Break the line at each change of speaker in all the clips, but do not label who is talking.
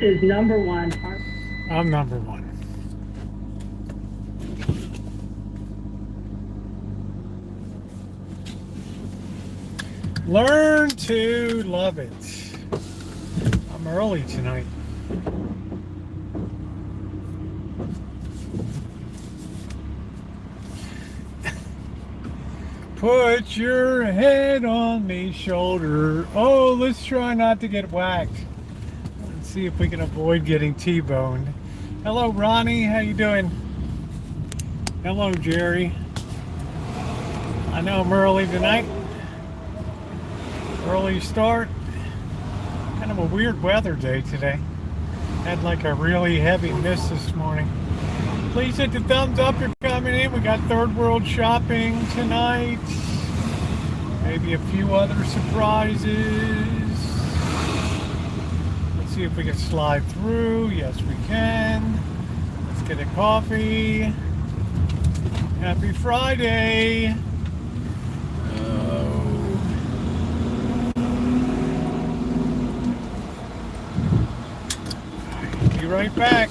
is number one.
I'm number one. Learn to love it. I'm early tonight. Put your head on me shoulder. Oh, let's try not to get whacked. Let's see if we can avoid getting T-boned. Hello, Ronnie. How you doing? Hello, Jerry. I know I'm early tonight. Early start. Kind of a weird weather day today. Had like a really heavy mist this morning. Please hit the thumbs up if you're coming in. We got third world shopping tonight. Maybe a few other surprises. Let's see if we can slide through. Yes, we can. Let's get a coffee. Happy Friday. Be right back.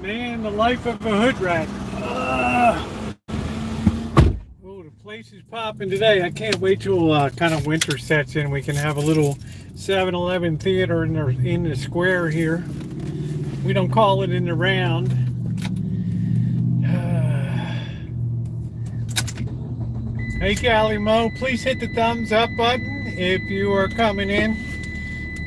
Man, the life of a hood rat. Oh, the place is popping today. I can't wait till kind of winter sets in. We can have a little 7-Eleven theater in the square here. We don't call it in the round. Hey, Callie Mo, please hit the thumbs up button if you are coming in.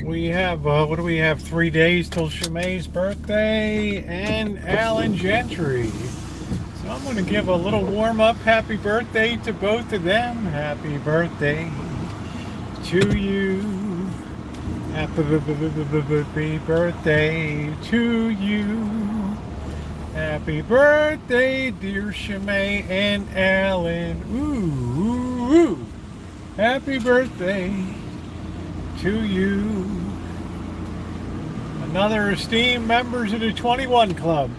We have, what do we have, 3 days till Shemai's birthday and Alan Gentry. So I'm going to give a little warm-up happy birthday to both of them. Happy birthday to you. Happy birthday to you. Happy birthday, dear Shemai and Alan. Ooh, ooh, ooh. Happy birthday to you. Another esteemed members of the 21 Club.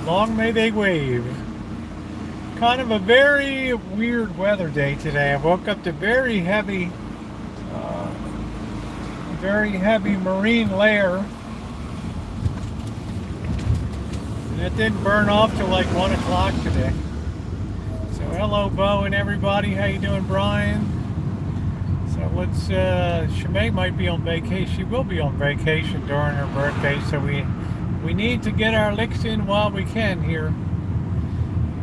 Long may they wave. Kind of a very weird weather day today. I woke up to very heavy marine layer. And it didn't burn off till like 1 o'clock today. So hello, Bo and everybody. How you doing, Brian? So let's, Shemai might be on vacation. She will be on vacation during her birthday, so we need to get our licks in while we can here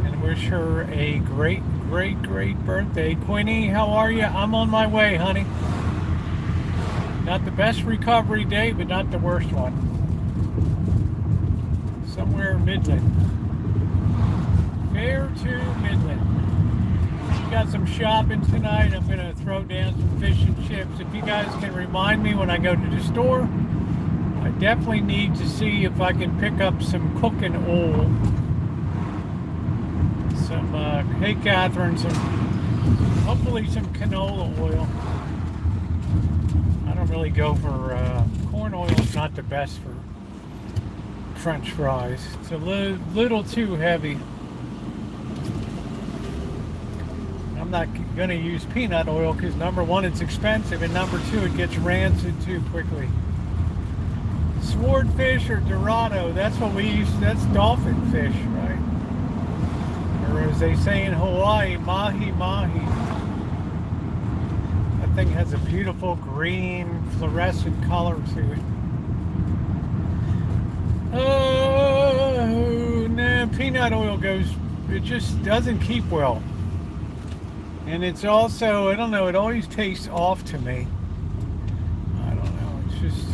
and wish her a great great birthday. Quinny, how are you? I'm on my way, honey. Not the best recovery day, but not the worst one. Somewhere Midland. Fair to Midland. Got some shopping tonight. I'm going to throw down some fish and chips. If you guys can remind me when I go to the store, I definitely need to see if I can pick up some cooking oil. Some, hey Catherine, hopefully some canola oil. I don't really go for, corn oil is not the best for French fries. It's a little too heavy. I'm not going to use peanut oil because number one, it's expensive, and number two, it gets rancid too quickly. Swordfish or dorado, that's what we use. That's dolphin fish, right? Or as they say in Hawaii, mahi mahi. That thing has a beautiful green fluorescent color to it. Oh, nah, peanut oil it just doesn't keep well. And it's also, I don't know, it always tastes off to me. I don't know, it's just,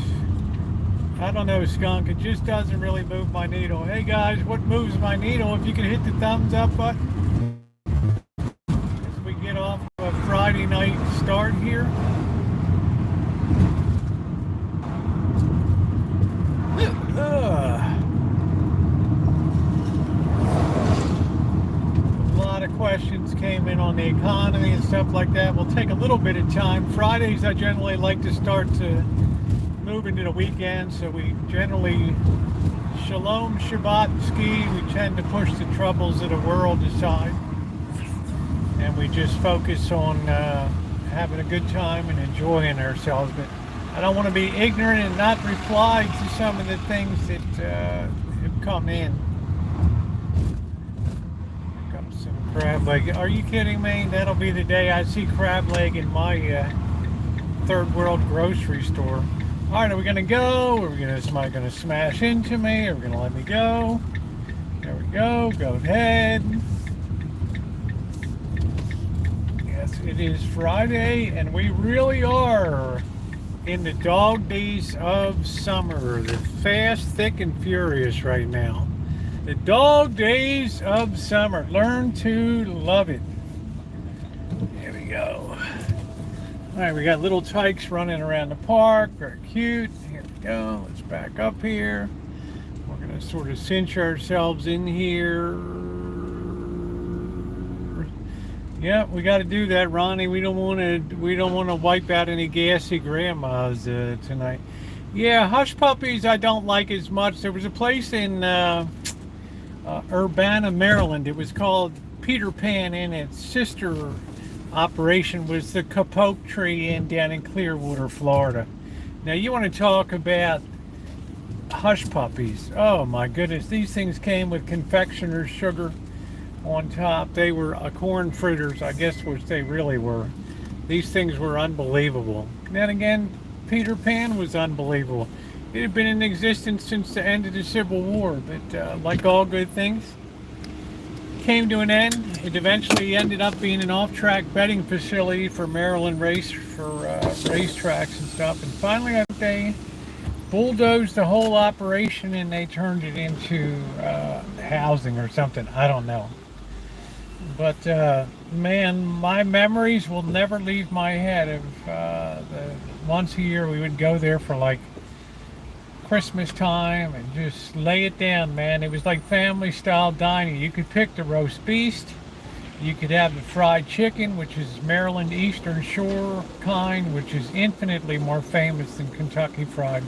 I don't know, skunk, it just doesn't really move my needle. Hey guys, what moves my needle? If you can hit the thumbs up button as we get off a Friday night start here. Questions came in on the economy and stuff like that. We'll take a little bit of time. Fridays I generally like to start to move into the weekend, so we generally shalom Shabbat and ski. We tend to push the troubles of the world aside, and we just focus on having a good time and enjoying ourselves. But I don't want to be ignorant and not reply to some of the things that have come in. Crab leg. Are you kidding me? That'll be the day I see crab leg in my third world grocery store. All right, are we gonna go? Is somebody gonna smash into me? Are we gonna let me go? There we go. Go ahead. Yes, it is Friday, and we really are in the dog days of summer. They're fast, thick, and furious right now. The dog days of summer. Learn to love it. There we go. All right, we got little tykes running around the park. Very cute. Here we go. Let's back up here. We're going to sort of cinch ourselves in here. Yep, we got to do that, Ronnie. We don't want to wipe out any gassy grandmas tonight. Yeah, hush puppies I don't like as much. There was a place in Urbana, Maryland. It was called Peter Pan, and its sister operation was the Capote Tree Inn down in Clearwater, Florida. Now you want to talk about hush puppies. Oh my goodness, these things came with confectioner's sugar on top. They were corn fritters, I guess, which they really were. These things were unbelievable. Then again, Peter Pan was unbelievable. It had been in existence since the end of the Civil War, but like all good things, came to an end. It eventually ended up being an off-track betting facility for Maryland racetracks and stuff. And finally, they bulldozed the whole operation and they turned it into housing or something. I don't know. But man, my memories will never leave my head of once a year we would go there for like Christmas time and just lay it down, man. It was like family style dining. You could pick the roast beast, you could have the fried chicken, which is Maryland Eastern Shore kind, which is infinitely more famous than Kentucky fried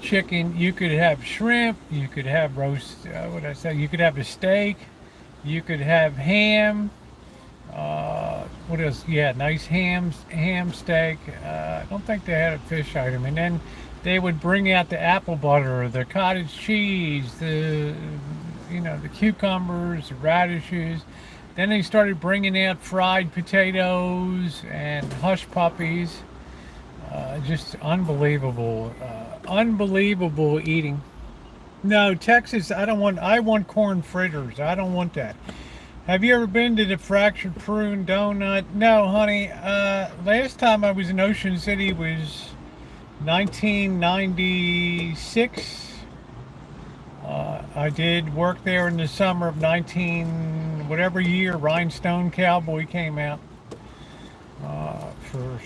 chicken. You could have shrimp, you could have roast, you could have a steak, you could have ham, what else? Yeah, nice ham steak. I don't think they had a fish item. And then they would bring out the apple butter, the cottage cheese, the cucumbers, the radishes. Then they started bringing out fried potatoes and hush puppies. Just unbelievable, unbelievable eating. No, Texas, I want corn fritters. I don't want that. Have you ever been to the Fractured Prune Donut? No, honey. Last time I was in Ocean City was 1996. I did work there in the summer of 19 whatever year Rhinestone Cowboy came out for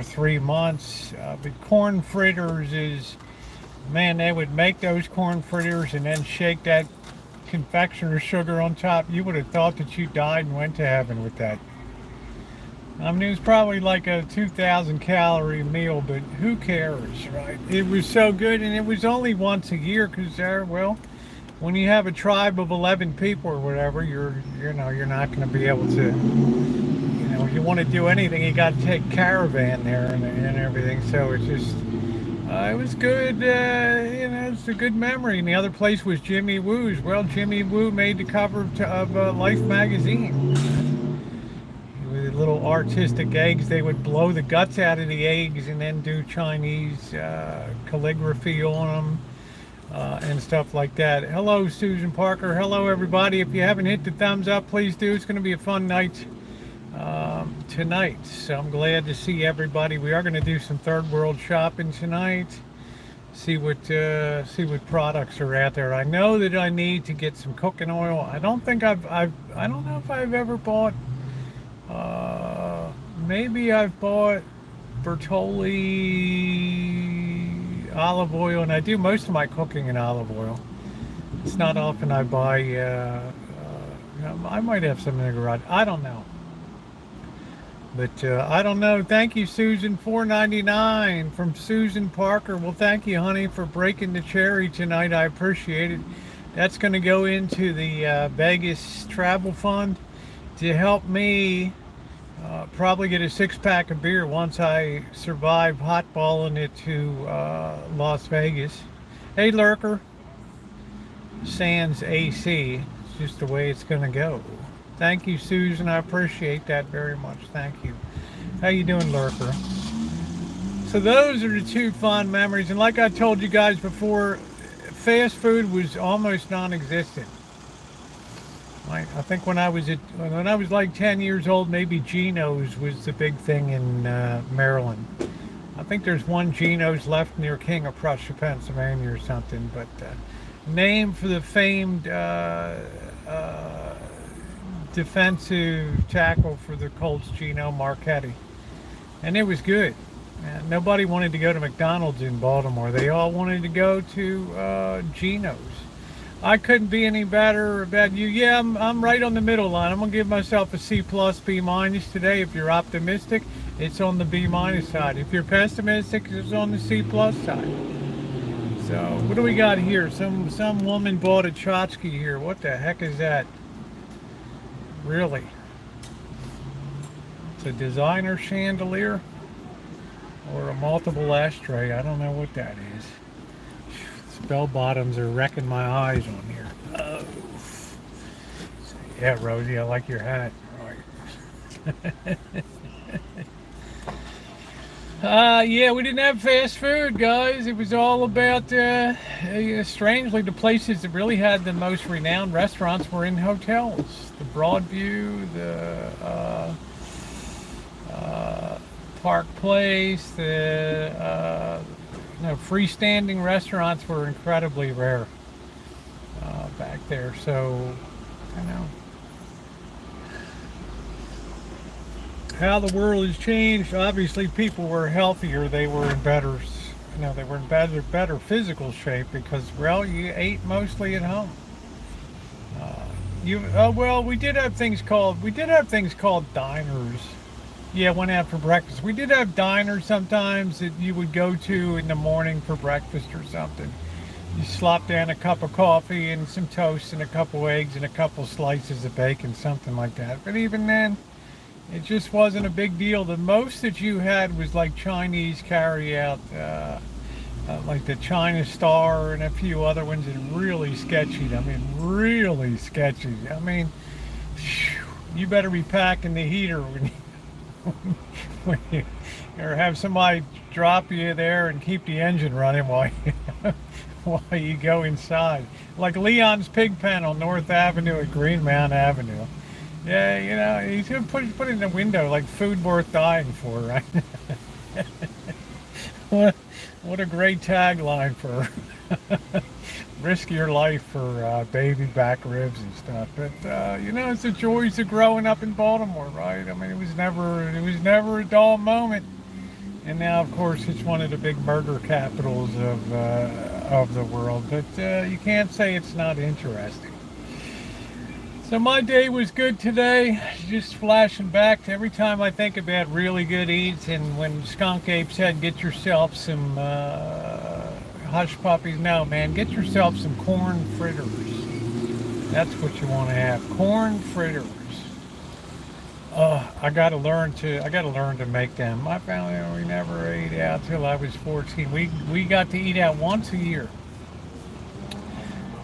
3 months. But corn fritters is, man, they would make those corn fritters and then shake that confectioner sugar on top. You would have thought that you died and went to heaven with that. I mean, it was probably like a 2,000 calorie meal, but who cares, right? It was so good, and it was only once a year because well, when you have a tribe of 11 people or whatever, you're not going to be able to, if you want to do anything, you got to take caravan there and everything. So it's just, it was good. It's a good memory. And the other place was Jimmy Woo's. Well, Jimmy Woo made the cover of Life magazine. With little artistic eggs, they would blow the guts out of the eggs and then do Chinese calligraphy on them and stuff like that. Hello, Susan Parker. Hello, everybody. If you haven't hit the thumbs up, please do. It's going to be a fun night tonight. So I'm glad to see everybody. We are going to do some third world shopping tonight. See what products are out there. I know that I need to get some cooking oil. I don't think I don't know if I've ever bought. Maybe I've bought Bertolli olive oil, and I do most of my cooking in olive oil. It's not often I buy. I might have some in the garage. I don't know. But I don't know. Thank you, Susan. $4.99 from Susan Parker. Well, thank you, honey, for breaking the cherry tonight. I appreciate it. That's going to go into the Vegas Travel Fund to help me probably get a 6-pack of beer once I survive hotballing it to Las Vegas. Hey, Lurker. Sans AC. It's just the way it's going to go. Thank you, Susan. I appreciate that very much. Thank you. How you doing, Lurker? So those are the two fond memories. And like I told you guys before, fast food was almost non-existent. I think when I was like 10 years old, maybe Geno's was the big thing in Maryland. I think there's one Geno's left near King of Prussia, Pennsylvania or something. But named for the famed defensive tackle for the Colts, Geno Marchetti. And it was good. And nobody wanted to go to McDonald's in Baltimore. They all wanted to go to Geno's. I couldn't be any better about you. Yeah, I'm right on the middle line. I'm going to give myself a C+, B- today. If you're optimistic, it's on the B- side. If you're pessimistic, it's on the C+ side. So, what do we got here? Some woman bought a tchotchke here. What the heck is that? Really? It's a designer chandelier or a multiple ashtray. I don't know what that is. Bell bottoms are wrecking my eyes on here. Oh. Yeah, Rosie, I like your hat. Right. Yeah, we didn't have fast food, guys. It was all about, strangely, the places that really had the most renowned restaurants were in hotels. The Broadview, the Park Place, the freestanding restaurants were incredibly rare back there. So, how the world has changed. Obviously, people were healthier. They were in better, they were in better physical shape because, well, you ate mostly at home. We did have things called diners. Yeah, went out for breakfast. We did have diners sometimes that you would go to in the morning for breakfast or something. You slop down a cup of coffee and some toast and a couple eggs and a couple slices of bacon, something like that. But even then, it just wasn't a big deal. The most that you had was like Chinese carry-out, like the China Star and a few other ones that are really sketchy. I mean, really sketchy. I mean, you better be packing the heater when you or have somebody drop you there and keep the engine running while you go inside. Like Leon's Pig Pen on North Avenue at Greenmount Avenue. Yeah, you know, you should put it in the window like food worth dying for, right? what, what a great tagline for risk your life for baby back ribs and stuff. But you know, it's the joys of growing up in Baltimore, right? I mean, it was never a dull moment. And now, of course, it's one of the big murder capitals of the world. But you can't say it's not interesting. So my day was good today. Just flashing back to every time I think about really good eats, and when Skunk Ape said, "Get yourself some hush puppies." No, man, get yourself some corn fritters. That's what you want to have. Corn fritters. I gotta learn to make them. My family, we never ate out till I was 14. We got to eat out once a year.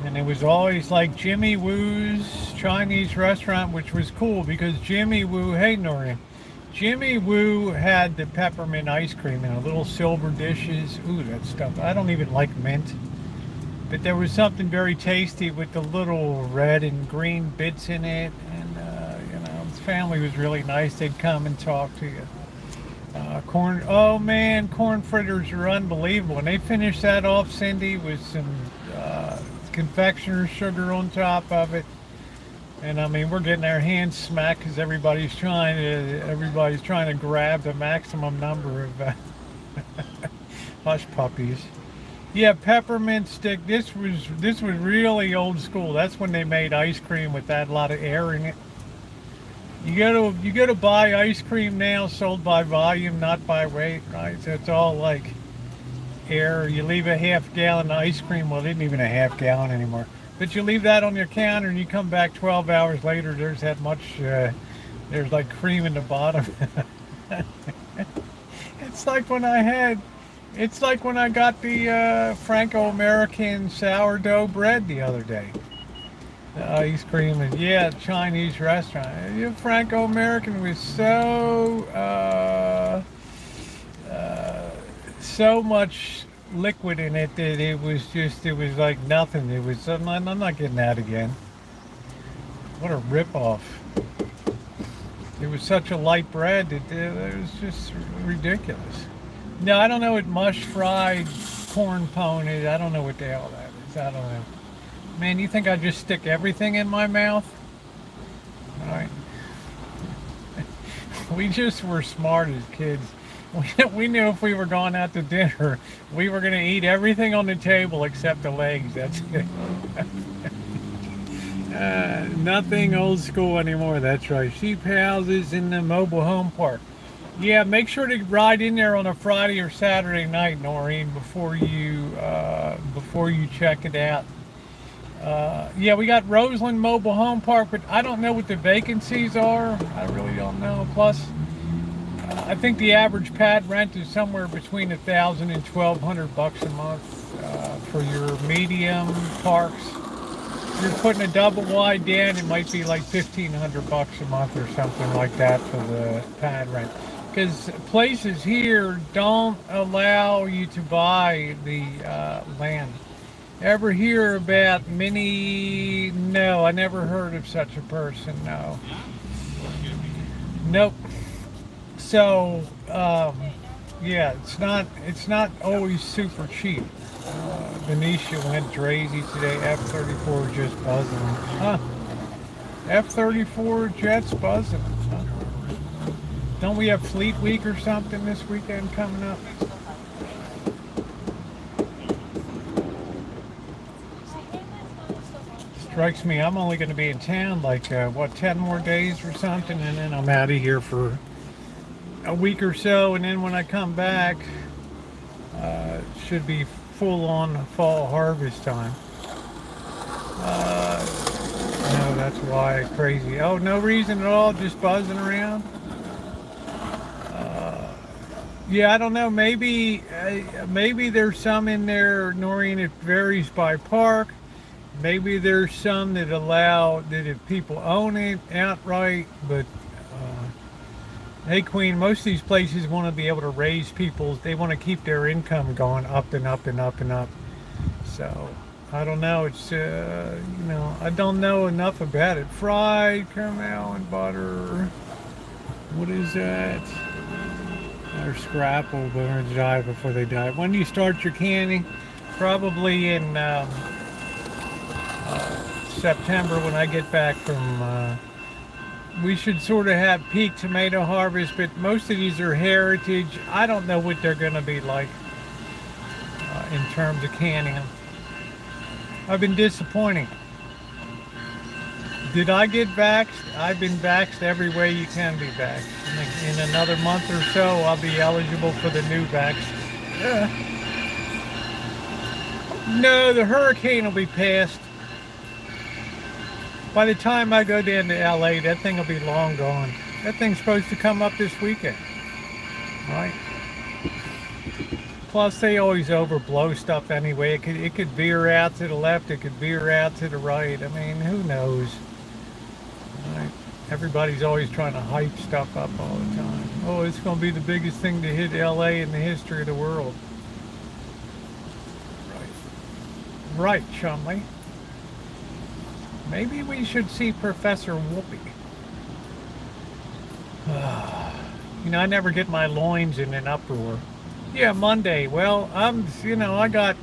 And it was always like Jimmy Woo's Chinese restaurant, which was cool because Jimmy Woo, hey Noreen, Jimmy Woo had the peppermint ice cream in a little silver dishes. Ooh, that stuff. I don't even like mint. But there was something very tasty with the little red and green bits in it. And, you know, his family was really nice. They'd come and talk to you. Oh man, corn fritters are unbelievable. And they finished that off, Cindy, with some confectioner's sugar on top of it. And I mean, we're getting our hands smacked because everybody's trying to grab the maximum number of hush puppies. Yeah, peppermint stick. This was really old school. That's when they made ice cream with that lot of air in it. You go to buy ice cream now sold by volume, not by weight, right? So it's all like air. You leave a half gallon of ice cream. Well, it isn't even a half gallon anymore. But you leave that on your counter and you come back 12 hours later, there's that much, there's like cream in the bottom. It's like when I had, it's like when I got the Franco-American sourdough bread the other day. The ice cream and yeah, Chinese restaurant. Yeah, Franco-American was so much liquid in it that it was like nothing. I'm not getting that again. What a ripoff. It was such a light bread that it was just ridiculous. No, I don't know what mush fried corn pone is. I don't know what the hell that is. I don't know. Man, you think I just stick everything in my mouth? All right. We just were smart as kids. We knew if we were going out to dinner, we were going to eat everything on the table except the legs. That's it. Nothing old school anymore. That's right. Sheep houses in the mobile home park. Yeah, make sure to ride in there on a Friday or Saturday night, Noreen, before you check it out. Yeah, we got Roseland Mobile Home Park, but I don't know what the vacancies are. I really don't know. Plus, I think the average pad rent is somewhere between $1,000 and $1,200 a month for your medium parks. If you're putting a double wide down, it might be like $1,500 a month or something like that for the pad rent. Because places here don't allow you to buy the land. Ever hear about mini? No, I never heard of such a person. No. Nope. So, yeah, it's not always super cheap. Venetia went crazy today. F-34 just buzzing. Huh? F-34 jets buzzing. Huh? Don't we have Fleet Week or something this weekend coming up? Strikes me I'm only going to be in town like 10 more days or something, and then I'm out of here for a week or so, and then when I come back it should be full on fall harvest time. No, that's why crazy. Oh, no reason at all, just buzzing around. Yeah, I don't know, maybe there's some in there, Noreen. It varies by park. Maybe there's some that allow that if people own it outright, but hey Queen, most of these places want to be able to raise people. They want to keep their income going up and up and up and up. So I don't know. It's, you know, I don't know enough about it. Fried caramel and butter. What is that? Or scrapple, but they're gonna die before they die. When do you start your canning? Probably in September when I get back from. We should sort of have peak tomato harvest, but most of these are heritage. I don't know what they're going to be like in terms of canning them. I've been disappointing. Did I get vaxxed? I've been vaxxed every way you can be vaxxed. In another month or so, I'll be eligible for the new vax. No, the hurricane will be past. By the time I go down to LA, that thing will be long gone. That thing's supposed to come up this weekend, right? Plus, they always overblow stuff anyway. It could veer out to the left. It could veer out to the right. I mean, who knows? Right? Everybody's always trying to hype stuff up all the time. Oh, it's going to be the biggest thing to hit LA in the history of the world. Right, Chumley. Maybe we should see Professor Whoopi. You know, I never get my loins in an uproar. Yeah, Monday. Well, you know, I got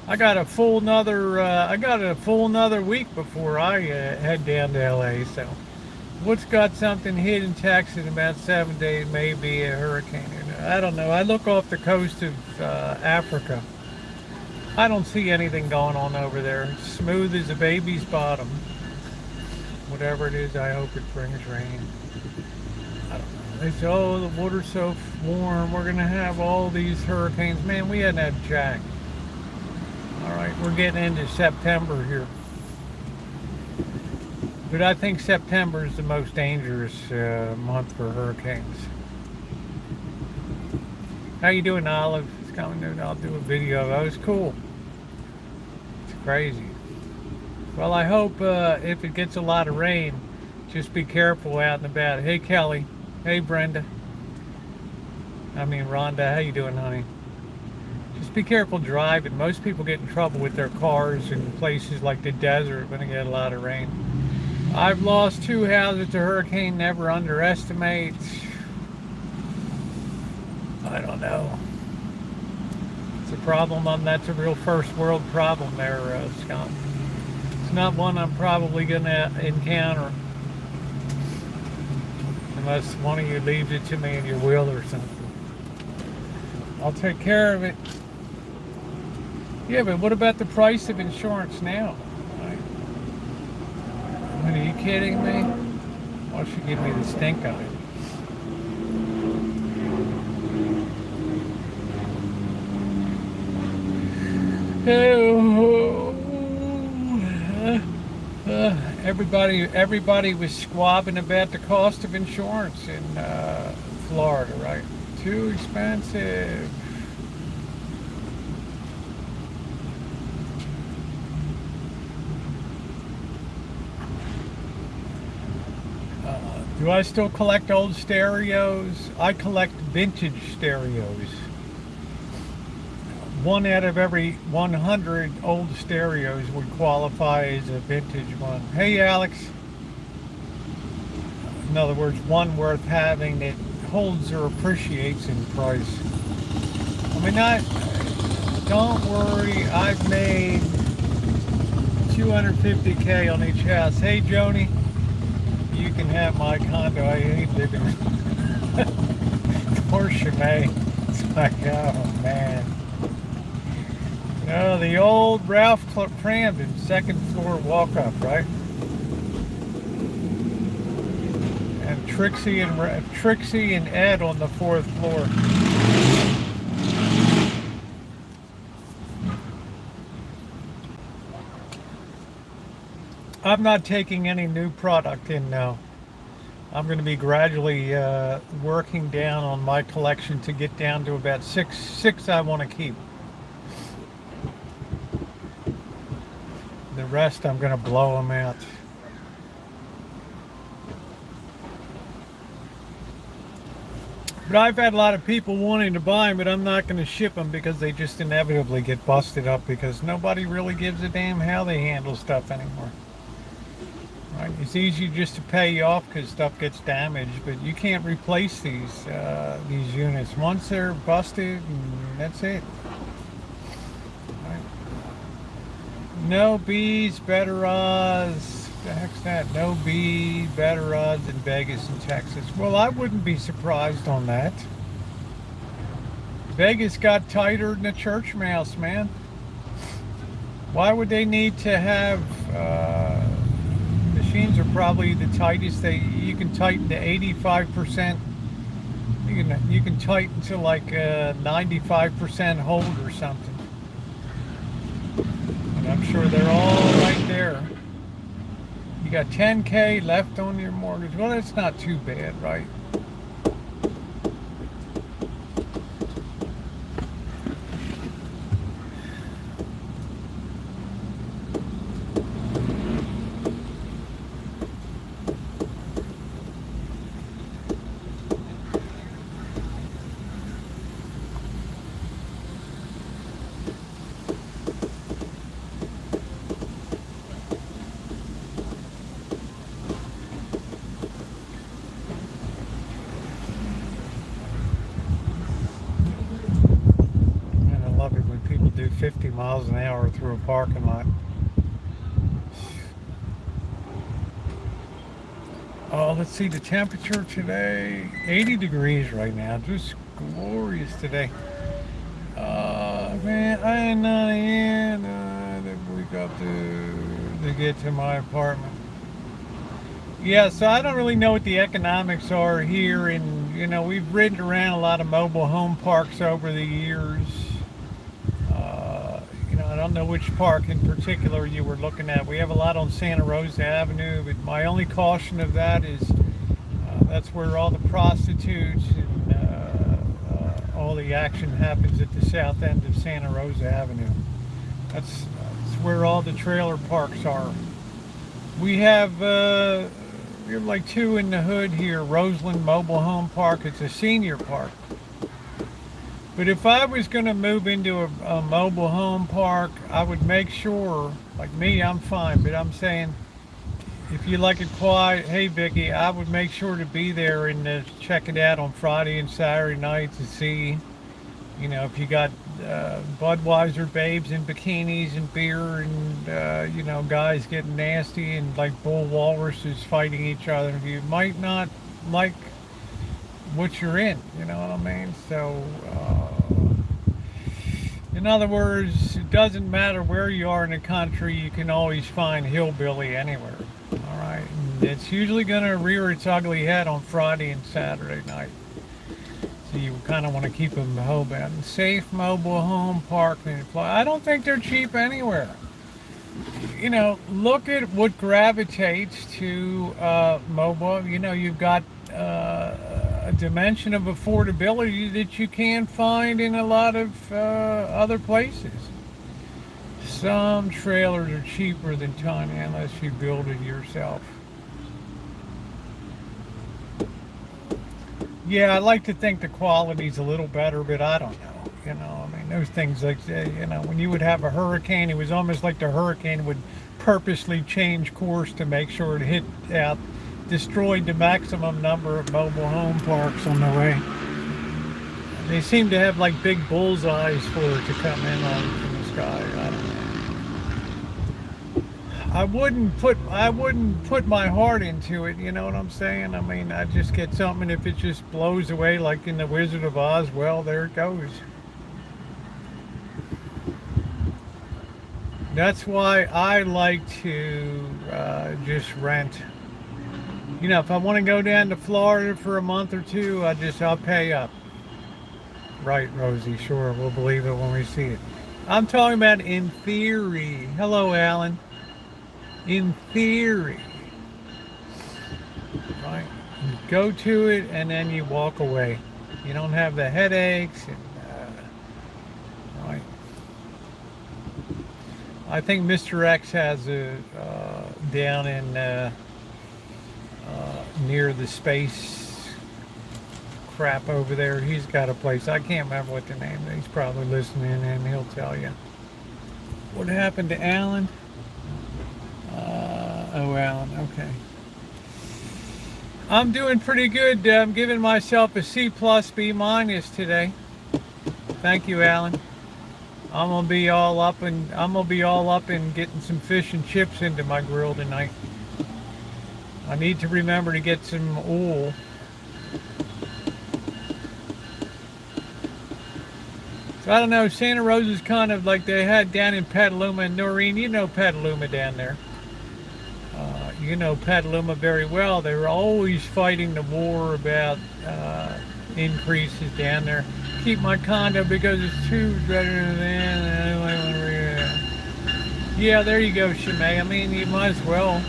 a full another week before I head down to LA. So, what's got something hit in Texas in about 7 days? Maybe a hurricane. I don't know. I look off the coast of Africa. I don't see anything going on over there. It's smooth as a baby's bottom. Whatever it is, I hope it brings rain. I don't know. They say, oh, the water's so warm. We're going to have all these hurricanes. Man, we hadn't had jack. All right, we're getting into September here. But I think September is the most dangerous month for hurricanes. How you doing, Olive? It's coming in. I'll do a video. That was cool. It's crazy. Well, I hope if it gets a lot of rain, just be careful out and about. Hey, Kelly. Hey, Brenda. I mean, Rhonda. How you doing, honey? Just be careful driving. Most people get in trouble with their cars in places like the desert when they get a lot of rain. I've lost 2 houses to hurricane. Never underestimate. I don't know. It's a problem. That's a real first world problem there, Scott. It's not one I'm probably going to encounter unless one of you leaves it to me in your will or something. I'll take care of it. Yeah, but what about the price of insurance now? Are you kidding me? Why should you give me the stink eye? Everybody was squabbing about the cost of insurance in Florida, right? Too expensive. Do I still collect old stereos? I collect vintage stereos. 1 out of every 100 old stereos would qualify as a vintage one. Hey, Alex. In other words, one worth having that holds or appreciates in price. I mean, don't worry, I've made $250K on each house. Hey, Joni, you can have my condo. I hate living in Of course you may. It's like, oh, man. No, the old Ralph Cramden, 2nd floor walk-up, right? And Trixie and Ed on the 4th floor. I'm not taking any new product in now. I'm going to be gradually working down on my collection to get down to about six I want to keep. The rest I'm going to blow them out. But I've had a lot of people wanting to buy them, but I'm not going to ship them because they just inevitably get busted up because nobody really gives a damn how they handle stuff anymore. Right? It's easy just to pay you off because stuff gets damaged, but you can't replace these units once they're busted, and that's it. Right? No bees, better odds. The heck's that? No bee, better odds in Vegas and Texas. Well, I wouldn't be surprised on that. Vegas got tighter than a church mouse, man. Why would they need to have? Machines are probably the tightest. You can tighten to 85%. You can tighten to like 95% hold or something. And I'm sure they're all right there. You got 10K left on your mortgage. Well, that's not too bad, right? And I love it when people do 50 miles an hour through a parking lot. Oh, let's see the temperature today. 80 degrees right now. Just glorious today. Man, I am not in to wake up to get to my apartment. Yeah, so I don't really know what the economics are here, and we've ridden around a lot of mobile home parks over the years. I don't know which park in particular you were looking at. We have a lot on Santa Rosa Avenue, but my only caution of that is that's where all the prostitutes and all the action happens at the south end of Santa Rosa Avenue. That's where all the trailer parks are. We have like two in the hood here. Roseland Mobile Home Park. It's a senior park. But if I was going to move into a mobile home park, I would make sure, like me, I'm fine, but I'm saying if you like it quiet, hey Vicky, I would make sure to be there and check it out on Friday and Saturday nights to see, if you got Budweiser babes in bikinis and beer and, guys getting nasty and like bull walruses fighting each other. You might not like what you're in, you know what I mean? So, in other words, it doesn't matter where you are in the country, you can always find hillbilly anywhere. All right, and it's usually going to rear its ugly head on Friday and Saturday night. So you kind of want to keep them hobbound. Safe mobile home park. I don't think they're cheap anywhere. Look at what gravitates to mobile. You've got a dimension of affordability that you can't find in a lot of other places. Some trailers are cheaper than tiny unless you build it yourself. Yeah, I like to think the quality's a little better, but I don't know. Those things like, when you would have a hurricane, it was almost like the hurricane would purposely change course to make sure it hit out, destroyed the maximum number of mobile home parks on the way. They seem to have like big bullseyes for it to come in on from the sky. I don't know. I wouldn't put my heart into it, you know what I'm saying? I just get something, if it just blows away like in the Wizard of Oz, well, there it goes. That's why I like to just rent. If I want to go down to Florida for a month or two, I'll pay up. Right, Rosie, sure, we'll believe it when we see it. I'm talking about in theory. Hello, Alan. In theory. Right? You go to it and then you walk away. You don't have the headaches. Right? I think Mr. X has a down in near the space crap over there. He's got a place. I can't remember what the name is. He's probably listening and he'll tell you. What happened to Alan? Oh, Alan. Okay. I'm doing pretty good. I'm giving myself a C plus B minus today. Thank you, Alan. I'm gonna be all up and getting some fish and chips into my grill tonight. I need to remember to get some oil. So I don't know, Santa Rosa's kind of like they had down in Petaluma. And Noreen, you know Petaluma down there. You know Petaluma very well. They were always fighting the war about increases down there. Keep my condo because it's too better than. Yeah, there you go, Shimei. I mean, you might as well,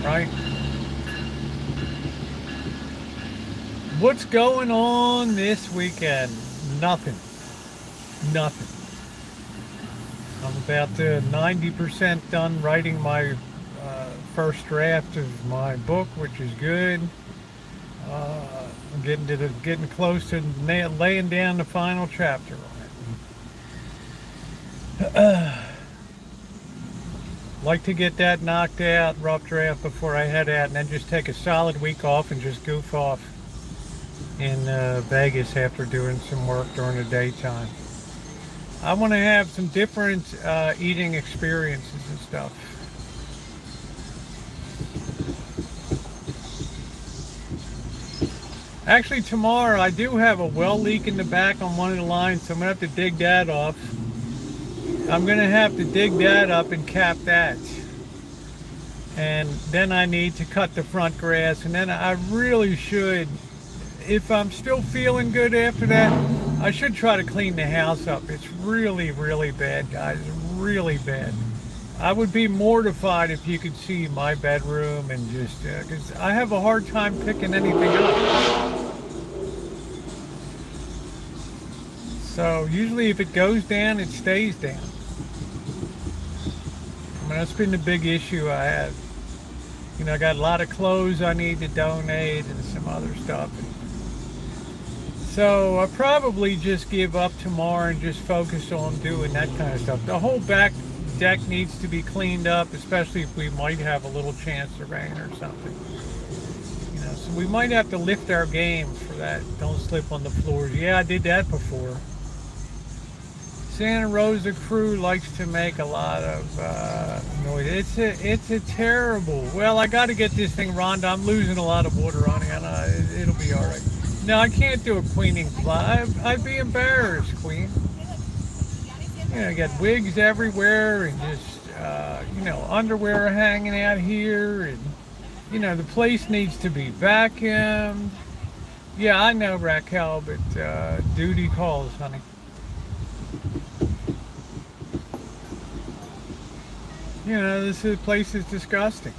right? What's going on this weekend? Nothing. Nothing. I'm about 90% done writing my first draft of my book, which is good. I'm getting close to laying down the final chapter on it. Like to get that knocked out, rough draft, before I head out, and then just take a solid week off and just goof off in Vegas after doing some work during the daytime. I want to have some different eating experiences and stuff. Actually, tomorrow I do have a well leak in the back on one of the lines, so I'm going to have to dig that off. I'm going to have to dig that up and cap that. And then I need to cut the front grass, and then I really should, if I'm still feeling good after that, I should try to clean the house up. It's really, really bad, guys. Really bad. I would be mortified if you could see my bedroom and just, because I have a hard time picking anything up. So usually if it goes down, it stays down. I mean, that's been the big issue I have. You know, I got a lot of clothes I need to donate and some other stuff. So I'll probably just give up tomorrow and just focus on doing that kind of stuff. The whole back deck needs to be cleaned up, especially if we might have a little chance of rain or something. You know, so we might have to lift our game for that. Don't slip on the floors. Yeah, I did that before. Santa Rosa crew likes to make a lot of noise. It's a terrible. Well, I got to get this thing, Rhonda. I'm losing a lot of water on it, and it'll be all right. No, I can't do a queening fly. I'd be embarrassed, Queen. You know, I got wigs everywhere and just, you know, underwear hanging out here. And, you know, the place needs to be vacuumed. Yeah, I know, Raquel, but duty calls, honey. You know, this place is disgusting.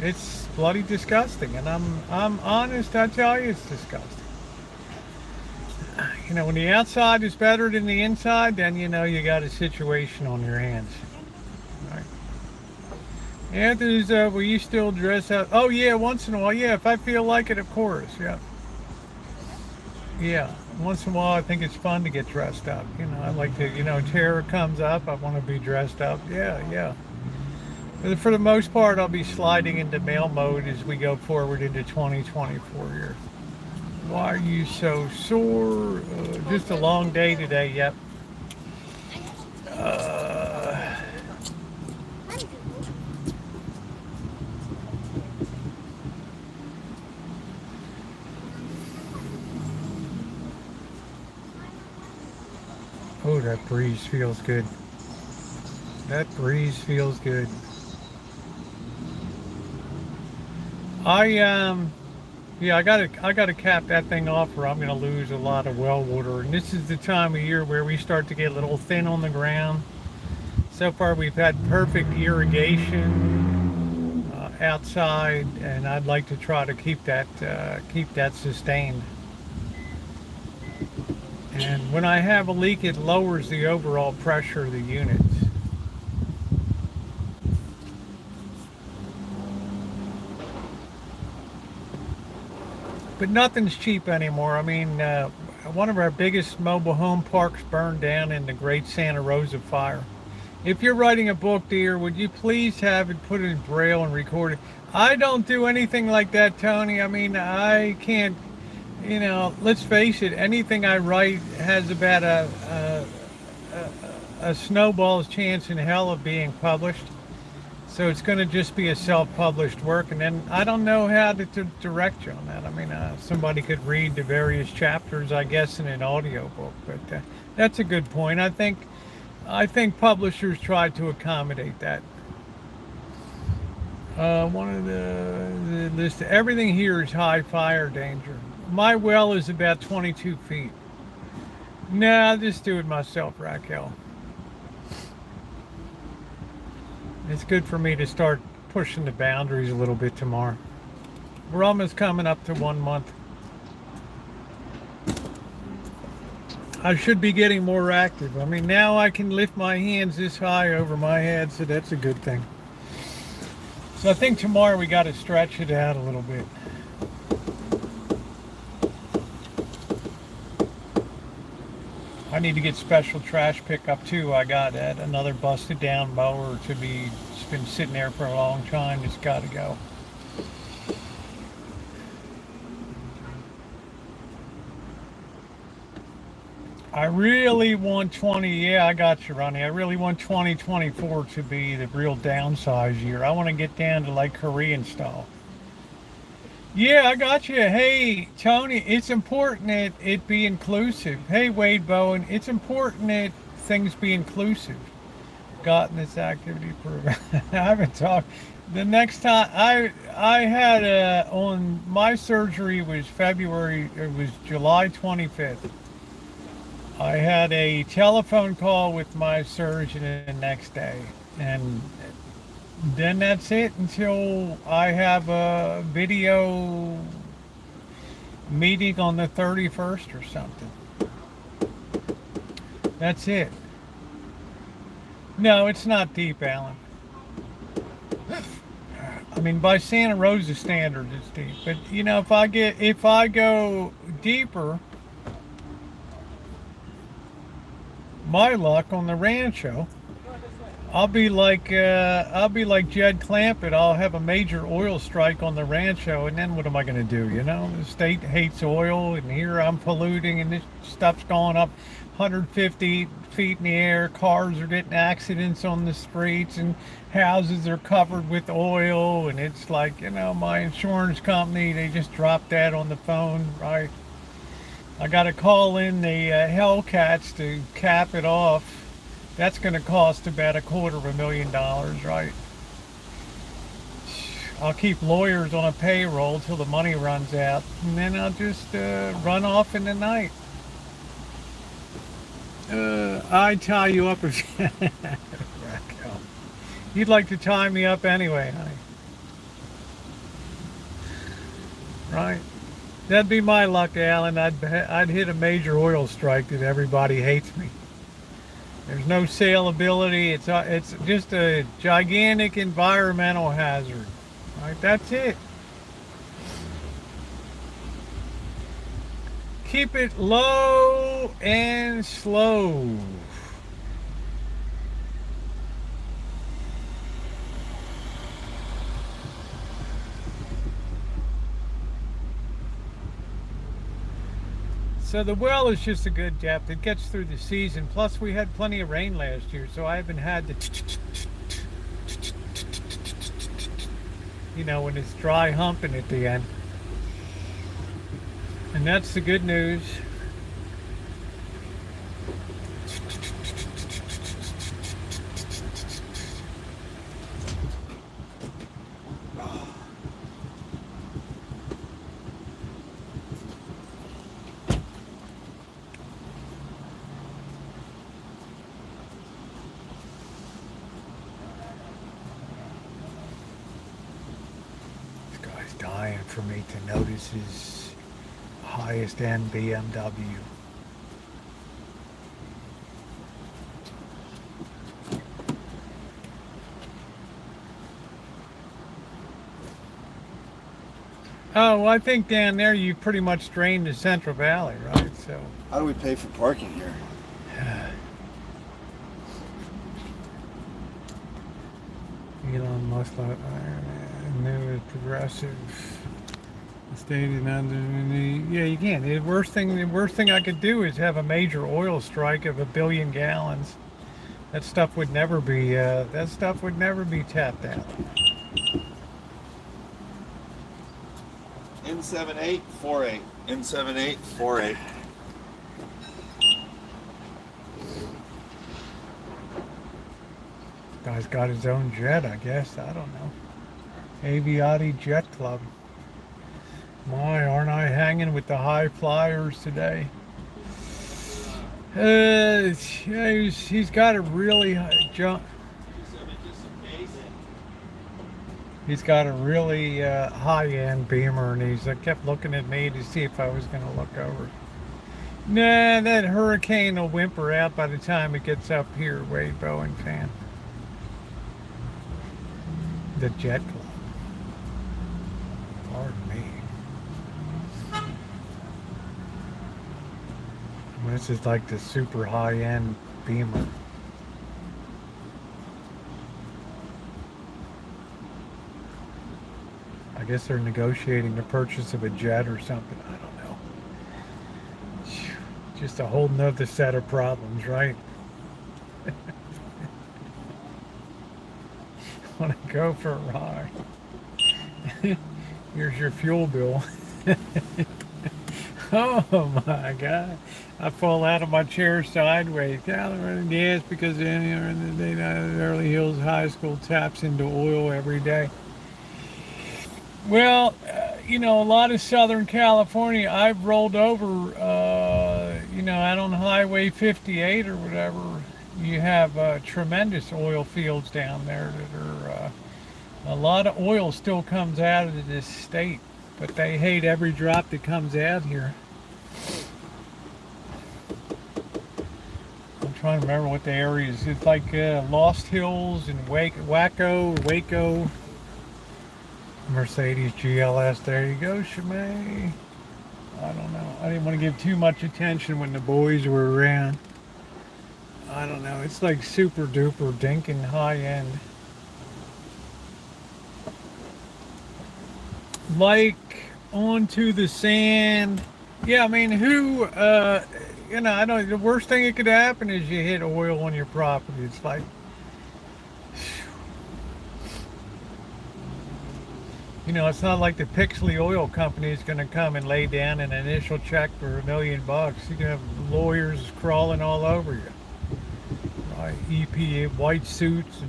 It's bloody disgusting, and I'm honest. I tell you, it's disgusting. You know, when the outside is better than the inside, then you know you got a situation on your hands. Right? Anthony's, will you still dress up? Oh yeah, once in a while. Yeah, if I feel like it, of course. Yeah. Yeah. Once in a while, I think it's fun to get dressed up. You know, I like to. You know, terror comes up. I want to be dressed up. Yeah, yeah. But for the most part, I'll be sliding into male mode as we go forward into 2024 here. Why are you so sore? Just a long day today, yep. Oh, that breeze feels good. That breeze feels good. Yeah, I gotta cap that thing off, or I'm gonna lose a lot of well water. And this is the time of year where we start to get a little thin on the ground. So far, we've had perfect irrigation outside, and I'd like to try to keep that sustained. And when I have a leak, it lowers the overall pressure of the units. But nothing's cheap anymore. I mean, one of our biggest mobile home parks burned down in the Great Santa Rosa fire. If you're writing a book, dear, would you please have it put in braille and record it? I don't do anything like that, Tony. I mean, I can't, let's face it, anything I write has about a snowball's chance in hell of being published. So it's going to just be a self-published work, and then I don't know how to direct you on that. I mean, somebody could read the various chapters, I guess, in an audio book, but that's a good point. I think publishers try to accommodate that. One of the list, everything here is high fire danger. My well is about 22 feet. Nah, I'll just do it myself, Raquel. It's good for me to start pushing the boundaries a little bit tomorrow. We're almost coming up to 1 month. I should be getting more active. I mean, now I can lift my hands this high over my head, so that's a good thing. So I think tomorrow we got to stretch it out a little bit. I need to get special trash pickup too. I got that another busted down mower it's been sitting there for a long time. It's got to go. I really want 20. Yeah, I got you, Ronnie. I really want 2024 to be the real downsize year. I want to get down to like Korean style. Yeah, I got you. Hey, Tony, it's important that it be inclusive. Hey, Wade Bowen, it's important that things be inclusive. Gotten this activity proven. I haven't talked. The next time I had on my surgery was February. It was July 25th. I had a telephone call with my surgeon the next day, and then that's it until I have a video meeting on the 31st or something. That's it. No, it's not deep, Alan. I mean, by Santa Rosa standards, it's deep. But if I go deeper, my luck on the Rancho, I'll be like Jed Clampett. I'll have a major oil strike on the Rancho, and then what am I going to do? The state hates oil, and here I'm polluting, and this stuff's going up 150 feet in the air. Cars are getting accidents on the streets, and houses are covered with oil, and it's like, my insurance company, they just dropped that on the phone, right? I got to call in the Hellcats to cap it off. That's going to cost about $250,000, right? I'll keep lawyers on a payroll till the money runs out, and then I'll just run off in the night. I'd tie you up if you'd like to tie me up anyway, honey. Right? That'd be my luck, Alan. I'd hit a major oil strike that everybody hates me. There's no saleability. It's just a gigantic environmental hazard. Right? That's it. Keep it low and slow. So the well is just a good depth. It gets through the season. Plus, we had plenty of rain last year, so I haven't had the, when it's dry humping at the end. And that's the good news. Dying for me to notice his highest end BMW. Oh, well, I think down there you pretty much drain the Central Valley, right? So.
How do we pay for parking here?
Elon Musk, new is progressive. Stated under yeah, you can't. The worst thing I could do is have a major oil strike of 1 billion gallons. That stuff would never be tapped out.
N7848. N7848.
Guy's got his own jet, I guess. I don't know. Aviati Jet Club. My, aren't I hanging with the high flyers today? Yeah, he's got a really high jump. He's got a really high-end Beamer, and I kept looking at me to see if I was going to look over. Nah, that hurricane will whimper out by the time it gets up here, Wade Bowen fan. The Jet Club. Pardon me. This is like the super high-end Beamer. I guess they're negotiating the purchase of a jet or something. I don't know. Just a whole nother set of problems, right? Want to go for a ride? Here's your fuel bill. Oh my God. I fall out of my chair sideways. Yes, because the Early Hills High School taps into oil every day. Well, a lot of Southern California, I've rolled over, out on Highway 58 or whatever. You have tremendous oil fields down there that are, a lot of oil still comes out of this state, but they hate every drop that comes out here. I'm trying to remember what the area is. It's like Lost Hills and Waco. Mercedes GLS. There you go, Shimei. I don't know. I didn't want to give too much attention when the boys were around. I don't know. It's like super duper dinking high end. Like onto the sand. Yeah, I mean, I don't. The worst thing that could happen is you hit oil on your property. It's like, it's not like the Pixley Oil Company is going to come and lay down an initial check for $1 million. You're going to have lawyers crawling all over you. Right? EPA white suits.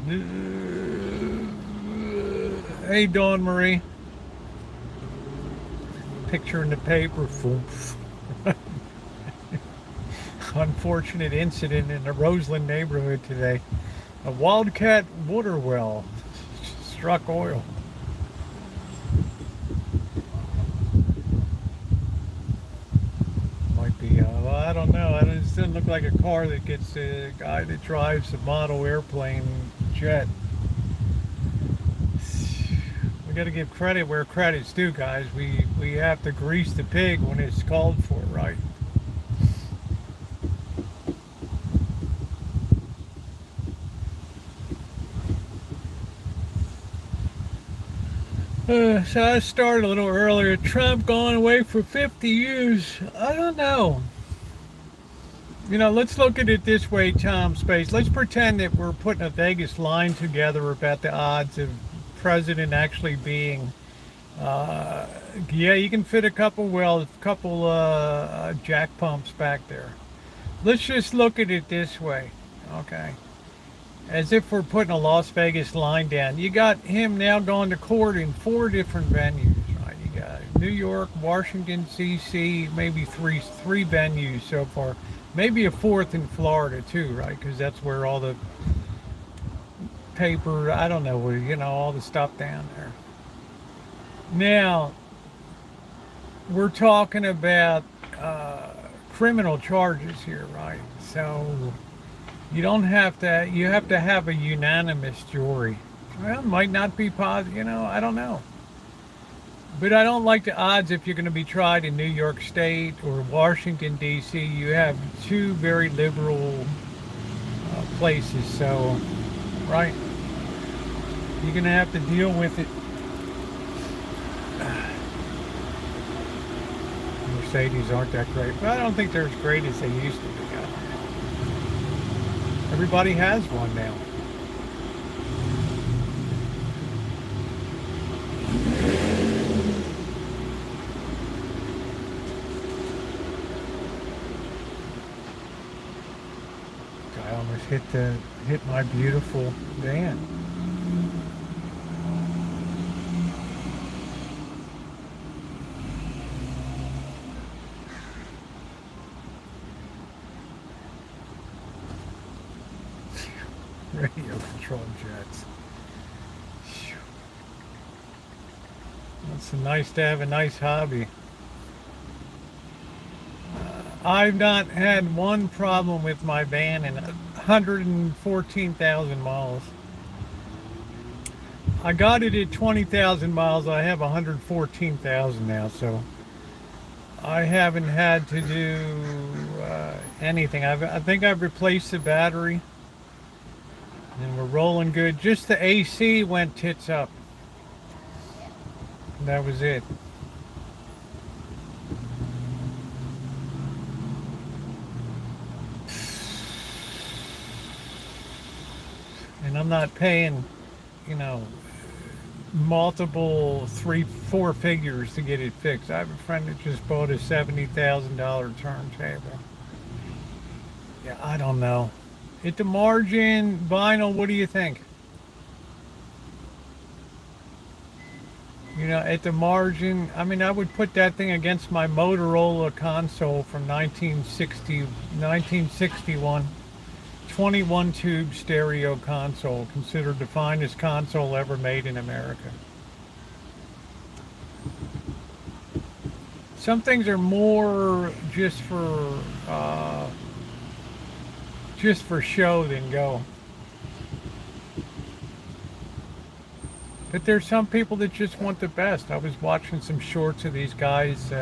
Hey, Dawn Marie. Picture in the paper. Unfortunate incident in the Roseland neighborhood today. A wildcat water well struck oil. Might be, I don't know. It doesn't look like a car that gets a guy that drives a model airplane jet. We got to give credit where credit's due, guys. We have to grease the pig when it's called for, right? So I started a little earlier. Trump going away for 50 years. I don't know. Let's look at it this way, Tom Space. Let's pretend that we're putting a Vegas line together about the odds of president actually being. Yeah, you can fit a couple jack pumps back there. Let's just look at it this way, okay? As if we're putting a Las Vegas line down. You got him now going to court in 4 different venues, right? You got New York, Washington, D.C., maybe three venues so far. Maybe a 4th in Florida too, right? Because that's where all the paper, I don't know, all the stuff down there. Now, we're talking about criminal charges here, right? So you have to have a unanimous jury. Well, it might not be positive, I don't know. But I don't like the odds if you're going to be tried in New York State or Washington, D.C. You have two very liberal places, so, right? You're going to have to deal with it. Mercedes aren't that great, but I don't think they're as great as they used to be. Everybody has one now. I almost hit my beautiful van. Radio control jets. It's nice to have a nice hobby. I've not had one problem with my van in 114,000 miles. I got it at 20,000 miles. I have 114,000 now, so I haven't had to do anything. I think I've replaced the battery. And we're rolling good. Just the AC went tits up. That was it. And I'm not paying, multiple 3-4 figures to get it fixed. I have a friend that just bought a $70,000 turntable. Yeah, I don't know. At the margin, vinyl, what do you think? At the margin, I mean, I would put that thing against my Motorola console from 1961. 21 tube stereo console, considered the finest console ever made in America. Some things are more just for show than go. But there's some people that just want the best. I was watching some shorts of these guys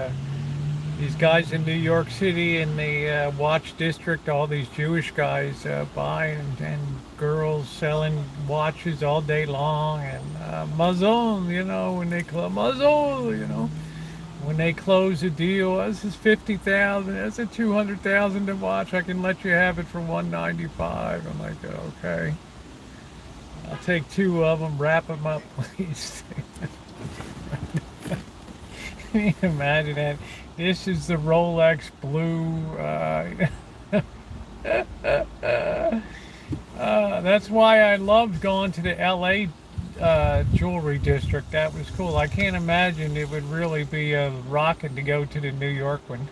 in New York City in the watch district, all these Jewish guys buying and girls selling watches all day long, and mazon, when they close mazon, when they close a deal, this is 50,000, that's a 200,000 to watch. I can let you have it for 195. I'm like, okay, I'll take 2 of them, wrap them up, please. Can you imagine that? This is the Rolex blue. That's why I loved going to the LA jewelry district. That was cool. I can't imagine it would really be a rocket to go to the New York one.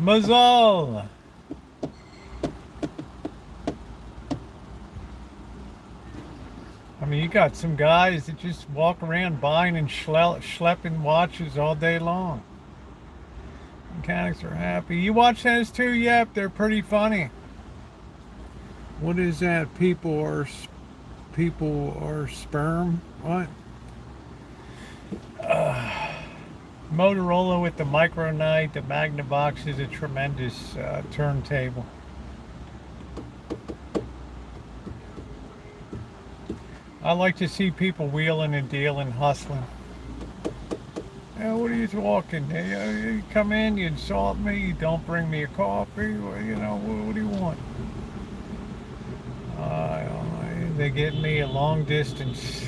Mazal. I mean, you got some guys that just walk around buying and schlepping watches all day long. Mechanics are happy. You watch those too? Yep, they're pretty funny. What is that? People are sperm? What? Motorola with the Micronite, the Magnavox is a tremendous turntable. I like to see people wheeling and dealing, hustling. Yeah, what are you talking? You come in, you insult me, you don't bring me a coffee, or, what do you want? They get me a long distance.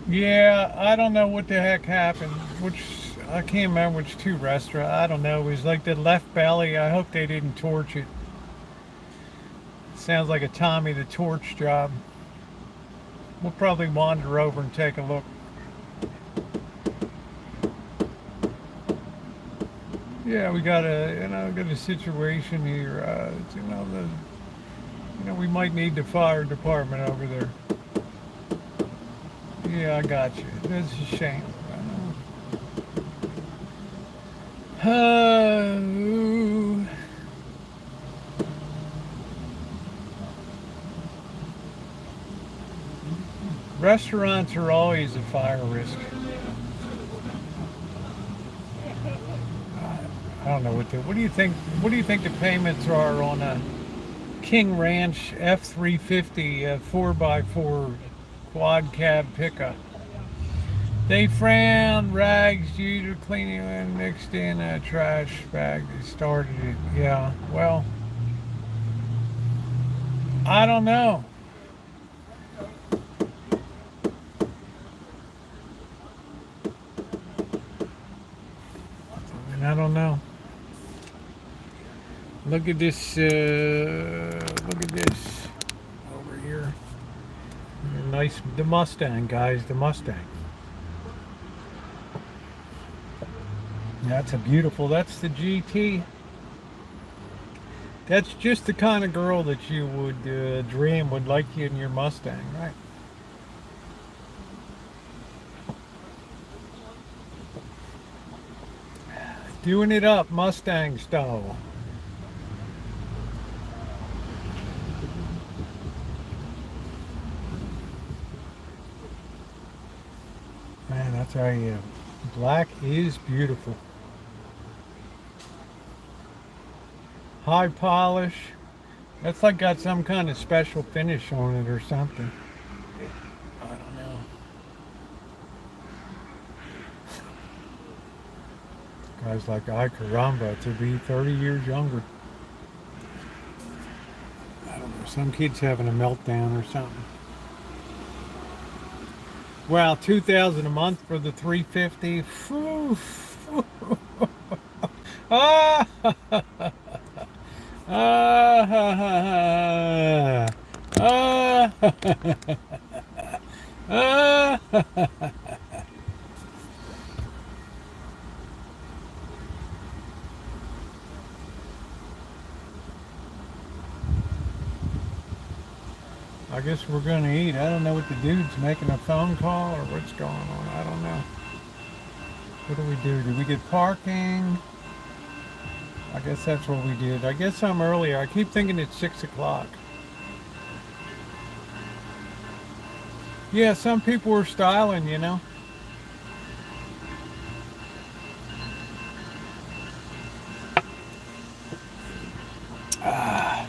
Yeah, I don't know what the heck happened. I can't remember which 2 restaurants. I don't know. It was like the Left Belly. I hope they didn't torch it. Sounds like a Tommy the Torch job. We'll probably wander over and take a look. Yeah, we got a situation here. We might need the fire department over there. Yeah, I got you. That's a shame. Restaurants are always a fire risk. I don't know what do you think? What do you think the payments are on a King Ranch F350 4x4 quad cab pickup? They found rags due to cleaning and mixed in a trash bag. They started it. Yeah, well, I don't know. I don't know. Look at this. Look at this over here. Nice, the Mustang, guys. The Mustang. That's a beautiful. That's the GT. That's just the kind of girl that you would dream would like you in your Mustang, right? Doing it up Mustang style. Man, I tell you, black is beautiful. High polish. That's like got some kind of special finish on it or something. I don't know. Guys like, ay caramba, to be 30 years younger. I don't know, some kid's having a meltdown or something. Wow, $2,000 a month for the 350. Whew. Ah, ah, ah, ah, ah. I guess we're gonna eat. I don't know what the dude's making a phone call or what's going on. I don't know. What do we do? Did we get parking? I guess that's what we did. I guess I'm earlier. I keep thinking it's 6 o'clock. Yeah, some people were styling, you know. Ah,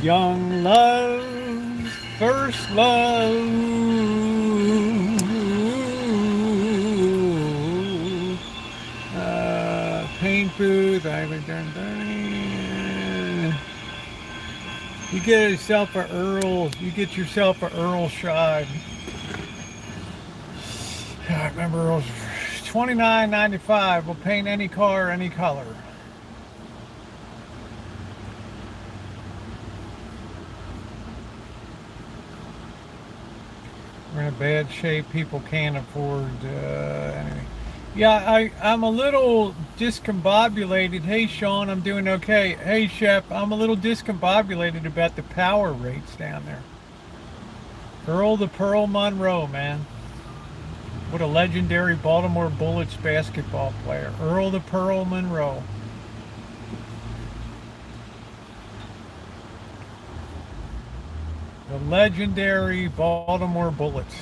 young love, first love. Paint booth. I haven't done that. You get yourself a Earl. You get yourself a Earl shine. I remember it was $29.95. We'll paint any car, any color. We're in a bad shape. People can't afford anything. Yeah, I'm a little discombobulated. Hey, Sean, I'm doing okay. Hey, Shep, I'm a little discombobulated about the power rates down there. Earl the Pearl Monroe, man. What a legendary Baltimore Bullets basketball player. Earl the Pearl Monroe. The legendary Baltimore Bullets.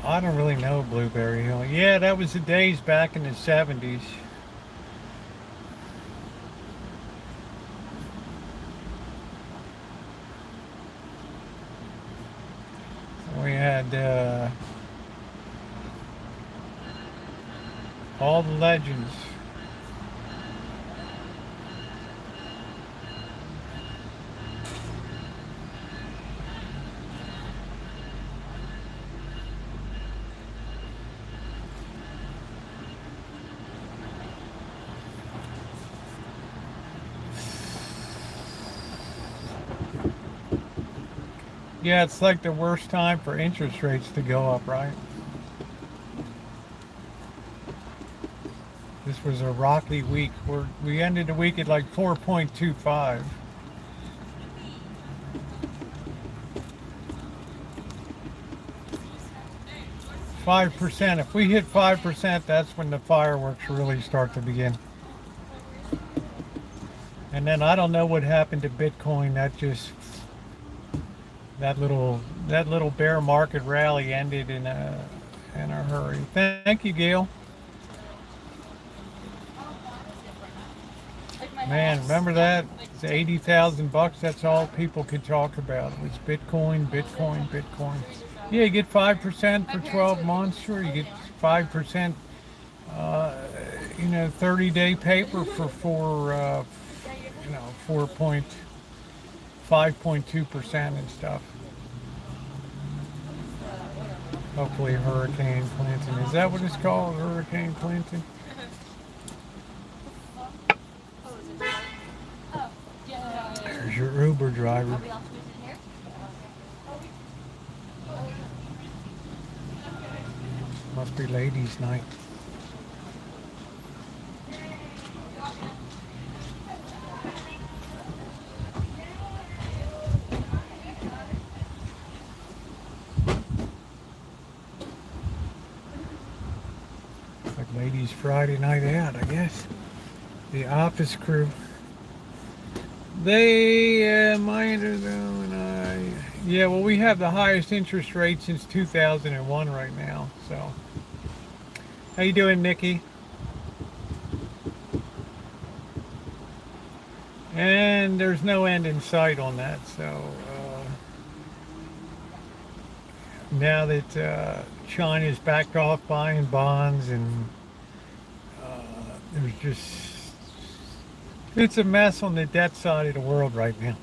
I don't really know Blueberry Hill. Yeah, that was the days back in the 70s. We had all the legends. Yeah, it's like the worst time for interest rates to go up, right? This was a rocky week. We ended the week at like 4.25. %. If we hit 5%, that's when the fireworks really start to begin. And then I don't know what happened to Bitcoin. That little bear market rally ended in a hurry. Thank you, Gail. Man, remember that? It's 80,000 bucks. That's all people could talk about. It was Bitcoin, Bitcoin, Bitcoin. Yeah, you get 5% for 12 months. Sure, you get 5%. 30-day paper for 5.2% and stuff. Hopefully Hurricane Clinton. Is that what it's called? Hurricane Clinton? There's your Uber driver. Must be ladies' night. Like ladies' Friday night out, I guess. The office crew. Yeah, well, we have the highest interest rate since 2001 right now. So, how you doing, Nikki? And there's no end in sight on that. So, now that China's backed off buying bonds, and it's a mess on the debt side of the world right now.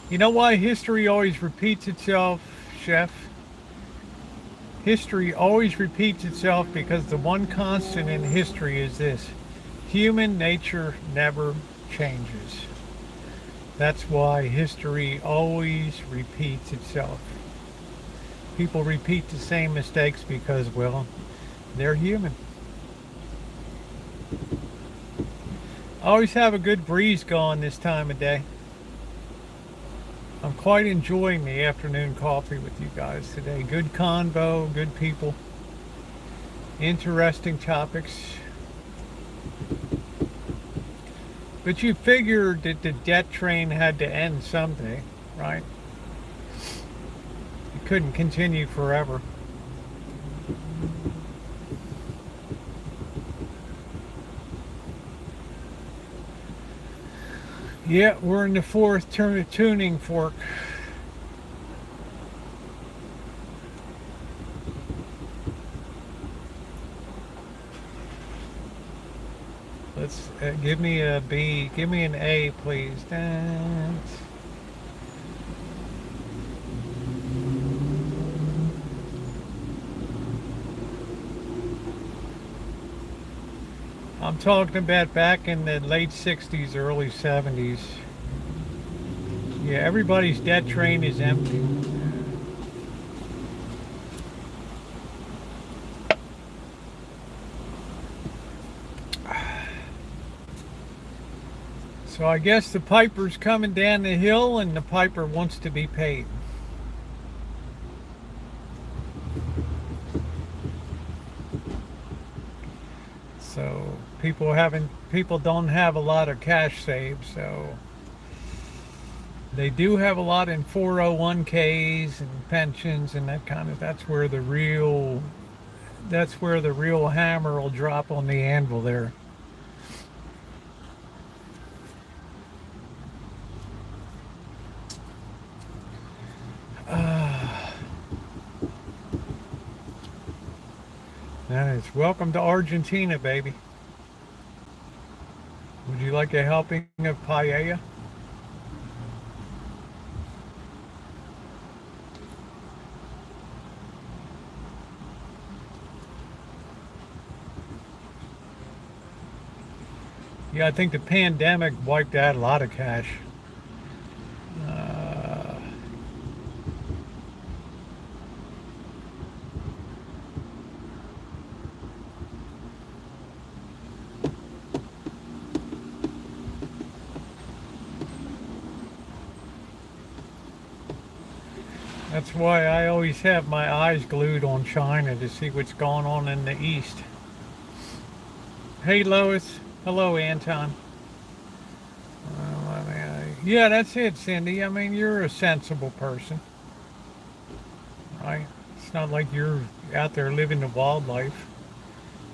You know why history always repeats itself, Chef? History always repeats itself because the one constant in history is this: human nature never changes. That's why history always repeats itself. People repeat the same mistakes because, well, they're human. Always have a good breeze going this time of day. I'm quite enjoying the afternoon coffee with you guys today. Good convo, good people, interesting topics. But you figured that the debt train had to end someday, right? It couldn't continue forever. Yeah, we're in the fourth tuning fork. Let's give me a B. Give me an A, please. Dance. I'm talking about back in the late 60s, early 70s. Yeah, everybody's debt train is empty. So I guess the piper's coming down the hill and the piper wants to be paid. So people don't have a lot of cash saved, so they do have a lot in 401ks and pensions and that's where the real hammer will drop on the anvil there. That is welcome to Argentina, baby. Would you like a helping of paella? Yeah, I think the pandemic wiped out a lot of cash. That's why I always have my eyes glued on China to see what's going on in the East. Hey, Lois. Hello, Anton. Yeah, that's it, Cindy. I mean, you're a sensible person, right? It's not like you're out there living the wildlife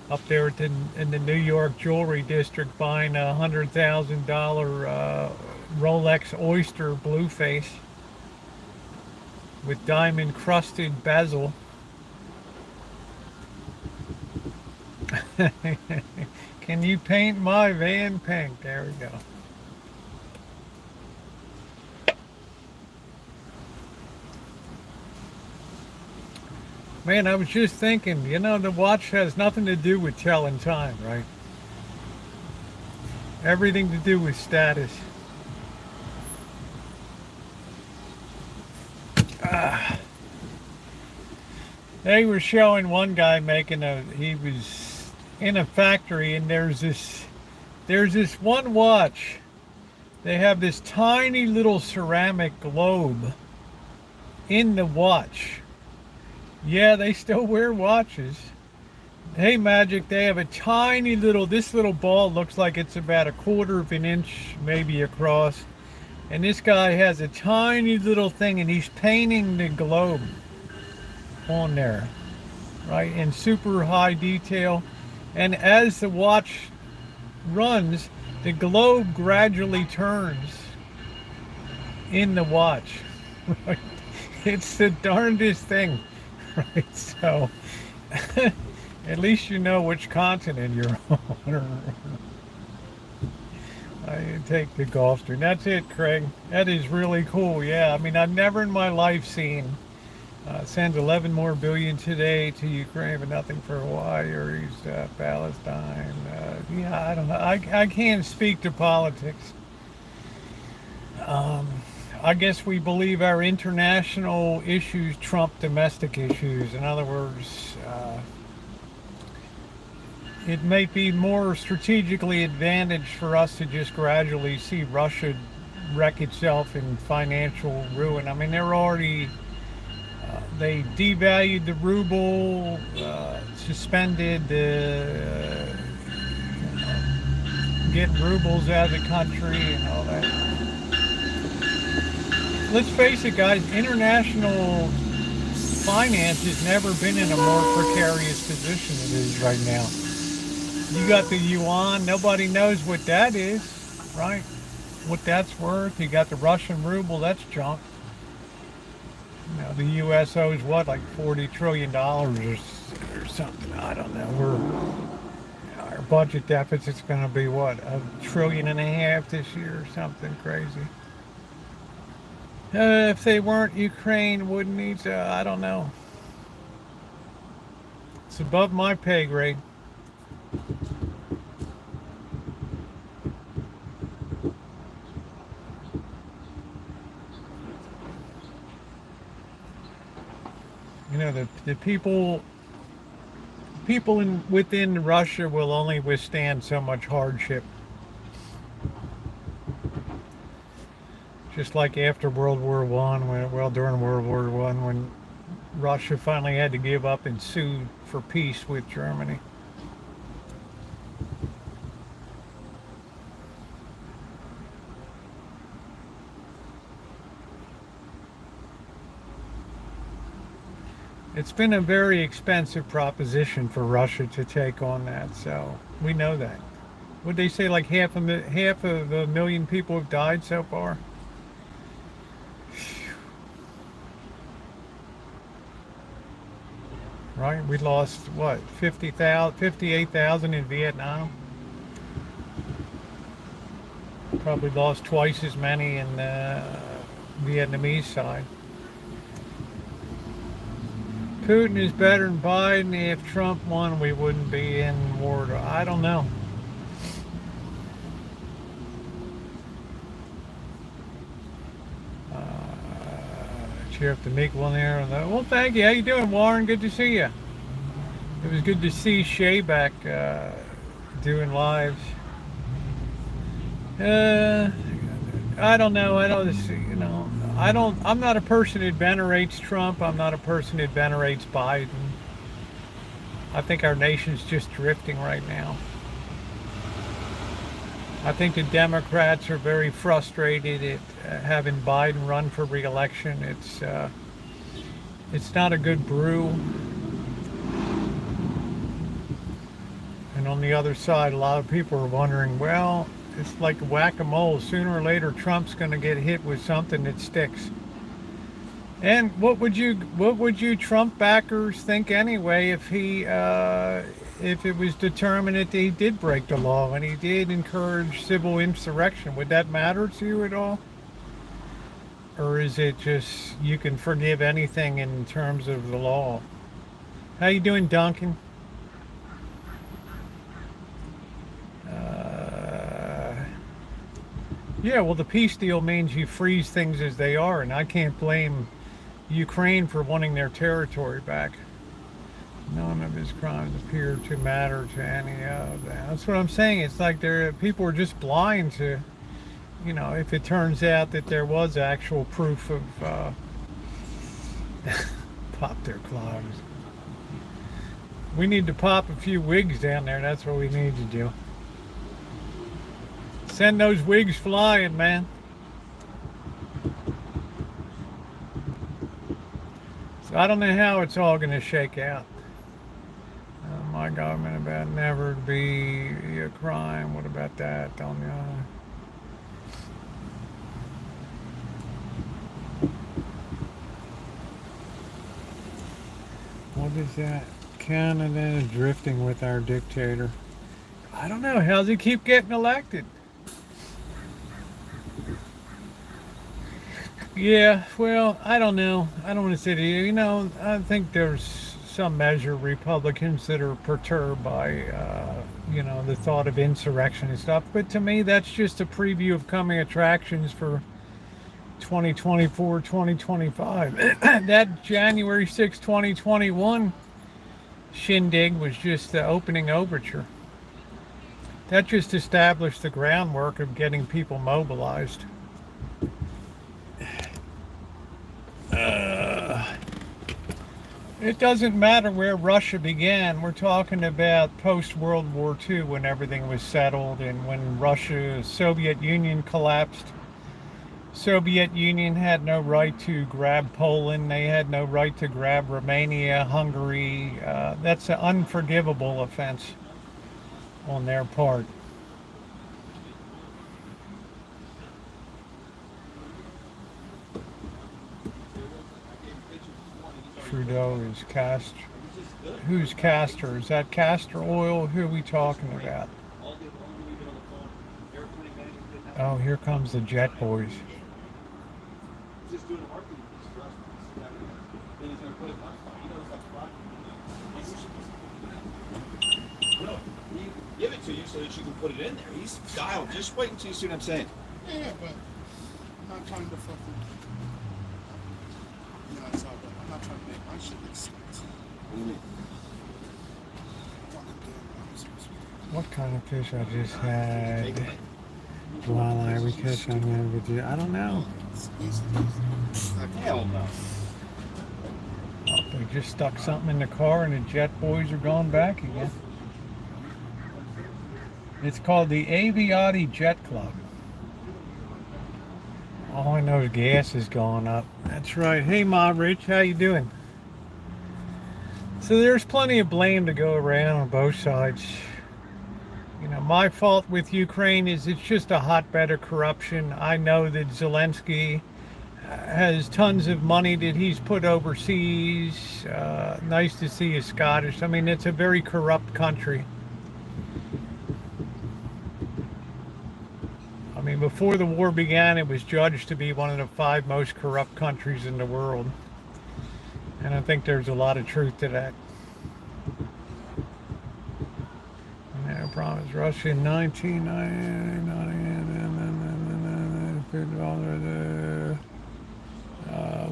up there in the New York jewelry district buying $100,000 Rolex Oyster Blueface with diamond crusted bezel. Can you paint my van pink? There we go. Man, I was just thinking, the watch has nothing to do with telling time, right? Everything to do with status. They were showing one guy he was in a factory, and there's this one watch. They have this tiny little ceramic globe in the watch. Yeah, they still wear watches. Hey, Magic, they have this little ball looks like it's about a quarter of an inch maybe across. And this guy has a tiny little thing, and he's painting the globe on there, right, in super high detail. And as the watch runs, the globe gradually turns in the watch. Right? It's the darndest thing. Right, so at least you know which continent you're on. I take the Gulfstream. That's it, Craig. That is really cool. Yeah, I mean, I've never in my life seen send 11 more billion today to Ukraine, but nothing for Hawaii or East Palestine. Yeah, I don't know. I can't speak to politics. I guess we believe our international issues trump domestic issues. In other words, it may be more strategically advantaged for us to just gradually see Russia wreck itself in financial ruin. I mean, they devalued the ruble, suspended getting rubles out of the country and all that. Let's face it, guys, international finance has never been in a more precarious position than it is right now. You got the yuan, nobody knows what that is, right? What that's worth. You got the Russian ruble, that's junk. The U.S. owes what, like $40 trillion or something, I don't know. Our budget deficit's going to be what, $1.5 trillion this year or something crazy. If they weren't, Ukraine wouldn't need to, I don't know. It's above my pay grade. The people within Russia will only withstand so much hardship. Just like after World War One, during World War One, when Russia finally had to give up and sue for peace with Germany. It's been a very expensive proposition for Russia to take on that, so we know that. Would they say like half of a million people have died so far? Right, we lost what, 58,000 in Vietnam. Probably lost twice as many in the Vietnamese side. Putin is better than Biden. If Trump won, we wouldn't be in war. I don't know. Cheer up the meek one there. Well, thank you. How you doing, Warren? Good to see you. It was good to see Shay back doing lives. I don't know. I'm not a person that venerates Trump. I'm not a person that venerates Biden. I think our nation's just drifting right now. I think the Democrats are very frustrated at having Biden run for re-election. It's not a good brew. And on the other side, a lot of people are wondering, well, it's like whack-a-mole. Sooner or later, Trump's going to get hit with something that sticks. And what would you Trump backers think anyway if it was determined that he did break the law and he did encourage civil insurrection? Would that matter to you at all? Or is it just you can forgive anything in terms of the law? How you doing, Duncan? Yeah, well, the peace deal means you freeze things as they are, and I can't blame Ukraine for wanting their territory back. None of his crimes appear to matter to any of them. That's what I'm saying. It's like people are just blind to, if it turns out that there was actual proof of pop their clogs. We need to pop a few wigs down there. That's what we need to do. Send those wigs flying, man. So I don't know how it's all going to shake out. My government about never be a crime. What about that? On the other. What is that? Canada is drifting with our dictator. I don't know. How's he keep getting elected? Yeah, well, I don't know. I don't want to say to you, I think there's some measure Republicans that are perturbed by, the thought of insurrection and stuff. But to me, that's just a preview of coming attractions for 2024, 2025. That January 6, 2021 shindig was just the opening overture. That just established the groundwork of getting people mobilized. It doesn't matter where Russia began. We're talking about post-World War II when everything was settled and when Soviet Union collapsed. Soviet Union had no right to grab Poland. They had no right to grab Romania, Hungary. That's an unforgivable offense on their part. Trudeau is Castor. Who's Castor? Is that castor oil? Who are we talking about? Oh, here comes the Jet Boys.
Give it to you so that you can put it in there. He's dialed. Just wait until you see what I'm saying.
Yeah, but I'm not trying to fucking. No, it's all good. I'm not trying to make my shit make sense.
What do you mean?
What kind of fish I just had? Walleye, we catch on there. I don't know.
Hell no.
Oh, they just stuck something in the car and the Jet Boys are going back again. It's called the Aviati Jet Club. All I know is gas is going up. That's right. Hey, Ma Rich, how you doing? So there's plenty of blame to go around on both sides. My fault with Ukraine is it's just a hotbed of corruption. I know that Zelensky has tons of money that he's put overseas. Nice to see he's Scottish. I mean, it's a very corrupt country. I mean, before the war began, it was judged to be one of the 5 most corrupt countries in the world. And I think there's a lot of truth to that. I promise. Russia in 1990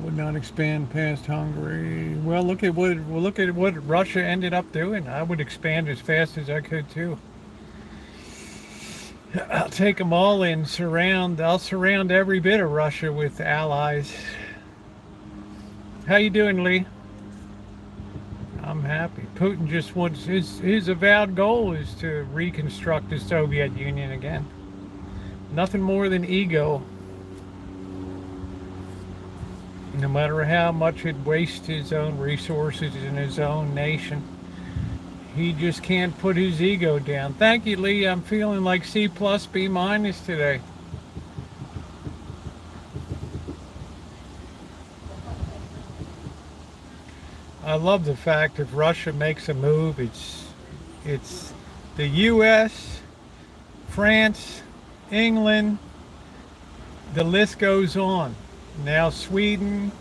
would not expand past Hungary. Well, look at what Russia ended up doing. I would expand as fast as I could too. I'll take them all in. I'll surround every bit of Russia with allies. How you doing, Lee? I'm happy. Putin just wants his avowed goal is to reconstruct the Soviet Union again. Nothing more than ego. No matter how much it wastes his own resources in his own nation, he just can't put his ego down. Thank you, Lee. I'm feeling like C plus, B minus today. I love the fact if Russia makes a move, it's the U.S., France, England, the list goes on. Now Sweden,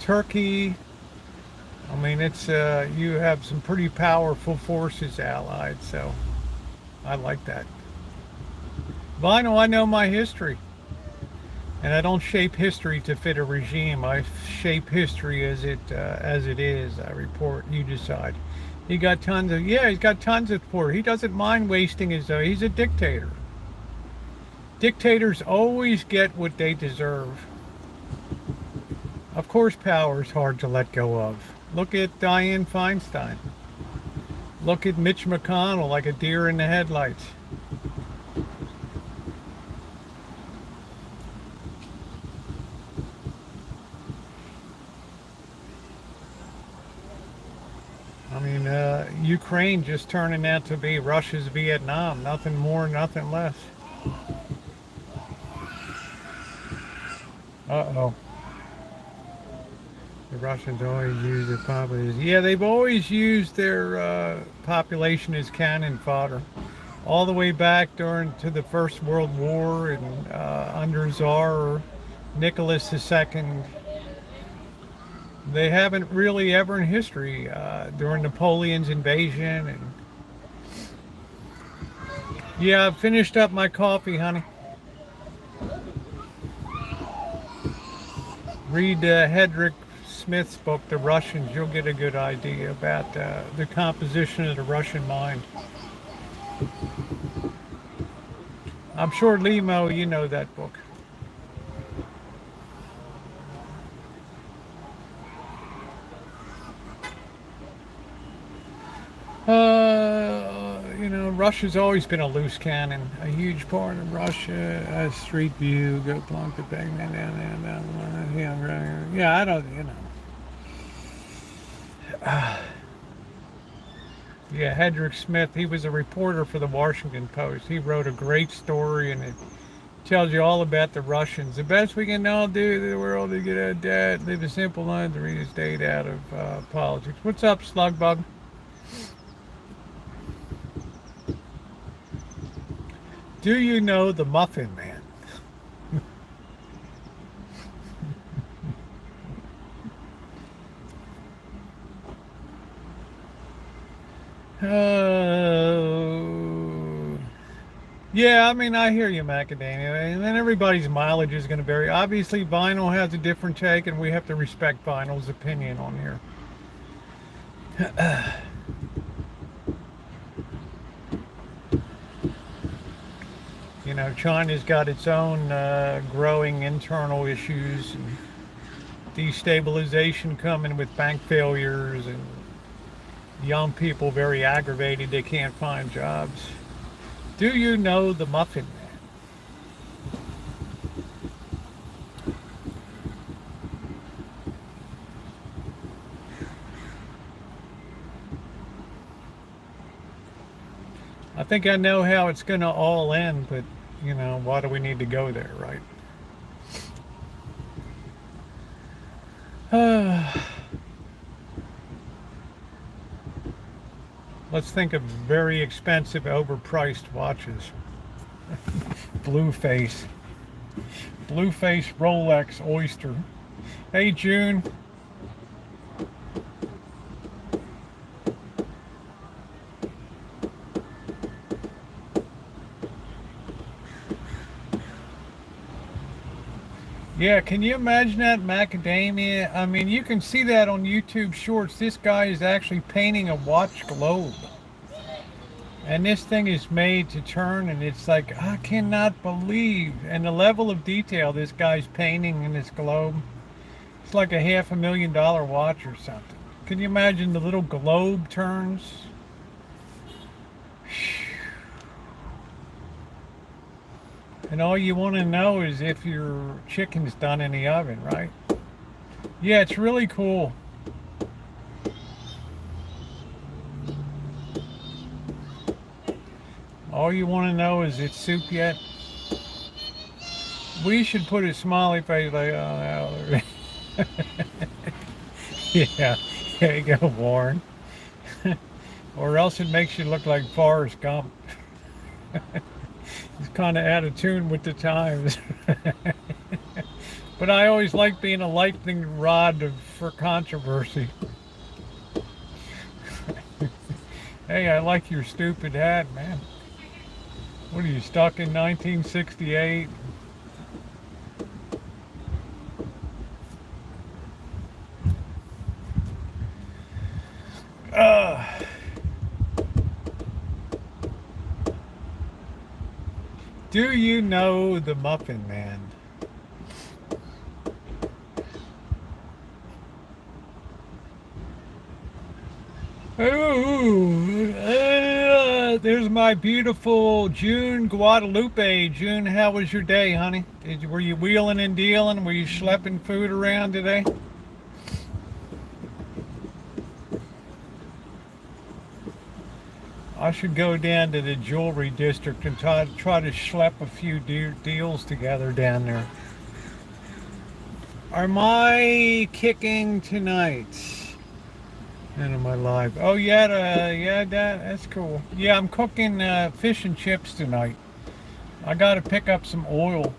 Turkey. I mean, it's you have some pretty powerful forces allied, so I like that. Vinyl, I know my history. And I don't shape history to fit a regime. I shape history as it is. I report. You decide. He got tons of he's got tons of support. He doesn't mind wasting his. He's a dictator. Dictators always get what they deserve. Of course, power is hard to let go of. Look at Dianne Feinstein. Look at Mitch McConnell, like a deer in the headlights. I mean, Ukraine just turning out to be Russia's Vietnam. Nothing more, nothing less. Uh-oh. The Russians always use their population. Yeah, they've always used their population as cannon fodder. All the way back to the First World War and under Tsar Nicholas II. They haven't really ever in history during Napoleon's invasion. And yeah, I've finished up my coffee, honey. Read Hedrick Smith's book, The Russians. You'll get a good idea about the composition of the Russian mind. I'm sure, Limo, you know that book. You know, Russia's always been a loose cannon. A huge part of Russia, Street View, go plunk the bagman down. Yeah, I don't, you know. Yeah, Hedrick Smith, he was a reporter for the Washington Post. He wrote a great story, and it tells you all about the Russians. The best we can all do in the world is get out of debt, live a simple life, to read a state out of politics. What's up, Slugbug? Do you know the Muffin Man? Yeah, I mean, I hear you, Macadamia. And then everybody's mileage is going to vary. Obviously, vinyl has a different take, and we have to respect vinyl's opinion on here. You know, China's got its own growing internal issues and destabilization coming with bank failures and young people very aggravated they can't find jobs. Do you know the Muffin Man? I think I know how it's going to all end, but, you know, why do we need to go there, right? Let's think of very expensive, overpriced watches. Blueface Rolex Oyster. Hey, June. Yeah, can you imagine that, Macadamia? I mean, you can see that on YouTube Shorts. This guy is actually painting a watch globe. And this thing is made to turn, and it's like, I cannot believe. And the level of detail this guy's painting in this globe, it's like a $500,000 watch or something. Can you imagine the little globe turns? And all you want to know is if your chicken's done in the oven, right? Yeah, it's really cool. All you want to know is it's soup yet. We should put a smiley face like, oh, no. Yeah, there you go, Warren. Or else it makes you look like Forrest Gump. He's kind of out of tune with the times. But I always like being a lightning rod for controversy. Hey, I like your stupid hat, man. What are you, stuck in 1968? Do you know the Muffin Man? There's my beautiful June Guadalupe. June, how was your day, honey? Were you wheeling and dealing? Were you schlepping food around today? I should go down to the jewelry district and try to schlep a few deals together down there. Am I kicking tonight? And am I live? Oh yeah, that's cool. Yeah, I'm cooking fish and chips tonight. I got to pick up some oil.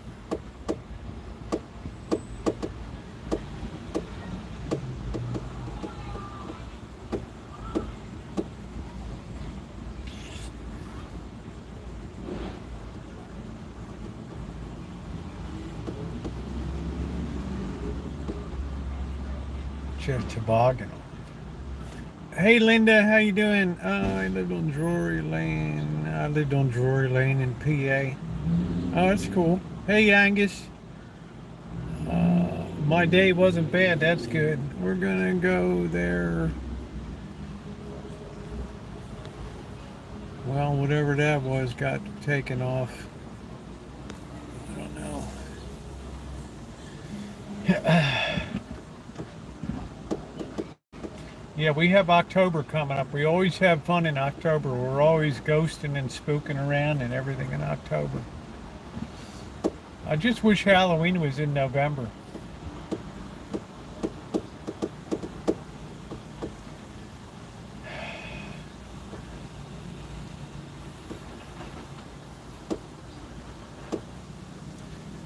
Toboggan. Hey Linda, how you doing? I lived on Drury Lane. I lived on Drury Lane in PA. Oh, that's cool. Hey Angus. My day wasn't bad. That's good. We're gonna go there. Well, whatever that was got taken off. I don't know. Yeah, we have October coming up. We always have fun in October. We're always ghosting and spooking around and everything in October. I just wish Halloween was in November.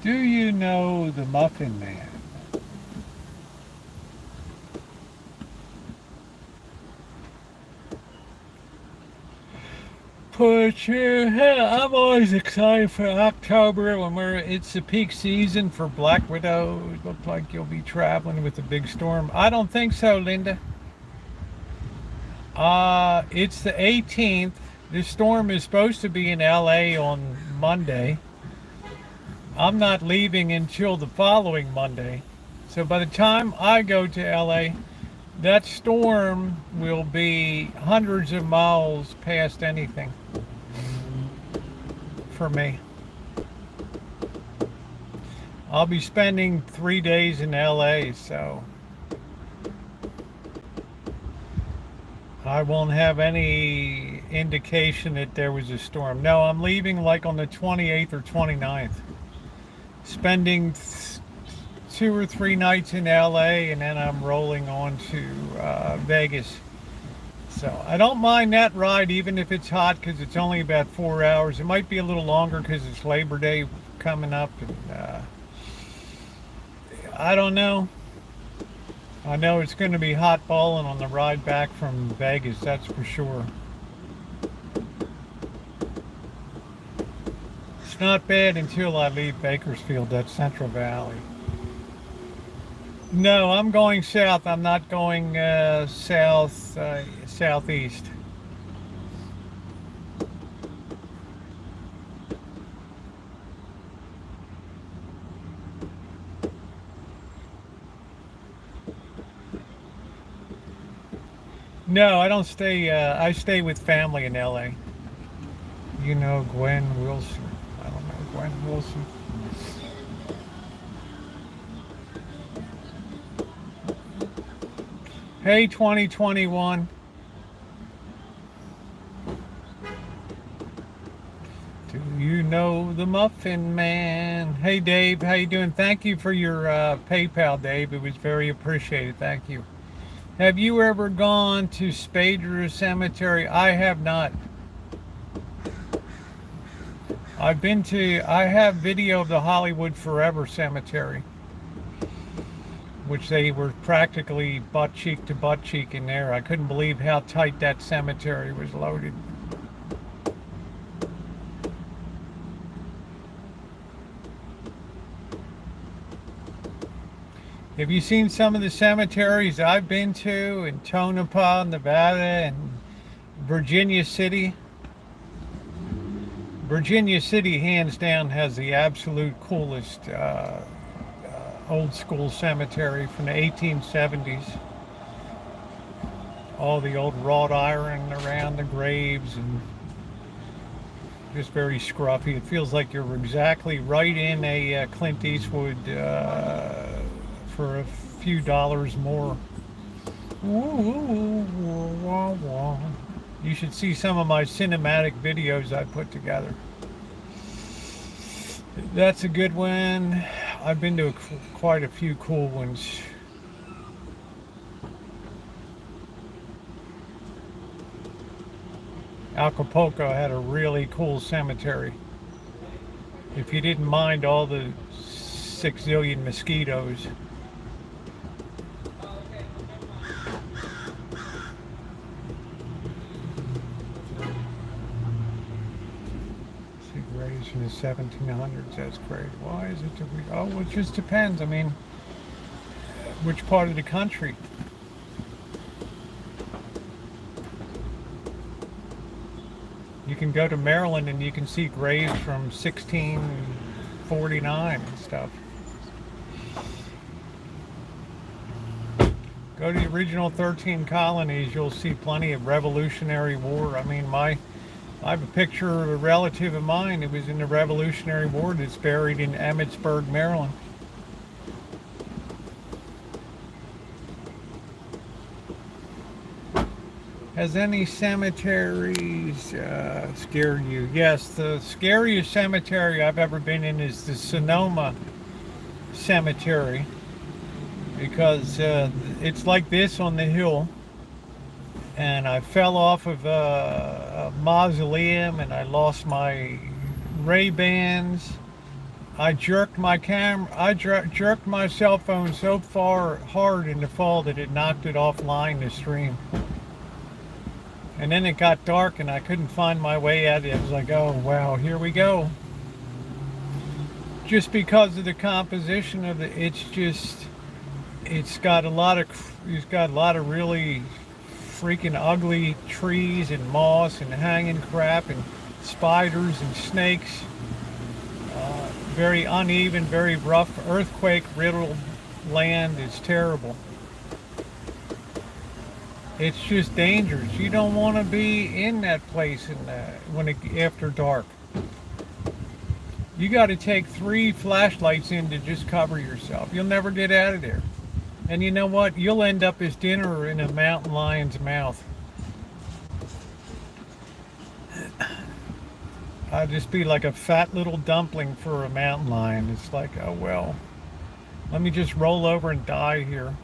Do you know the Muffin Man? Put your head. I'm always excited for October when it's the peak season for Black Widow. It looks like you'll be traveling with a big storm. I don't think so, Linda. It's the 18th. This storm is supposed to be in LA on Monday. I'm not leaving until the following Monday. So by the time I go to LA, that storm will be hundreds of miles past anything for me. I'll be spending 3 days in LA, so I won't have any indication that there was a storm. No, I'm leaving like on the 28th or 29th. Spending 2 or 3 nights in LA, and then I'm rolling on to Vegas. So I don't mind that ride, even if it's hot, because it's only about 4 hours. It might be a little longer because it's Labor Day coming up, and I don't know. I know it's going to be hot balling on the ride back from Vegas, that's for sure. It's not bad until I leave Bakersfield, that's Central Valley. No, I'm going south. I'm not going southeast. No, I don't stay. I stay with family in LA. You know Gwen Wilson. I don't know, Gwen Wilson. Hey, 2021. Do you know the Muffin Man? Hey, Dave, how you doing? Thank you for your PayPal, Dave. It was very appreciated. Thank you. Have you ever gone to Spader Cemetery? I have not. I have video of the Hollywood Forever Cemetery, which they were practically butt cheek to butt cheek in there. I couldn't believe how tight that cemetery was loaded. Have you seen some of the cemeteries I've been to in Tonopah, Nevada, and Virginia City? Virginia City, hands down, has the absolute coolest old school cemetery from the 1870s. All the old wrought iron around the graves and just very scruffy. It feels like you're exactly right in a Clint Eastwood for a few dollars more. You should see some of my cinematic videos I put together. That's a good one. I've been to quite a few cool ones. Acapulco had a really cool cemetery. If you didn't mind all the 6 zillion mosquitoes. Graves from the 1700s, that's great. Why is it? Oh, well, it just depends. I mean, which part of the country? You can go to Maryland and you can see graves from 1649 and stuff. Go to the original 13 colonies, you'll see plenty of Revolutionary War. I mean, I have a picture of a relative of mine that was in the Revolutionary War that's buried in Emmitsburg, Maryland. Has any cemeteries scared you? Yes, the scariest cemetery I've ever been in is the Sonoma Cemetery, because it's like this on the hill. And I fell off of a mausoleum and I lost my Ray-Bans. I jerked my jerked my cell phone so hard in the fall that it knocked it offline the stream. And then it got dark and I couldn't find my way out. I was like, oh wow, here we go. Just because of the composition of it's got a lot of really freaking ugly trees and moss and hanging crap and spiders and snakes. Very uneven, very rough, earthquake riddled land. It's terrible. It's just dangerous. You don't want to be in that place after dark. You got to take 3 flashlights in to just cover yourself. You'll never get out of there. And you know what? You'll end up as dinner in a mountain lion's mouth. I'll just be like a fat little dumpling for a mountain lion. It's like, oh well, let me just roll over and die here.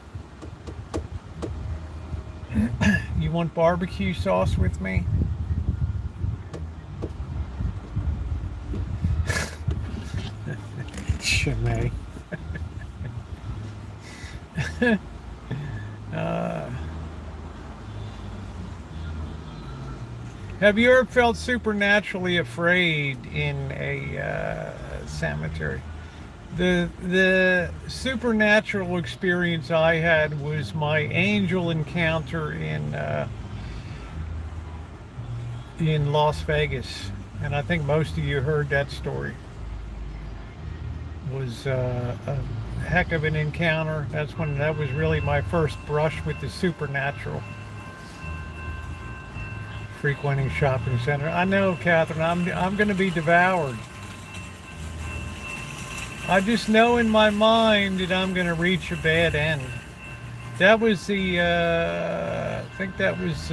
You want barbecue sauce with me? Chimay. Have you ever felt supernaturally afraid in a cemetery? The supernatural experience I had was my angel encounter in Las Vegas, and I think most of you heard that story. It was a heck of an encounter. That was really my first brush with the supernatural. Frequenting shopping center. I know, Catherine, I'm going to be devoured. I just know in my mind that I'm going to reach a bad end. That was the, I think that was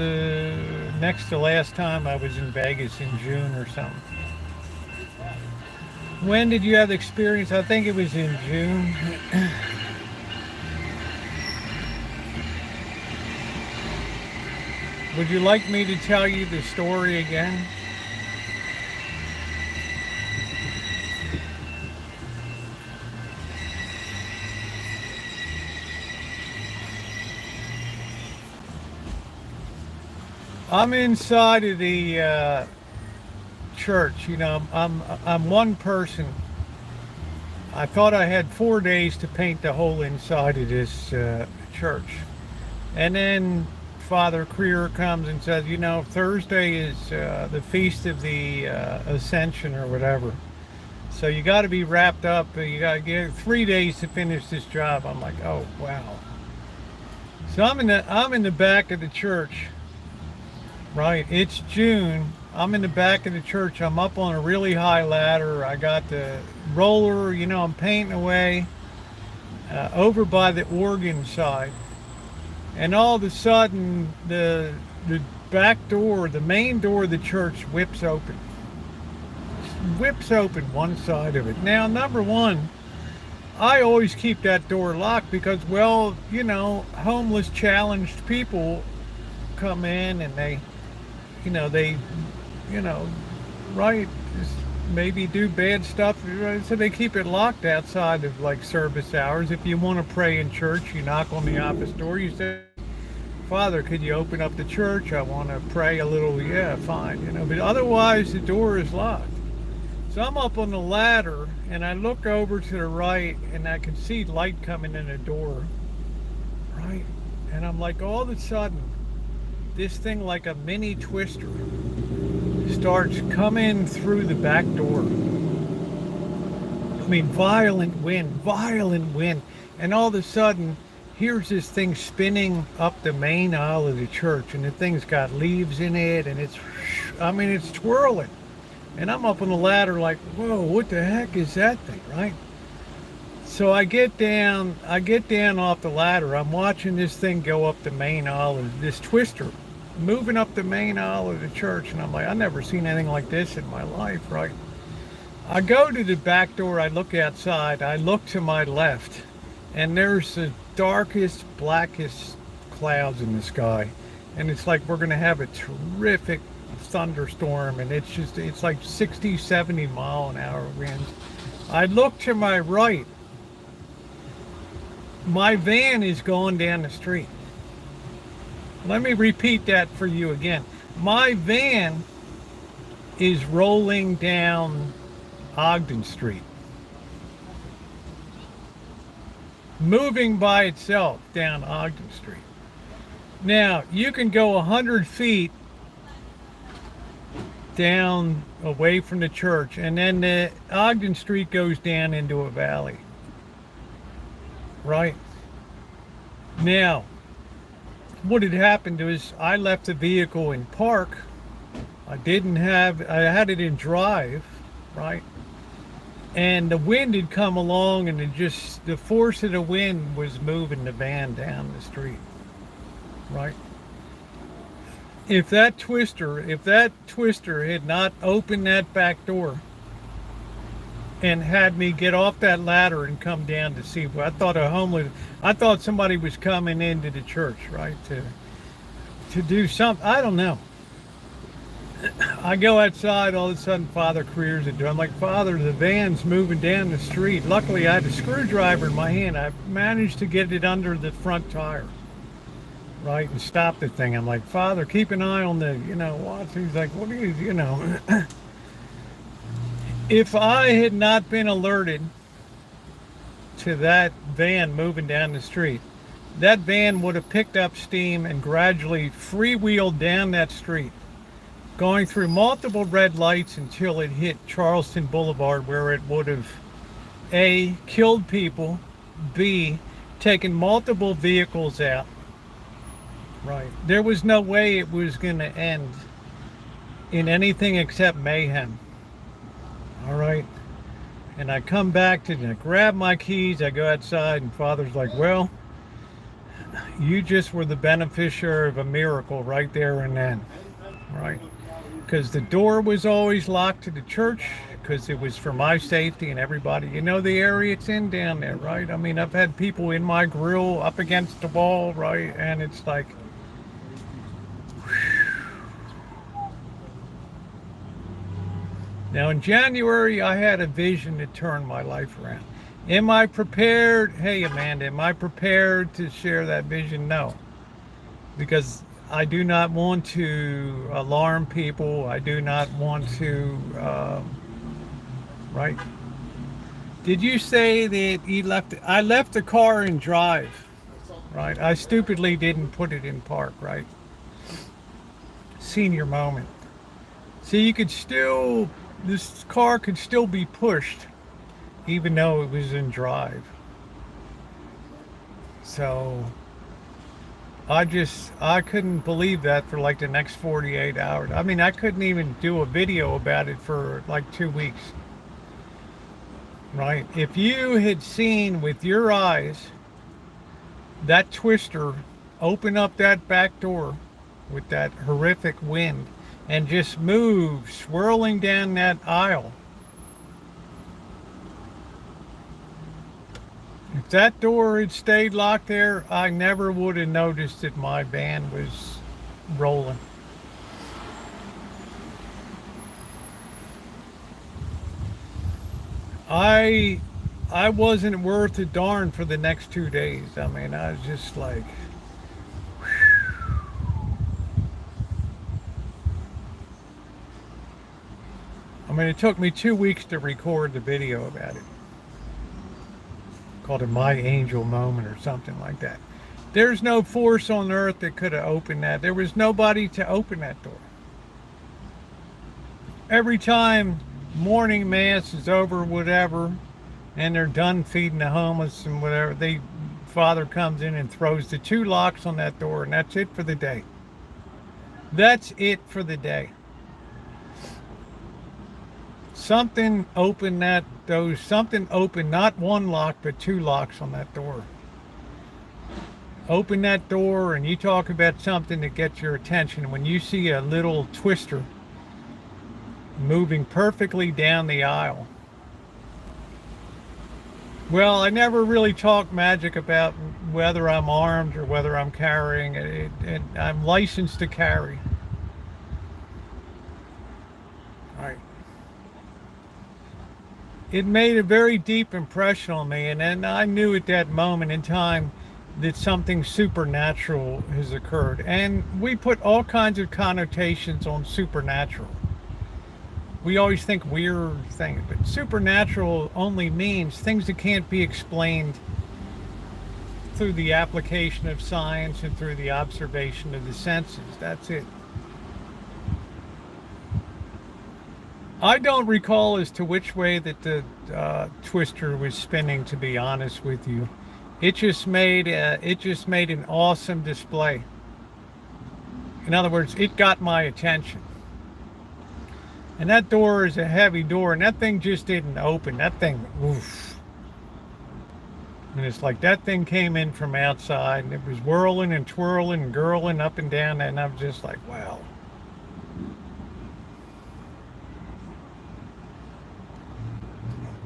next to last time I was in Vegas in June or something. When did you have the experience? I think it was in June. Would you like me to tell you the story again? I'm inside of the church. You know, I'm one person. I thought I had 4 days to paint the whole inside of this church, and then Father Creer comes and says, you know, Thursday is the feast of the Ascension or whatever. So you got to be wrapped up. You got to get 3 days to finish this job. I'm like, oh wow. So I'm in the back of the church. Right, it's June. I'm in the back of the church. I'm up on a really high ladder. I got the roller. You know, I'm painting away over by the organ side. And all of a sudden, the back door, the main door of the church whips open. Whips open one side of it. Now, number one, I always keep that door locked because, well, you know, homeless, challenged people come in and they, right, maybe do bad stuff. So they keep it locked outside of like service hours. If you want to pray in church, you knock on the office door. You say, Father, could you open up the church? I want to pray a little. Yeah, fine. You know, but otherwise the door is locked. So I'm up on the ladder and I look over to the right and I can see light coming in the door. Right. And I'm like, all of a sudden, this thing like a mini twister starts coming through the back door. I mean, violent wind. And all of a sudden, here's this thing spinning up the main aisle of the church. And the thing's got leaves in it. And it's twirling. And I'm up on the ladder like, whoa, what the heck is that thing, right? So I get down off the ladder. I'm watching this thing go up the main aisle, and this twister moving up the main aisle of the church, and I'm like, I've never seen anything like this in my life, right? I go to the back door, I look outside, I look to my left, and there's the darkest, blackest clouds in the sky, and it's like we're gonna have a terrific thunderstorm, and it's like 60, 70 mile an hour winds. I look to my right, my van is going down the street. Let me repeat that for you again. My van is rolling down Ogden Street. Moving by itself down Ogden Street. Now, you can go 100 feet down away from the church, and then the Ogden Street goes down into a valley. Right? Now, what had happened is I left the vehicle in park. I had it in drive, right? And the wind had come along, and the force of the wind was moving the van down the street, right? If that twister had not opened that back door and had me get off that ladder and come down to see, I thought somebody was coming into the church, right, to do something. I don't know. I go outside, all of a sudden Father Creer's at the door. I'm like, Father, the van's moving down the street. Luckily, I had a screwdriver in my hand. I managed to get it under the front tire, right, and stop the thing. I'm like, Father, keep an eye on the, watch. He's like, what are you. If I had not been alerted to that van moving down the street, that van would have picked up steam and gradually freewheeled down that street, going through multiple red lights until it hit Charleston Boulevard, where it would have A, killed people, B, taken multiple vehicles out. Right. There was no way it was going to end in anything except mayhem. All right. And I come back to grab my keys. I go outside, and Father's like, well, you just were the beneficiary of a miracle right there and then, right? Because the door was always locked to the church because it was for my safety and everybody. You know the area it's in down there, right? I mean, I've had people in my grill up against the wall, right? And it's like, now in January, I had a vision to turn my life around. Am I prepared? Hey, Amanda, am I prepared to share that vision? No. Because I do not want to alarm people. I do not want to, right? Did you say that you left? I left the car in drive, right? I stupidly didn't put it in park, right? Senior moment. See, you could still, this car could still be pushed even though it was in drive. So I couldn't believe that for like the next 48 hours. I mean, I couldn't even do a video about it for like 2 weeks. Right? If you had seen with your eyes that twister open up that back door with that horrific wind and just move, swirling down that aisle. If that door had stayed locked there, I never would have noticed that my van was rolling. I wasn't worth a darn for the next 2 days. I mean, I was just like, I mean, it took me 2 weeks to record the video about it. Called it My Angel Moment or something like that. There's no force on earth that could have opened that. There was nobody to open that door. Every time morning mass is over, whatever, and they're done feeding the homeless and whatever, Father comes in and throws the 2 locks on that door, and that's it for the day. That's it for the day. Something opened something opened, not 1 lock, but 2 locks on that door. Open that door and you talk about something that gets your attention. When you see a little twister moving perfectly down the aisle. Well, I never really talk magic about whether I'm armed or whether I'm carrying it. I'm licensed to carry. All right. It made a very deep impression on me, and then I knew at that moment in time that something supernatural has occurred. And we put all kinds of connotations on supernatural. We always think weird things, but supernatural only means things that can't be explained through the application of science and through the observation of the senses. That's it. I don't recall as to which way that the twister was spinning, to be honest with you. It just made an awesome display. In other words, it got my attention. And that door is a heavy door, and that thing just didn't open. That thing, oof. And it's like that thing came in from outside, and it was whirling and twirling and gurling up and down, and I'm just like, wow.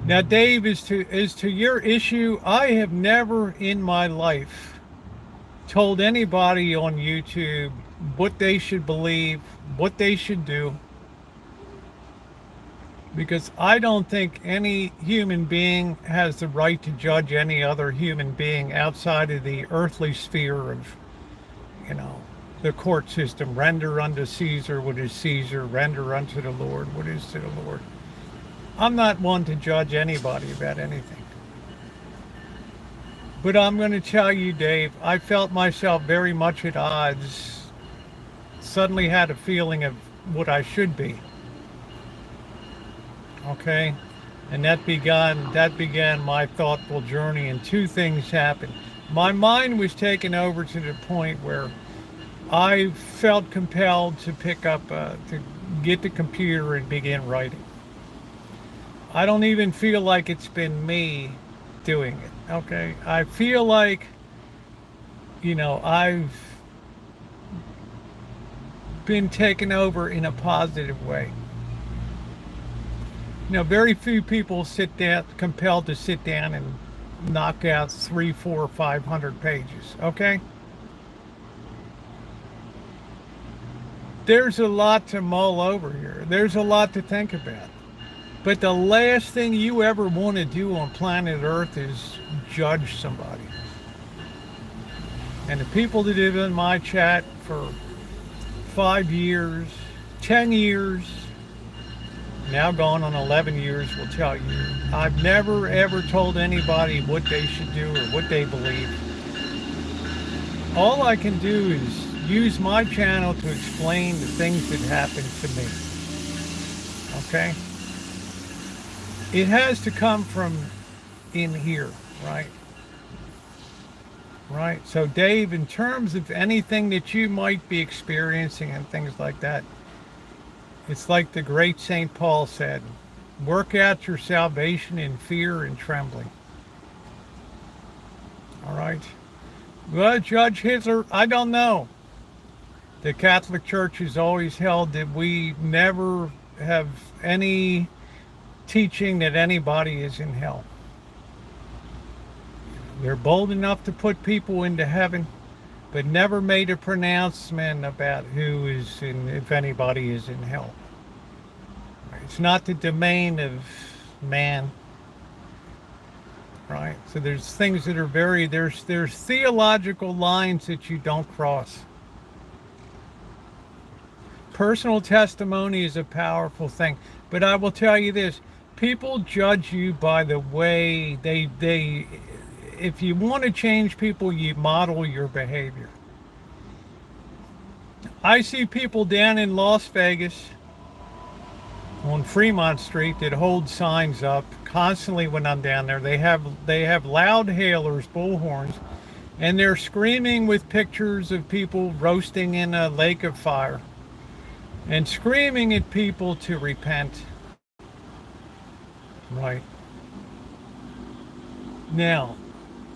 Now, Dave, as to your issue, I have never in my life told anybody on YouTube what they should believe, what they should do, because I don't think any human being has the right to judge any other human being outside of the earthly sphere of, the court system. Render unto Caesar what is Caesar, render unto the Lord what is to the Lord. I'm not one to judge anybody about anything. But I'm going to tell you, Dave, I felt myself very much at odds. Suddenly had a feeling of what I should be. Okay? And that began my thoughtful journey, and 2 things happened. My mind was taken over to the point where I felt compelled to pick up, to get the computer and begin writing. I don't even feel like it's been me doing it. Okay. I feel like, I've been taken over in a positive way. Very few people sit down, compelled to sit down and knock out 3, 4, 500 pages. Okay. There's a lot to mull over here. There's a lot to think about. But the last thing you ever want to do on planet Earth is judge somebody. And the people that have been in my chat for 5 years, 10 years, now going on 11 years will tell you, I've never ever told anybody what they should do or what they believe. All I can do is use my channel to explain the things that happened to me. Okay? It has to come from in here, right? Right? So Dave, in terms of anything that you might be experiencing and things like that, it's like the great St. Paul said, work out your salvation in fear and trembling. All right? Well, Judge Hitler, I don't know. The Catholic Church has always held that we never have any teaching that anybody is in hell. They're bold enough to put people into heaven, but never made a pronouncement about who is in, if anybody is in hell. It's not the domain of man, right? So there's things that are there's theological lines that you don't cross. Personal testimony is a powerful thing, but I will tell you this: people judge you by the way they. If you want to change people, you model your behavior. I see people down in Las Vegas on Fremont Street that hold signs up constantly when I'm down there. They have loud hailers, bullhorns, and they're screaming with pictures of people roasting in a lake of fire and screaming at people to repent. Right. Now,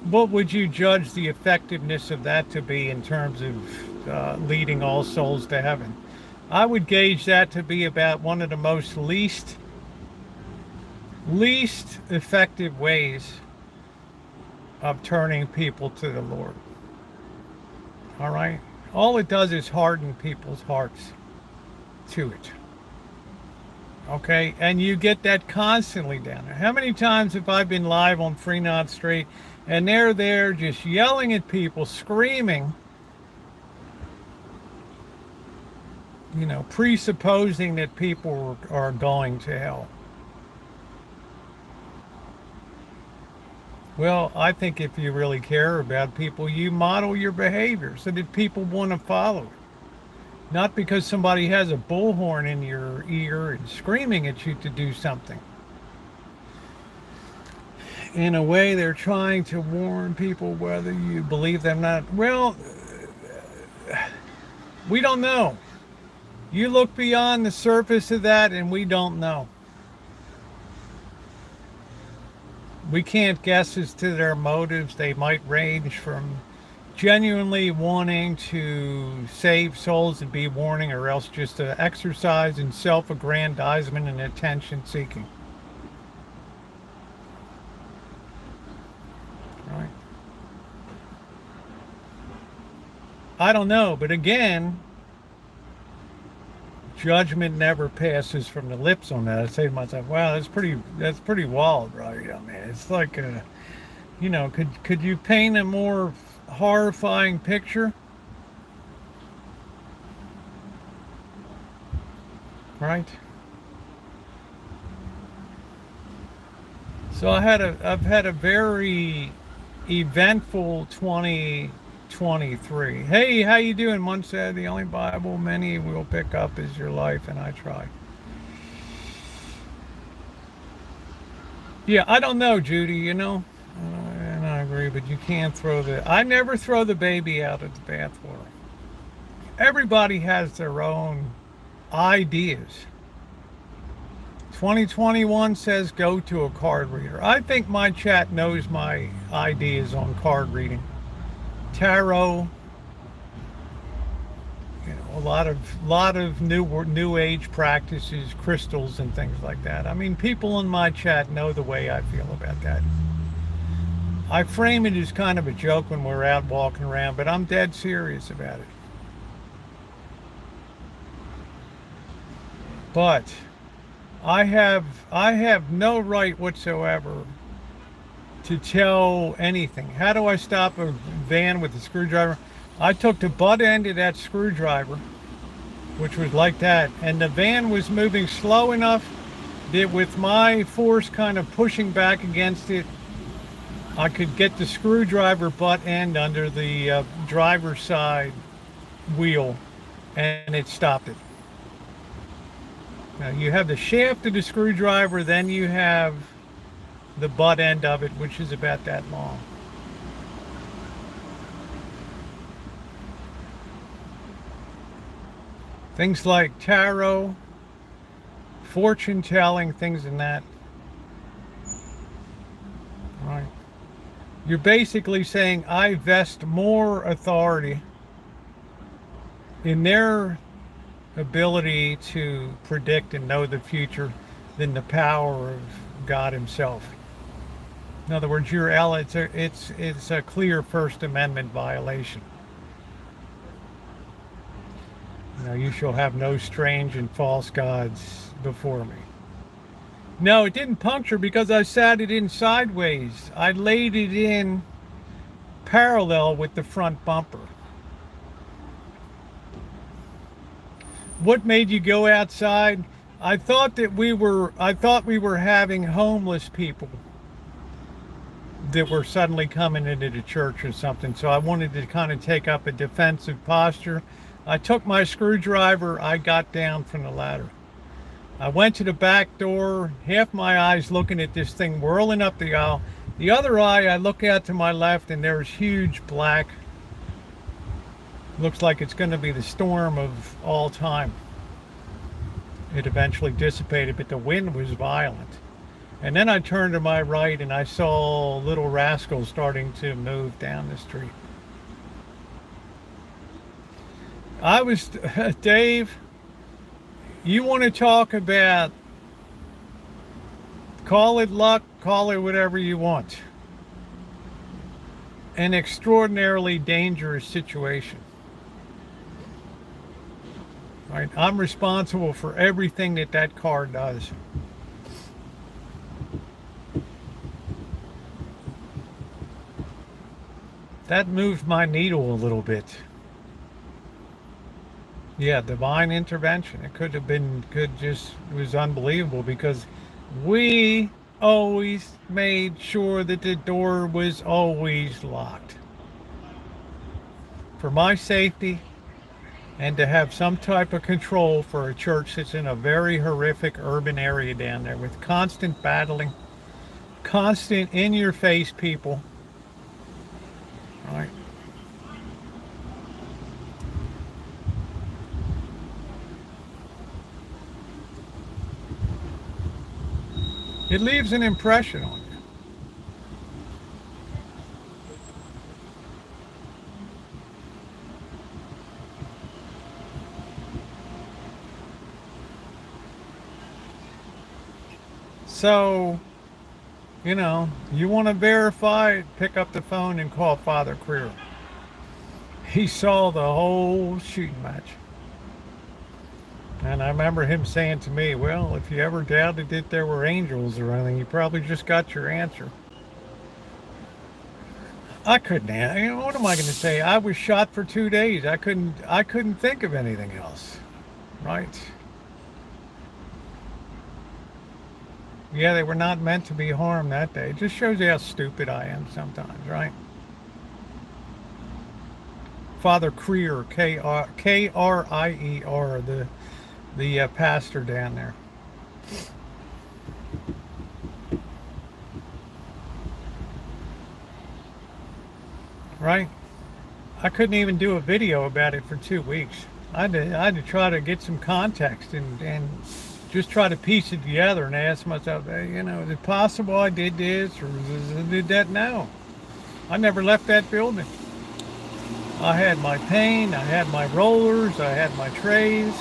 what would you judge the effectiveness of that to be in terms of leading all souls to heaven? I would gauge that to be about one of the most least effective ways of turning people to the Lord. All right? All it does is harden people's hearts to it. Okay? And you get that constantly down there. How many times have I been live on Fremont Street and they're there just yelling at people, screaming, presupposing that people are going to hell? Well, I think if you really care about people, you model your behavior so that people want to follow it. Not because somebody has a bullhorn in your ear and screaming at you to do something. In a way, they're trying to warn people whether you believe them or not. Well, we don't know. You look beyond the surface of that and we don't know. We can't guess as to their motives. They might range from genuinely wanting to save souls and be warning, or else just to exercise in self-aggrandizement and attention seeking. Right? I don't know, but again, judgment never passes from the lips on that. I say to myself, wow, that's pretty wild, right? I mean, it's like could you paint a more horrifying picture? Right? So I've had a very eventful 2023. Hey, how you doing? One said the only Bible many will pick up is your life, and I try. Yeah, I don't know, Judy, and I agree, but you can't I never throw the baby out of the bathwater. Everybody has their own ideas 2021 says go to a card reader. I think my chat knows my ideas on card reading. Tarot, you know, a lot of new age practices, crystals and things like that. I mean, people in my chat know the way I feel about that. I frame it as kind of a joke when we're out walking around, but I'm dead serious about it. But I have no right whatsoever to tell anything. How do I stop a van with a screwdriver? I took the butt end of that screwdriver, which was like that, and the van was moving slow enough that with my force kind of pushing back against it, I could get the screwdriver butt end under the driver's side wheel, and it stopped it. Now you have the shaft of the screwdriver, then you have the butt end of it, which is about that long. Things like tarot, fortune telling, things in that. Right. You're basically saying I vest more authority in their ability to predict and know the future than the power of God himself. In other words, it's a clear First Amendment violation. You know, you shall have no strange and false gods before me. No, it didn't puncture because I sat it in sideways. I laid it in parallel with the front bumper. What made you go outside? I thought we were having homeless people that were suddenly coming into the church or something. So I wanted to kind of take up a defensive posture. I took my screwdriver, I got down from the ladder. I went to the back door, half my eyes looking at this thing whirling up the aisle. The other eye, I look out to my left and there's huge black. Looks like it's going to be the storm of all time. It eventually dissipated, but the wind was violent. And then I turned to my right and I saw little rascals starting to move down the street. Dave, you want to talk about, call it luck, call it whatever you want. An extraordinarily dangerous situation. Right? I'm responsible for everything that car does. That moved my needle a little bit. Yeah, divine intervention. It was unbelievable because we always made sure that the door was always locked. For my safety, and to have some type of control for a church that's in a very horrific urban area down there with constant battling, constant in-your-face people. All right. It leaves an impression on you. So, you know, you want to verify, pick up the phone and call Father Creer. He saw the whole shooting match. And I remember him saying to me, well, if you ever doubted that there were angels or anything, you probably just got your answer. I couldn't, you know, what am I going to say? I was shot for 2 days. I couldn't think of anything else. Right? Yeah, they were not meant to be harmed that day. It just shows you how stupid I am sometimes, right? Father Creer, K-R-I-E-R, the pastor down there. Right? I couldn't even do a video about it for 2 weeks. I had to try to get some context and just try to piece it together and ask myself, hey, you know, is it possible I did this or I did that? No. I never left that building. I had my paint, I had my rollers, I had my trays.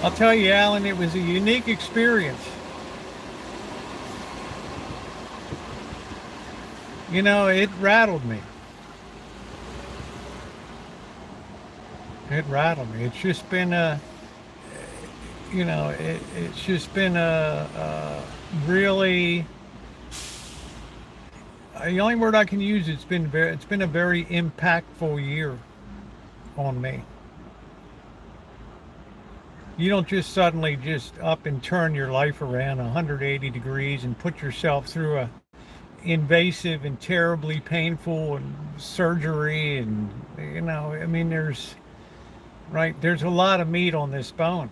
I'll tell you, Alan, it was a unique experience. You know, it rattled me. It rattled me. It's just been a, you know, it's just been a really, the only word I can use, it's been a very impactful year on me. You don't just suddenly just up and turn your life around 180 degrees and put yourself through a invasive and terribly painful and surgery, and you know, I mean, there's a lot of meat on this bone.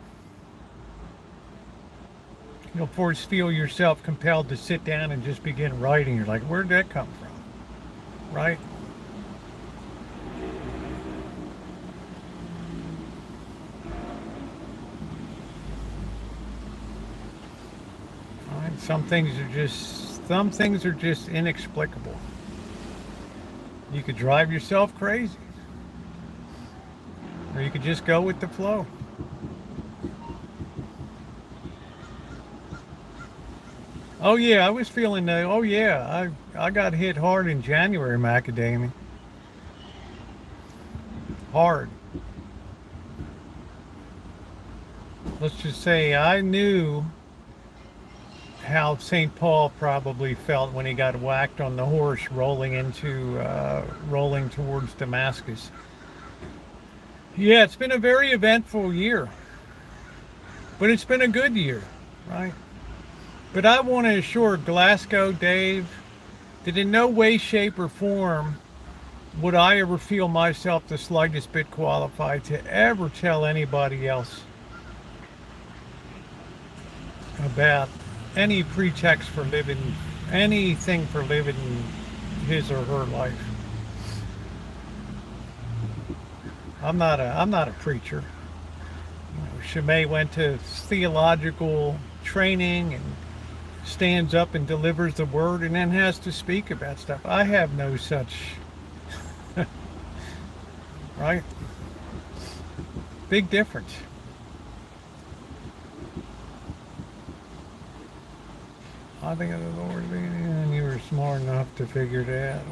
You'll first feel yourself compelled to sit down and just begin writing. You're like, where'd that come from? Right? All right. Some things are just inexplicable. You could drive yourself crazy. Or you could just go with the flow. Oh yeah, I was feeling that. Oh yeah, I got hit hard in January, Macadamia. Hard. Let's just say I knew how St. Paul probably felt when he got whacked on the horse rolling towards Damascus. Yeah, it's been a very eventful year, but it's been a good year, right? But I want to assure Glasgow Dave that in no way, shape, or form would I ever feel myself the slightest bit qualified to ever tell anybody else about any pretext for living, anything for living his or her life. I'm not a preacher. You know, Shimei went to theological training and stands up and delivers the word and then has to speak about stuff. I have no such, right? Big difference. I think of the Lord being, and you were smart enough to figure that.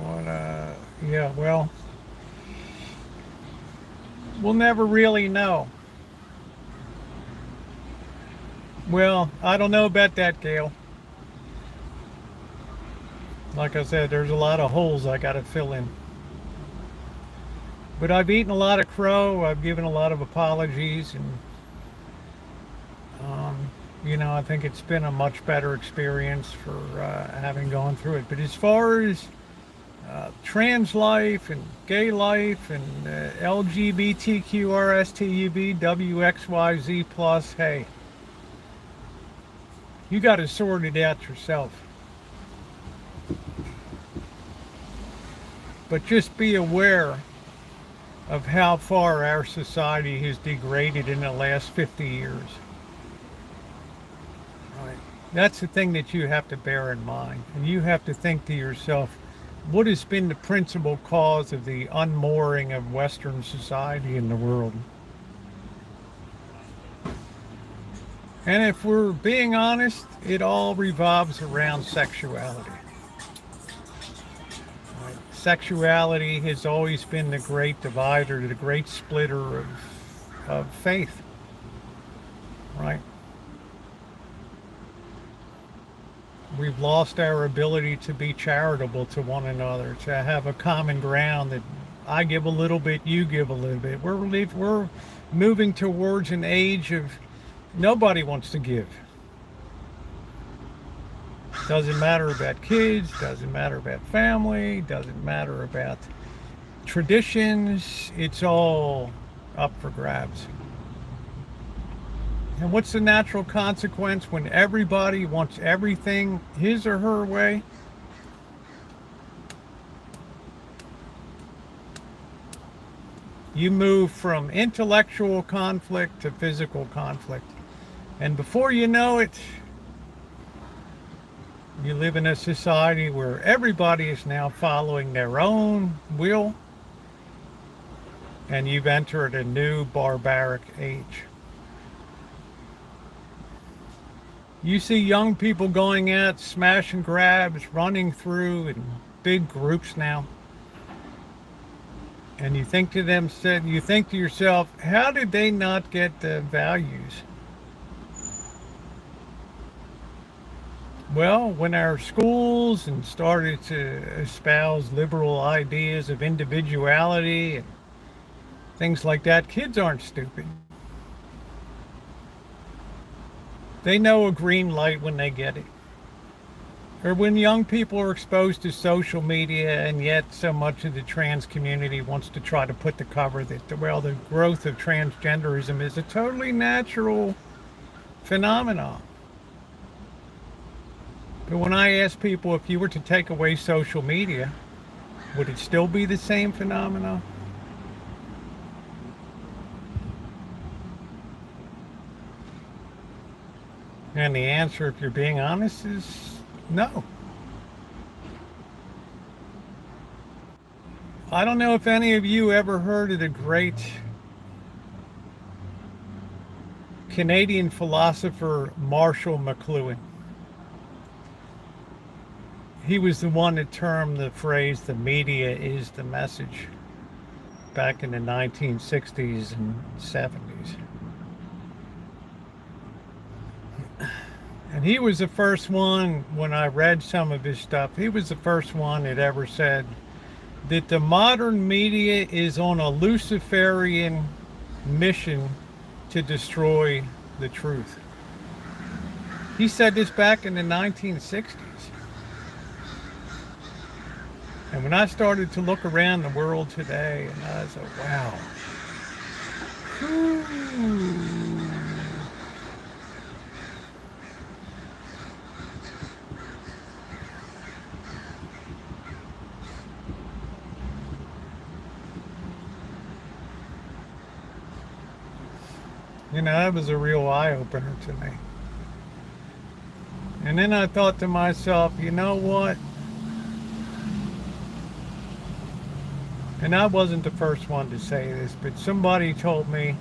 Yeah, well, we'll never really know. Well, I don't know about that, Gail. Like I said, there's a lot of holes I got to fill in. But I've eaten a lot of crow. I've given a lot of apologies, and you know, I think it's been a much better experience for having gone through it. But as far as trans life and gay life and LGBTQRSTUV WXYZ plus, hey, you got to sort it out yourself. But just be aware of how far our society has degraded in the last 50 years. Right. That's the thing that you have to bear in mind. And you have to think to yourself, what has been the principal cause of the unmooring of Western society in the world? And if we're being honest, it all revolves around sexuality. Right. Sexuality has always been the great divider, the great splitter of faith. Right? We've lost our ability to be charitable to one another, to have a common ground that I give a little bit, you give a little bit. We're moving towards an age of nobody wants to give. Doesn't matter about kids, doesn't matter about family, doesn't matter about traditions. It's all up for grabs. And what's the natural consequence when everybody wants everything his or her way? You move from intellectual conflict to physical conflict. And before you know it, you live in a society where everybody is now following their own will, and you've entered a new barbaric age. You see young people going out, smash and grabs, running through in big groups now. And you think to yourself, how did they not get the values? Well, when our schools and started to espouse liberal ideas of individuality and things like that, kids aren't stupid. They know a green light when they get it. Or when young people are exposed to social media, and yet so much of the trans community wants to try to put the cover that, well, the growth of transgenderism is a totally natural phenomenon. But when I ask people, if you were to take away social media, would it still be the same phenomenon? And the answer, if you're being honest, is no. I don't know if any of you ever heard of the great Canadian philosopher Marshall McLuhan. He was the one that termed the phrase, the media is the message, back in the 1960s and 70s. And he was the first one, when I read some of his stuff, he was the first one that ever said that the modern media is on a Luciferian mission to destroy the truth. He said this back in the 1960s. And when I started to look around the world today, and I was like, wow. You know, that was a real eye-opener to me. And then I thought to myself, you know what? And I wasn't the first one to say this, but somebody told me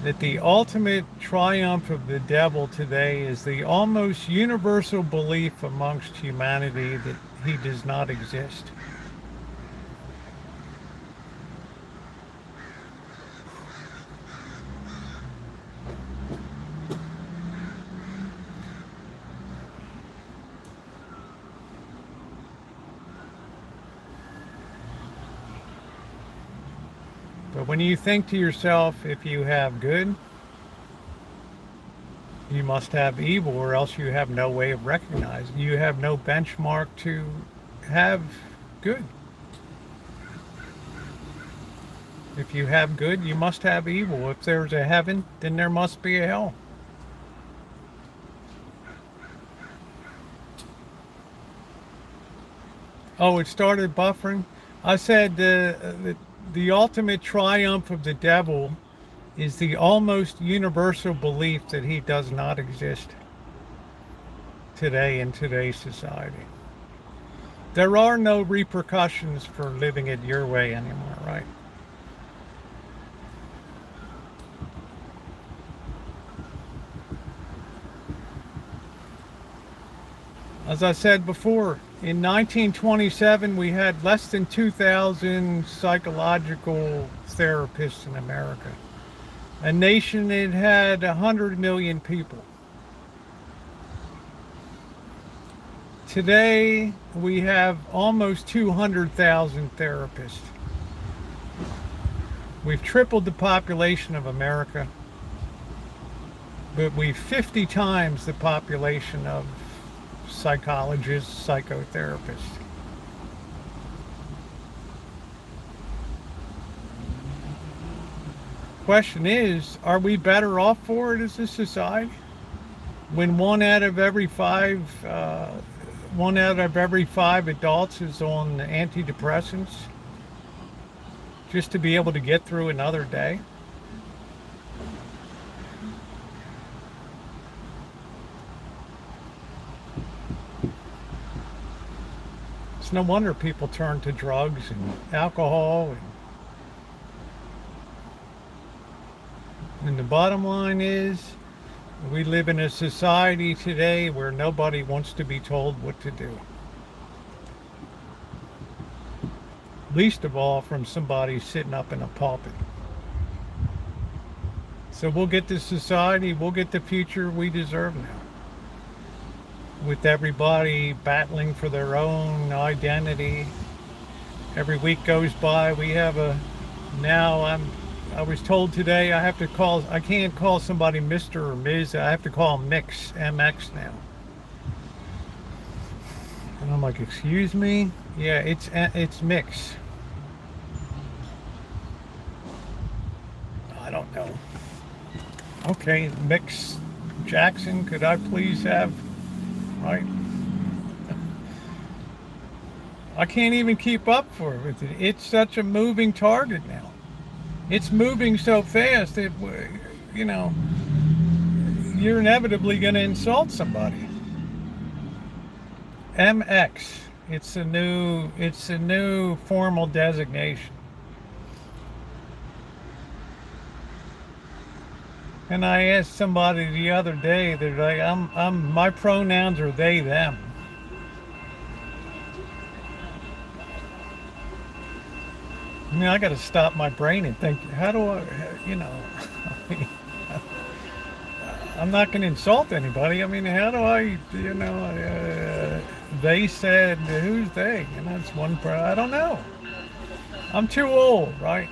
that the ultimate triumph of the devil today is the almost universal belief amongst humanity that he does not exist. But when you think to yourself, if you have good, you must have evil, or else you have no way of recognizing. You have no benchmark to have good. If you have good, you must have evil. If there's a heaven, then there must be a hell. Oh, it started buffering. I said the ultimate triumph of the devil is the almost universal belief that he does not exist today in today's society. There are no repercussions for living it your way anymore, right? As I said before, in 1927, we had less than 2,000 psychological therapists in America. A nation that had 100 million people. Today, we have almost 200,000 therapists. We've tripled the population of America, but we've 50 times the population of psychologists, psychotherapists. Question is, are we better off for it as a society? When one out of every five adults is on antidepressants, just to be able to get through another day. It's no wonder people turn to drugs and alcohol. And the bottom line is, we live in a society today where nobody wants to be told what to do. Least of all from somebody sitting up in a pulpit. So we'll get the society, we'll get the future we deserve now. With everybody battling for their own identity. Every week goes by, we have I was told today I can't call somebody Mr. or Ms. I have to call them Mix, MX now. And I'm like, excuse me? Yeah, it's Mix. I don't know. Okay, Mix Jackson, could I please have, right? I can't even keep up with it. It's such a moving target now. It's moving so fast that, you know, you're inevitably going to insult somebody. MX. It's a new formal designation. And I asked somebody the other day, they're like, my pronouns are they, them. I mean, I got to stop my brain and think, how do I, you know, I mean, I'm not going to insult anybody. I mean, how do I, you know, they said, who's they? And that's one, I don't know. I'm too old, right?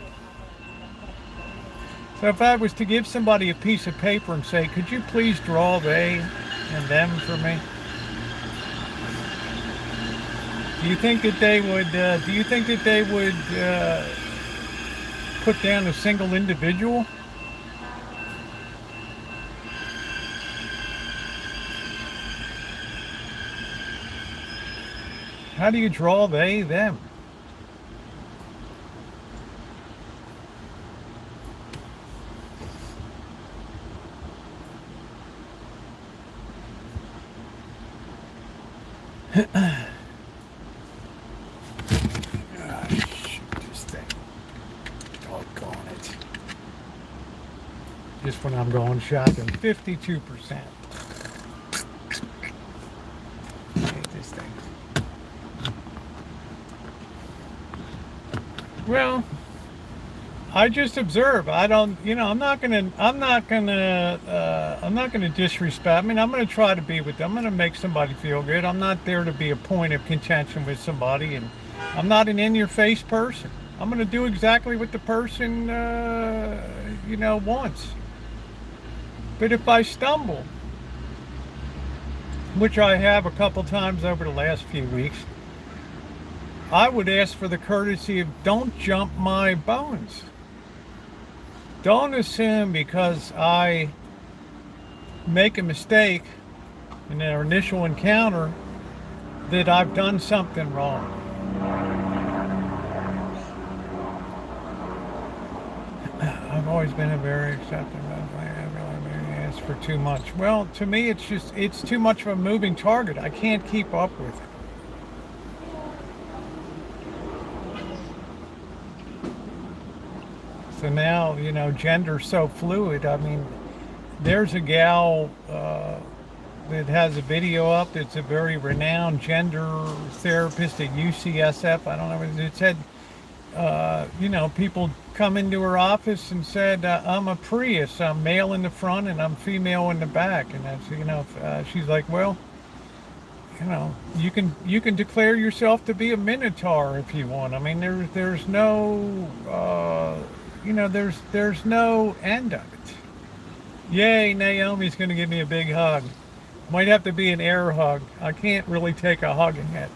So if I was to give somebody a piece of paper and say, could you please draw they and them for me? Do you think that they would, put down a single individual? How do you draw they, them? Just when I'm going shopping, 52%. I hate this thing. Well, I just observe. I don't, you know, I'm not gonna disrespect. I mean, I'm gonna try to be with them. I'm gonna make somebody feel good. I'm not there to be a point of contention with somebody, and I'm not an in-your-face person. I'm gonna do exactly what the person, you know, wants. But if I stumble, which I have a couple times over the last few weeks, I would ask for the courtesy of don't jump my bones. Don't assume because I make a mistake in our initial encounter that I've done something wrong. I've always been a very accepting. For too much. Well, to me, it's too much of a moving target. I can't keep up with it. So now, you know, gender's so fluid. I mean, there's a gal that has a video up that's a very renowned gender therapist at UCSF. I don't know. It said, you know, people come into her office and said, I'm a Prius. I'm male in the front and I'm female in the back. And that's, you know, she's like, well, you know, you can declare yourself to be a Minotaur if you want. I mean, there's no, you know, there's no end of it. Yay, Naomi's going to give me a big hug. Might have to be an air hug. I can't really take a hug in it.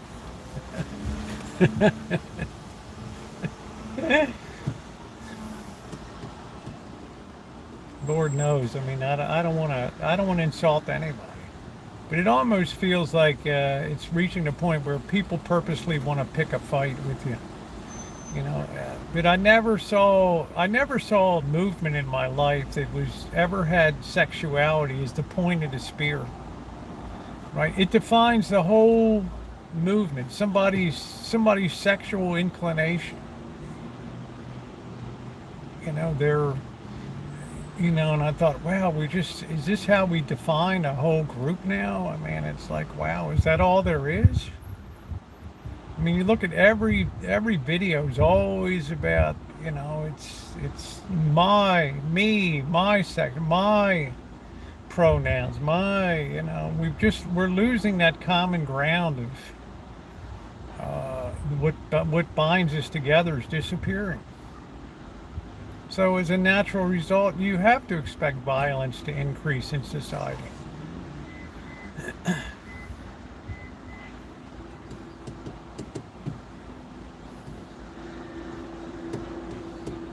Lord knows. I mean, I don't want to insult anybody, but it almost feels like it's reaching a point where people purposely want to pick a fight with you. You know, but I never saw a movement in my life that was ever had sexuality as the point of the spear. Right? It defines the whole movement. Somebody's sexual inclination. You know, and I thought, wow, is this how we define a whole group now? I mean, it's like, wow, is that all there is? I mean, you look at every video is always about, it's my sex, my pronouns, we're losing that common ground of what binds us together is disappearing. So as a natural result, you have to expect violence to increase in society.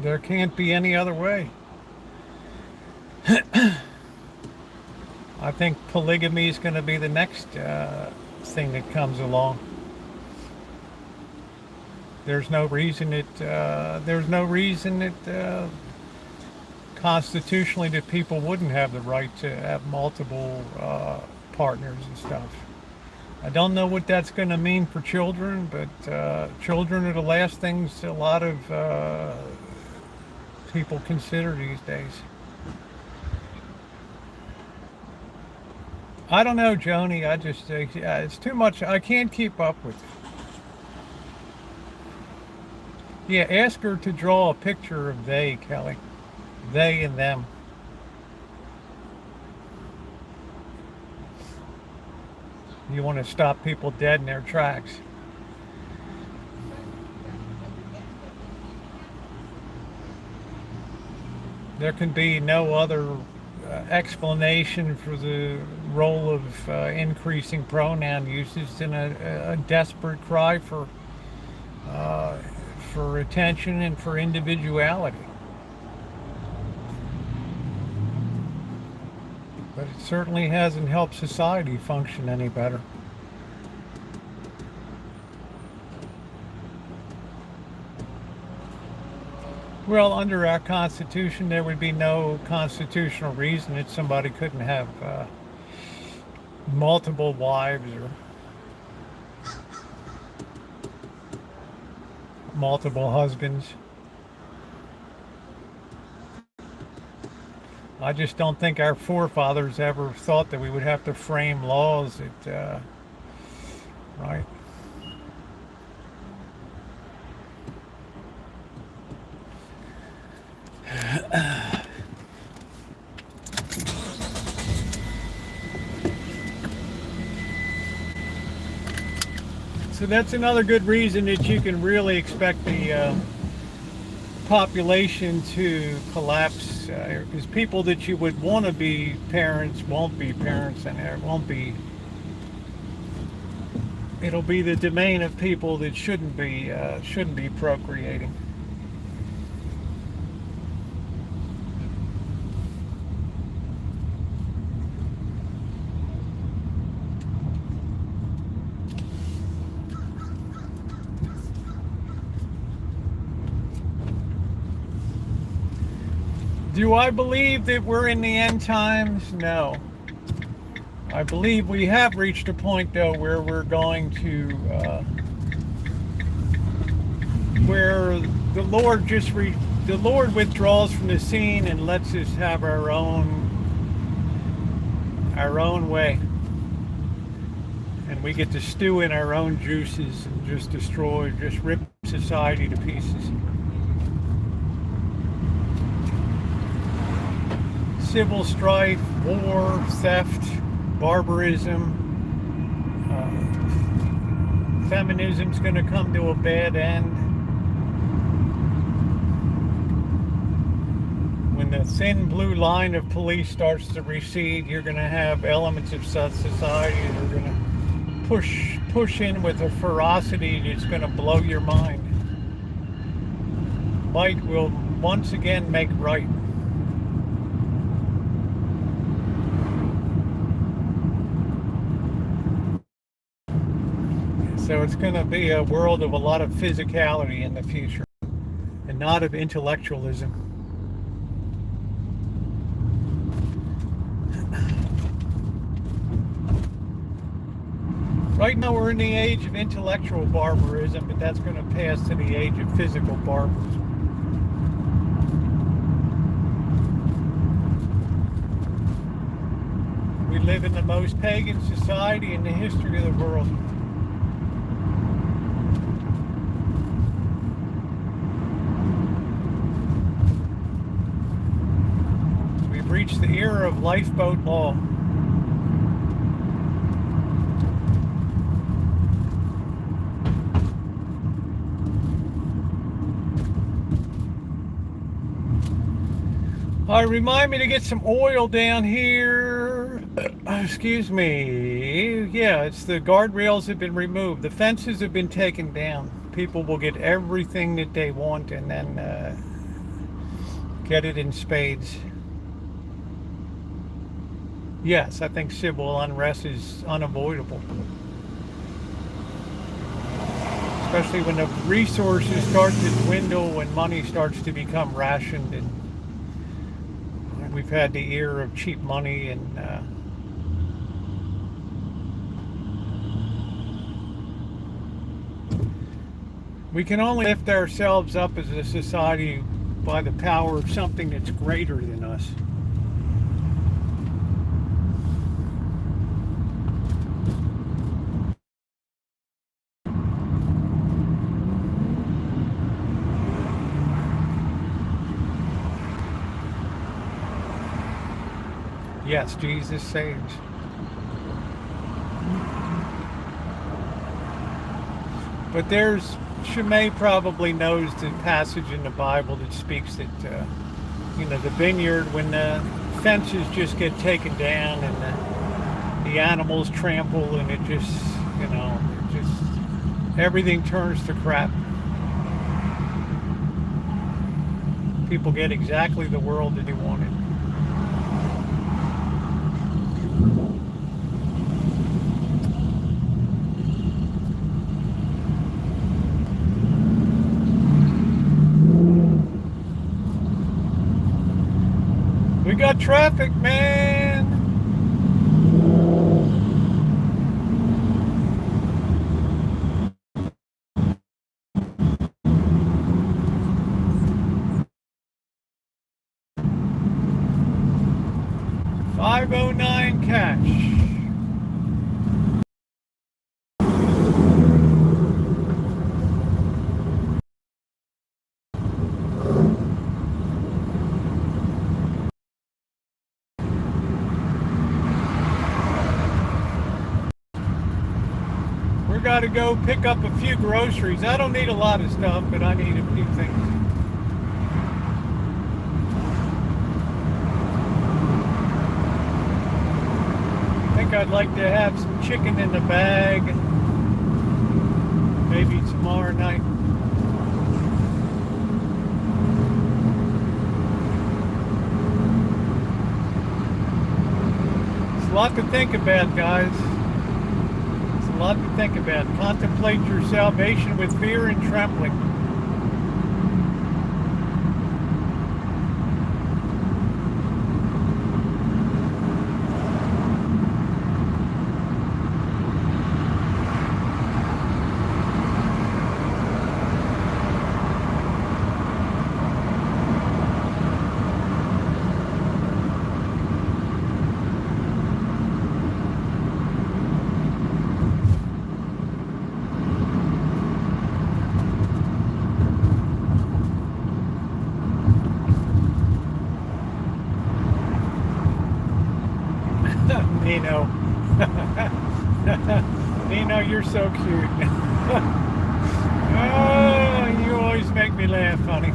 There can't be any other way. I think polygamy is going to be the next thing that comes along. There's no reason that constitutionally that people wouldn't have the right to have multiple partners and stuff. I don't know what that's going to mean for children, but children are the last things a lot of people consider these days. I don't know, Joni. I just it's too much. I can't keep up with it. Yeah, ask her to draw a picture of they, Kelly. They and them. You want to stop people dead in their tracks. There can be no other explanation for the role of increasing pronoun usage than a desperate cry for attention and for individuality. But it certainly hasn't helped society function any better. Well, under our Constitution, there would be no constitutional reason that somebody couldn't have multiple wives or multiple husbands. I just don't think our forefathers ever thought that we would have to frame laws that, right? So that's another good reason that you can really expect the population to collapse, because people that you would want to be parents won't be parents, and it'll be the domain of people that shouldn't be procreating. Do I believe that we're in the end times? No. I believe we have reached a point, though, where we're going to, where the Lord withdraws from the scene and lets us have our own way, and we get to stew in our own juices and just rip society to pieces. Civil strife, war, theft, barbarism, feminism's going to come to a bad end. When the thin blue line of police starts to recede, you're going to have elements of society that are going to push in with a ferocity that's going to blow your mind. Might will once again make right. So it's going to be a world of a lot of physicality in the future. not of intellectualism. Right now we're in the age of intellectual barbarism, but that's going to pass to the age of physical barbarism. We live in the most pagan society in the history of the world. We've reached the era of lifeboat law. Remind me to get some oil down here. Excuse me. Yeah, it's the guardrails have been removed. The fences have been taken down. People will get everything that they want and then get it in spades. Yes, I think civil unrest is unavoidable. Especially when the resources start to dwindle and money starts to become rationed, and we've had the era of cheap money, and we can only lift ourselves up as a society by the power of something that's greater than us. Yes, Jesus saves. But Shimei probably knows the passage in the Bible that speaks that, the vineyard, when the fences just get taken down and the animals trample and it just, everything turns to crap. People get exactly the world that they wanted. We got traffic, man. $5.09 cash. Got to go pick up a few groceries. I don't need a lot of stuff, but I need a few things. I think I'd like to have some chicken in the bag. Maybe tomorrow night. It's a lot to think about, guys. A lot to think about. Contemplate your salvation with fear and trembling. Nino. Nino, you're so cute. Oh, you always make me laugh, honey.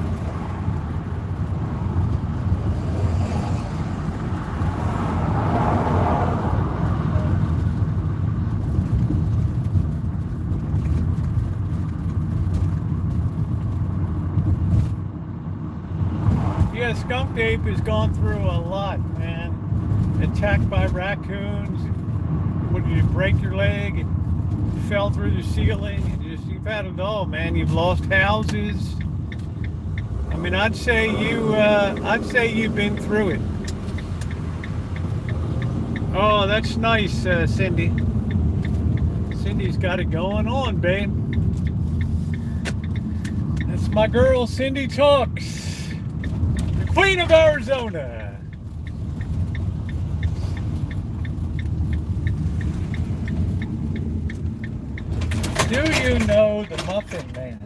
Yeah, Skunk Ape has gone through a lot, man. Attacked by raccoons. What did you break your leg? And fell through the ceiling. You've had it all, man. You've lost houses. I mean, I'd say you've been through it. Oh, that's nice, Cindy. Cindy's got it going on, babe. That's my girl, Cindy Talks, the Queen of Arizona. Do you know the Muffin Man?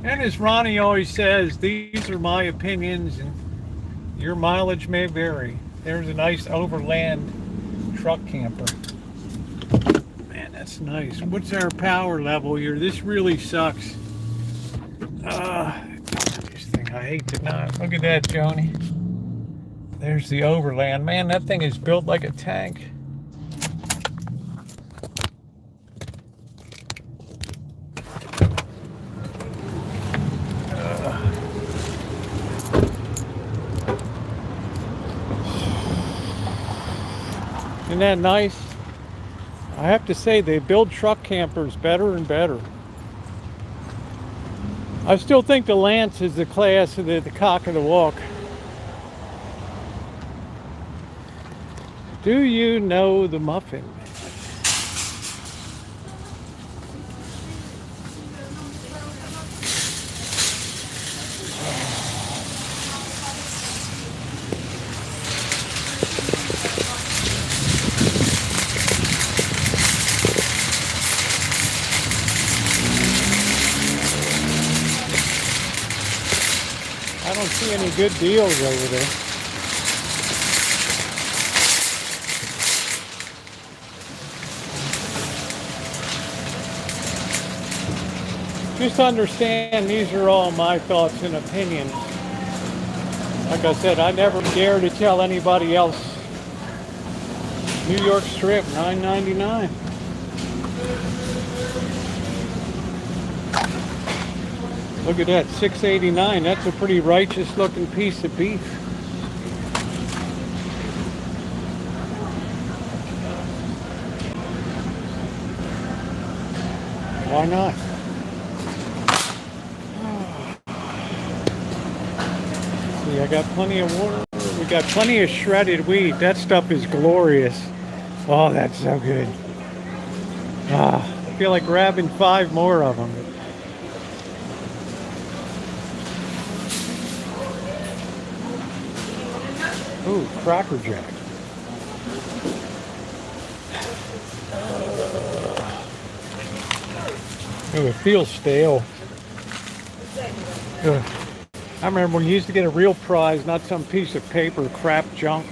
And as Ronnie always says, these are my opinions and your mileage may vary. There's a nice overland truck camper. Man, that's nice. What's our power level here? This really sucks. This thing, I hate to not. Look at that, Joni. There's the overland. Man, that thing is built like a tank. Isn't that nice? I have to say, they build truck campers better and better. I still think the Lance is the class of the cock of the walk. Do you know the Muffin Man? I don't see any good deals over there. Just understand, these are all my thoughts and opinions. Like I said, I never dare to tell anybody else. New York Strip, $9.99. Look at that, $6.89. That's a pretty righteous looking piece of beef. Why not? See, I got plenty of water. We got plenty of shredded wheat. That stuff is glorious. Oh, that's so good. I feel like grabbing 5 more of them. Ooh, Cracker Jack. Ooh, it feels stale. Ugh. I remember when you used to get a real prize, not some piece of paper crap junk.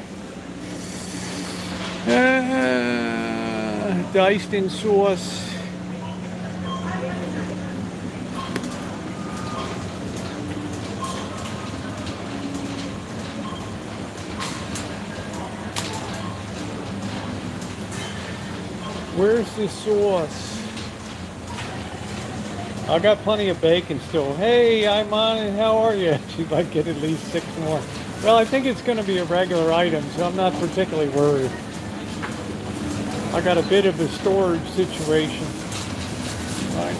Diced in sauce. Where's the sauce? I got plenty of bacon still. Hey, I'm on it. How are you? She might get at least 6 more. Well, I think it's going to be a regular item, so I'm not particularly worried. I got a bit of a storage situation. Right.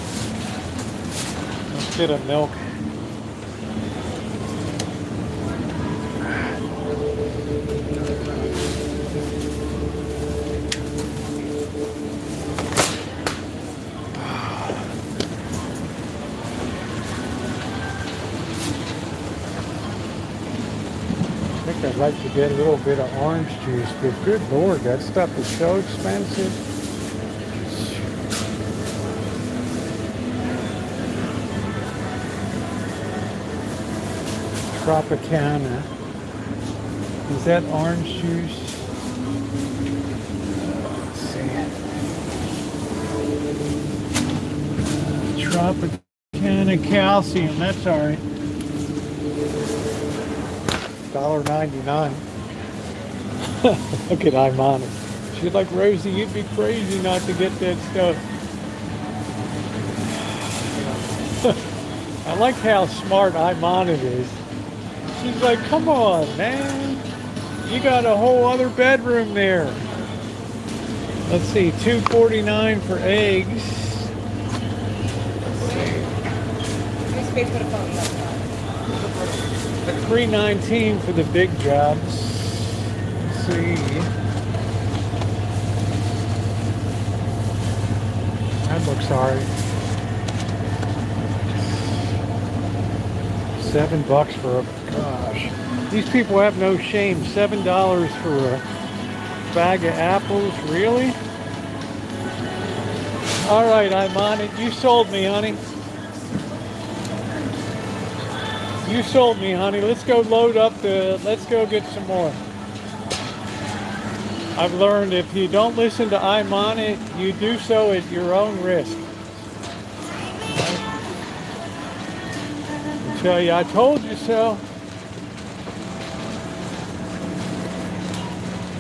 Let's get a milk. I'd like to get a little bit of orange juice, but good Lord, that stuff is so expensive. Tropicana. Is that orange juice? Let's see. Tropicana calcium, that's all right. $1.99. Look at Imani. She's like, Rosie, you'd be crazy not to get that stuff. I like how smart Imani is. She's like, come on, man. You got a whole other bedroom there. Let's see, $2.49 for eggs.
okay to put a phone up.
$3.19 for the big jobs. Let's see. That looks alright. $7 for a, gosh. These people have no shame. $7 for a bag of apples, really? Alright, I'm on it. You sold me, honey. You sold me, honey. Let's go load up let's go get some more. I've learned if you don't listen to I'm on it, you do so at your own risk. I tell you, I told you so.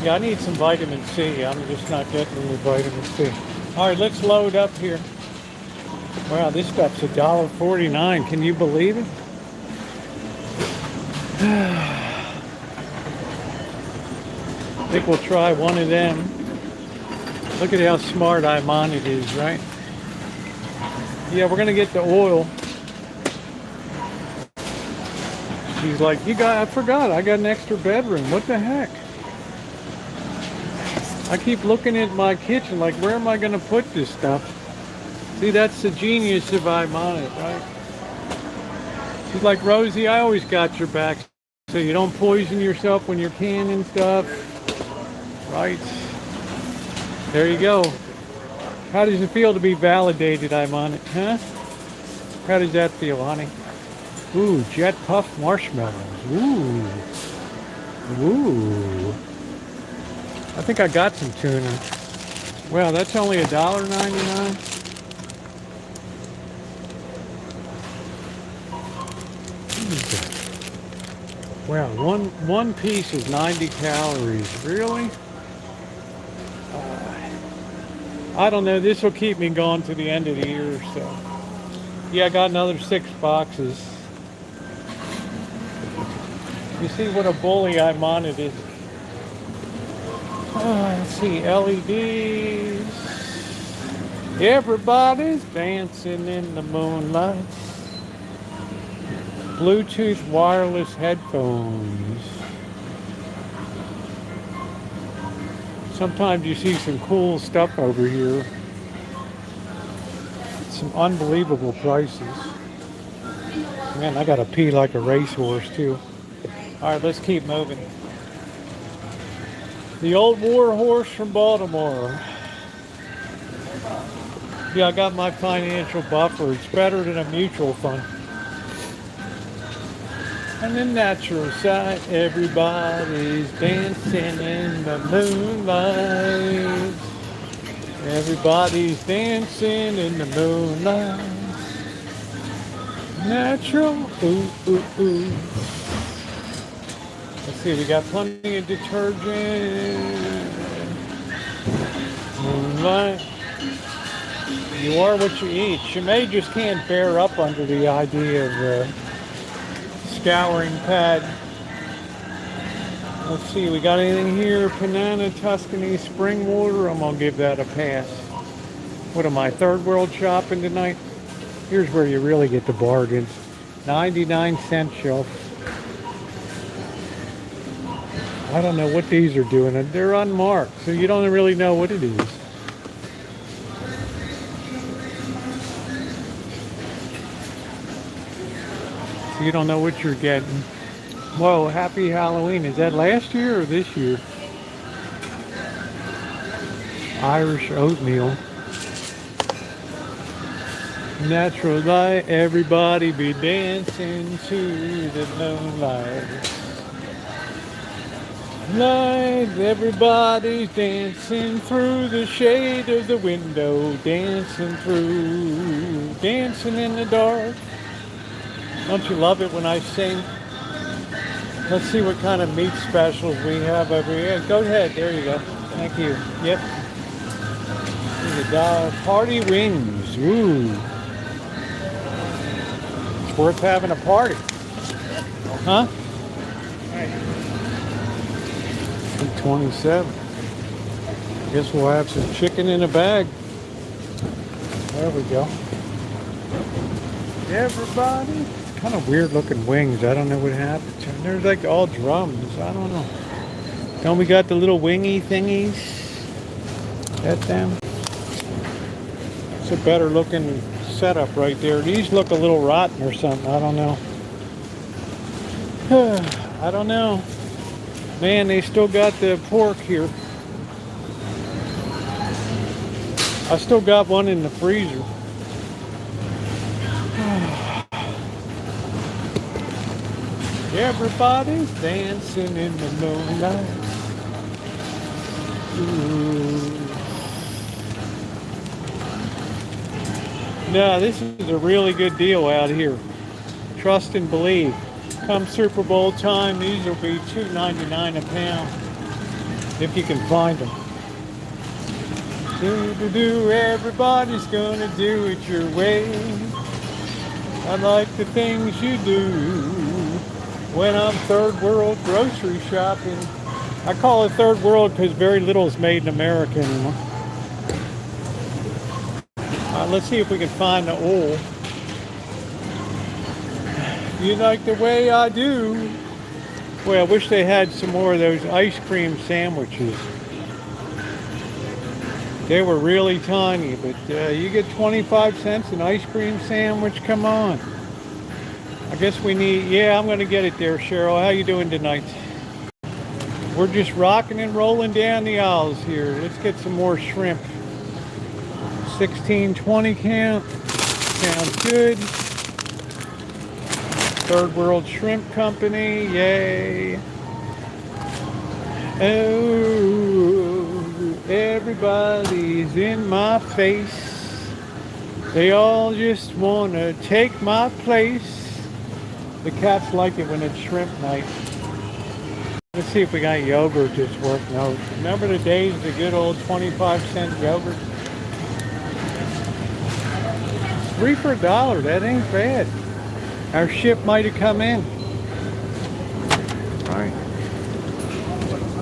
Yeah, I need some vitamin C. I'm just not getting any vitamin C. All right, let's load up here. Wow, this stuff's $1.49. Can you believe it? I think we'll try one of them. Look at how smart I'm on it is, right? Yeah, we're gonna get the oil. She's like, I forgot, I got an extra bedroom. What the heck? I keep looking at my kitchen like, where am I gonna put this stuff? See, that's the genius of I'm on it, right? She's like, Rosie, I always got your back, so you don't poison yourself when you're canning stuff. Right. There you go. How does it feel to be validated I'm on it, huh? How does that feel, honey? Ooh, jet puff marshmallows. Ooh. Ooh. I think I got some tuna. Wow, that's only $1.99. Wow, one piece is 90 calories. Really? I don't know. This will keep me going to the end of the year, so. Yeah, I got another 6 boxes. You see what a bully I'm on it is. Let's see, LEDs. Everybody's dancing in the moonlight. Bluetooth wireless headphones. Sometimes you see some cool stuff over here. Some unbelievable prices. Man, I gotta pee like a racehorse too. Alright, let's keep moving. The old war horse from Baltimore. Yeah, I got my financial buffer. It's better than a mutual fund. On the natural side, everybody's dancing in the moonlight. Everybody's dancing in the moonlight. Natural, ooh, ooh, ooh. Let's see, we got plenty of detergent. Moonlight. You are what you eat. Shimei just can't bear up under the idea of scouring pad. Let's see, we got anything here? Panana, Tuscany, spring water. I'm gonna give that a pass. What am I, third world shopping tonight? Here's where you really get the bargains. 99-cent shelf. I don't know what these are doing. They're unmarked, so you don't really know what it is. So you don't know what you're getting. Whoa, happy Halloween. Is that last year or this year? Irish oatmeal. Natural light, everybody be dancing to the moonlight. Light, everybody's dancing through the shade of the window, dancing in the dark. Don't you love it when I sing? Let's see what kind of meat specials we have over here. Go ahead, there you go. Thank you. Yep. Party wings. Ooh. It's worth having a party. Huh? 27. Guess we'll have some chicken in a bag. There we go. everybody. It's kind of weird looking wings. I don't know what happened to them. They're like all drums. I don't know. Then we got the little wingy thingies. At them. It's a better looking setup right there. These look a little rotten or something. I don't know. I don't know. Man, they still got the pork here. I still got one in the freezer. Everybody's dancing in the moonlight. Ooh. No, this is a really good deal out here. Trust and believe. Come Super Bowl time, these will be $2.99 a pound if you can find them. Everybody's gonna do it your way. I like the things you do. When I'm third world grocery shopping, I call it third world because very little is made in America anymore. Let's see if we can find the oil. You like the way I do? Well, I wish they had some more of those ice cream sandwiches. They were really tiny, but you get 25 cents an ice cream sandwich. Come on. I guess we need, yeah, I'm going to get it there, Cheryl. How you doing tonight? We're just rocking and rolling down the aisles here. Let's get some more shrimp. 16-20 count. Sounds good. Third World Shrimp Company. Yay. Oh, everybody's in my face. They all just want to take my place. The cats like it when it's shrimp night. Let's see if we got yogurt that's worth note. Remember the days of the good old 25-cent yogurt? 3 for $1. That ain't bad. Our ship might have come in. All right.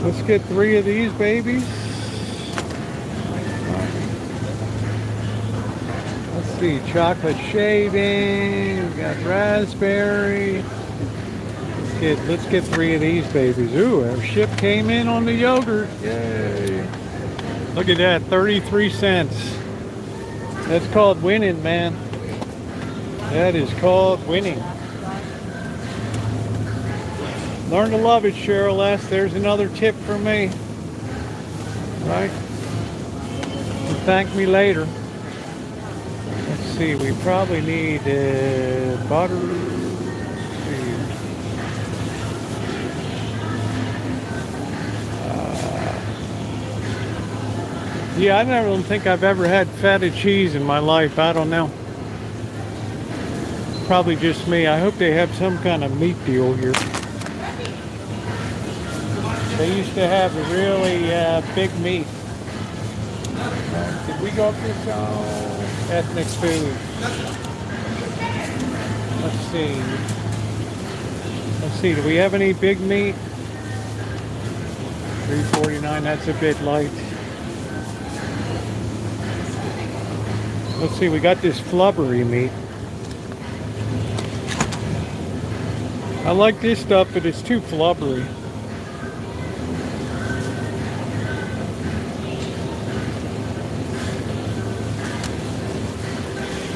Let's get 3 of these babies. Let's see. Chocolate shaving. We got raspberry. Let's get 3 of these babies. Ooh, our ship came in on the yogurt. Yay. Look at that. 33 cents. That's called winning, man. That is called winning. Learn to love it, Cheryl S. There's another tip for me. Right? And thank me later. Let's see. We probably need butter. Let's see. Yeah, I don't think I've ever had feta cheese in my life. I don't know. Probably just me. I hope they have some kind of meat deal here. They used to have a really big meat. Did we go up this ethnic food? Let's see. Let's see. Do we have any big meat? $3.49. That's a bit light. Let's see. We got this flubbery meat. I like this stuff, but it's too flubbery.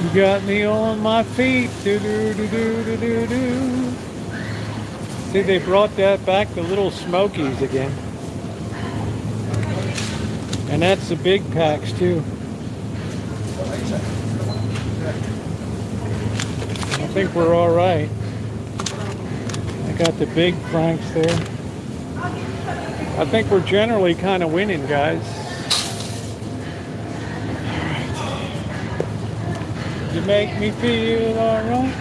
You got me on my feet. Do do do do do do do. See, they brought that back to Little Smokies again. And that's the big packs too. I think we're all right. I got the big Franks there. I think we're generally kind of winning, guys. You make me feel alright,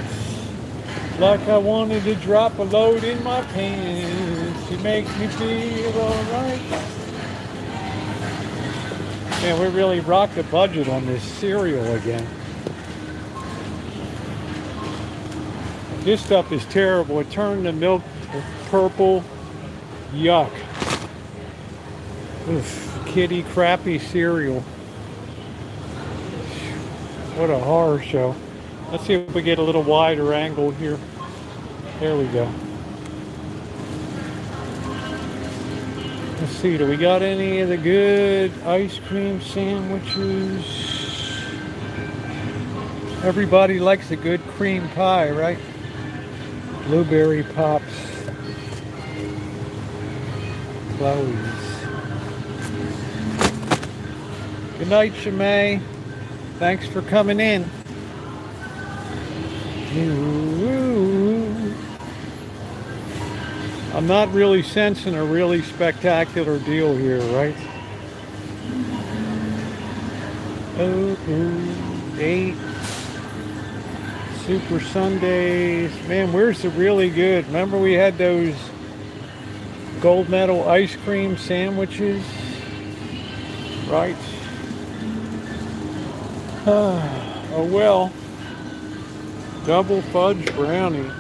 like I wanted to drop a load in my pants. You make me feel alright. Man, we really rocked the budget on this cereal again. This stuff is terrible. It turned the milk purple. Yuck. Oof, kitty crappy cereal. What a horror show. Let's see if we get a little wider angle here. There we go. Let's see, do we got any of the good ice cream sandwiches? Everybody likes a good cream pie, right? Blueberry pops. Chloe's. Good night, Shimei. Thanks for coming in. I'm not really sensing a really spectacular deal here, right? Oh, 8 Super Sundays. Man, where's the really good? Remember we had those gold medal ice cream sandwiches? Right. Oh well. Double fudge brownie.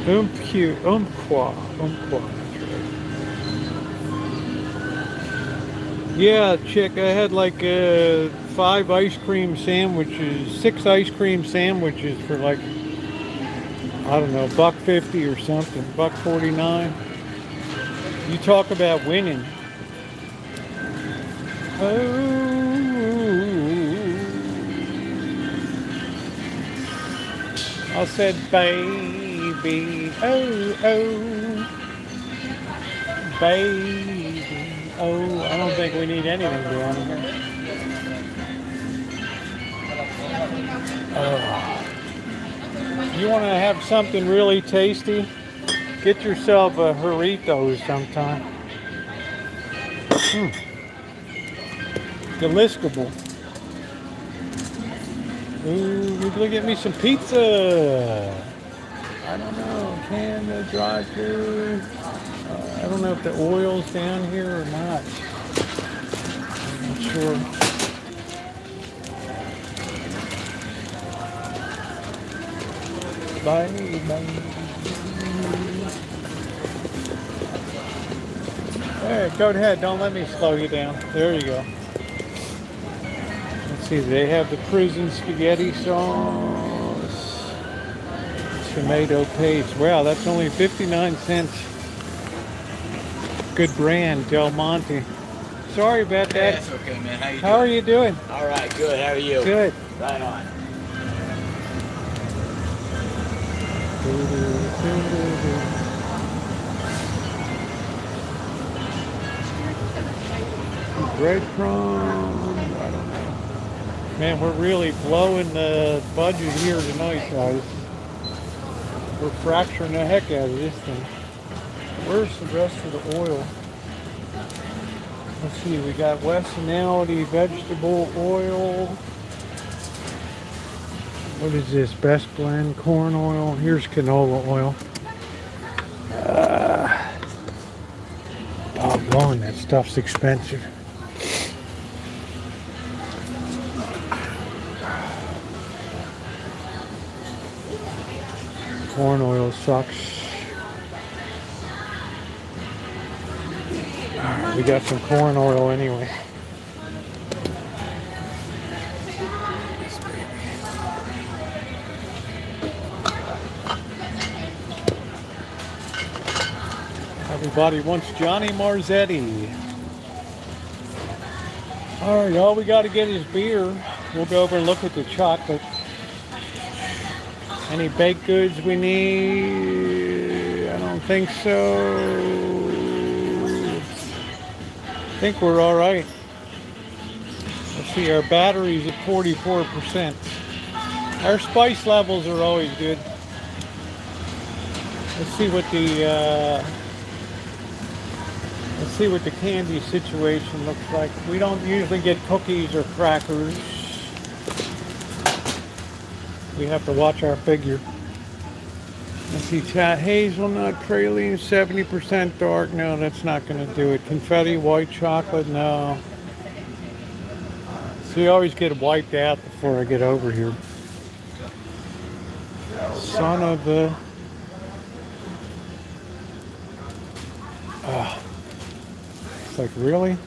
Umpqua. Yeah, chick, I had like 5 ice cream sandwiches, 6 ice cream sandwiches for like, I don't know, $1.50 or something, $1.49. You talk about winning. Oh. I said, baby, oh, baby, oh. I don't think we need anything down here. You want to have something really tasty? Get yourself a Doritos sometime. Deliscable. Ooh, we'll get me some pizza. I don't know, can the drive-through? I don't know if the oil's down here or not. I'm not sure. Bye. Hey, go ahead. Don't let me slow you down. There you go. Let's see. They have the prison spaghetti sauce. Tomato paste. Wow, that's only 59 cents. Good brand, Del Monte. Sorry about that.
That's okay, man. How you doing?
How are you doing?
All right, good. How are you?
Good.
Right on.
Breadcrumbs. I don't know. Man, we're really blowing the budget here tonight, guys. We're fracturing the heck out of this thing. Where's the rest of the oil? Let's see, we got Westonality vegetable oil. What is this? Best blend corn oil. Here's canola oil. Doggone, that stuff's expensive. Corn oil sucks. Alright, we got some corn oil anyway. Everybody wants Johnny Marzetti. Alright, all we got to get is beer. We'll go over and look at the chocolate. Any baked goods we need? I don't think so. I think we're all right. Let's see, our battery's at 44%. Our spice levels are always good. Let's see what the candy situation looks like. We don't usually get cookies or crackers. We have to watch our figure. Let's see, chat, hazelnut, praline, 70% dark. No, that's not going to do it. Confetti, white chocolate, no. So you always get wiped out before I get over here. Son of the... It's like, really?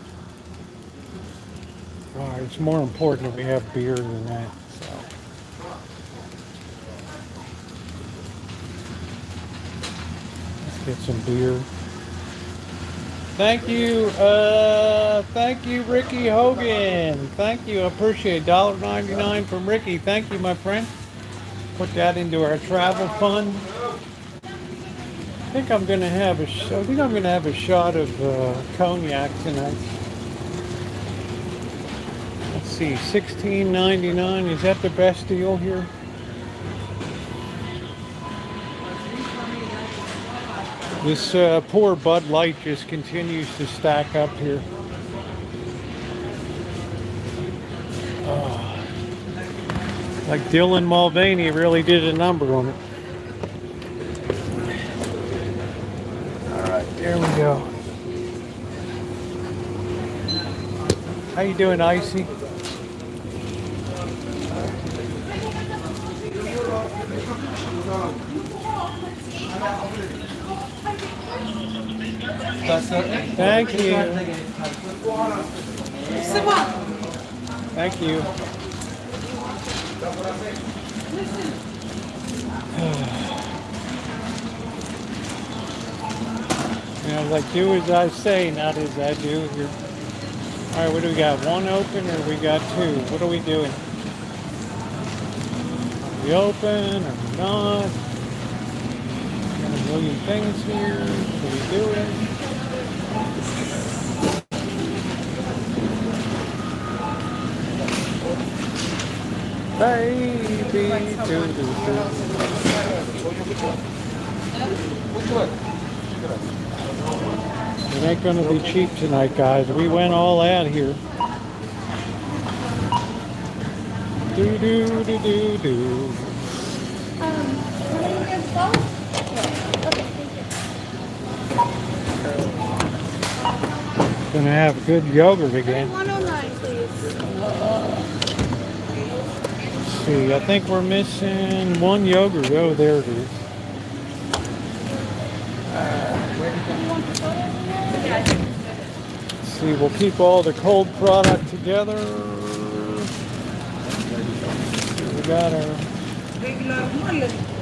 Alright, It's more important that we have beer than that. So. Let's get some beer. Thank you, Ricky Hogan. Thank you, I appreciate it. $1.99 from Ricky. Thank you, my friend. Put that into our travel fund. I think I'm gonna have a shot of cognac tonight. Let's see, $16.99. Is that the best deal here? This poor Bud Light just continues to stack up here. Oh, like Dylan Mulvaney really did a number on it. All right, there we go. How you doing, Icy? Thank you. Thank you. Like do as I say, not as I do here. All right, what do we got? One open or we got two? What are we doing? Are we open or we not? Got a million things here. What are we doing? Baby, it ain't gonna be cheap tonight, guys. We went all out here. Do do do do do. Gonna have good yogurt again.
109, please.
Let's see, I think we're missing one yogurt. Oh, there it is. Let's see, we'll keep all the cold product together. We got our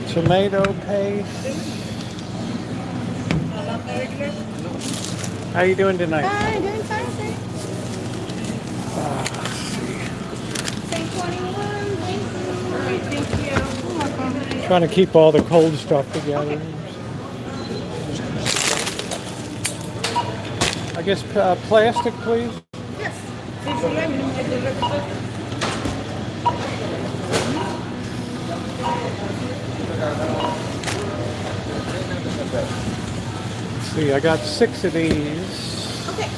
tomato paste. How you doing tonight?
Hi, doing fine, sir.
Let's see.
Say 21, thank you.
Trying to keep all the cold stuff together. I guess plastic, please.
Yes.
Let's see, I got 6 of these.
Okay.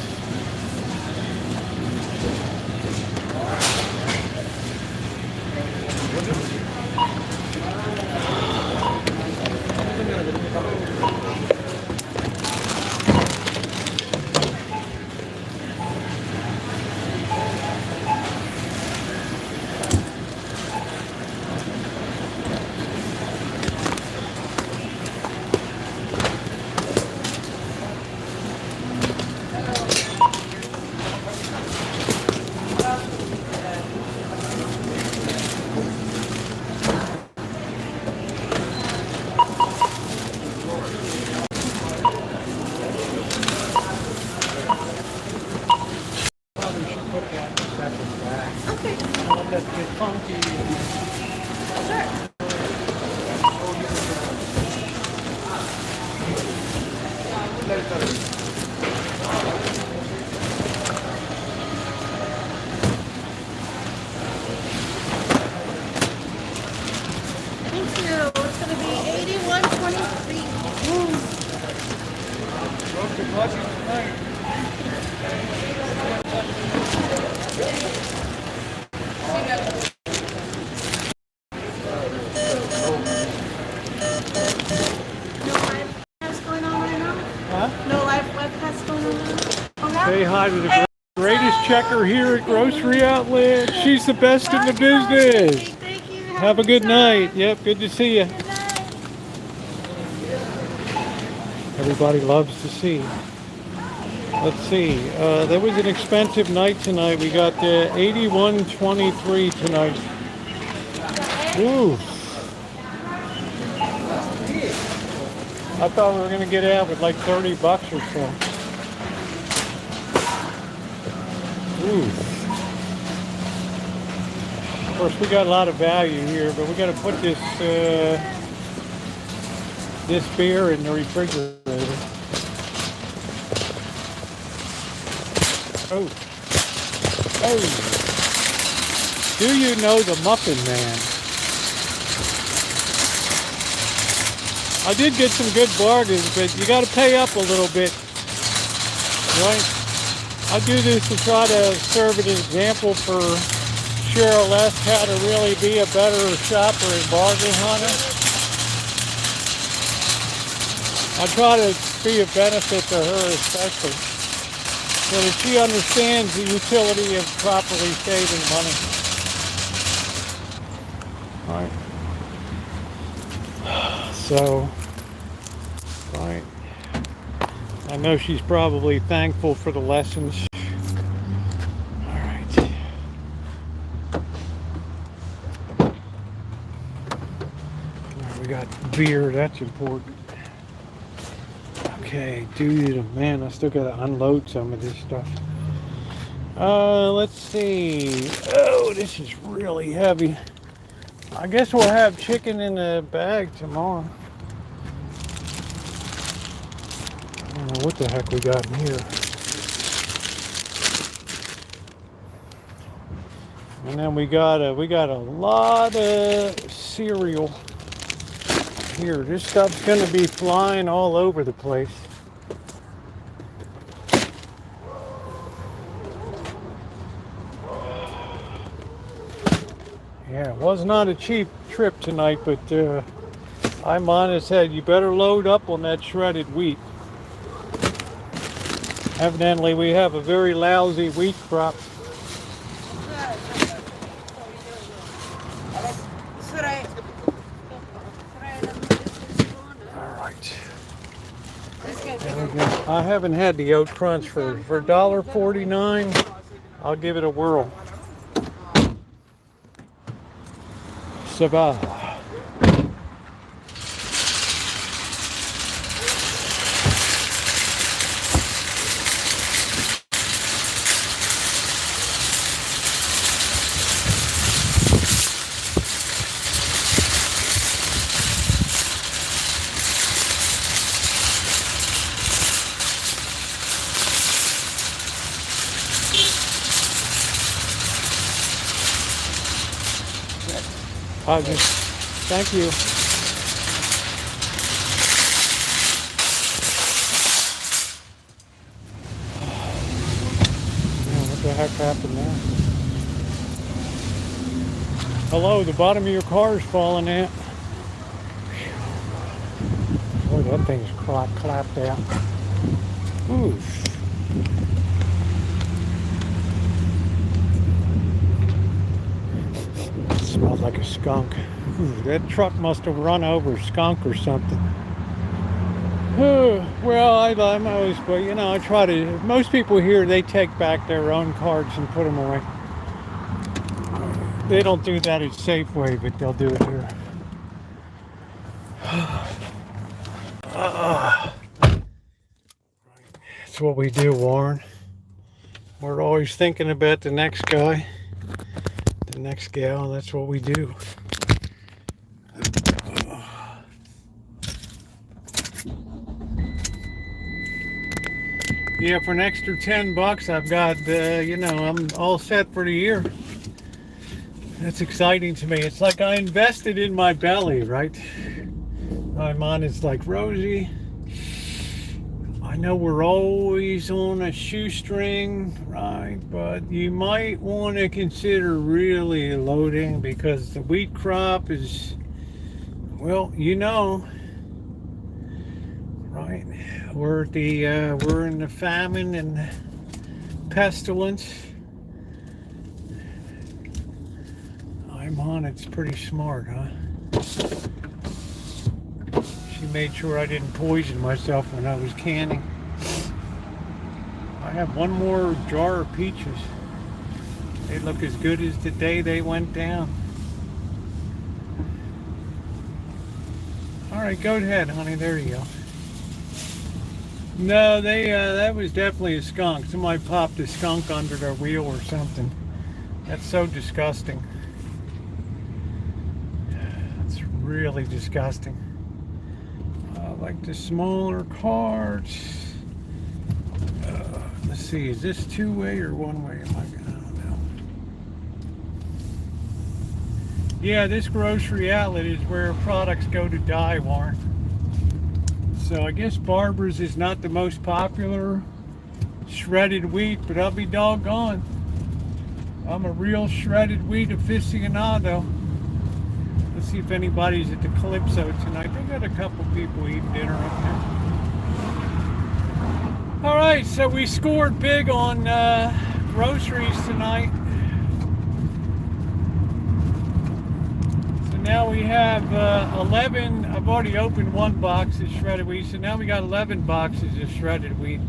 Thank you. It's going to be 81.23.
Say hi to the greatest checker here at Grocery Outlet. She's the best in the business.
Thank you.
Have a good night. Yep, good to see you.
Good night.
Everybody loves to see. Let's see. That was an expensive night tonight. We got 81.23 tonight. Ooh. I thought we were gonna get out with like 30 bucks or so. Ooh. Of course, we got a lot of value here, but we got to put this this beer in the refrigerator. Oh. Oh. Do you know the Muffin Man? I did get some good bargains, but you got to pay up a little bit, right? I do this to try to serve an example for Cheryl S. how to really be a better shopper and bargain hunter. I try to be of benefit to her especially, so that she understands the utility of properly saving money. All right. So, right. I know she's probably thankful for the lessons. All right. We got beer, that's important. Okay, dude, man, I still gotta unload some of this stuff. Let's see. Oh, this is really heavy. I guess we'll have chicken in the bag tomorrow. I don't know what the heck we got in here. And then we got a lot of cereal here. This stuff's gonna be flying all over the place. Yeah, it was not a cheap trip tonight, but I'm honest, said you better load up on that shredded wheat. Evidently, we have a very lousy wheat crop. All right. There we go. I haven't had the oat crunch for $1.49. I'll give it a whirl. Sabah. Thank you. Man, what the heck happened there? Hello, the bottom of your car is falling out. Boy, that thing's clapped out. Oof. Smells like a skunk. Ooh, that truck must have run over a skunk or something. Well, I'm always, but you know, I try to. Most people here, they take back their own cards and put them away. They don't do that at Safeway, but they'll do it here. That's what we do, Warren. We're always thinking about the next guy. The next gal, that's what we do. Yeah, for an extra 10 bucks, I've got, you know, I'm all set for the year. That's exciting to me. It's like I invested in my belly, right? My mind is like, Rosie, I know we're always on a shoestring, right? But you might want to consider really loading, because the wheat crop is, well, you know, right? We're in the famine and pestilence. I'm on, it's pretty smart, huh? She, She made sure I didn't poison myself when I was canning. have one more jar of peaches. They look as good as the day they went down. All right, go ahead, honey. There you go. No, that was definitely a skunk. Somebody popped a skunk under their wheel or something. That's so disgusting. That's really disgusting. Like the smaller carts. Let's see, is this two-way or one-way? I don't know. Yeah, this grocery outlet is where products go to die, Warren. So I guess Barbara's is not the most popular shredded wheat, but I'll be doggone. I'm a real shredded wheat aficionado. Let's see if anybody's at the Calypso tonight. They got a couple people eating dinner up there. All right, so we scored big on groceries tonight. So now we have 11. I've already opened one box of shredded wheat, so now we got 11 boxes of shredded wheat.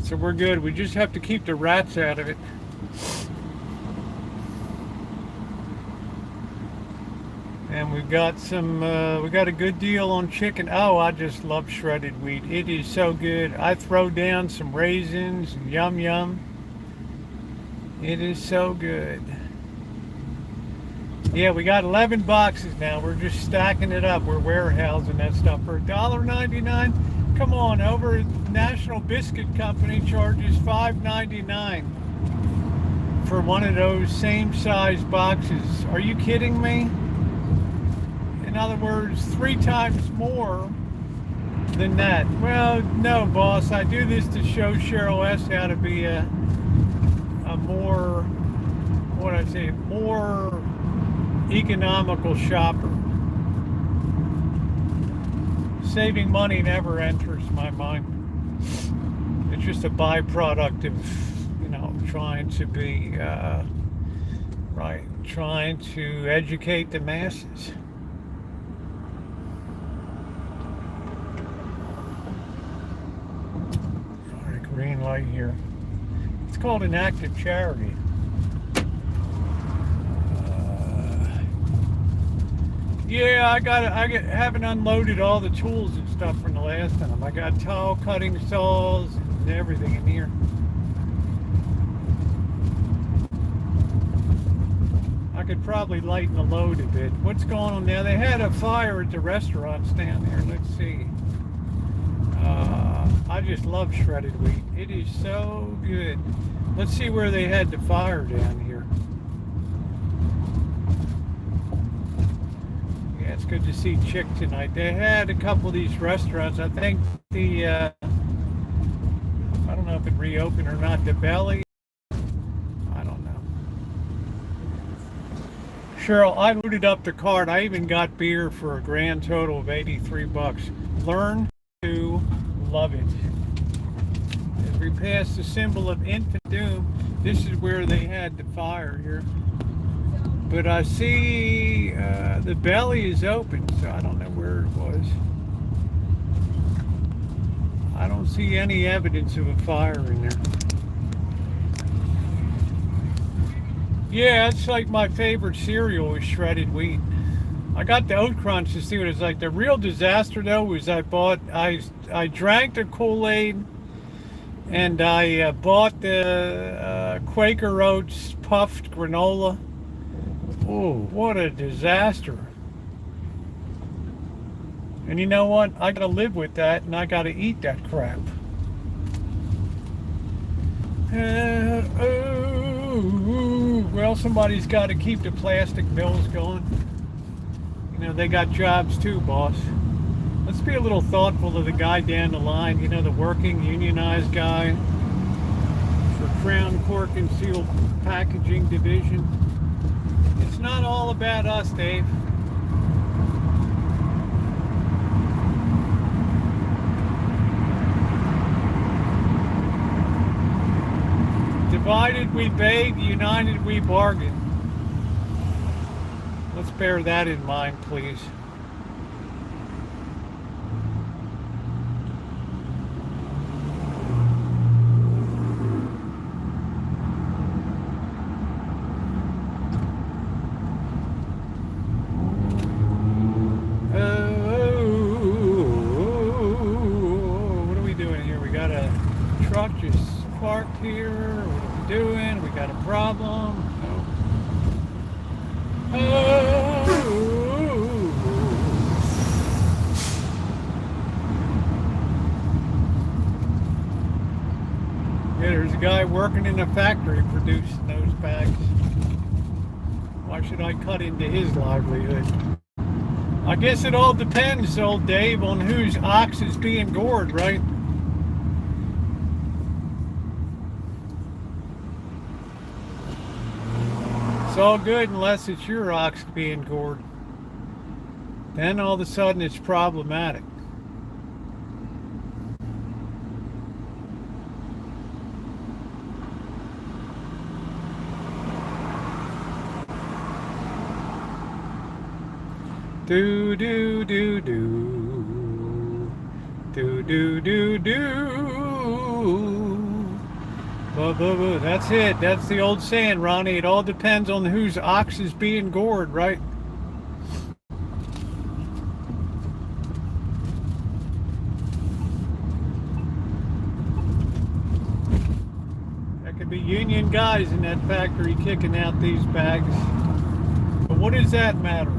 So we're good. We just have to keep the rats out of it. And we've got some, we got a good deal on chicken. Oh, I just love shredded wheat. It is so good. I throw down some raisins, yum yum. It is so good. Yeah, we got 11 boxes now. We're just stacking it up. We're warehousing that stuff for $1.99. Come on, over National Biscuit Company charges $5.99 for one of those same size boxes. Are you kidding me? In other words, 3 times more than that. Well, no, boss. I do this to show Cheryl S. how to be a more, what I say, more economical shopper. Saving money never enters my mind. It's just a byproduct of, you know, trying to be, trying to educate the masses. Green light here. It's called an act of charity. Yeah, I haven't unloaded all the tools and stuff from the last time. I got tile cutting saws and everything in here. I could probably lighten the load a bit. What's going on now? They had a fire at the restaurants down there. Let's see. I just love shredded wheat. It is so good. Let's see where they had the fire down here. Yeah, it's good to see Chick tonight. They had a couple of these restaurants. I think the, I don't know if it reopened or not, the Belly. I don't know. Cheryl, I loaded up the cart. I even got beer for a grand total of $83. Learn to love it. As we pass the symbol of infant doom, this is where they had the fire here. But I see the Belly is open, so I don't know where it was. I don't see any evidence of a fire in there. Yeah, it's like my favorite cereal is shredded wheat. I got the Oat Crunch to see what it's like. The real disaster though was I drank the Kool-Aid and I bought the Quaker Oats puffed granola. Oh, what a disaster. And you know what? I gotta live with that and I gotta eat that crap. Well, somebody's got to keep the plastic mills going. You know, they got jobs too, boss. Let's be a little thoughtful of the guy down the line, you know, the working unionized guy for Crown Cork and Seal Packaging Division. It's not all about us, Dave. Divided we beg, united we bargain. Let's bear that in mind, please. truck just parked here. What are we doing? We got a problem. No. Yeah, there's a guy working in a factory producing those bags. Why should I cut into his livelihood? I guess it all depends, old Dave, on whose ox is being gored, right? It's all good unless it's your ox being gored. Then all of a sudden it's problematic. Do do do do do do do do. That's it. That's the old saying, Ronnie. It all depends on whose ox is being gored, right? There could be union guys in that factory kicking out these bags. But what does that matter?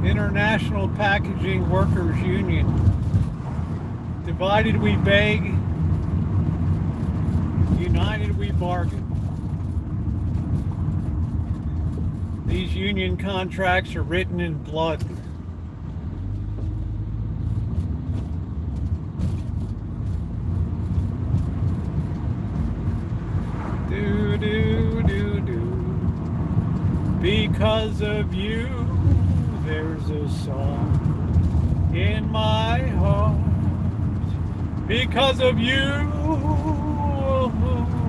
International Packaging Workers Union. Divided we beg, united we bargain. These union contracts are written in blood. Do do do do. Because of you, there's a song in my heart. Because of you,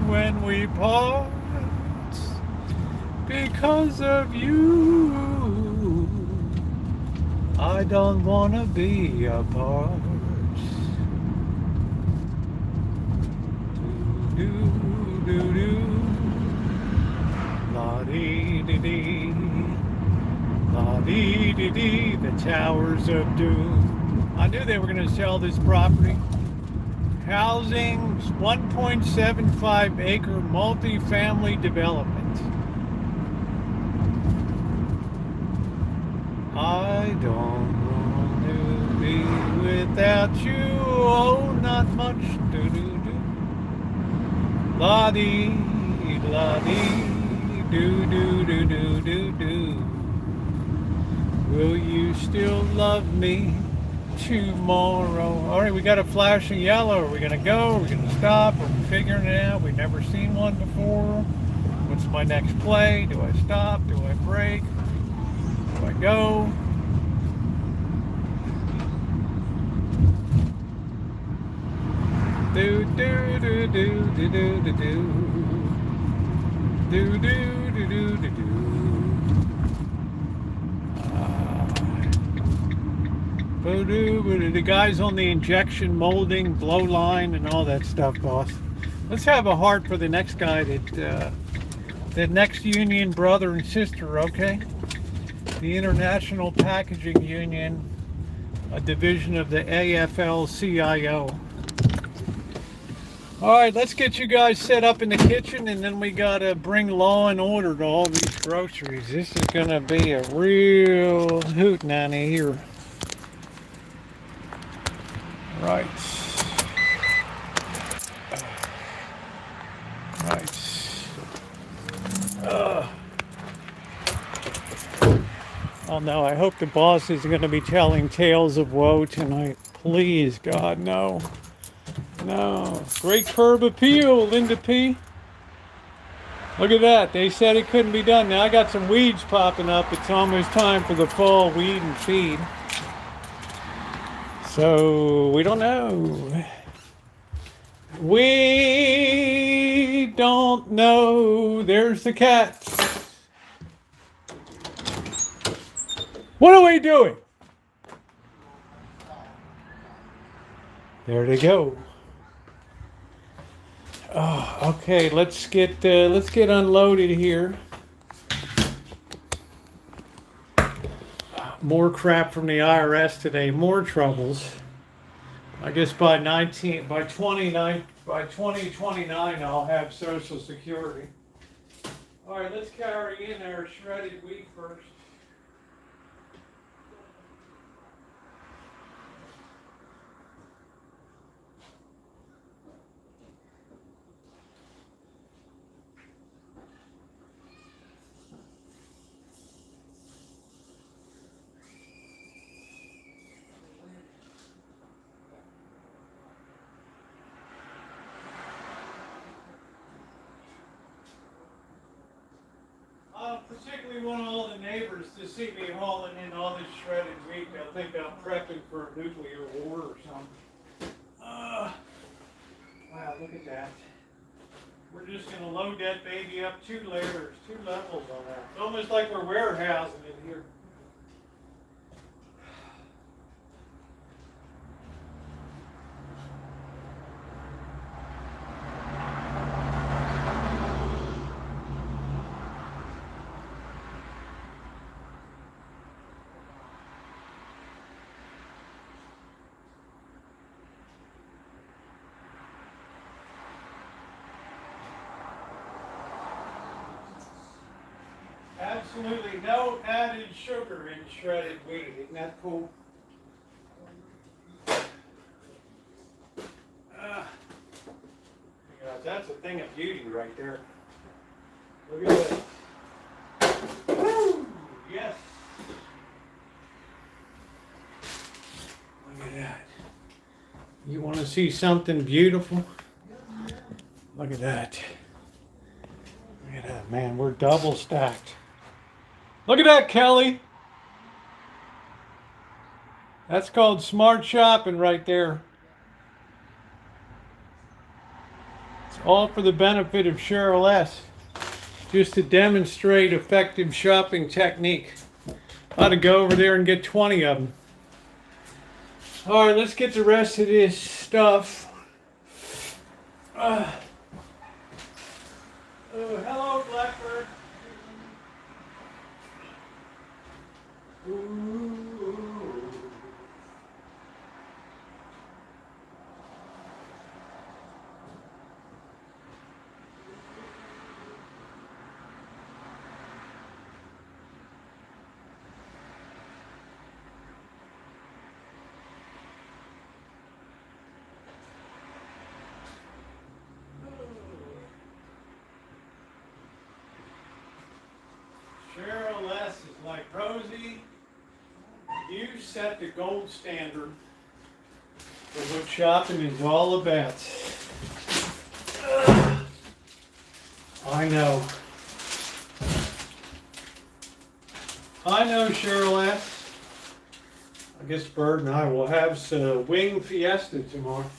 when we part. Because of you, I don't wanna be apart. Do do do do. La dee dee dee. La dee dee dee. The Towers of Doom. I knew they were gonna sell this property. Housing, 1.75 acre multi-family development. I don't want to be without you, oh, not much, do-do-do. La-dee, la-dee, do-do-do-do-do-do. Will you still love me tomorrow? All right, we got a flashing yellow. Are we gonna go? Are we gonna stop? Are we figuring it out? We've never seen one before. What's my next play? Do I stop? Do I brake? Do I go? Do do do do do do do do do do do do do do. The guys on the injection molding, blow line, and all that stuff, boss. Let's have a heart for the next guy that next union brother and sister, okay? The International Packaging Union, a division of the AFL-CIO. All right, let's get you guys set up in the kitchen, and then we gotta bring law and order to all these groceries. This is gonna be a real hootenanny here. Right. Right. Oh no, I hope the boss isn't going to be telling tales of woe tonight. Please, God, no. No. Great curb appeal, Linda P. Look at that. They said it couldn't be done. Now I got some weeds popping up. It's almost time for the fall weed and feed. So, we don't know. We don't know. There's the cat. What are we doing? There they go. Oh, okay, let's get unloaded here. More crap from the IRS today. More troubles. I guess by 2029, I'll have Social Security. All right, let's carry in our shredded wheat first. I particularly want all the neighbors to see me hauling in all this shredded wheat. They'll think I'm prepping for a nuclear war or something. Wow, look at that. We're just going to load that baby up 2 layers, 2 levels on that. It's almost like we're warehousing it here. Absolutely no added sugar in shredded wheat. Isn't that cool? That's a thing of beauty right there. Look at that. Woo! Yes. Look at that. You want to see something beautiful? Look at that. Look at that, man. We're double stacked. Look at that, Kelly. That's called smart shopping right there. It's all for the benefit of Cheryl S. Just to demonstrate effective shopping technique. I ought to go over there and get 20 of them. All right, let's get the rest of this stuff. Hello, Blackbird. Ooh. Cheryl S. is like, Rosie, you set the gold standard for what shopping is all about. I know. I know, Cheryl S. I guess Bird and I will have some wing fiesta tomorrow.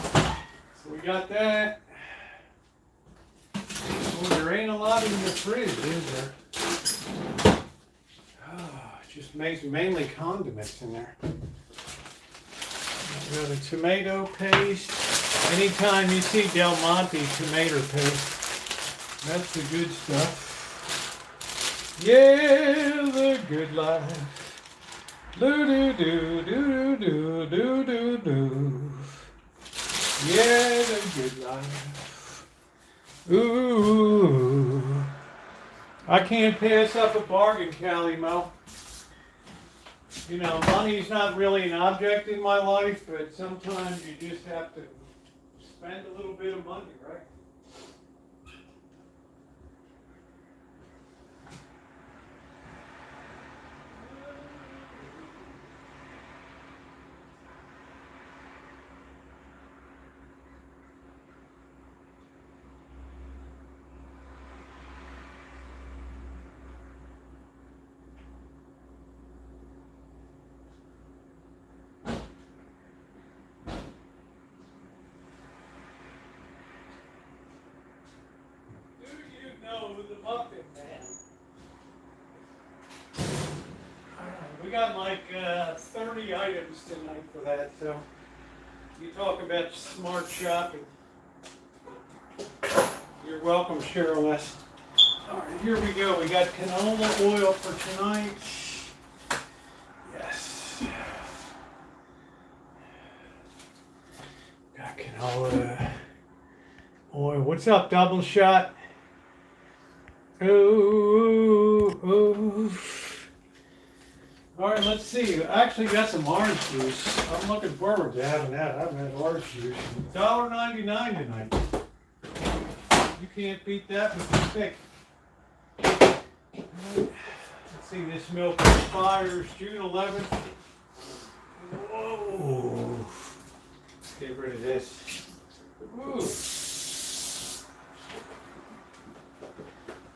So we got that. Well, there ain't a lot in the fridge, is there? Oh, it just makes mainly condiments in there. We got a tomato paste. Anytime you see Del Monte tomato paste, that's the good stuff. Yeah, the good life. Do do do do do do do do. Yeah, the good life. Ooh, I can't pass up a bargain, Callie Mo. You know, money's not really an object in my life, but sometimes you just have to spend a little bit of money, right? The muffin man. We got like 30 items tonight for that, so you talk about smart shopping. You're welcome, Cheryl S. Alright, here we go. We got canola oil for tonight. Yes. Got canola oil. What's up, double shot? Ooh, ooh. Alright, let's see. I actually got some orange juice. I'm looking forward to having that. I haven't had orange juice. $1.99 tonight. You can't beat that with a stick. Let's see, this milk expires June 11th. Whoa. Let's get rid of this. Ooh.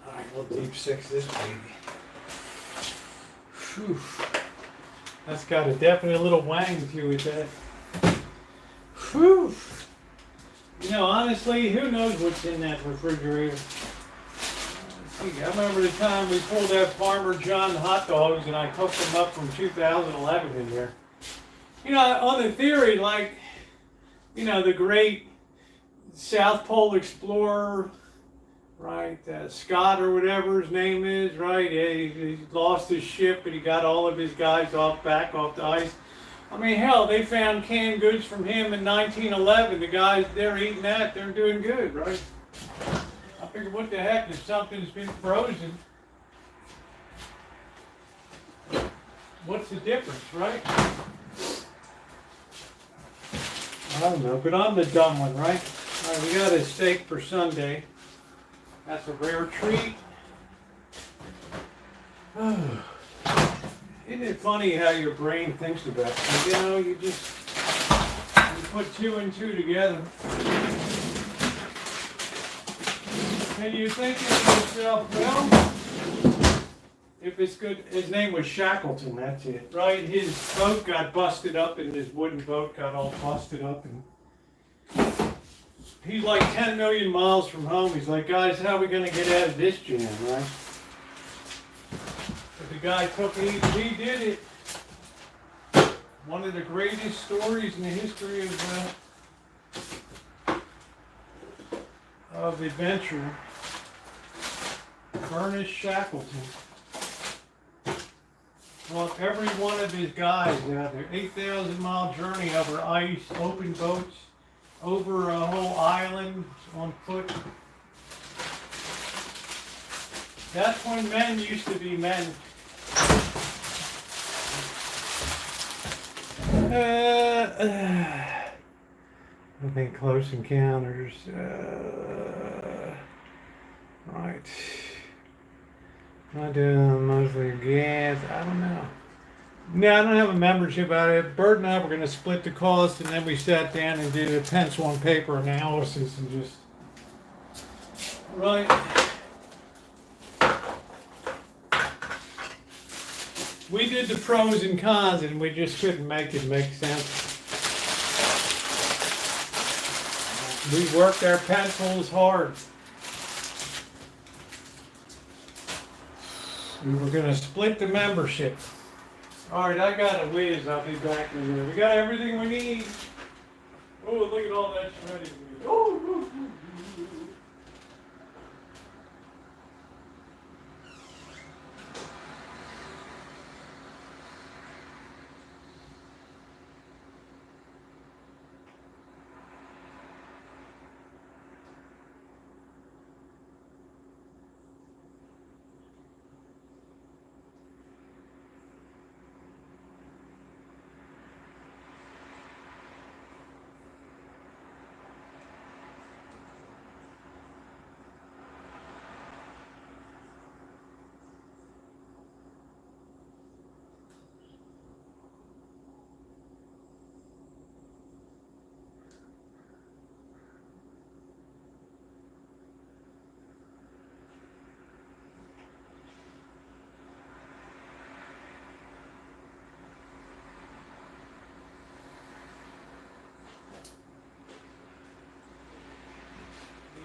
Alright, we'll deep six this baby. Whew. That's got a definite little wang to it, that. Whew. You know, honestly, who knows what's in that refrigerator? I remember the time we pulled out Farmer John hot dogs and I cooked them up from 2011 in there. You know, on the theory, like, you know, the great South Pole explorer, right, Scott or whatever his name is, right, he lost his ship and he got all of his guys back off the ice. I mean, hell, they found canned goods from him in 1911. The guys, they're eating that, they're doing good, right? I figured, what the heck, if something's been frozen, what's the difference, right? I don't know, but I'm the dumb one, right? All right, we got a steak for Sunday. That's a rare treat. Isn't it funny how your brain thinks about it? You know, you put two and two together. And you think to yourself, well, if it's good, his name was Shackleton, that's it, right? His boat got busted up and his wooden boat got all busted up. And he's like 10 million miles from home. He's like, guys, how are we going to get out of this jam, right? But the guy took it, he did it. One of the greatest stories in the history of adventure. Ernest Shackleton. Well, every one of his guys out there, 8,000-mile journey over ice, open boats, over a whole island on foot. That's when men used to be men. I think Close Encounters. Right. I do mostly gas. I don't know. No, I don't have a membership out of it. Bert and I were going to split the cost, and then we sat down and did a pencil and paper analysis and just. Right. We did the pros and cons, and we just couldn't make it make sense. We worked our pencils hard. We were going to split the membership. All right, I got a whiz. I'll be back in a minute. We got everything we need. Oh, look at all that shredding. Oh,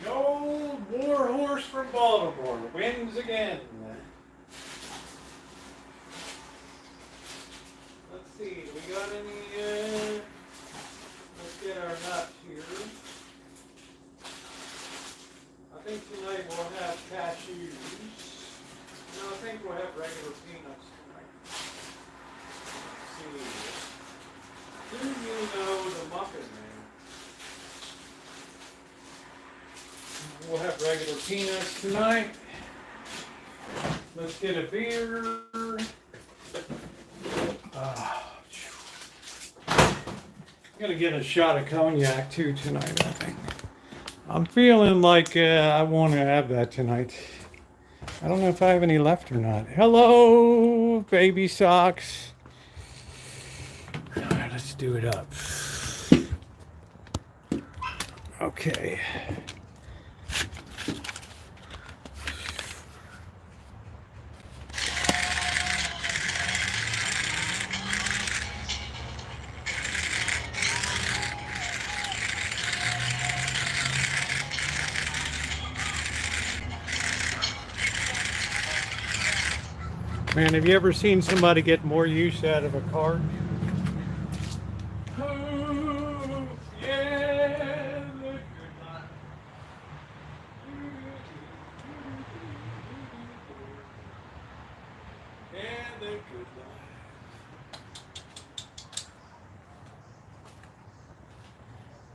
the old war horse from Baltimore wins again. Let's see, we got any, let's get our nuts here. I think tonight we'll have cashews. peanuts tonight. Let's see. Do you know the Muffin Man? We'll have regular peanuts tonight. Let's get a beer. I'm gonna get a shot of cognac too tonight, I think. I'm feeling like I want to have that tonight. I don't know if I have any left or not. Hello, baby socks. All right, let's do it up. Okay. Man, have you ever seen somebody get more use out of a cart? Oh, yeah, look at life. Yeah, look at life.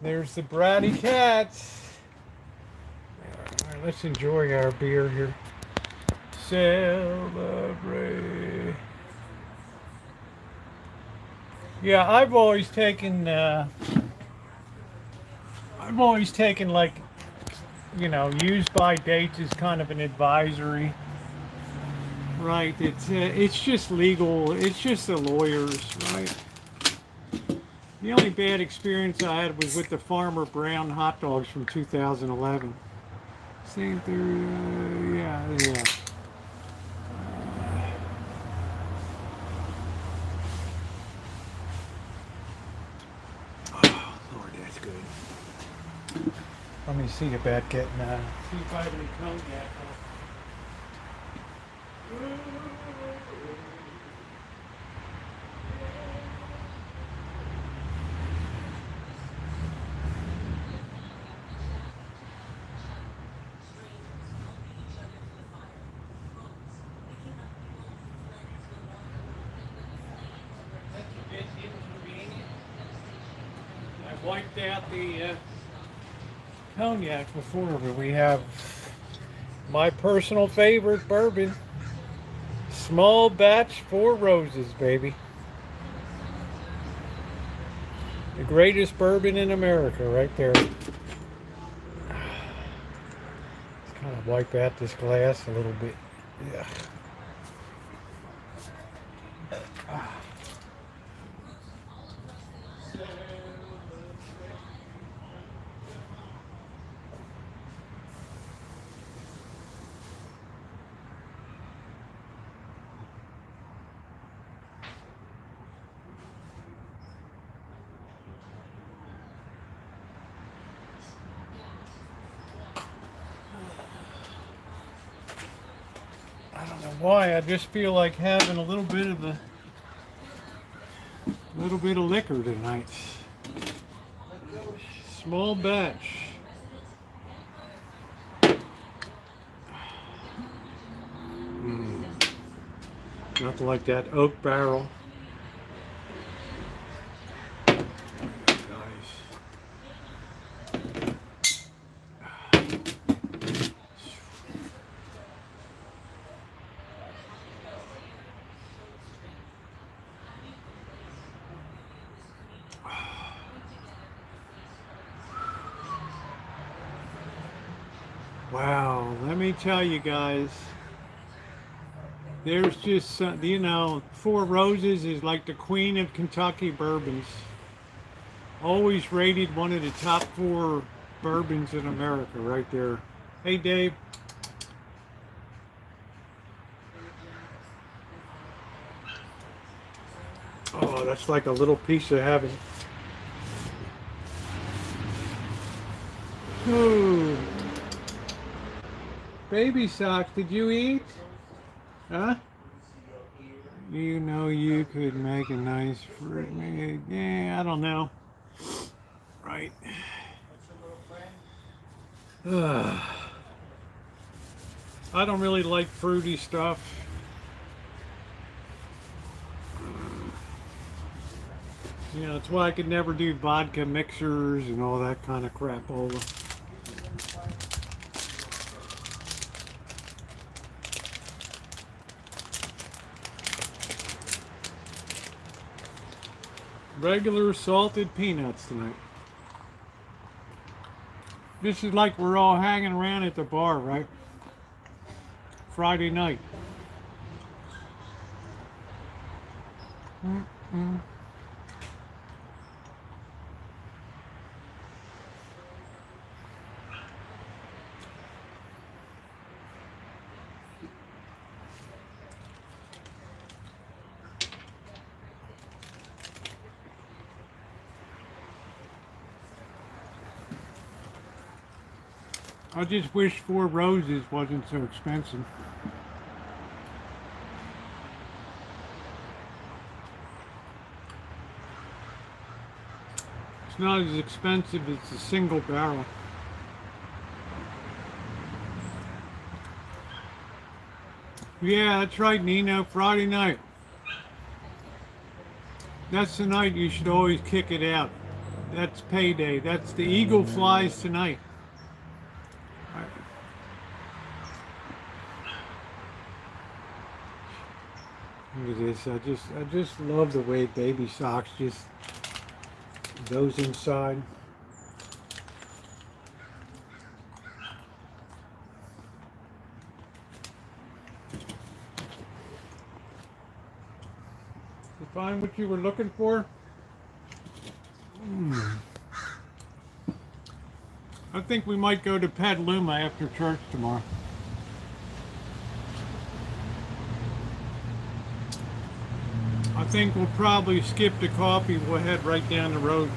There's the bratty cats. All right, let's enjoy our beer here. Celebrate. Yeah, I've always taken like, you know, used by dates as kind of an advisory, right? It's just legal. It's just the lawyers, right? The only bad experience I had was with the Farmer Brown hot dogs from 2011. Same theory, yeah. Oh, Lord, that's good. Let me see about getting, see if I have any cognac. I wiped out the cognac before, but we have my personal favorite bourbon. Small batch 4 roses, baby. The greatest bourbon in America, right there. Let's kind of wipe out this glass a little bit. Yeah. I don't know why, I just feel like having a little bit of liquor tonight. Small batch. Nothing like that oak barrel. Wow, let me tell you guys, there's just some, you know, 4 Roses is like the queen of Kentucky bourbons. Always rated one of the top 4 bourbons in America right there. Hey, Dave. Oh, that's like a little piece of heaven. Ooh. Baby socks, did you eat? Huh? You know you could make a nice fruit. Yeah, I don't know. Right. I don't really like fruity stuff. You know, it's why I could never do vodka mixers and all that kind of crap over. Regular salted peanuts tonight. This is like we're all hanging around at the bar, right? Friday night. Mm-mm. I just wish 4 roses wasn't so expensive. It's not as expensive as a single barrel. Yeah, that's right, Nino. Friday night. That's the night you should always kick it out. That's payday. That's the eagle flies tonight. Look at this. I just love the way baby socks just goes inside. You find what you were looking for? I think we might go to Petaluma after church tomorrow. I think we'll probably skip the coffee. We'll head right down the road.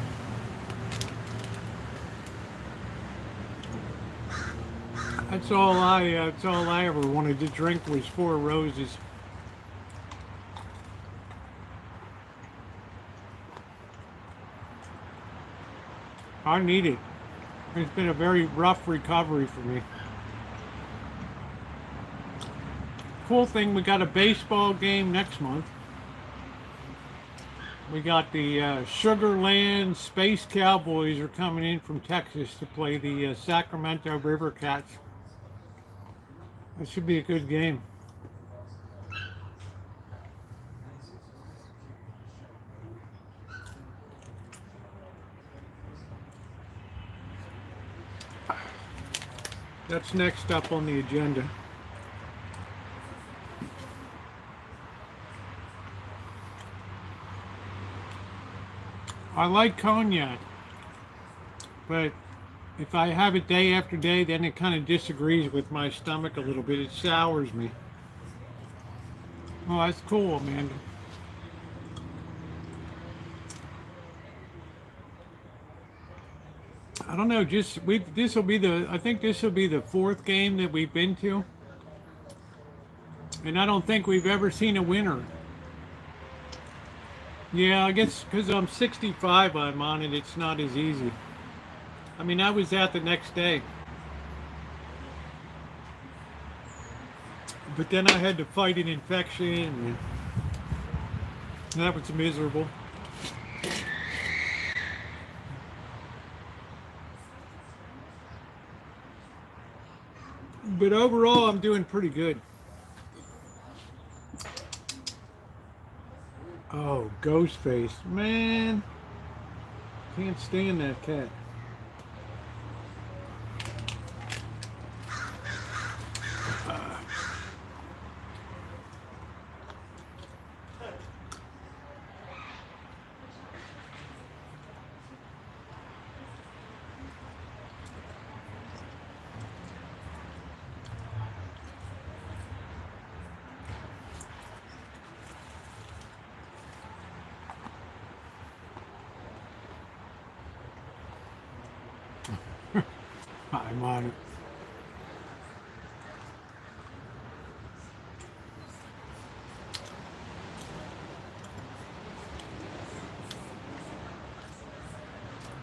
That's all I ever wanted to drink was 4 roses. I need it. It's been a very rough recovery for me. Cool thing, we got a baseball game next month. We got the Sugarland Space Cowboys are coming in from Texas to play the Sacramento River Cats. That should be a good game. That's next up on the agenda. I like cognac, but if I have it day after day, then it kind of disagrees with my stomach a little bit. It sours me. Oh, that's cool, Amanda. I don't know, this will be the, I think this will be the 4th game that we've been to. And I don't think we've ever seen a winner. Yeah, I guess because I'm 65, I'm on it, it's not as easy. I mean, I was out the next day. But then I had to fight an infection, and that was miserable. But overall, I'm doing pretty good. Oh, Ghostface. Man, can't stand that cat. I'm on it.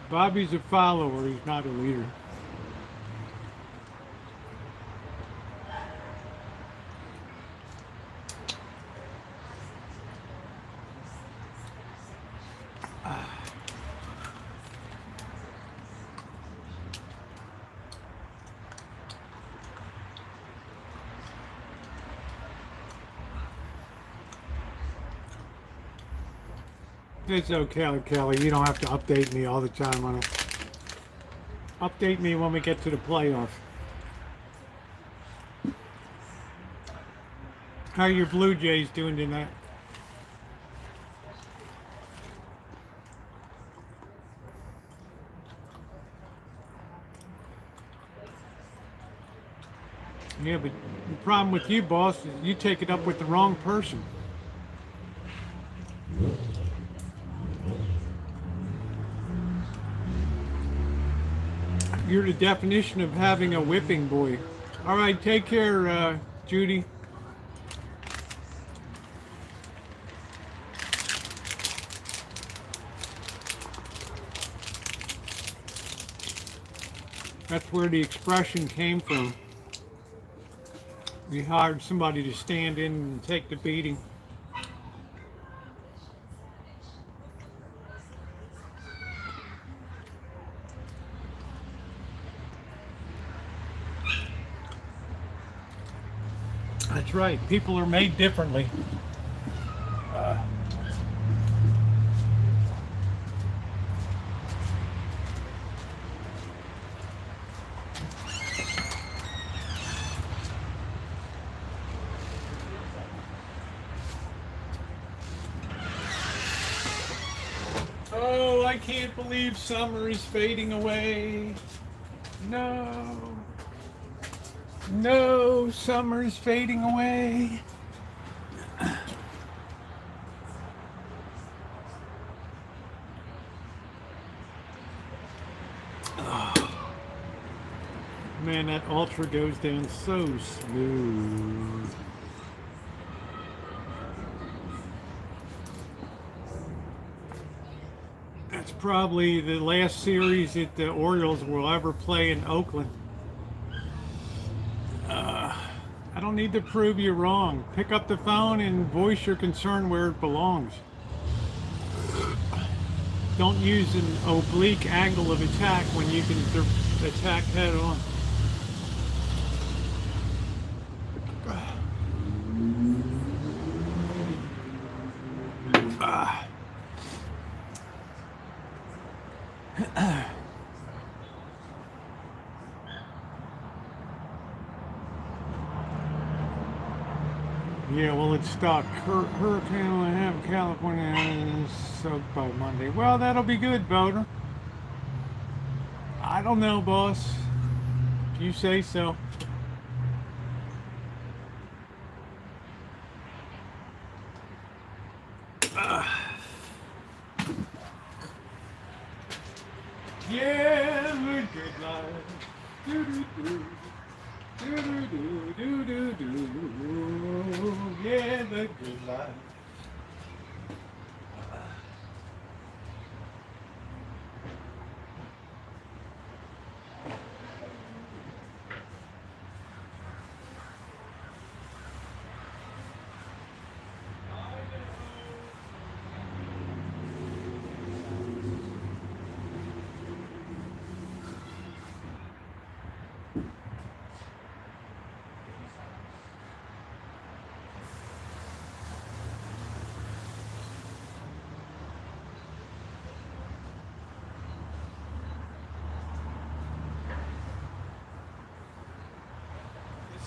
Bobby's a follower, he's not a leader. It's okay, Kelly. You don't have to update me all the time on it. Update me when we get to the playoffs. How are your Blue Jays doing tonight? Yeah, but the problem with you, boss, is you take it up with the wrong person. You're the definition of having a whipping boy. All right, take care, Judy. That's where the expression came from. We hired somebody to stand in and take the beating. That's right. People are made differently. Oh, I can't believe summer is fading away. No. No, summer is fading away. Man, that Ultra goes down so smooth. That's probably the last series that the Orioles will ever play in Oakland. I don't need to prove you wrong. Pick up the phone and voice your concern where it belongs. Don't use an oblique angle of attack when you can attack head on. Yeah, well, it's stuck. Hurricane will have California soaked by Monday. Well, that'll be good, voter. I don't know, boss. If you say so. Yeah, the good life. Do-do-do. Do-do-do-do-do-do. Yeah, the good life.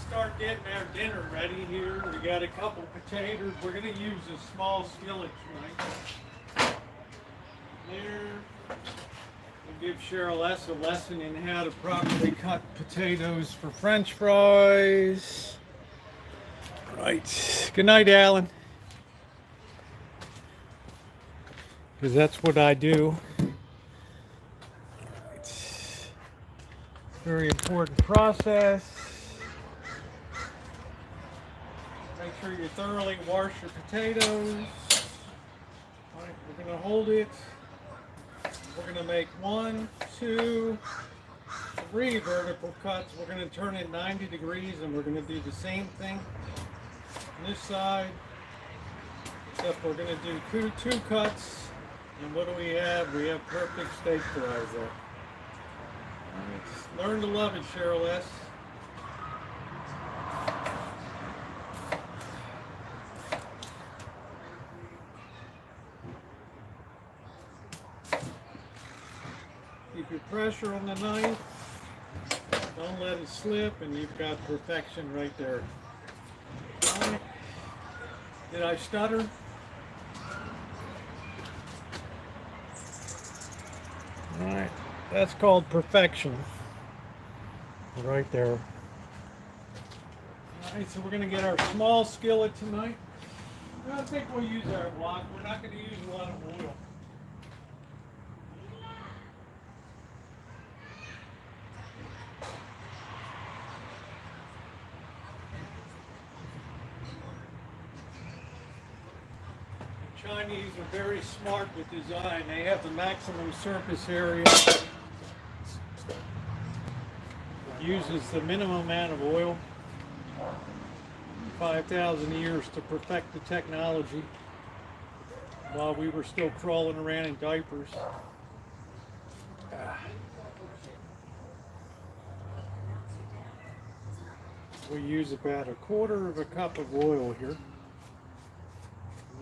Start getting our dinner ready here. We got a couple potatoes. We're going to use a small skillet tonight. There. We'll give Cheryl S. a lesson in how to properly cut potatoes for French fries. Right. Good night, Alan. Because that's what I do. It's a very important process. Make sure you thoroughly wash your potatoes. All right, we're going to hold it. We're going to make 1, 2, 3 vertical cuts. We're going to turn it 90 degrees and we're going to do the same thing on this side. Except we're going to do two cuts. And what do we have? We have perfect steak fries there. All right, learn to love it, Cheryl S. Keep your pressure on the knife. Don't let it slip, and you've got perfection right there. All right. Did I stutter? All right, that's called perfection. Right there. All right, so we're gonna get our small skillet tonight. I think we'll use our wok. We're not gonna use a lot of oil. The Chinese are very smart with design. They have the maximum surface area. It uses the minimum amount of oil. 5,000 years to perfect the technology while we were still crawling around in diapers. We use about 1/4 of a cup of oil here.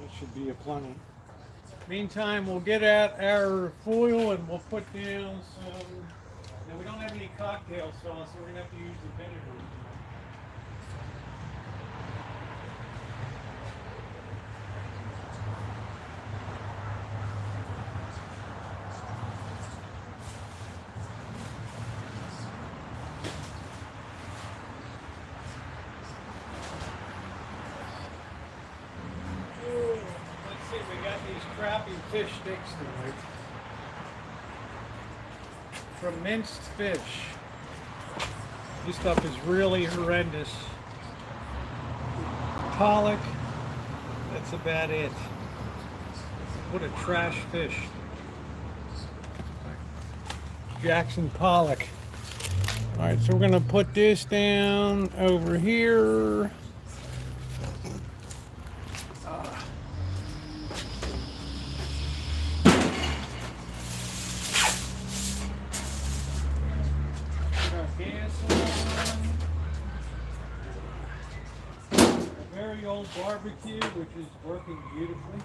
That should be a plenty. Meantime, we'll get out our foil and we'll put down some. Now, we don't have any cocktail sauce, so we're going to have to use the vinegar. Let's see, we got these crappy fish sticks tonight. From minced fish. This stuff is really horrendous. Pollock, that's about it. What a trash fish. Jackson pollock. All right, so we're gonna put this down over here. Very old barbecue, which is working beautifully.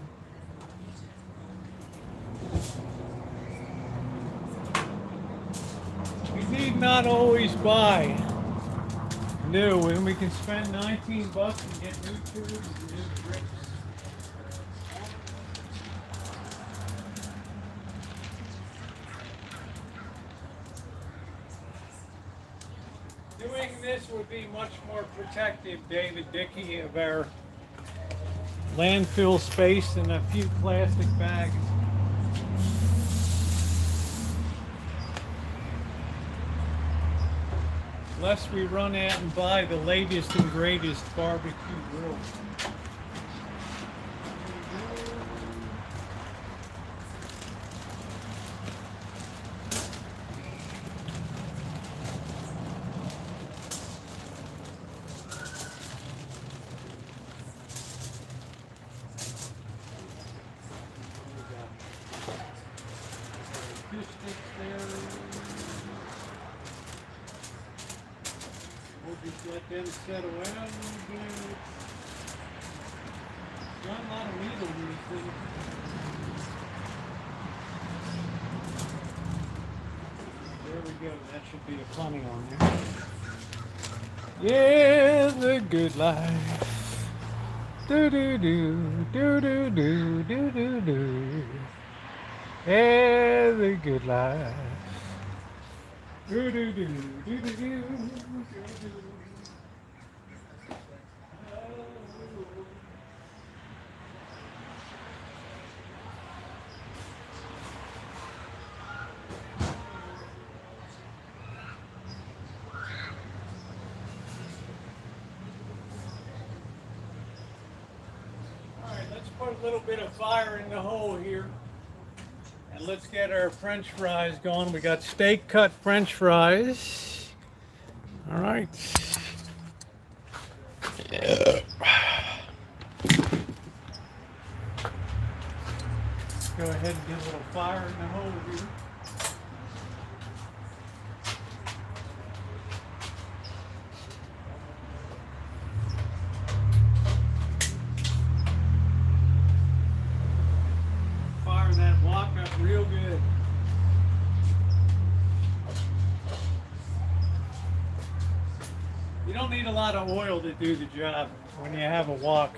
We need not always buy new, and we can spend 19 bucks and get new tubes and new grips. Doing this would be much more protective, David Dickey, of our landfill space than a few plastic bags. Lest we run out and buy the latest and greatest barbecue grill. Fish sticks there. We'll just let them settle out. Not a lot of meat on these things. There we go. That should be a plenty on there. Yeah, the good life. Do do do do do do do do do. Yeah, the good life. Do do do do do do. Let's put a little bit of fire in the hole here. And let's get our French fries going. We got steak cut French fries. All right. Yeah. Go ahead and get a little fire in the hole here. Fire that wok up real good. You don't need a lot of oil to do the job when you have a wok.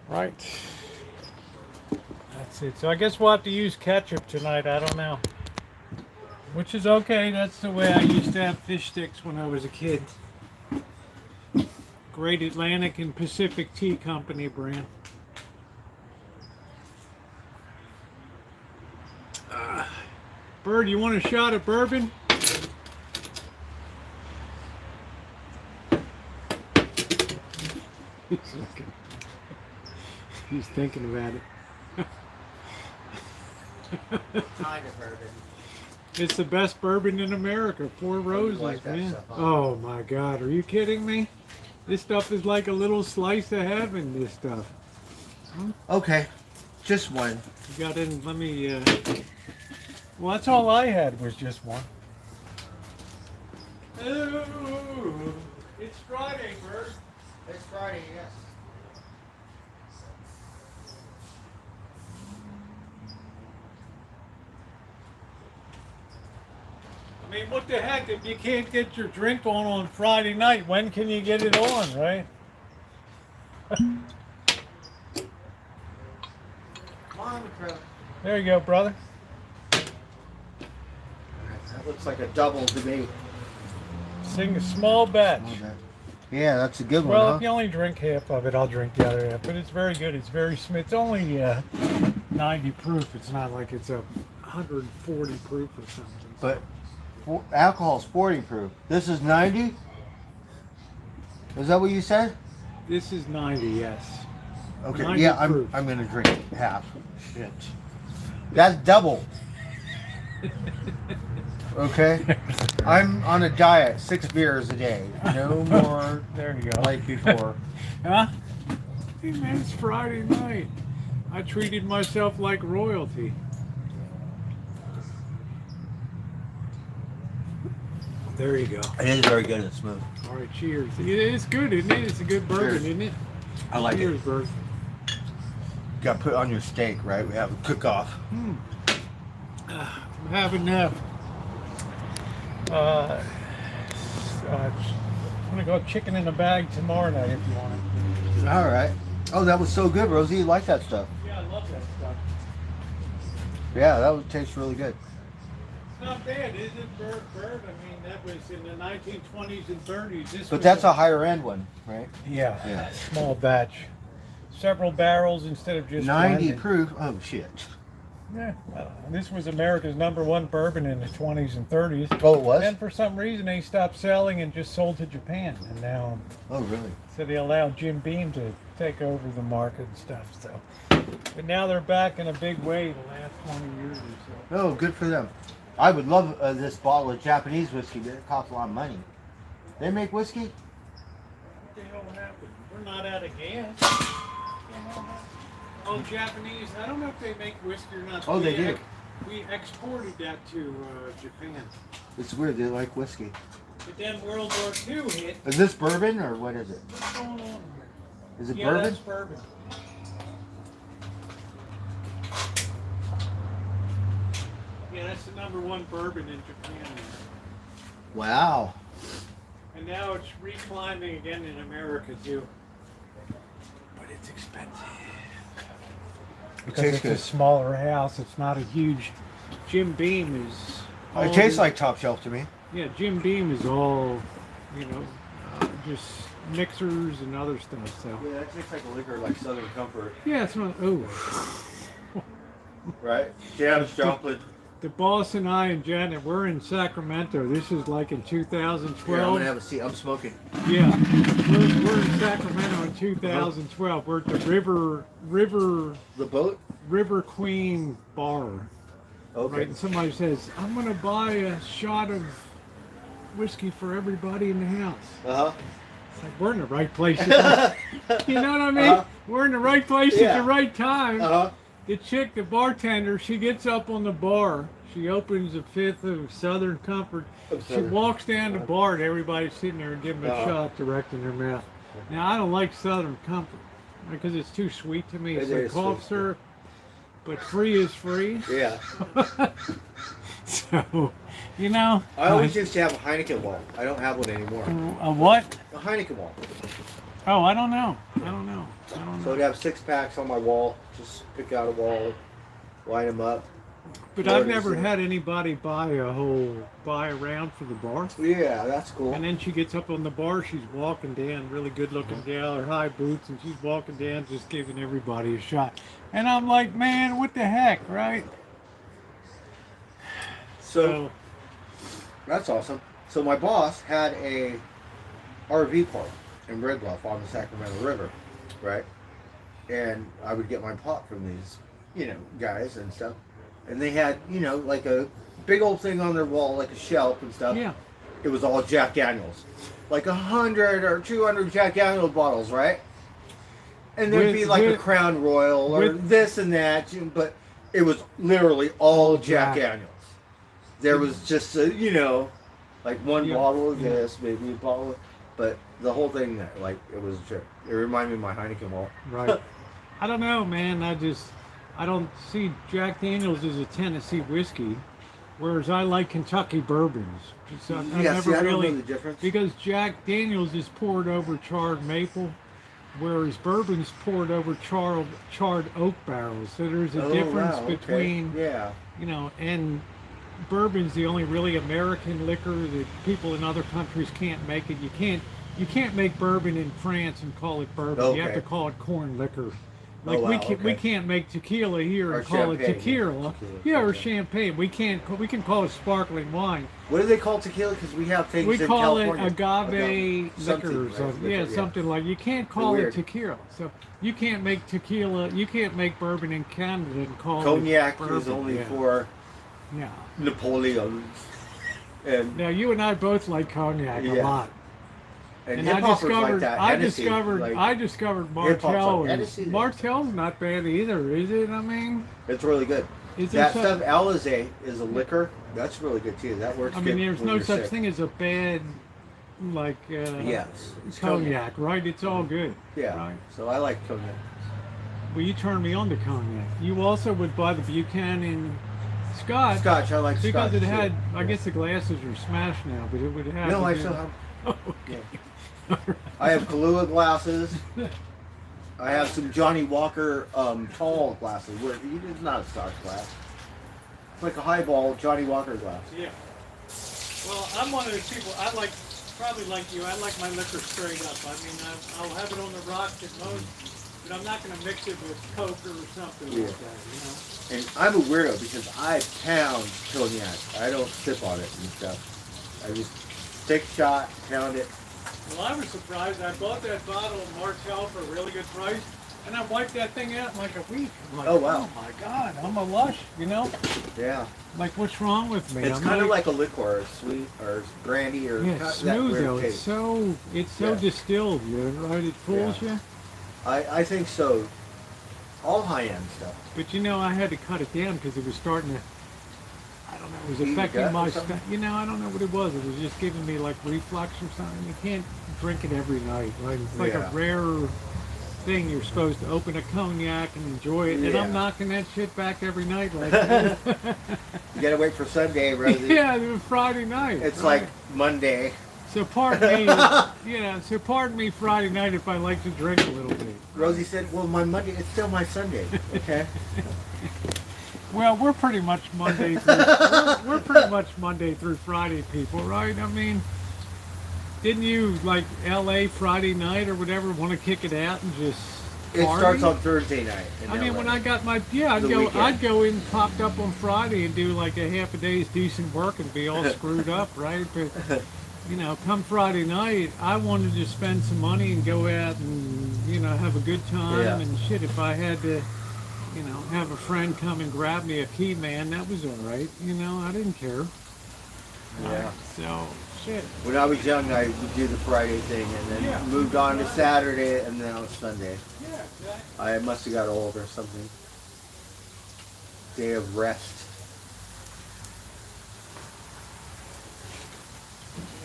Right. That's it. So I guess we'll have to use ketchup tonight. I don't know. Which is okay. That's the way I used to have fish sticks when I was a kid. Great Atlantic and Pacific Tea Company brand. Bird, you want a shot of bourbon? He's thinking about it.
Kind of bourbon.
It's the best bourbon in America. Four Roses,
like that
man.
stuff, huh?
Oh my God, are you kidding me? This stuff is like a little slice of heaven. This stuff.
Okay, just one.
You got in. Let me. Well, that's all I had was just one. Ooh, it's Friday, Bert.
It's Friday, yes.
I mean, what the heck? If you can't get your drink on Friday night, when can you get it on, right?
Come on, Crow.
There you go, brother.
That looks like a double to me.
Sing a small batch.
Yeah, that's a good one,
Well,
huh?
if you only drink half of it, I'll drink the other half. But it's very good. It's very smooth. It's only 90 proof. It's not like it's a 140 proof or something.
But alcohol's 40 proof. This is 90? Is that what you said?
This is 90, yes.
Okay,
90
yeah,
proof.
I'm gonna drink half. Shit. That's double. Okay? I'm on a diet, 6 beers a day. No more
There you go.
like before.
Huh? Hey, man, it's Friday night. I treated myself like royalty. There you go.
It is very good and smooth.
All right, cheers. It is good, isn't it? It's a good bourbon,
Cheers.
isn't it?
I like
Cheers,
it.
Bert.
Got to put it on your steak, right? We have a cook-off.
I'm having I'm gonna go chicken in a bag tomorrow night if you want it.
All right. Oh, that was so good, Rosie. You like that stuff?
Yeah, I love that stuff.
Yeah, that would taste really good.
It's not bad, is it, Bert? I mean, that was in the 1920s and 30s. This
But
was
that's a higher end one, right?
yeah,
Yeah.
small batch, several barrels instead of just
90
one.
proof. Oh shit.
Yeah, this was America's #1 bourbon in the 20s and 30s.
Oh, it was?
And for some reason, they stopped selling and just sold to Japan. And now,
Oh, really?
so they allowed Jim Beam to take over the market and stuff. So, but now they're back in a big way the last 20 years or so.
Oh, good for them. I would love this bottle of Japanese whiskey, but it costs a lot of money. They make whiskey?
What the hell happened? We're not out of gas. Oh, Japanese. I don't know if they make whiskey or not.
Oh, they do.
We exported that to Japan.
It's weird. They like whiskey.
But then World War II hit.
Is this bourbon or what is it?
What's going on here?
Is it
Yeah,
bourbon?
that's bourbon. Yeah, that's the #1 bourbon in Japan.
Wow.
And now it's reclimbing again in America too. But it's expensive. Because
tastes
it's a
good.
smaller house, it's not a huge. Jim Beam is.
It tastes like top shelf to me.
Yeah, Jim Beam is all, just mixers and other stuff. So.
Yeah, that tastes like a liquor like Southern Comfort.
Yeah, it's not. Oh.
Right? Jams, chocolate.
The boss and I and Janet, we're in Sacramento. This is like in
Here, I'm
2012.
gonna have a seat. I'm smoking.
Yeah, we're in Sacramento in 2012. We're at the
The boat?
River Queen Bar.
Okay.
Right, and somebody says, "I'm gonna buy a shot of whiskey for everybody in the house."
Uh-huh.
It's like we're in the right place. At the, you know what I mean?
Uh-huh.
We're in the right place at
Yeah.
the right time.
Uh-huh.
The chick, the bartender, she gets up on the bar. She opens a fifth of Southern Comfort.
Of
She
Southern.
walks down the bar and everybody's sitting there and giving them a shot direct in their mouth. Now, I don't like Southern Comfort because it's too sweet to me. It's
It
like
is
cough
sweet,
syrup, but free is free.
Yeah.
So, you know.
I always used to have a Heineken wall. I don't have one anymore.
A what?
A Heineken wall.
Oh, I don't know. I don't know.
So I'd have 6-packs on my wall. Just pick out a wall, line them up.
But I've never had anybody buy a round for the bar.
Yeah, that's cool.
And then she gets up on the bar, she's walking down, really good looking gal, her high boots, and she's walking down just giving everybody a shot. And I'm like, man, what the heck, right?
So that's awesome. So my boss had a RV park in Red Bluff on the Sacramento River, right? And I would get my pot from these, guys and stuff. And they had, like a big old thing on their wall, like a shelf and stuff.
Yeah.
It was all Jack Daniels. Like 100 or 200 Jack Daniels bottles, right? And there'd be like a Crown Royal or this and that, but it was literally all Jack Daniels. There was just like one bottle of this, maybe a bottle but the whole thing that it was it reminded me of my Heineken wall.
Right. I don't know, man. I don't see Jack Daniels as a Tennessee whiskey, whereas I like Kentucky bourbons. So I never
I don't
really
know the difference.
because Jack Daniels is poured over charred maple, whereas bourbon's poured over charred oak barrels. So there's a difference between and bourbon's the only really American liquor that people in other countries can't make it. You can't make bourbon in France and call it bourbon.
Okay.
You have to call it corn liquor.
Oh, wow,
we can't make tequila here
Or
and call it
champagne,
tequila.
yeah.
Or champagne. We can call it sparkling wine.
What do they call tequila? Because we have things
We
in
call
California.
it agave
Something,
liquor or
right?
something.
Liquor,
Something like you can't call
Weird.
it tequila. So you can't make tequila. You can't make bourbon in Canada and call
Cognac
it bourbon.
is only for Napoleon. And
Now you and I both like cognac a
Yeah.
lot.
and
And
hip
I
hoppers
discovered,
like that.
I
Hennessy,
discovered,
like,
I discovered
hip-hop's
Martell.
like
Is,
Hennessy.
Martell's not bad either, is it? I mean,
it's really good.
is there
That
such,
stuff, Alizé, is a liquor. That's really good too. That works.
I
good
mean, there's
when
no
you're
such
sick.
thing as a bad, like,
Yes, it's
cognac, right? It's all good.
Yeah.
Right.
So I like cognac.
Well, you turned me on to cognac. You also would buy the Buchanan Scotch.
Scotch, I like
Because
Scotch.
it had,
too.
I guess the glasses are smashed now, but it would have.
No,
to
I
do-
still have.
Oh, okay.
I have Kahlua glasses. I have some Johnny Walker tall glasses. Where it's not a Scotch glass. It's like a highball Johnny Walker glass.
Yeah. Well, I'm one of those people. I like, probably like you. I like my liquor straight up. I mean, I'll have it on the rocks at most, but I'm not going to mix it with Coke or something
Yeah.
like that. You know.
And I'm a weirdo because I pound cognac. I don't sip on it and stuff. I just take a shot, pound it.
Well, I was surprised. I bought that bottle of Martell for a really good price, and I wiped that thing out in like a week. I'm like,
Oh, wow.
Oh my God, I'm a lush. You know.
Yeah.
Like, what's wrong with me?
It's
I'm
kind of like a liqueur, or sweet, or brandy, or
yeah,
that
it's smooth
weird
though. It's
taste.
so
Yeah.
distilled, right? It fools you.
I think so. All high-end stuff.
But you know, I had to cut it down because it was starting to, I don't know, it was
Eat your
affecting
gut or
my
something?
stomach. You know, I don't know what it was. It was just giving me like reflux or something. You can't drink it every night. Like, it's like
Yeah.
a rare thing. You're supposed to open a cognac and enjoy it. And
Yeah.
I'm knocking that shit back every night. Like,
You gotta wait for Sunday, Rosie.
yeah, it was Friday night.
It's
right?
like Monday.
So pardon me, so pardon me Friday night if I like to drink a little bit.
Rosie said, "Well, my Monday, it's still my Sunday." Okay.
Well, we're pretty much Monday through, we're pretty much Monday through Friday people, right? I mean, didn't you like LA Friday night or whatever want to kick it out and just
It
party?
starts on Thursday night. in
I mean,
LA.
when I got my
The
I'd go in popped up on Friday and do like a half a day's decent work and be all screwed up, right? But you know, come Friday night, I wanted to spend some money and go out and have a good time
Yeah.
and shit. If I had to, have a friend come and grab me a key man, that was all right. I didn't care.
Yeah.
So shit.
When I was young, I would do the Friday thing, and then
Yeah.
moved on to Saturday, and then on Sunday.
Yeah, exactly.
I must have got old or something. Day of rest.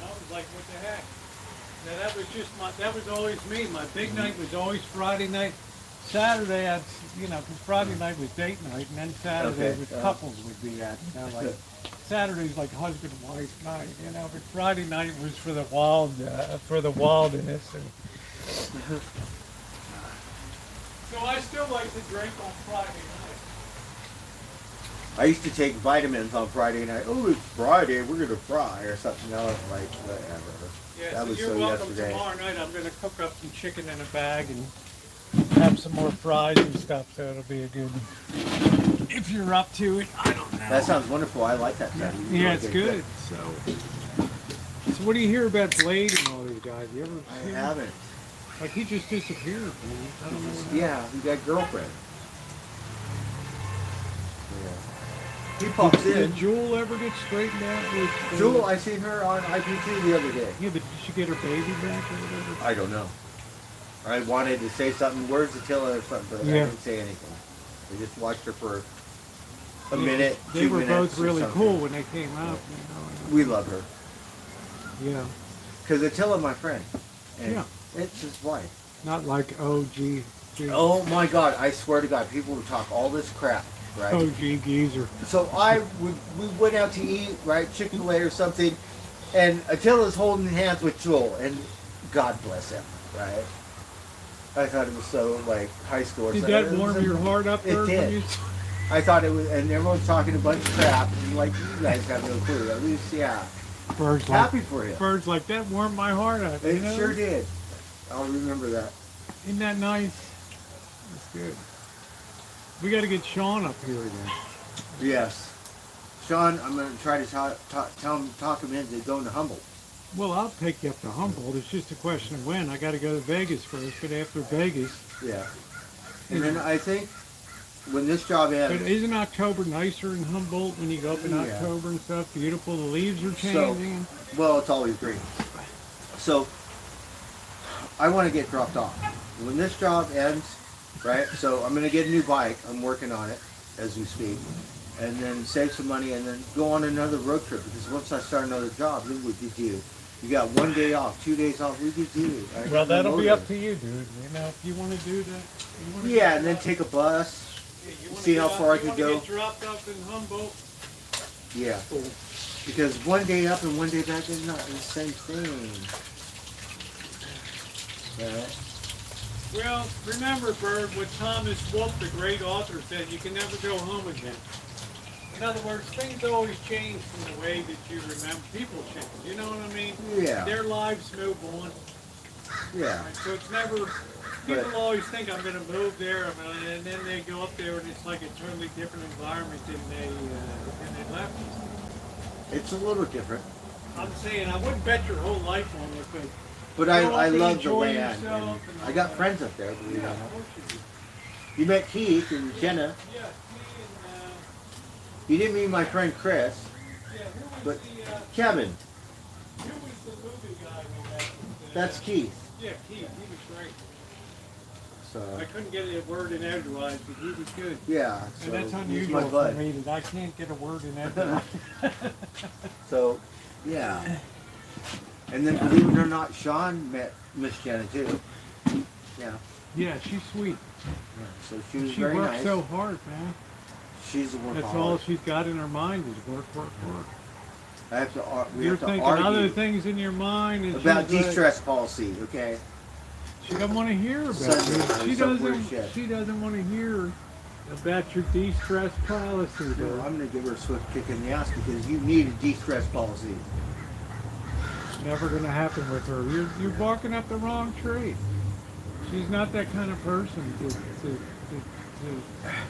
I was like, what the heck? Now that was just that was always me. My big night was always Friday night. Saturday, because Friday night was date night, and then Saturday
Okay,
was couples would be at, like Saturday's like husband and wife night, you know. But Friday night was for the wildness. And so I still like to drink on Friday night.
I used to take vitamins on Friday night. Oh, it's Friday, we're gonna fry or something. I was like, whatever.
Yeah,
That
so
was
you're
so
welcome
yesterday.
tomorrow night. I'm going to cook up some chicken in a bag and have some more fries and stuff. So it'll be a good. If you're up to it, I don't know.
That sounds wonderful. I like that.
Yeah,
Sound.
yeah, it's good. So what do you hear about Blade and all these guys? You ever?
I
see him?
haven't.
Like he just disappeared, man. I don't know. What
Yeah, he got girlfriend. Yeah. He pops
Did
in.
Jewel ever get straightened out with?
Jewel, I seen her on IPT the other day.
Yeah, but did she get her baby back or whatever?
I don't know. I wanted to say something, words Attila or something, but I
Yeah.
didn't say anything. I just watched her for a
Yeah,
minute,
They
2
were
minutes
both
or
really
something.
cool when they came out. You
We love her.
know. Yeah,
Because Attila, my friend. And
Yeah.
it's his wife.
not like OG.
Oh my God, I swear to God, people would talk all this crap, right?
OG geezer.
So we went out to eat, right, Chick-fil-A or something, and Attila's holding hands with Joel, and God bless him, right? I thought it was so like high school or
Did
something.
that
It
warm
was-
your heart up
It
there?
did.
When you...
I thought it was, and everyone's talking a bunch of crap, and like, you guys have no clue. At least, yeah,
Bird's like,
happy for him.
Bird's like, that warmed my heart up. You
It
know?
sure did. I'll remember that.
Isn't that nice? That's good. We got to get Sean up here again.
Yes, Sean, I'm gonna try to talk him into going to Humboldt.
Well, I'll take you up to Humboldt. It's just a question of when. I got to go to Vegas first, but after Vegas.
Yeah, and then I think when this job
But
ends,
isn't October nicer in Humboldt when you go up in
Yeah.
October and stuff? Beautiful. The leaves are
So-
changing.
well, it's always green. So I want to get dropped off. When this job ends, right? So I'm gonna get a new bike. I'm working on it as we speak, and then save some money, and then go on another road trip. Because once I start another job, then we could do. You got 1 day off, 2 days off. We could do. I
Well,
got no
that'll be
motive.
up to you, dude. You know, if you want to do that. You wanna
Yeah,
get
and then
dropped-
take a bus.
yeah, you wanna
see
get
how
up-
far I
you
could
wanna
go.
Get dropped off in Humboldt.
Yeah,
Cool.
because 1 day up and 1 day back is not the same thing. Right?
Well, remember, Bird, what Thomas Wolfe, the great author, said, you can never go home again. In other words, things always change from the way that you remember. People change, you know what I mean?
Yeah.
Their lives move on.
Yeah.
Right? So it's never, people always think I'm going to move there, and then they go up there and it's like a totally different environment than they left.
It's a little different.
I'm saying, I wouldn't bet your whole life on it, but
But
go
I
up and
love the
enjoy
land.
yourself
And
and
I
all
got
that.
friends up there, believe it or
yeah, of
not.
course you do.
You met Keith and Jenna.
Yeah, me
You didn't meet my friend Chris,
and, who was
but
the,
Kevin.
who was the movie guy we met?
That's Keith.
Yeah, Keith, he was great. I
So
couldn't get a word in edgewise, but he was good.
yeah, so
And that's
he's
unusual
my
for
bud.
me that I can't get a word in edgewise.
So yeah. And then believe it or not, Sean met Miss Jenna too. Yeah.
Yeah, she's sweet.
So she was
She
very
works
nice.
so hard, man.
She's a
That's all
workaholic.
she's got in her mind is work, work, work.
I have to. We
You're
have to
thinking other
argue
things in your mind. And
about
she's like-
de-stress policy. Okay.
She doesn't want to hear about
Such-
it. She
some
doesn't.
weird shit.
She doesn't want to hear about your de-stress policy,
Well,
though.
I'm gonna give her a swift kick in the ass because you need a de-stress policy.
Never gonna happen with her. You're barking up the wrong tree. She's not that kind of person to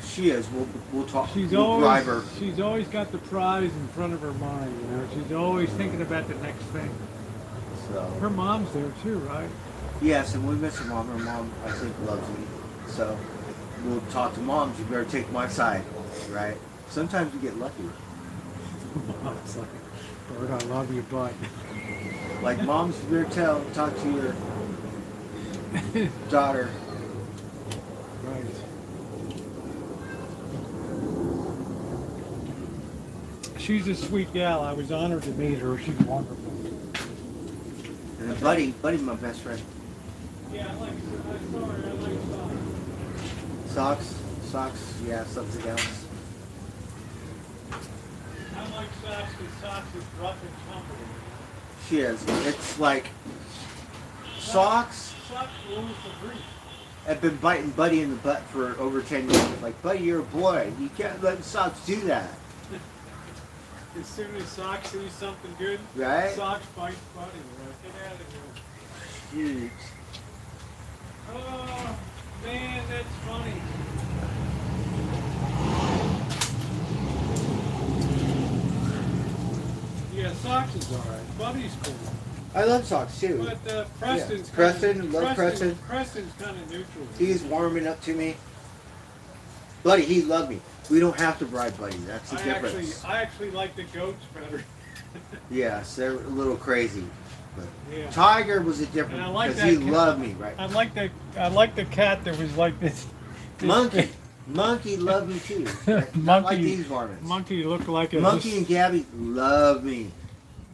She is. We'll talk.
she's
We'll drive her.
always she's always got the prize in front of her mind, you know. She's always thinking about the next thing.
So
Her mom's there too, right?
yes, and we miss her mom. Her mom, I think, loves me. So we'll talk to moms. You better take my side, right? Sometimes you get lucky.
Mom's like, Bird, I love you, but
Like moms, you better talk to your daughter.
right. She's a sweet gal. I was honored to meet her. She's wonderful.
And then Buddy's my best friend.
Yeah, I like
Socks, yeah, something else.
I like socks because socks is rough and tumble.
She is. It's like socks
Socks rules the breed.
have been biting Buddy in the butt for over 10 years. Like, Buddy, you're a boy. You can't let socks do that.
As soon as socks see something good,
Right?
socks bite Buddy. Right? Get out of here.
Huge.
Oh, man, that's funny. Yeah, socks is alright. Buddy's cool.
I love socks too.
But Preston's
Yeah. Preston, love Preston.
Preston's kind of neutral.
He's warming up to me. Buddy, he loved me. We don't have to bride Buddy. That's the
I
difference.
actually like the goats better.
Yes, they're a little crazy. But
Yeah.
Tiger was a different
And I like
because he
that cat.
loved me, right?
I like the cat that was like this.
Monkey. Monkey loved me too. Right? Not like
Monkey-
these varmints.
Monkey looked like a
Monkey and Gabby love me.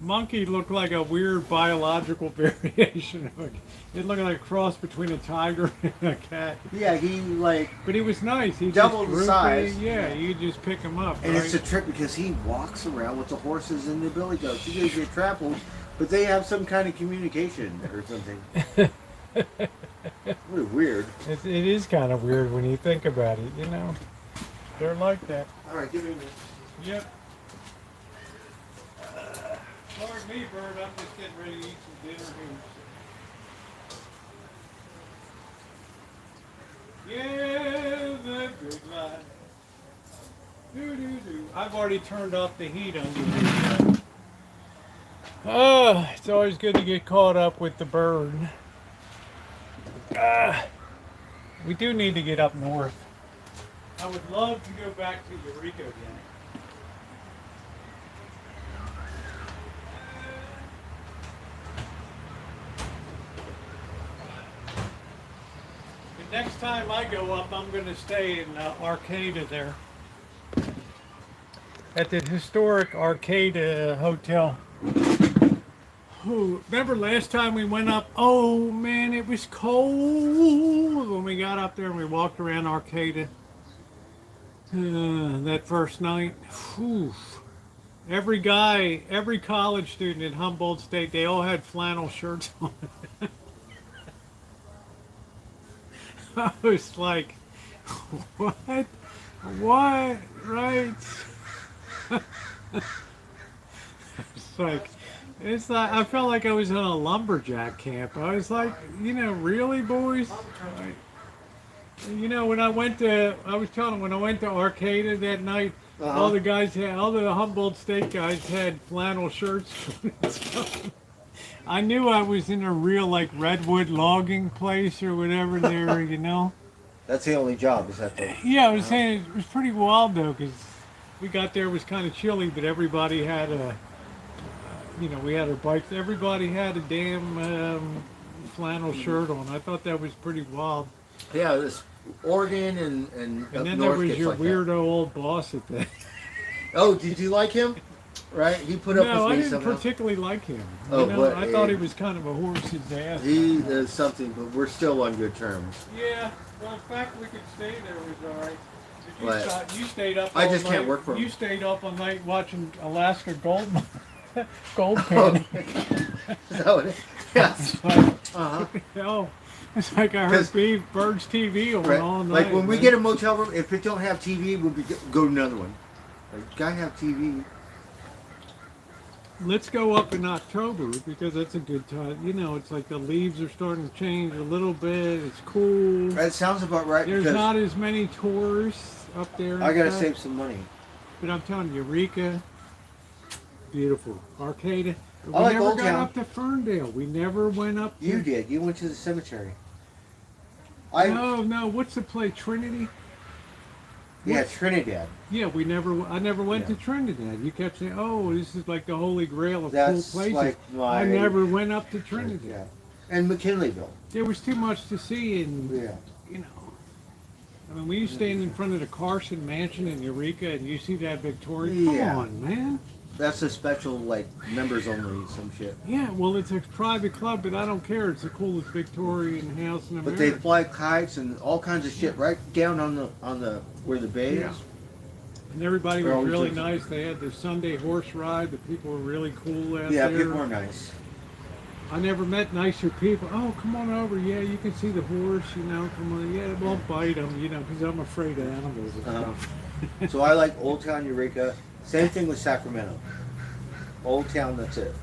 Monkey looked like a weird biological variation of a. It looked like a cross between a tiger and a cat.
Yeah, he like,
But he was nice. He
Double
just
the
droopy.
size.
Yeah,
Yeah.
you just pick him up.
and
right?
it's a trip because he walks around with the horses and the billy goats. He goes get trampled, but they have some kind of communication or something. Really weird.
It is kind of weird when you think about it. You know, they're like that.
All right, give me a minute.
Yep. Pardon me, Bird. I'm just getting ready to eat some dinner here. Yeah, the good life. Do. I've already turned off the heat under the. Oh, it's always good to get caught up with the bird. We do need to get up north. I would love to go back to Eureka again. The next time I go up, I'm going to stay in Arcata there. At the historic Arcata Hotel. Oh, remember last time we went up? Oh man, it was cold when we got up there and we walked around Arcata. That first night. Whew. Every college student in Humboldt State, they all had flannel shirts on. I was like, what? What? Right? It's like I felt like I was in a lumberjack camp. I was like, you know, really, boys? Like, you know, when I was telling them when I went to Arcata that night, all the Humboldt State guys had flannel shirts. I knew I was in a real like redwood logging place or whatever there, you know.
That's the only job, is that the...
Yeah, I was saying it was pretty wild though, because we got there, it was kind of chilly, but everybody had we had our bikes. Everybody had a damn flannel shirt on. I thought that was pretty wild.
Yeah, this Oregon and
And
up
then
north
there was
gets
your
like that.
weirdo old boss at that.
Oh, did you like him? Right? He put up
No, I
with me
didn't
somehow.
particularly like him.
Oh, but,
I thought he was kind of a horse's ass.
He is something, but we're still on good terms.
Yeah, well, the fact we could stay there was all right. But
What?
You stayed up.
I
all
just can't
night.
work for him.
You stayed up all night watching Alaska gold
Oh,
panning.
is that what it is? Yes.
It's like,
Uh-huh.
oh, it's like I heard
'Cause-
Birds TV on
Right.
all night.
Like when we
man.
get a motel room, if it don't have TV, we'll go to another one. Like, gotta have TV.
Let's go up in October because that's a good time. You know, it's like the leaves are starting to change a little bit. It's cool.
That sounds about right.
There's
because
not as many tourists up there. and
I gotta
stuff.
save some money.
But I'm telling you, Eureka, beautiful. Arcata. We
I like
never
Old
got
Town.
up to Ferndale. We never went up.
You did. You went to the cemetery. I
No. What's the place? Trinity.
yeah, Trinidad.
Yeah, I never went
Yeah.
to Trinidad. You kept saying, "Oh, this is like the holy grail of
That's
cool places."
like my.
I never went up to Trinidad.
Yeah. And McKinleyville.
There was too much to see, and
Yeah.
you know. I mean, when you stand in front of the Carson Mansion in Eureka and you see that Victoria,
Yeah.
come on, man.
That's a special, like, members only, some shit.
Yeah, well, it's a private club, but I don't care. It's the coolest Victorian house in
But
America.
they fly kites and all kinds of shit right down on the where the bay
Yeah.
is.
And everybody
They're
was
always
really
just-
nice. They had their Sunday horse ride. The people were really cool out
Yeah,
there.
people were nice.
I never met nicer people. Oh, come on over. Yeah, you can see the horse, you know. Come on. Yeah, it won't bite them, you know, because I'm afraid of animals.
So I like Old Town Eureka. Same thing with Sacramento. Old Town, that's it.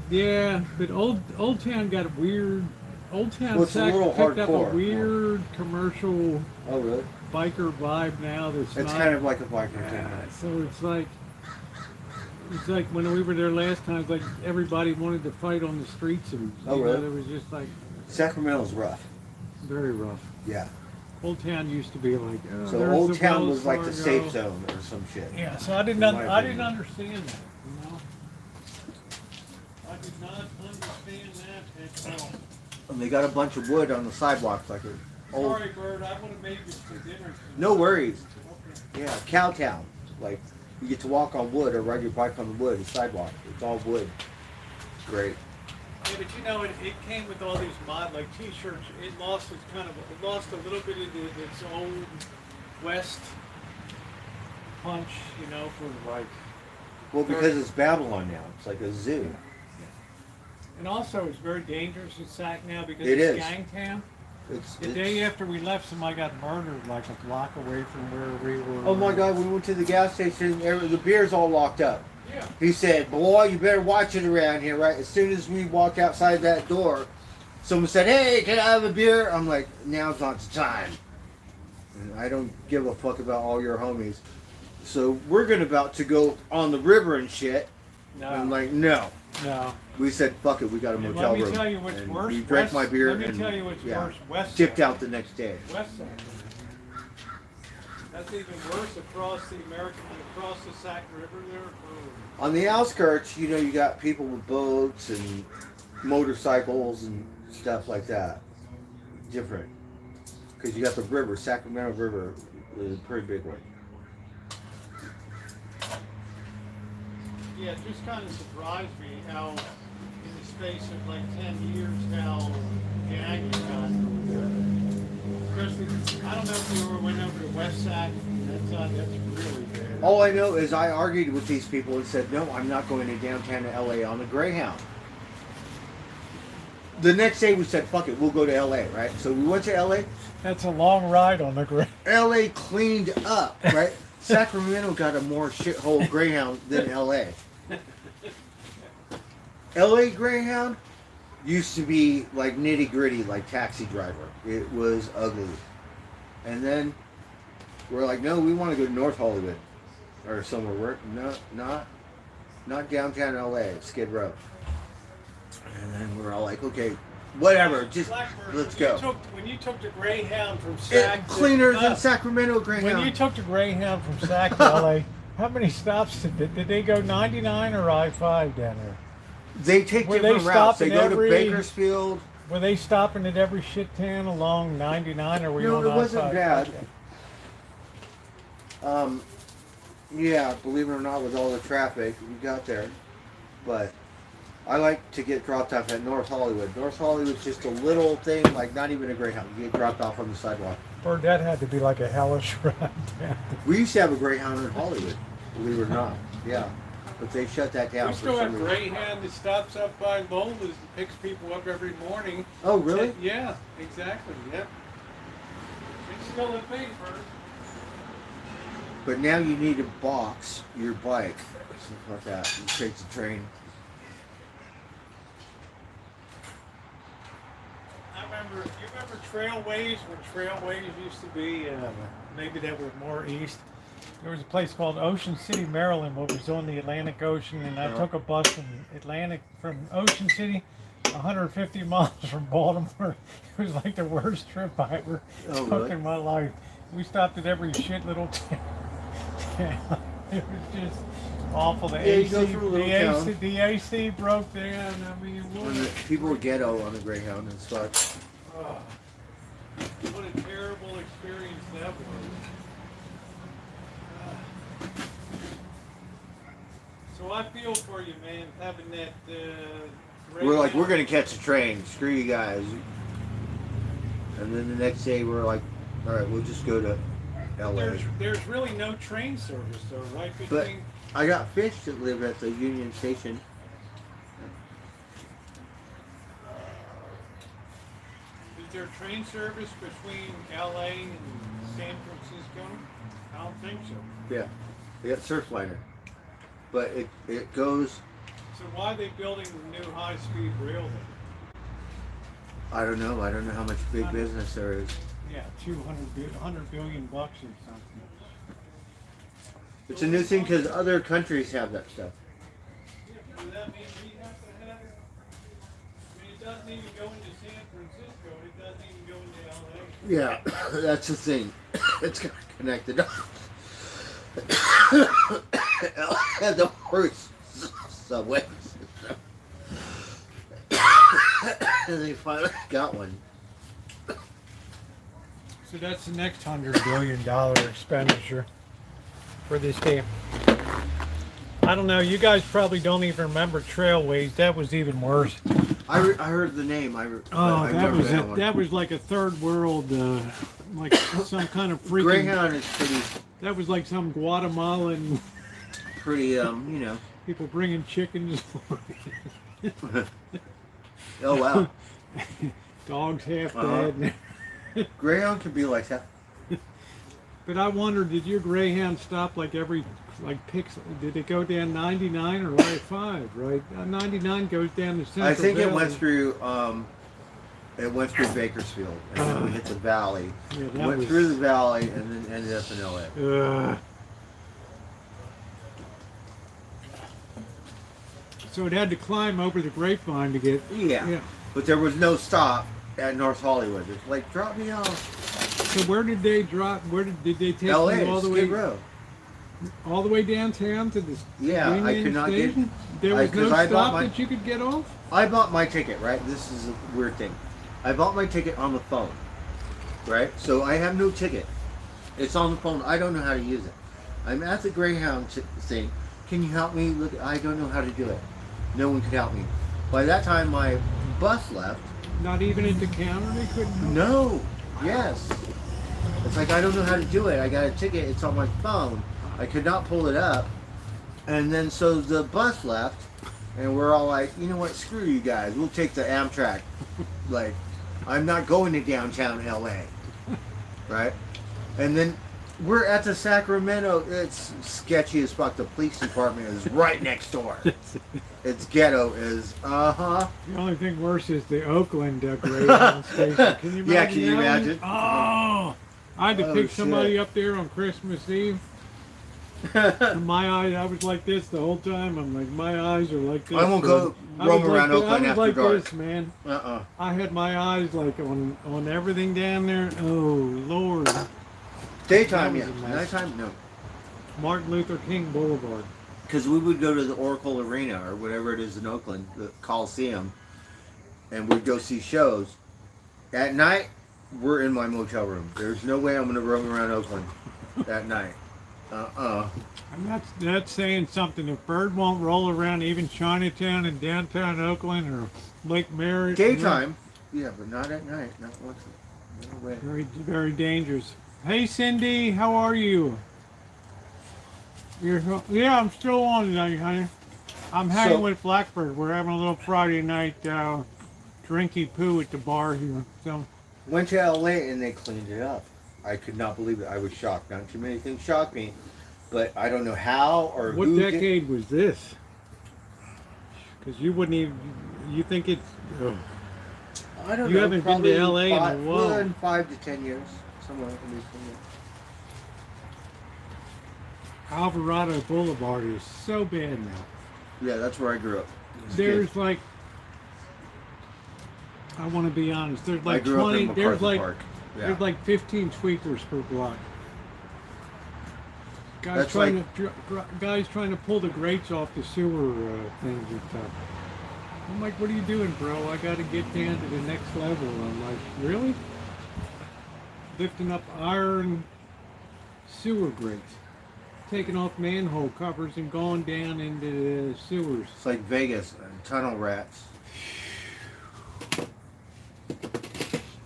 Yeah, but Old Town got a weird. Old Town
Well, it's a little
picked up a
hardcore.
weird commercial
Oh, really?
biker vibe now. That's
It's
not,
kind of like a biker thing.
so it's like when we were there last time. It's like everybody wanted to fight on the streets, and
Oh,
you
really?
know, it was just like
Sacramento's rough.
very rough.
Yeah.
Old Town used to be like. Oh,
So
there's
Old
the
Town
Wells
was like the
Fargo.
safe zone or some shit.
Yeah, so I didn't
In my
understand
opinion.
that, you know. I did not understand that at all.
And they got a bunch of wood on the sidewalks like an old.
Sorry, Bird, I would have made you some dinner.
No worries.
Okay.
Yeah, Cowtown. Like you get to walk on wood or ride your bike on the wood, the sidewalk. It's all wood. It's great.
Yeah, but you know, it came with all these like T-shirts. It lost a little bit of its old West punch, you know, for like.
Well, because it's Babylon now. It's like a zoo.
And also, it's very dangerous in Sac now because
It
it's
is.
gang town.
It's,
The day after we left, somebody got murdered like a block away from where we were.
Oh my God! We went to the gas station. The beer's all locked up.
Yeah.
He said, "Boy, you better watch it around here." Right. As soon as we walked outside that door, someone said, "Hey, can I have a beer?" I'm like, "Now's not the time." And I don't give a fuck about all your homies. So we're about to go on the river and shit.
No.
And I'm like, no.
No.
We said, fuck it, we got a
And
motel
let me
room.
tell you what's
And
worse.
we drank my beer
Let me
and
tell you what's
yeah,
worse. West
dipped
side.
out the next day.
West side. That's even worse across the Sac River there.
On the outskirts, you know, you got people with boats and motorcycles and stuff like that. Different. Because you got the river, Sacramento River is a pretty big one.
Yeah, it just kind of surprised me how, in the space of like 10 years, how gang has gotten over there. Especially, I don't know if you ever went over to West Sac. That's really bad.
All I know is I argued with these people and said, no, I'm not going to downtown LA on the Greyhound. The next day we said, fuck it, we'll go to LA, right? So we went to LA.
That's a long ride on the Greyhound.
LA cleaned up, right? Sacramento got a more shithole Greyhound than LA. LA Greyhound used to be like nitty gritty, like Taxi Driver. It was ugly. And then we're like, no, we want to go to North Hollywood or somewhere. Not downtown LA, Skid Row. And then we're all like, okay, whatever, just
Blackbird,
let's go.
When you took the Greyhound from Sac
Cleaner
to,
than Sacramento Greyhound.
when you took the Greyhound from Sac to LA, how many stops did they go? 99 or I-5 down there?
They take
Were
different
they
routes. They
stopping
go
every-
to Bakersfield.
Were they stopping at every shit town along 99, or were you
No,
on
it wasn't
I-5?
bad.
Okay.
Yeah, believe it or not, with all the traffic, we got there. But I like to get dropped off at North Hollywood. North Hollywood's just a little thing, like not even a Greyhound. You get dropped off on the sidewalk.
Bird, that had to be like a hellish ride down.
We used to have a Greyhound in Hollywood, believe it or not. Yeah. But they shut that down
We
for
still have
some reason.
Greyhound that stops up by Lola's and picks people up every morning.
Oh, really?
Yeah, exactly. Yep. It's still a thing, Bird.
But now you need to box your bike. Something like that. You take the train.
You remember Trailways, when Trailways used to be, maybe that was more east. There was a place called Ocean City, Maryland, what was on the Atlantic Ocean, and I took a bus from Ocean City, 150 miles from Baltimore. It was like the worst trip I ever took
really?
in my life. We stopped at every shit little town. It was just awful. The
Yeah, you
AC,
go through a little town.
the AC broke down. I mean, what?
When the people were ghetto on the Greyhound and stuff.
Oh, what a terrible experience that was. So I feel for you, man, having that.
We're like, we're gonna catch a train. Screw you guys. And then the next day we're like, all right, we'll just go to LA.
There's really no train service though, right
But
between.
I got fish that live at the Union Station.
Is there train service between LA and San Francisco? I don't think so.
Yeah, they got Surfliner, but it goes.
So why are they building the new high-speed rail then?
I don't know. I don't know how much big business there is.
Yeah, $100 billion or something.
It's a new thing because other countries have that stuff.
Yeah, does that mean we have to have it? I mean, it doesn't even go into San Francisco. It doesn't even go into LA.
Yeah, that's the thing. It's got connected up. And the worst subway system. And they finally got one.
So that's the next $100 billion expenditure for this day. I don't know. You guys probably don't even remember Trailways. That was even worse.
I heard the name. I
That was
that one.
that was like a third world, like some kind of freaking.
Greyhound is
That was like some Guatemalan
pretty, you know.
people bringing chickens.
Oh wow,
Dogs half dead.
Greyhound could be like that.
But I wonder, did your Greyhound stop like every pixel? Did it go down 99 or right 5? Right, 99 goes down to Central
I think it went
Valley.
through Bakersfield, and then we hit the valley.
Yeah, that
Went
was-
through the valley, and then ended up in LA.
So it had to climb over the grapevine to get.
Yeah. But there was no stop at North Hollywood. It's like, drop me off.
So where did they drop? Where did they take
LA,
you all the
Skid
way?
Row.
All the way downtown to the
Yeah, I
Union
could not
Station?
get.
There was
'cause
no
I bought
stop
my-
that you could get off.
I bought my ticket, right? This is a weird thing. I bought my ticket on the phone, right? So I have no ticket. It's on the phone. I don't know how to use it. I'm at the Greyhound thing. Can you help me? Look, I don't know how to do it. No one could help me. By that time, my bus left.
Not even at the counter, they couldn't. help?
No. Yes. It's like I don't know how to do it. I got a ticket. It's on my phone. I could not pull it up. And then so the bus left, and we're all like, you know what? Screw you guys. We'll take the Amtrak. Like, I'm not going to downtown LA. Right? And then we're at the Sacramento. It's sketchy as fuck. The police department is right next door. It's ghetto as
The only thing worse is the Oakland Greyhound station. Can you imagine?
Yeah, can you
that one?
imagine?
Oh, I had to
Oh,
pick somebody
shit.
up there on Christmas Eve. And my eyes, I was like this the whole time. I'm like, my eyes are like this.
I won't go
I
roam
was
around
like,
Oakland
I was
after
like
dark.
this, man.
Uh-uh.
I had my eyes like on everything down there. Oh Lord,
Daytime,
That
yeah.
was a mess.
Nighttime, no.
Martin Luther King Boulevard.
Because we would go to the Oracle Arena or whatever it is in Oakland, the Coliseum, and we'd go see shows. At night, we're in my motel room. There's no way I'm going to roam around Oakland at night.
And that's saying something. If Bird won't roll around even Chinatown and downtown Oakland or Lake Merritt.
Daytime, yeah, but not at night. Not once. No way.
Very, very dangerous. Hey Cindy, how are you? Yeah, I'm still on tonight, honey. I'm hanging
So-
with Blackbird. We're having a little Friday night drinky poo at the bar here. So
Went to LA and they cleaned it up. I could not believe it. I was shocked. Not too many things shocked me, but I don't know how or
what
who did-
decade was this? Because you wouldn't even. You think it's. Oh.
I don't
You
know.
haven't been to
probably
LA in a
five,
while.
well, in 5 to 10 years, somewhere in between.
Alvarado Boulevard is so bad now.
Yeah, that's where I grew up. as a
There's
kid.
like, I want to be honest. There's
I
like
grew
20.
up in
There's
MacArthur
like
Park. Yeah.
there's like 15 tweakers per block. Guys
That's
trying guys trying to pull the grates off the sewer things and stuff. I'm like, what are you doing, bro? I got to get down to the next level. I'm like, really? Lifting up iron sewer grates, taking off manhole covers and going down into the sewers.
It's like Vegas and tunnel rats.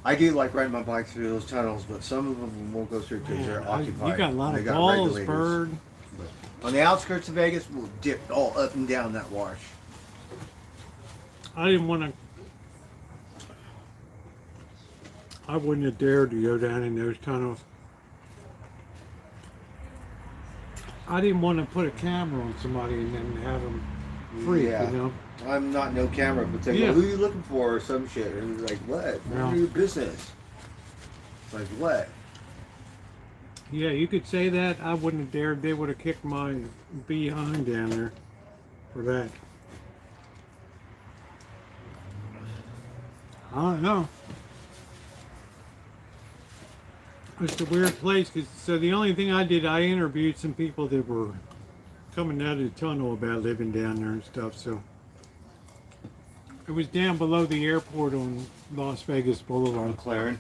I do like riding my bike through those tunnels, but some of them won't go through because they're occupied.
You got a lot
They
of
got
balls,
regulators.
bird.
But on the outskirts of Vegas, we'll dip all up and down that wash.
I didn't want to. I wouldn't have dared to go down in those tunnels. I didn't want to put a camera on somebody and then have them freak,
Yeah.
you know.
I'm not no camera, but they
Yeah.
go, who are you looking for or some shit. And it's like, what?
Yeah.
What are your business? Like, what?
Yeah, you could say that. I wouldn't have dared. They would have kicked my behind down there for that. I don't know. It's a weird place. So the only thing I did, I interviewed some people that were coming out of the tunnel about living down there and stuff. So it was down below the airport on Las Vegas Boulevard.
McLaren.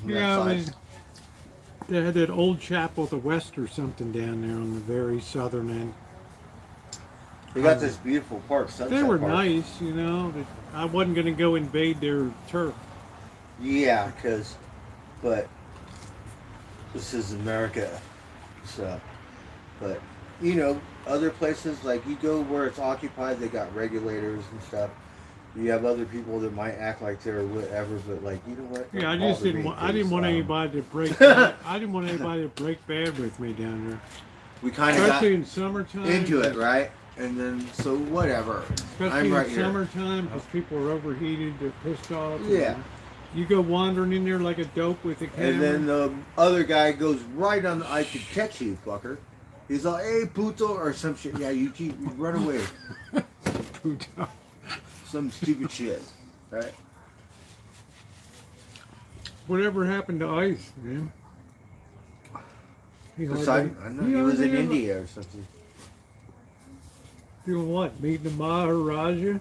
On that
Yeah,
side.
I mean, they had that old chapel, the West or something down there on the very southern end.
They got this beautiful park, Sunset
They were
Park.
nice, you know. But I wasn't going to go invade their turf.
Yeah, but this is America, so. But you know, other places like you go where it's occupied, they got regulators and stuff. You have other people that might act like they're whatever, but like you know what?
Yeah, I
Don't
just
bother
didn't
me,
want. I didn't
'cause,
want anybody to break. I didn't want anybody to break bad with me down there,
We kind of got
especially in summertime.
into it, right? And then so whatever.
Especially
I'm right
in
here.
summertime, because people are overheated, they're pissed off.
Yeah.
and You go wandering in there like a dope with a camera.
And then the other guy goes right on the I could catch you, fucker. He's like, hey, puto, or some shit. Yeah, you run away. Some stupid shit, right?
Whatever happened to Ice, man? He
Besides, I know he was in India or something.
Doing what? Meeting the Maharaja?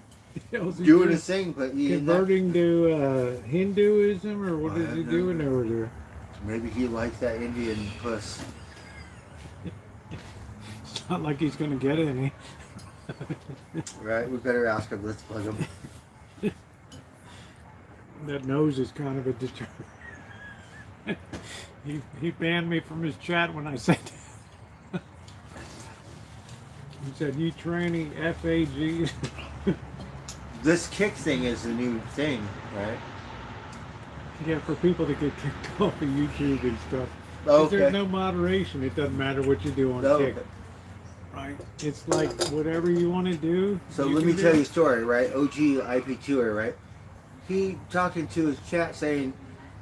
Doing his thing, but he
Converting to Hinduism, or what
I
is he
don't
doing
know.
over there?
Maybe he likes that Indian puss.
It's not like he's going to get any.
Right? We better ask him. Let's bug him.
That nose is kind of a deterrent. He banned me from his chat when I said that. He said, you tranny, F-A-G.
This kick thing is a new thing, right?
Yeah, for people to get kicked off of YouTube and stuff. 'Cause
Okay.
There's no moderation. It doesn't matter what you do on
Okay.
Kick. Right? It's like whatever you want to do.
So
you
let
can
me tell
do.
you a story, right? OG IP2er, right? He talking to his chat saying,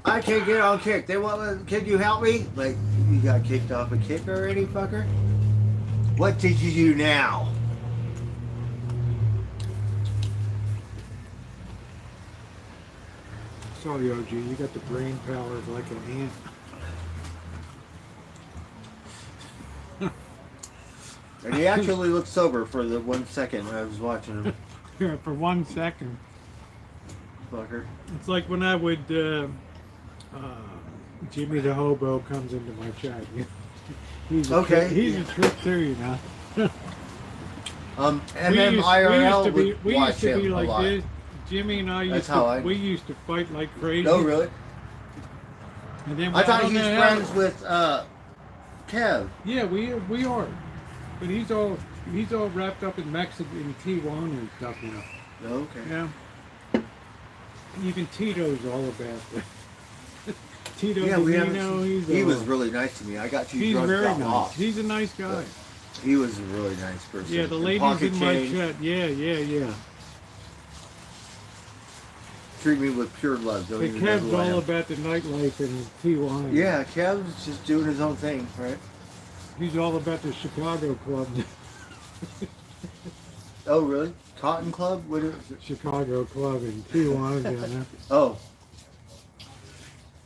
I can't get on Kick. They want, can you help me? Like, you got kicked off a Kick already, fucker? What did you do now?
Sorry, OG. You got the brain power of like an ant.
And he actually looked sober for the 1 second I was watching him,
For 1 second.
fucker.
It's like when I would, Jimmy the Hobo comes into my chat. He's a
Okay.
He's a trip too, you know.
IRL would
we
watch
used to be
him a
like
lot.
this. Jimmy and I
That's
used
how
to,
I-
we used to fight like crazy.
No, really?
And then
I thought
don't
he's
know how-
friends with Kev.
Yeah, we are. But he's all wrapped up in Mexican and Tijuana and stuff, you know.
Okay.
Yeah. Even Tito's all about that. Tito
Yeah, we haven't.
Divino,
He was really nice to me. I got too
he's
drunk to
very
drop
nice.
off.
He's a nice guy.
He was a really nice person.
Yeah, the
And
ladies
pocket
in my
change,
chat. Yeah.
treat me with pure love. Don't
But
even know
Kev's
who I
all
am.
about the nightlife in Tijuana.
Yeah, Kev's just doing his own thing, right?
He's all about the Chicago club.
Oh, really? Cotton Club? What is it?
Chicago club in Tijuana down there.
Oh.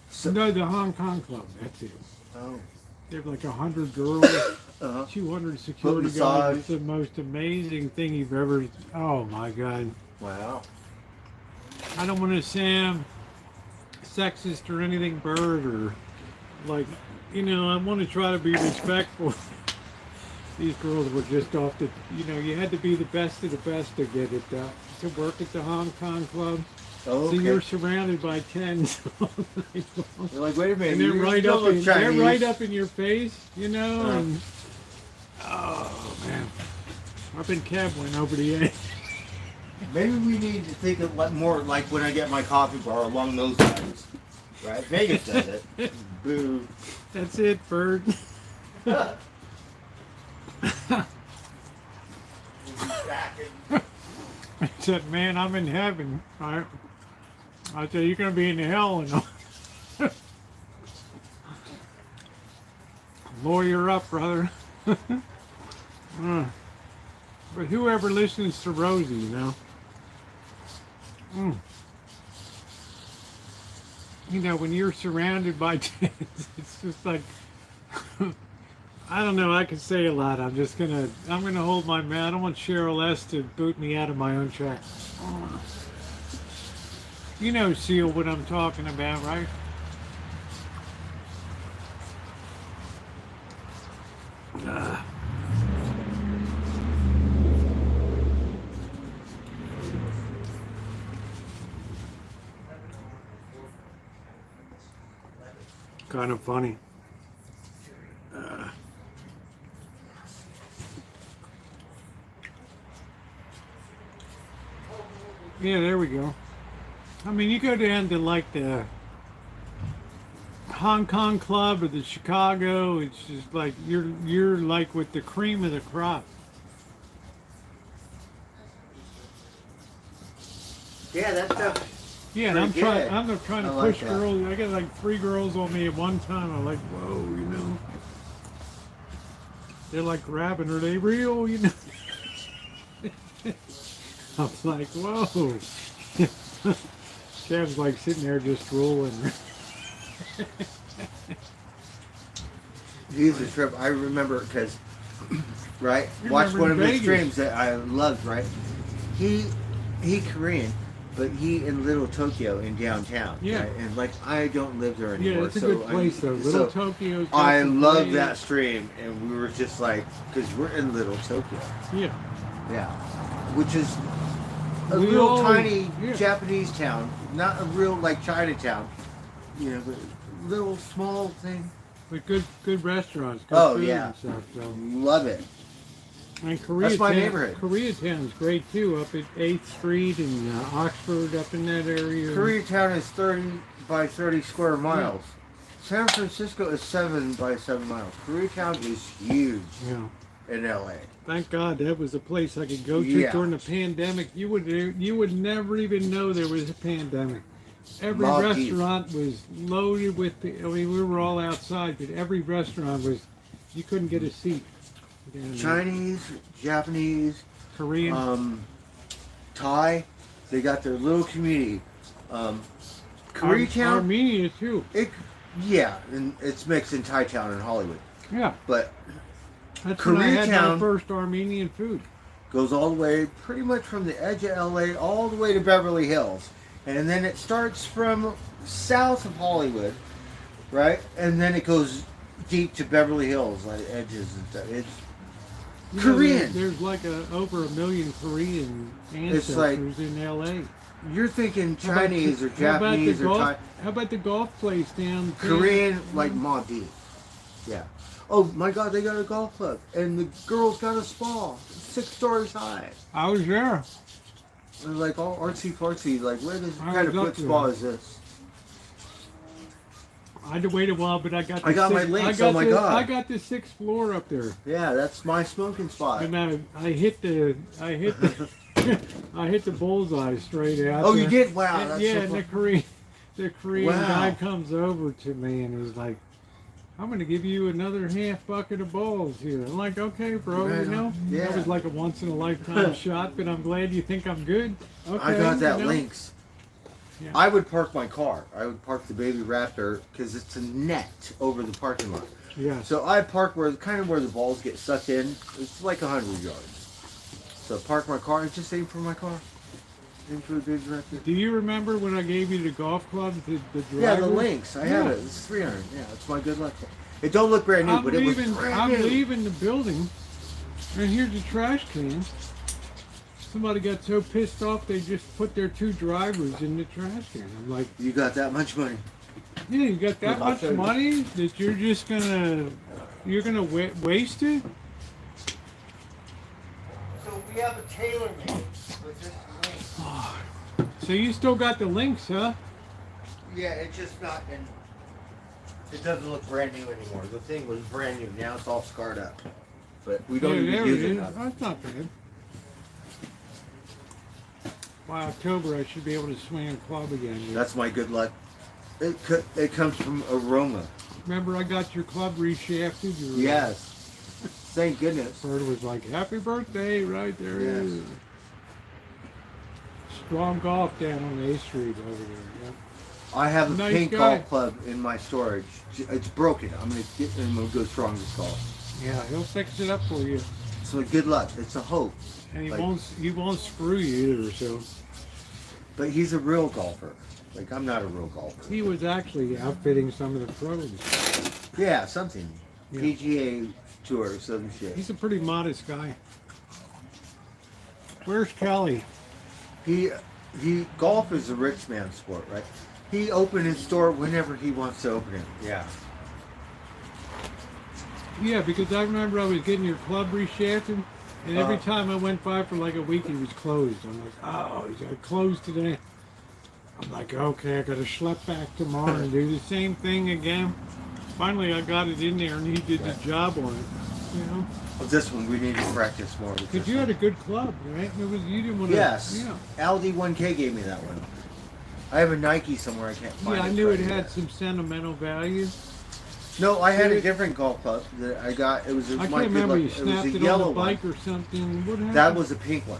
So,
No, the Hong Kong club. That's it.
oh.
They have like 100 girls,
Uh-huh.
200 security
massage.
guards. It's the most amazing thing you've ever. Oh my God.
Wow.
I don't want to sound sexist or anything, Bird, or like, you know, I want to try to be respectful. These girls were just off the, you know, you had to be the best of the best to get it to work at the Hong Kong club.
Oh,
So
okay.
you're surrounded by tens all night long.
You're like, wait a minute.
And they're
you
right
don't
up
look
in, they're
Chinese.
right up in your face, you know,
Uh.
and oh man. I've been cabling over the edge.
Maybe we need to think of like more like when I get my coffee bar along those lines. Right? Vegas does it. Boo.
That's it, Bird. I said, man, I'm in heaven. I said, you're going to be in hell. And lawyer up, brother. But whoever listens to Rosie, you know. You know, when you're surrounded by tens, it's just like, I don't know, I can say a lot. I'm gonna hold my mouth. I don't want Cheryl S. to boot me out of my own track. You know, Seal, what I'm talking about, right? Kind of funny. Yeah, there we go. I mean, you go down to like the Hong Kong club or the Chicago, it's just like you're like with the cream of the crop.
Yeah, that stuff.
Yeah, and
Pretty good.
I'm not trying to
I like
push
that.
girls. I got like 3 girls on me at one time. I'm like, whoa, you know. They're like grabbing her. They real, you know. I'm like, whoa. Kev's like sitting there just rolling.
He's a trip. I remember because, right?
You
Watch
remember
one
in
of his
Vegas.
streams that I loved, right? He Korean, but he in Little Tokyo in downtown.
Yeah.
Right? And like I don't live there anymore.
Yeah, it's a
so
good place though. Little Tokyo's got
I
some
love
great-
that stream, and we were just like, because we're in Little Tokyo.
Yeah.
Yeah. Which is a
We
real
always-
tiny
yeah.
Japanese town, not a real like Chinatown. You know, but little small thing.
With good restaurants, good
Oh,
food
yeah.
and stuff. So.
Love it.
And Koreatown,
my neighborhood.
Koreatown's great too, up at 8th Street and Oxford, up in that area.
Koreatown is 30 by 30 square miles. San Francisco is 7 by 7 miles. Koreatown is huge
Yeah.
in LA.
Thank God that was a place I could go to
Yeah.
during the pandemic. You would never even know there was a pandemic. Every
Maldives.
restaurant was loaded with. I mean, we were all outside, but every restaurant was. You couldn't get a seat. down there.
Chinese, Japanese,
Korean.
Thai, they got their little community. Koreatown,
Armenia too.
yeah, and it's mixed in Thai Town and Hollywood.
Yeah,
But
that's when I had my
Koreatown-
first Armenian food.
goes all the way pretty much from the edge of LA all the way to Beverly Hills. And then it starts from south of Hollywood, right? And then it goes deep to Beverly Hills, like edges and stuff. It's
You know,
Korean.
there's like over 1 million Korean
It's like-
ancestors in LA.
You're thinking
How about
Chinese or
the- how about the
Japanese or
golf-
Thai.
How about the golf place down there?
Korean, like Maldives. Yeah. Oh my God, they got a golf club, and the girls got a spa, 6 stories high.
I was there.
And like all artsy fartsy. Like, what
I
kind of
was
foot
up there.
spa is this?
I had to wait a while, but I got.
I got my links, oh my God.
I got the 6th floor up there,
Yeah, that's my smoking spot.
and I hit the I hit the bullseye straight out.
Oh,
there.
you did? Wow.
And-
That's
yeah,
so
and
fun.
the Korean
Wow.
guy comes over to me and he's like, "I'm going to give you another half bucket of balls here." I'm like, "Okay, bro,
Right
you know."
on. Yeah.
That was like a once in a lifetime shot, but I'm glad you think I'm good. Okay,
I got that
you know?
links.
Yeah.
I would park my car. I would park the baby Raptor because it's a net over the parking lot.
Yeah.
So I park where the balls get sucked in. It's like 100 yards. So park my car and just aim for my car. Aim for the baby Raptor.
Do you remember when I gave you the golf club, the driver?
Yeah, the links. I have
Yeah.
it. It's 300. Yeah, it's my good luck. It don't look brand new,
I'm
but it was
leaving.
brand
I'm
new.
leaving the building, and here's a trash can. somebody got so pissed off they just put their 2 drivers in the trash can. I'm like,
You got that much money?
yeah, you got that
I'll
much
show you.
money that you're gonna waste it?
So we have a tailor made with this link.
So you still got the links, huh?
Yeah, it's just not in. It doesn't look brand new anymore. The thing was brand new. Now it's all scarred up. But we don't
Yeah,
even
there
use
it
it
is.
now.
That's not bad. By October, I should be able to swing a club again.
That's my good luck. It comes from aroma.
Remember, I got your club reshafted.
Yes. Thank goodness.
Bird was like, "Happy birthday!" Right there.
Yes.
It is. Strong golf down on A Street over there. Yep.
I have a
Nice
pink
guy.
golf club in my storage. It's broken. I'm gonna get and we'll go strong this golf.
Yeah, he'll fix it up for you,
So good luck. It's a hope.
and he
Like-
won't screw you either. So
But he's a real golfer. Like I'm not a real golfer.
he was actually outfitting some of the pros.
Yeah, something.
Yeah.
PGA tour, some shit.
He's a pretty modest guy. Where's Kelly?
He golf is a rich man's sport, right? He opened his store whenever he wants to open it. Yeah.
Yeah, because I remember I was getting your club reshafted, and every
Uh-huh.
time I went by for like a week, he was closed. I'm like, oh, he's got closed today. I'm like, okay, I got to schlep back tomorrow and do the same thing again. Finally, I got it in there, and he did the job on it. You know,
Well, this one we need to practice more. with
because
this
you
one.
had a good club, right? It was you didn't want to.
Yes.
Yeah.
Aldi 1K gave me that one. I have a Nike somewhere I can't find.
Yeah, I
it,
knew
but
it
yeah.
had some sentimental value.
No, I had a
Did it-
different golf club that I got. It was
I
my
can't
good
remember
luck.
you
It was
snapped
a
it on
yellow
the bike
one.
or something. What happened?
That was a pink one.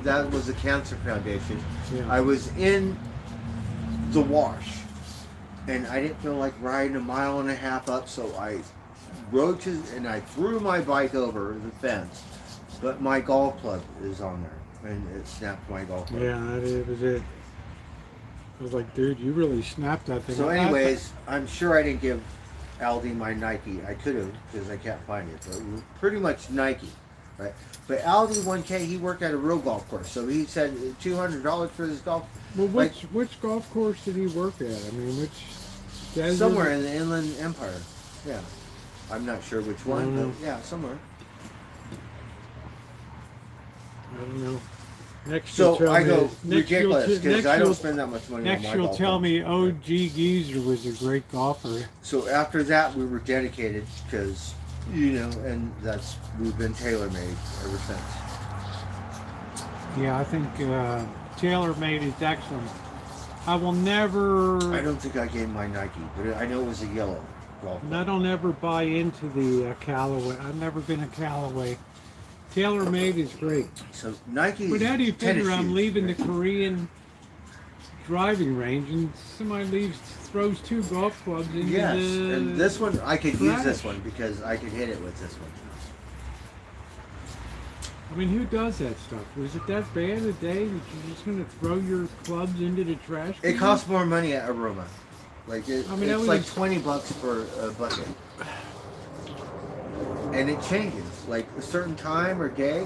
That was a Cancer Foundation.
Yeah.
I was in the wash, and I didn't feel like riding 1.5 miles up, so I rode to and I threw my bike over the fence. But my golf club is on there, and it snapped my golf club.
Yeah, that was it. I was like, dude, you really snapped that thing.
So, anyways, I'm sure I didn't give Aldi my Nike. I could have because I can't find it, but it was pretty much Nike, right? But Aldi 1K, he worked at a real golf course, so he said $200 for this golf.
Well,
like-
which golf course did he work at? I mean, which desert?
Somewhere in the Inland Empire. Yeah. I'm not sure which one,
don't
but
know.
yeah, somewhere.
I don't know. Next,
So
you'll tell
I
me-
go
next you'll
ridiculous
t-
because
next
I don't
you'll-
spend that much money
Next,
on my
you'll
golf
tell
club.
me OG Geezer was a great golfer.
So after that, we were dedicated because, you know, and we've been tailor-made ever since.
Yeah, I think TaylorMade is excellent. I will never.
I don't think I gave my Nike, but I know it was a yellow golf
And I
club.
don't ever buy into the Callaway. I've never been a Callaway. TaylorMade is great.
So Nike.
But how do you
tennis
figure I'm
shoes,
leaving
right?
the Korean driving range and somebody throws 2 golf clubs into
Yes,
the...
and this one I could use this
trash?
one because I could hit it with this one.
I mean, who does that stuff? Was it that bad a day that you're just going to throw your clubs into the trash
It
can?
costs more money at Aroma. Like
I mean, that
it's
was
like
ex-
$20 for a bucket, and it changes. Like a certain time or day,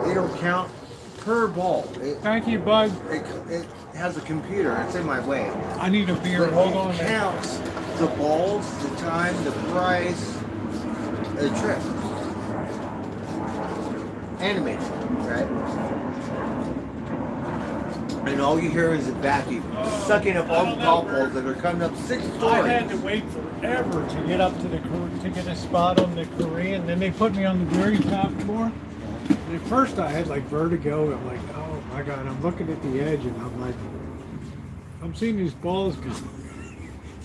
it'll count per ball.
Thank you, bud.
It has a computer. It's in my way.
I need a beer.
But
Hold
it
on. man.
counts the balls, the time, the price, the trip. Animated, right? And all you hear is a vacuum sucking up all the golf balls that are coming up 6
I had
stories.
to wait forever to get up to to get a spot on the Korean. Then they put me on the very top floor. And at first I had like vertigo. I'm like, oh my god! I'm looking at the edge and I'm like, I'm seeing these balls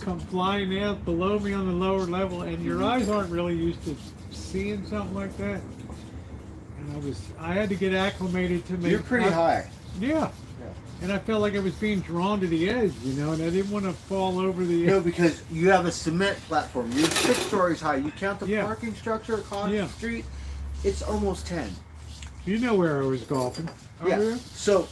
come flying out below me on the lower level, and your eyes aren't really used to seeing something like that. And I had to get acclimated to make.
You're pretty high.
Yeah. And I felt like I was being drawn to the edge, you know, and I didn't want to fall over the
No,
edge.
because you have a cement platform. You're 6 stories high. You count the
Yeah.
parking structure across
Yeah.
the street, it's almost 10.
You know where I was golfing. Over
Yeah.
there?
So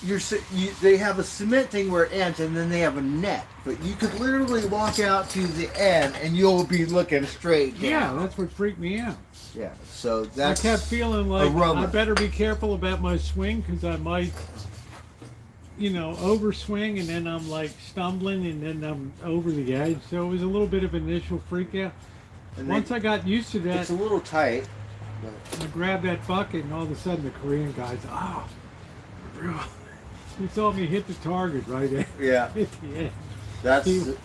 they have a cement thing where it ends, and then they have a net. But you could literally walk out to the end, and you'll be looking straight down.
Yeah, that's what freaked me out.
Yeah. So that's.
I kept feeling like
aroma.
I better be careful about my swing because I might, overswing, and then I'm like stumbling, and then I'm over the edge. So it was a little bit of an initial freak out.
And
Once I got used to that,
it's a little tight.
I grabbed that bucket, and all of a sudden the Korean guy's, he saw me hit the target right at
Yeah.
the end.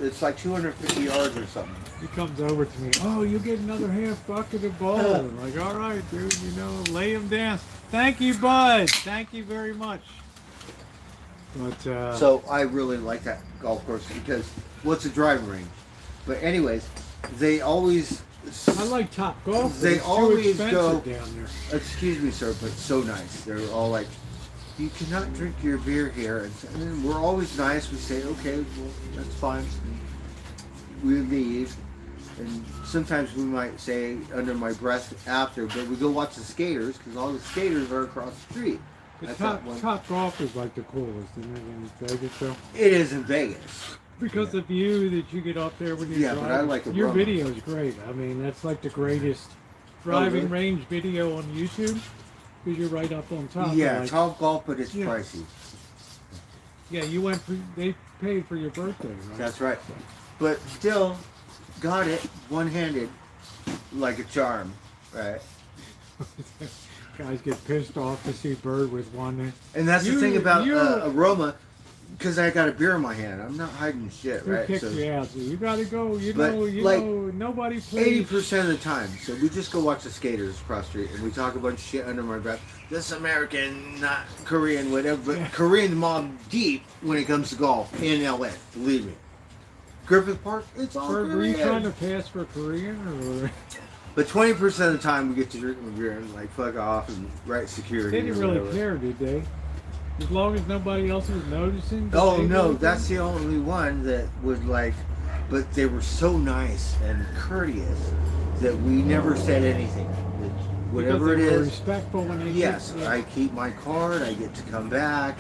It's like 250 yards or something.
He comes over to me, oh, you get another half bucket of ball. I'm like, all right, dude, lay him down. Thank you, bud. Thank you very much. But
So I really like that golf course because what's a driving range? But anyways, they always.
I like Top Golf. But
They
it's
always
too
go.
expensive down there.
Excuse me, sir, but so nice. They're all like, you cannot drink your beer here, and then we're always nice. We say, okay, well, that's fine. We leave, and sometimes we might say under my breath after, but we go watch the skaters because all the skaters are across the street.
The
That's
top,
that one.
top Golf is like the coolest, isn't it, in Vegas, though?
It is in Vegas.
Because the view that you get up there when you're
Yeah, but
driving.
I like the
Your
Roma.
video is great. I mean, that's like the greatest driving
really?
range video on YouTube because you're right up on top.
Yeah,
Like,
Top Golf, but it's
Yeah.
pricey.
yeah, they paid for your birthday, right?
That's right. But still, got it one-handed, like a charm, right?
Guys get pissed off to see Bird with one.
And that's the
You-
thing about
you-
aroma, because I got a beer in my hand. I'm not hiding shit,
Who
right?
kicked
So
you out? So you gotta go.
But, like,
Nobody plays.
80% of the time, so we just go watch the skaters across the street, and we talk a bunch of shit under my breath. This American, not Korean, whatever, but
Yeah.
Korean mob deep when it comes to golf in LA. Believe me. Griffith Park, it's all
Bird, were you
Korean.
trying to pass for Korean or?
But 20% of the time we get to drink a beer and like fuck off and write security.
They didn't
or
really
whatever.
care, did they? As long as nobody else was noticing. did
Oh
they
no,
go
that's
there?
the only one that would like, but they were so nice and courteous that we never said anything. That whatever it
Because they were
is,
respectful when they
yes,
did-
I keep my card. I get to come back.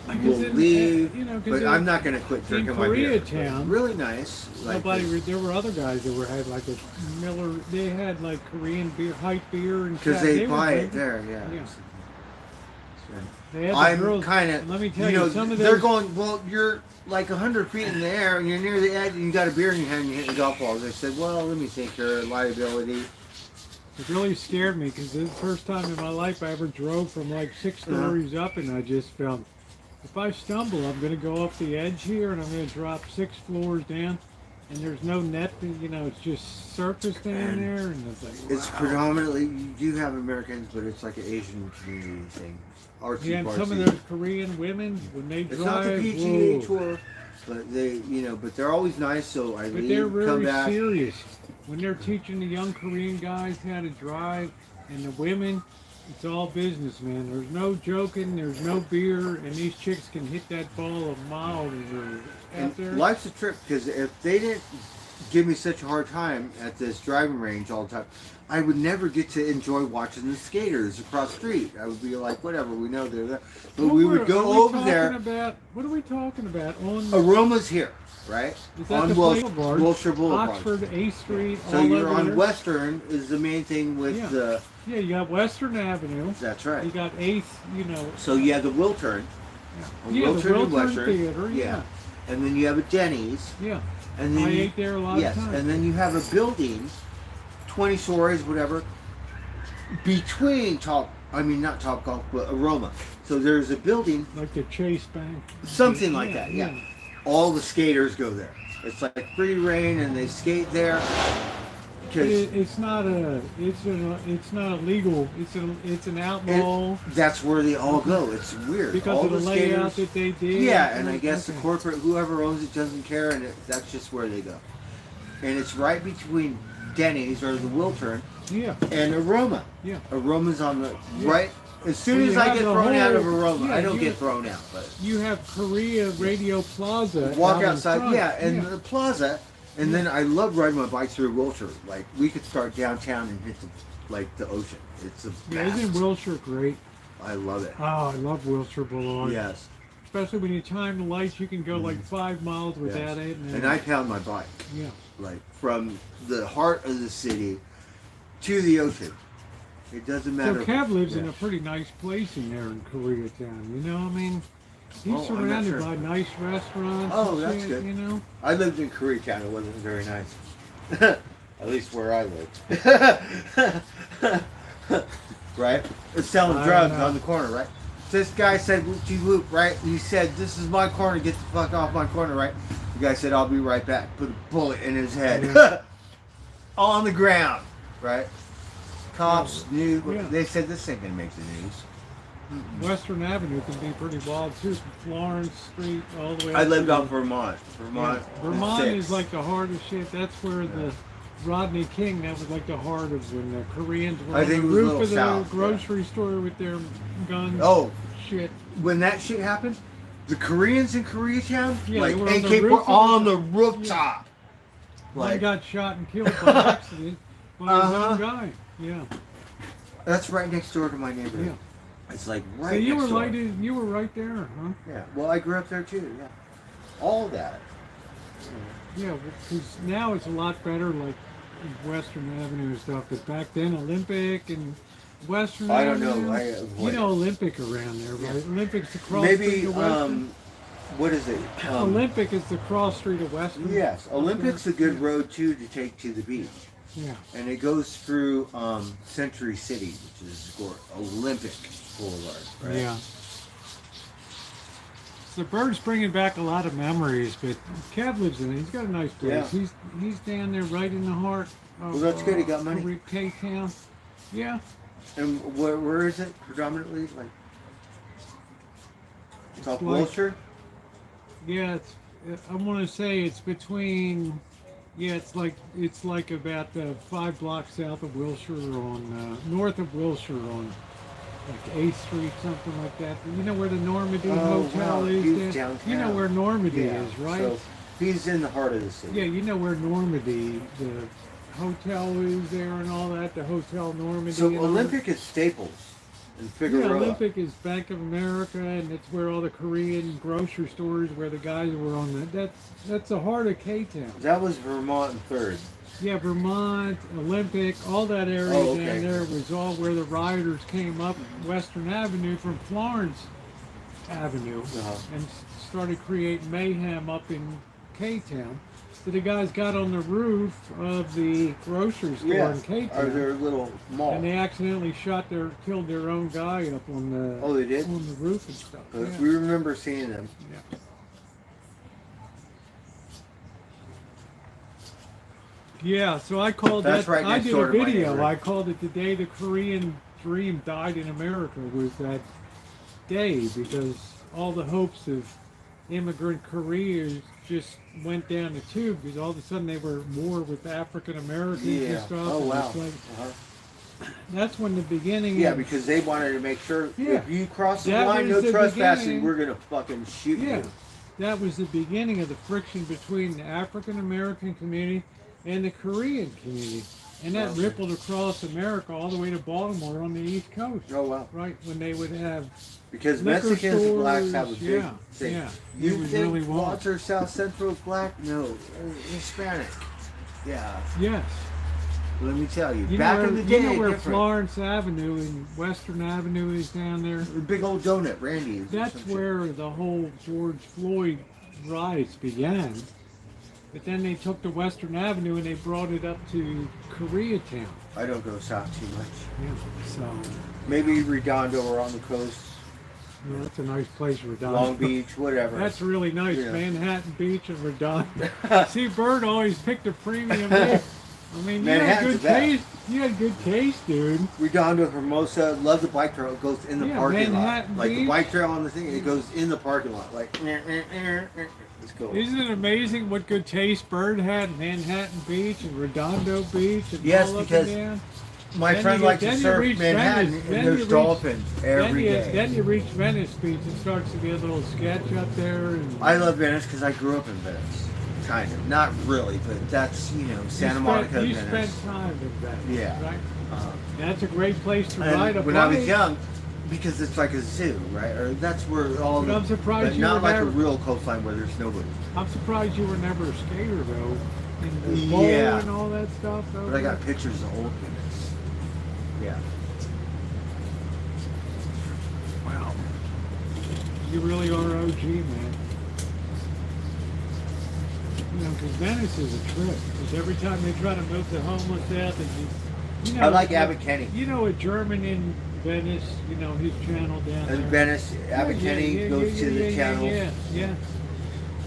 Because
We'll
in-
leave,
'cause
but
in-
I'm not going to quit drinking my beer.
Koreatown,
Really nice. Like
there were other guys that had like a Miller. They had like Korean beer, hype beer, and
because
stuff.
they
were
buy it
drinking-
there. Yeah.
Yeah.
So,
They had the
I'm
girls-
kind of,
Let me tell
you know,
some of
they're
those.
going, well, you're like 100 feet in the air and you're near the edge and you got a beer in your hand and you're hitting golf balls. They said, well, let me think your liability.
It really scared me because this is the first time in my life I ever drove from like 6 stories up, and I just felt if I stumble, I'm going to go off the edge here and I'm going to drop 6 floors down, and there's no net. It's just surface down there, and it's like
It's
wow.
predominantly, you do have Americans, but it's like an Asian community thing. Artsy
Yeah, and some of
fartsy.
those Korean women when they
It's
drive,
not the PGA
whoa.
tour, but they, but they're always nice. So I
But they're
leave, come
very
back.
serious when they're teaching the young Korean guys how to drive, and the women. It's all business, man. There's no joking. There's no beer, and these chicks can hit that ball a mile out there.
And life's a trip because if they didn't give me such a hard time at this driving range all the time, I would never get to enjoy watching the skaters across the street. I would be like, whatever, we know they're there. But
What
we
were-
would go
are we
over
talking
there.
About, what are we talking about? On
Aroma's here, right?
is that
On
the Boulevard,
Wilshire Boulevard.
Oxford, 8th Street,
So
all
you're
over
on
there.
Western is the main thing with
Yeah.
the.
Yeah, you got Western Avenue.
That's
You
right.
got 8th,
So you have the Wiltern.
Yeah, the
Wiltern and
Wiltern
Western.
Theater, yeah.
And then you have a Denny's.
Yeah.
And then
I
you-
ate there a lot
yes,
of times.
and then you have a building, 20 stories, whatever, between not Top Golf, but Aroma. So there's a building,
Like the Chase Bank.
something like that, yeah. All the skaters go there. It's like free reign and they skate there.
But
Because
it's not illegal. It's an outlaw
that's where they all go. It's weird.
because
all
of the layout
skaters,
that they did.
yeah, and I guess the
Okay.
corporate, whoever owns it doesn't care, and that's just where they go. And it's right between Denny's or the Wiltern
Yeah,
and Aroma.
yeah.
Aroma's on the
Yeah.
right. As soon
Well,
as
you
I
have
get
the
thrown out of
whole-
Aroma,
yeah,
I don't
you-
get thrown out, but
You have Korea Radio Plaza.
walk
out in
outside,
front.
yeah, and the plaza, and then I love riding my bike through Wilshire. Like we could start downtown and hit the ocean. It's a
Yeah, isn't
vast.
Wilshire great?
I love it.
Oh, I love Wilshire Boulevard.
Yes.
Especially when you time the lights, you can go like 5 miles without it.
And I pound my bike.
Yeah.
Like from the heart of the city to the ocean. It doesn't matter.
So Kev lives in a pretty nice place in there in Koreatown. You know, I mean, he's
Oh, I'm not
surrounded
sure.
by nice restaurants.
Oh,
and
that's
shit,
good.
You know.
I lived in Koreatown. It wasn't very nice. At least where I lived. Right? It's selling
I
drugs
know.
on the corner, right? This guy said, whoop, right? He said, this is my corner. Get the fuck off my corner, right? The guy said, I'll be right back. Put a bullet in his head.
Yeah.
On the ground, right? Cops knew.
Yeah.
They said, this ain't going to make the news.
Western Avenue can be pretty wild too. From Florence Street all the way.
I
up
lived
to
on Vermont. Vermont.
Vermont
six.
is like the heart of shit. That's where the Rodney King. That was like the heart of when the Koreans were
I
on
think
the
it was a
roof
little
of the
south,
grocery store with their guns.
Oh,
Shit.
when that shit happened, the Koreans in Koreatown,
Yeah,
like
they were on the
AK,
roof
were
of
on
the-
the rooftop.
One
Like,
got shot and killed by accident by his
Uh-huh.
own guy. Yeah.
that's right next door to my neighborhood.
Yeah.
It's like right
So you
next
were
door.
right. You were right there, huh?
Yeah. Well, I grew up there too. Yeah. All that.
Yeah, because now it's a lot better, like Western Avenue and stuff. But back then, Olympic and Western
I don't
Avenue.
know. I
You
avoid
know Olympic around there, right?
Yeah.
Olympic's the cross
Maybe
street of Western.
what is it?
Olympic is the cross street of Western.
Yes, Olympic's a good road too to take to the beach,
Yeah.
and it goes through Century City, which is Olympic Boulevard. Right?
Yeah. So Bird's bringing back a lot of memories, but Kev lives in it. He's got a nice place.
Yeah.
He's down there right in the heart of
Well, that's good. He got money.
K-Town. Yeah.
And where is it predominantly? Like South
like-
Wilshire?
Yeah, I want to say it's between. Yeah, it's like about 5 blocks south of Wilshire on north of Wilshire on like 8th Street, something like that. You know where the Normandy Hotel
wow,
is?
he's
Dan?
downtown.
You know where Normandy is, right?
So he's in the heart of the city.
Yeah, you know where Normandy, the hotel is there and all that. The Hotel Normandy.
So
and all that.
Olympic is Staples and
Yeah,
Figueroa.
Olympic is Bank of America, and it's where all the Korean grocery stores where the guys were on that. That's the heart of K-Town.
That was Vermont and Third.
Yeah, Vermont, Olympic, all that area
Oh, okay.
down there was all where the rioters came up Western Avenue from Florence Avenue
Uh-huh.
and started creating mayhem up in K-Town. So the guys got on the roof of the grocery store
Yeah,
in
or
K-Town.
their little mall.
And they accidentally killed their own guy up on the
Oh, they did?
on the roof and stuff. Yeah.
We remember seeing them.
Yeah. Yeah, so I called
That's
that.
right
I
next
did
door
a
to my
video.
neighborhood.
I called it the day the Korean dream died in America. Was that day because all the hopes of immigrant Koreans just went down the tube because all of a sudden they were at war with African Americans and
Yeah.
stuff.
Oh
and
wow.
it's like,
Uh-huh.
that's when the beginning.
Yeah,
of,
because they wanted to make sure
Yeah.
if you cross the
That
line,
was
no
the
trespassing,
beginning.
we're gonna fucking shoot
Yeah,
you.
that was the beginning of the friction between the African American community and the Korean community. And that rippled across America all the way to Baltimore on the East Coast.
Oh wow.
Right, when they would have
Because
liquor
Mexicans and blacks have a
stores,
big
yeah,
thing.
yeah.
You
It was
think
really wild.
Walter South Central is black? No, Hispanic. Yeah.
Yes.
Let me tell you,
You
back
know where,
in the day,
you know where
different.
Florence Avenue and Western Avenue is down there?
The big old donut, Randy's. or
That's
some shit.
where the whole George Floyd riots began. But then they took the Western Avenue and they brought it up to Koreatown.
I don't go south too much.
Yeah, so
Maybe Redondo or on the coast,
yeah, that's a nice place, Redondo.
Long Beach, whatever.
That's really nice,
Yeah.
Manhattan Beach and Redondo. See, Bird always picked a premium name. I mean, you had
Manhattan's
good
the best.
taste. You had good taste, dude.
Redondo, Hermosa, love the bike trail. It goes in the
Yeah,
parking
Manhattan
lot. Like the
Beach.
bike trail on the thing, it goes in the parking lot. Like, it's cool.
Isn't it amazing what good taste Bird had? Manhattan Beach and Redondo Beach and
Yes,
all up
because
and down.
My
Then
friend
you-
likes to
then you
surf
reach
Manhattan,
Venice.
and
Then
there's
you reach-
dolphins every day.
Then you reach Venice Beach. It starts to be a little sketch up there. And
I love Venice because I grew up in Venice. Kind of. Not really, but that's, Santa Monica,
You
Venice.
spent time in Venice,
Yeah.
right?
Uh,
That's a great place to
and
ride a
when I was
bike.
young, because it's like a zoo, right? Or that's where all
But
the,
I'm surprised
but
you
not
were
like
never-
a real coastline where there's nobody.
I'm surprised you were never a skater though. In the bowl
Yeah.
and all that stuff.
But I got pictures of old units. Yeah.
Wow. You really are OG, man. You know, because Venice is a trip. Because every time they try to move the homeless out, you know,
I like Abbot Kenny.
You know, a German in Venice, you know, his channel down there.
In Venice, Abbot Kenny goes to the channel.
Yeah.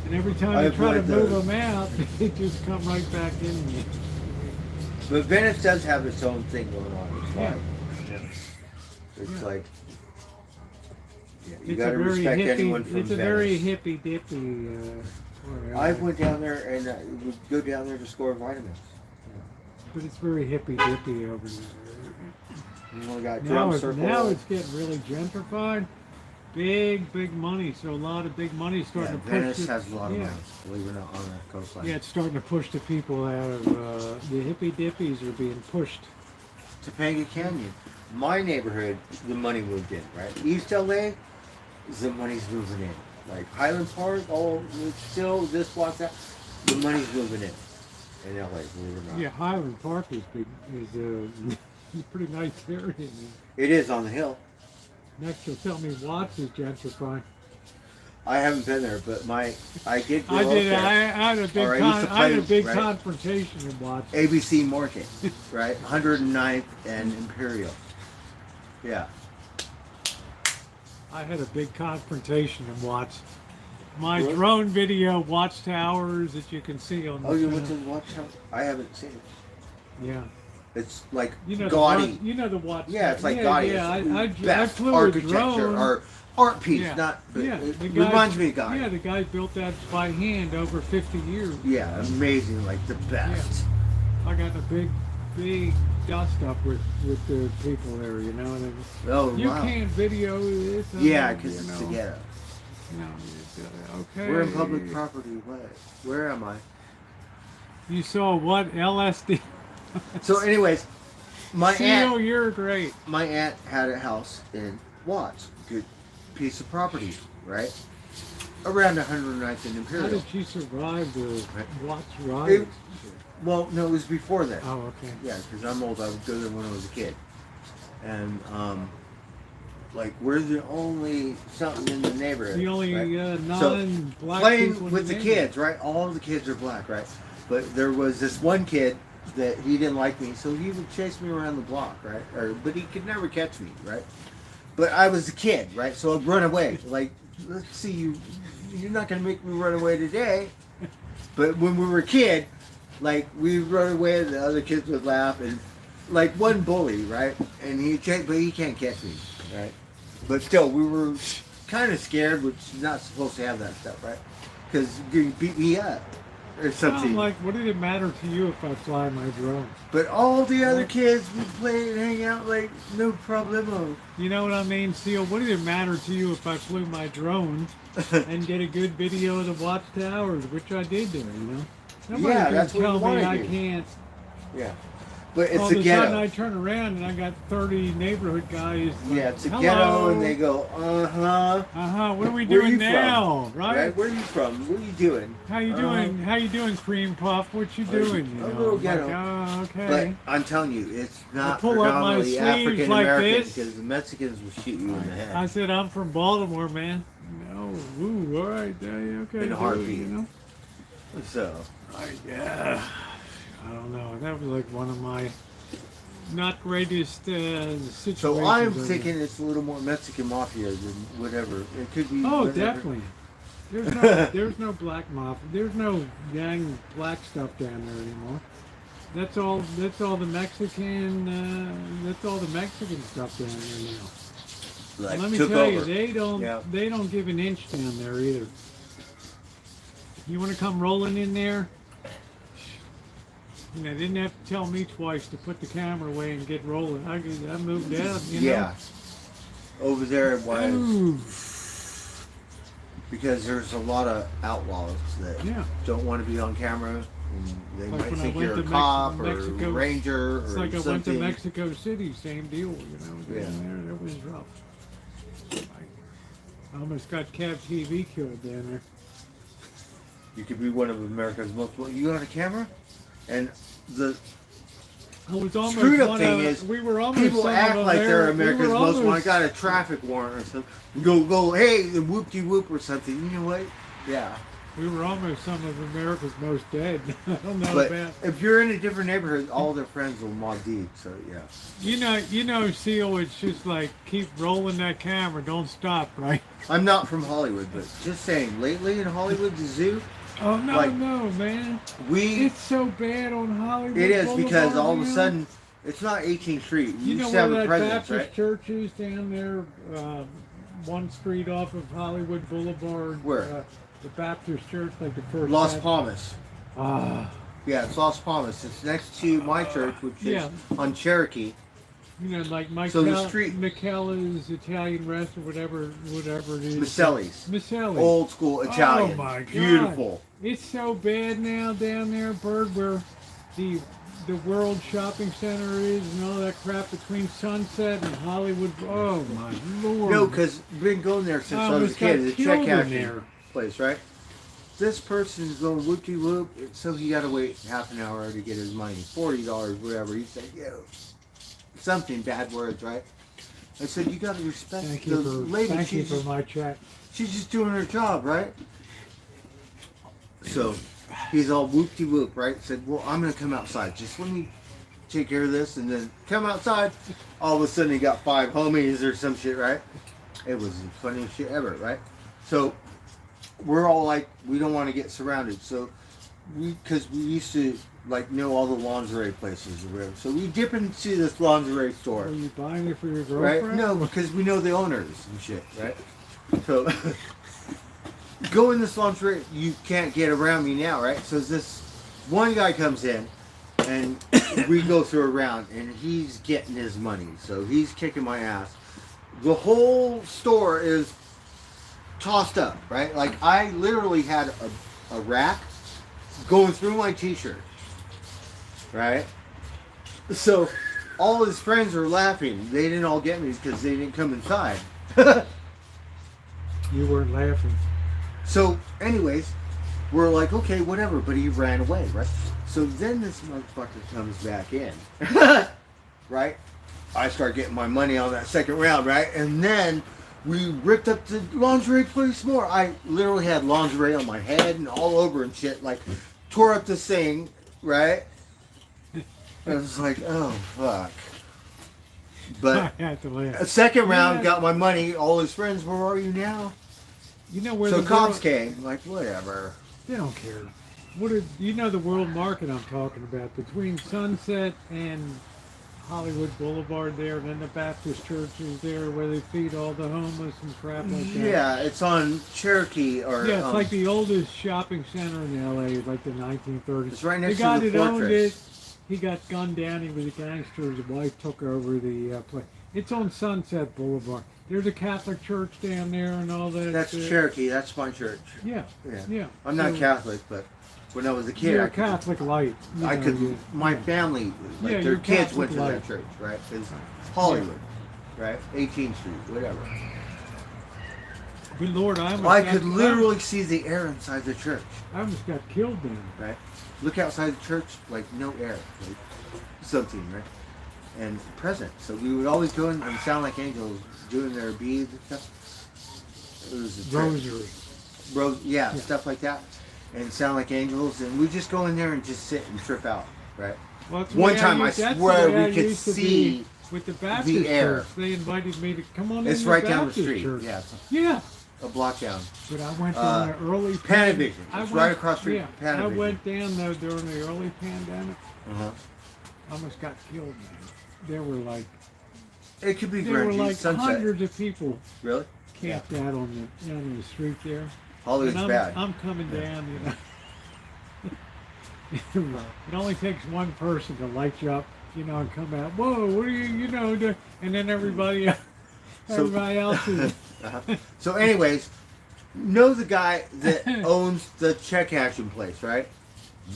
And every time
I
they try to
avoid
move
those.
them out, they just come right back in.
But Venice does have its own thing going on. It's
Yeah.
like, it's like, yeah, you
It's
got
a
to
very
respect
hippie,
anyone from
it's a
Venice.
very hippy dippy.
I went down there and would go down there to score vitamins.
But it's very hippy dippy over there.
You know, got
Now,
drum
it's,
circle.
now it's getting really gentrified. Big money. So a lot of big money is
yeah,
starting to push.
Venice
the,
has a lot of
yeah.
money, believe it or not, on the coastline.
Yeah, it's starting to push the people out of the hippy dippies are being pushed.
Topanga Canyon, my neighborhood, the money moved in, right? East LA, the money's moving in. Like Highland Park, it's still this block, that, the money's moving in LA, believe it or not.
Yeah, Highland Park is big. Is a pretty nice area. Man.
It is on the hill.
Next, you'll tell me Watts is gentrifying.
I haven't been there, but I did go
I
up
did.
there.
I had a big.
Or I used to
I had a
play,
big
right?
confrontation in Watts.
ABC Market, right? 109th and Imperial. Yeah.
I had a big confrontation in Watts. My
Really?
drone video watchtowers that you can see on the
Oh, you
channel.
went to the Watchtower? I haven't seen it.
Yeah.
It's like
You know
gaudy.
The, you know the watch.
Yeah, it's like gaudy.
Yeah,
It's
I
best
flew a
architecture
drone.
or art piece,
Yeah.
not. But
Yeah,
it
the guy-
reminds me of gaudy.
Yeah, the guy built that by hand over 50 years.
Yeah, amazing, like the best.
I got a big dust up with the people there, you know. And
Oh
you
wow.
can't video this.
Yeah, because
you
it's
know.
the ghetto.
No, okay.
We're in public property. What? Where am I?
You saw what? LSD.
So, anyways, my
Seal,
aunt.
you're great.
My aunt had a house in Watts, good piece of property, right? Around 109th and
How
Imperial.
did she survive the
Right.
Watts
It-
riots?
Well, no, it was before that.
Oh, okay.
Yeah, because I'm old. I would go there when I was a kid, and like we're the only something in the neighborhood.
The only
right?
non-black
playing
people in
with the
neighborhood.
kids, right? All of the kids are black, right? But there was this one kid that he didn't like me, so he would chase me around the block, right? But he could never catch me, right? But I was a kid, right? So I'd run away. Like, let's see, you're not gonna make me run away today. But when we were a kid, like we'd run away, and the other kids would laugh, and like one bully, right? And he can't catch me, right? But still, we were kind of scared, which is not supposed to have that stuff, right? Because you beat me up or something.
I'm like, what did it matter to you if I fly my drone?
But all the other kids would play and hang out like no problemo.
You know what I mean, Seal? What did it matter to you if I flew my drone and get a good video of the watchtowers, which I did there, you know? Nobody
Yeah,
can
that's what you
tell me
wanna
I
do.
can't.
Yeah. But it's
All
a
of a sudden I
ghetto.
turn around and I got 30 neighborhood guys. Like,
Yeah, it's a
hello.
ghetto, and they go,
What are we
Where
doing
you
now,
from?
right?
Where are you from? What are you doing?
How you doing? How you doing, Cream Puff? What you
A
doing? You
little
know? I'm
ghetto.
like, oh, okay.
But I'm telling you, it's not
pull up my
predominantly
sleeves
African
like
American
this.
because the Mexicans will shoot you in the head.
I said I'm from Baltimore, man. No, ooh, all right, okay.
In a heartbeat.
You know?
So,
Yeah. I don't know. That was like one of my not greatest situations.
so I'm
ever.
thinking it's a little more Mexican mafia than whatever. It could be.
Oh,
whatever.
definitely. There's no black mafia. There's no gang black stuff down there anymore. That's all the Mexican. That's all the Mexican stuff down there now.
Like,
Let me
took
tell
over.
you, they don't give an inch down there either. You want to come rolling in there? You know, they didn't have to tell me twice to put the camera away and get rolling. I moved out. You know?
Yeah. Over there it was
Ooh.
because there's a lot of outlaws that
Yeah.
don't want to be on camera. And they
Like
might
when I
think
went
you're a
to
cop or
Mexico-
ranger
It's
or
like I went to
something.
Mexico City, same deal. You know,
Yeah.
down there, it was rough. Almost got Cab TV killed down there.
You could be one of America's most. You got a camera, and the
I was almost
screwed up
one
thing
of,
is
we were almost
people
some
act
of
like they're
Ameri- we
America's
were
most wanted.
almost-
Got a traffic warrant or something. Go, hey, the whoop-de-whoop or something. You know what? Yeah.
We were almost some of America's most dead. I don't know
But
about.
if you're in a different neighborhood, all their friends will mob deep. So yeah.
You know, Seal. It's just like keep rolling that camera. Don't stop, right?
I'm not from Hollywood, but just saying, lately in Hollywood, the zoo,
Oh no,
Like,
no, man!
we
It's so bad on Hollywood.
it is because
Boulevard
all of a
now.
sudden it's not 18th Street.
You know
used to have
where
a
that
president's,
Baptist
right?
church is down there, one street off of Hollywood Boulevard.
Where?
The Baptist church, like the first.
Los
Baptist-
Palmas.
Ah,
Yeah, it's Los Palmas. It's next to my church, which
Yeah.
is on Cherokee.
you know, like
So the street-
Michela's Italian restaurant, whatever it is.
Maselli's.
Maselli's.
Old school Italian.
Oh my God.
Beautiful.
It's so bad now down there, Bird, where the World Shopping Center is and all that crap between Sunset and Hollywood. Oh my Lord!
No, because been going there since I was a
almost got
kid. The
killed
check
in
cashing
there.
place, right? This person's going whoop-de-whoop, so he got to wait half an hour to get his money. $40, whatever. He said, yo, something, bad words, right? I said, you got to respect
Thank
the
you for
lady.
thank you
She's
for
just,
my check.
she's just doing her job, right? So he's all whoop-de-whoop, right? Said, well, I'm going to come outside. Just let me take care of this and then come outside. All of a sudden he got 5 homies or some shit, right? It was the funniest shit ever, right? So we're all like, we don't want to get surrounded. So because we used to like know all the lingerie places or whatever. So we dip into this lingerie store,
Are you buying it for your
right?
girlfriend?
No, because we know the owners and shit, right? So go in this lingerie, you can't get around me now, right? So this one guy comes in and we go through a round and he's getting his money. So he's kicking my ass. The whole store is tossed up, right? Like I literally had a rack going through my t-shirt, right? So all his friends are laughing. They didn't all get me because they didn't come inside.
You weren't laughing.
So anyways, we're like, okay, whatever, but he ran away, right? So then this motherfucker comes back in, right? I start getting my money on that second round, right? And then we ripped up the lingerie place more. I literally had lingerie on my head and all over and shit. Like, tore up this thing, right? I was like, oh, fuck. But
I had to laugh.
a second round,
Yeah.
got my money. All his friends, where are you now?
You know where
So
the
cops
world,
came, like, whatever.
They don't care. What is, you know the world market I'm talking about between Sunset and Hollywood Boulevard there, and then the Baptist church is there where they feed all the homeless and crap like that.
Yeah, it's on Cherokee or
Yeah, it's like the oldest shopping center in LA, like the 1930s.
It's right
the
next
guy
to the
that owned it,
fortress.
he got gunned down. He was a gangster. His wife took over the place. It's on Sunset Boulevard. There's a Catholic church down there and all that.
That's Cherokee. That's my church.
Yeah,
Yeah.
yeah.
I'm not
So,
Catholic, but when I was a kid,
You're
I
a
could,
Catholic light. You
I
know,
could.
you-
My family, like
Yeah,
their
you're
kids
Catholic
went to
light.
that church, right? It's Hollywood, right? 18th Street, whatever.
Good Lord, I almost
I
got-
could literally see the air inside the church,
I almost got killed then.
right? Look outside the church, like no air, like something, right? And present. So we would always go in and sound like angels doing their beads and stuff. It was a trip.
Rosary.
Yeah,
Yeah.
stuff like that, and sound like angels, and we just go in there and just sit and trip out, right?
Well, that's the
One
way
time I
used- that's the
swear
way I
we could
used to
see
be with the Baptist
air.
church. They invited me to come on
It's
in the
right down the
Baptist
street.
church.
Yeah, it's
Yeah,
a block down.
but I went
Uh,
during the early
Panavision.
I
It's
went-
right across the street.
Yeah, I
Panavision.
went down though during the early pandemic.
Uh-huh.
Almost got killed, man. There were like
It could be
there were
grungy.
like
Sunset.
hundreds of people
Really?
camped out on the street there.
Hollywood's
And
bad.
I'm coming down, you know. It only takes one person to light you up, you know, and come out. Whoa, what are you know? And then everybody else is.
Uh-huh. So, anyways, know the guy that owns the check action place, right?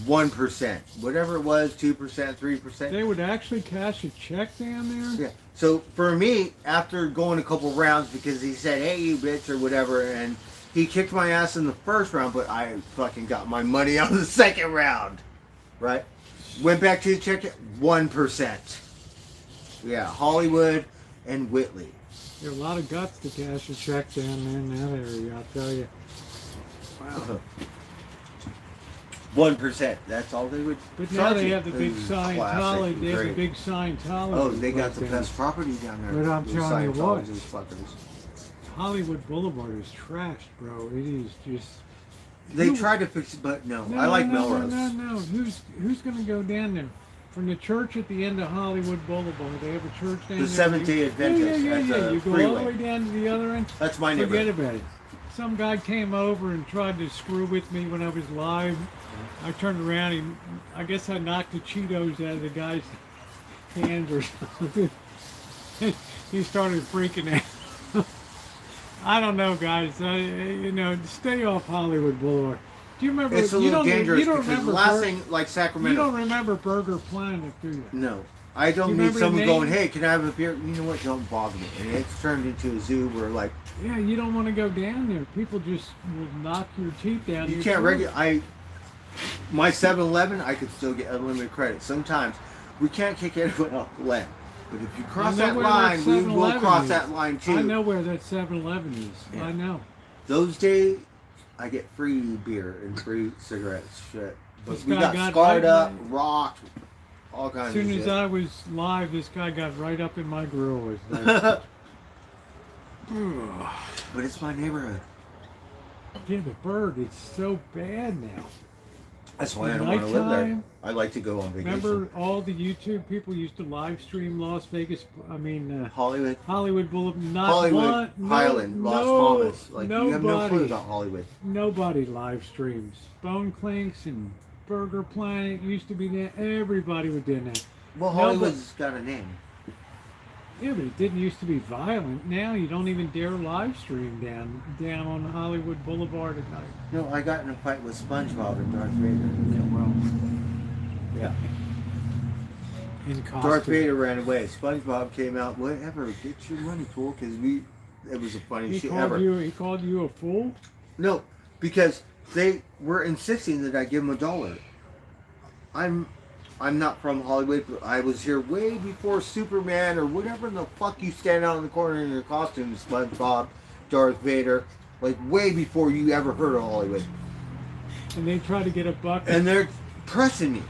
1%, whatever it was, 2%, 3%.
They would actually cash a check down there?
Yeah. So for me, after going a couple rounds, because he said, "Hey, you bitch," or whatever, and he kicked my ass in the first round, but I fucking got my money on the second round, right? Went back to the check, 1%. Yeah, Hollywood and Whitley.
There are a lot of guts to cash a check down there in that area, I'll tell you.
Wow. 1%. That's all they would.
But now
charge
they
you.
have the big
It was
Scientology.
classic,
They have the
great.
big Scientology.
Oh, they got
right
the
there.
best property down there.
But I'm
those
telling you what.
Scientologists fuckers.
Hollywood Boulevard is trashed, bro. It is just.
They
Who-
tried to fix it, but no.
No,
I like
no,
Melrose.
No. Who's going to go down there? From the church at the end of Hollywood Boulevard, they have a church down there.
The Seventh-day Adventist
Yeah.
at the
You go all the
freeway.
way down to the other end.
That's my
Forget
neighborhood.
about it. Some guy came over and tried to screw with me when I was live. I turned around. I guess I knocked the Cheetos out of the guy's hands or something. He started freaking out. I don't know, guys. Stay off Hollywood Boulevard. Do you remember?
It's a
you
little
don't,
dangerous
you don't
because
remember
the last
Bur-
thing, like
You
Sacramento.
don't remember Burger Planet, do you?
No. I don't
You
need
remember the
someone
name?
going, "Hey, can I have a beer?" You know what? Don't bother me. And it's turned into a zoo where, like,
Yeah, you don't want to go down there. People just will knock your teeth down.
you
your
can't
throat.
my 7-Eleven, I could still get unlimited credit. Sometimes we can't kick anyone off the land. But if you cross
know
that
where that
line, we will
7-Eleven
cross
is.
that line too.
I know where that 7-Eleven is.
Yeah.
I know.
Those days, I get free beer and free cigarettes. Shit. But
This
we
guy
got
got
scarred
right-
up, rocked, all
As
kinds
soon
of
as
shit.
I was live, this guy got right up in my grill. It's like,
But it's my neighborhood.
yeah, the bird, it's so bad now.
That's why I
At
don't want to live there.
nighttime,
I like to go on vacation.
Remember all the YouTube people used to live stream Las Vegas?
Hollywood,
Hollywood Boulevard. Not
Hollywood,
one, no,
Highland, Las
no,
Palmas. Like you have no clue about Hollywood.
Nobody live streams. Bone Clinks and Burger Planet used to be there. Everybody would do that.
Well,
No, but-
Hollywood's got a name.
Yeah, but it didn't used to be violent. Now you don't even dare live stream down on Hollywood Boulevard at night.
No, I got in a fight with SpongeBob and Darth Vader. Yeah.
In costume.
Darth Vader ran away. SpongeBob came out. Whatever, get your money, fool. Because it was the funniest shit ever.
He called you a fool?
No, because they were insisting that I give them $1. I'm not from Hollywood, but I was here way before Superman or whatever the fuck you stand out in the corner in your costume, SpongeBob, Darth Vader, like way before you ever heard of Hollywood.
And they try to get a buck.
And they're pressing me.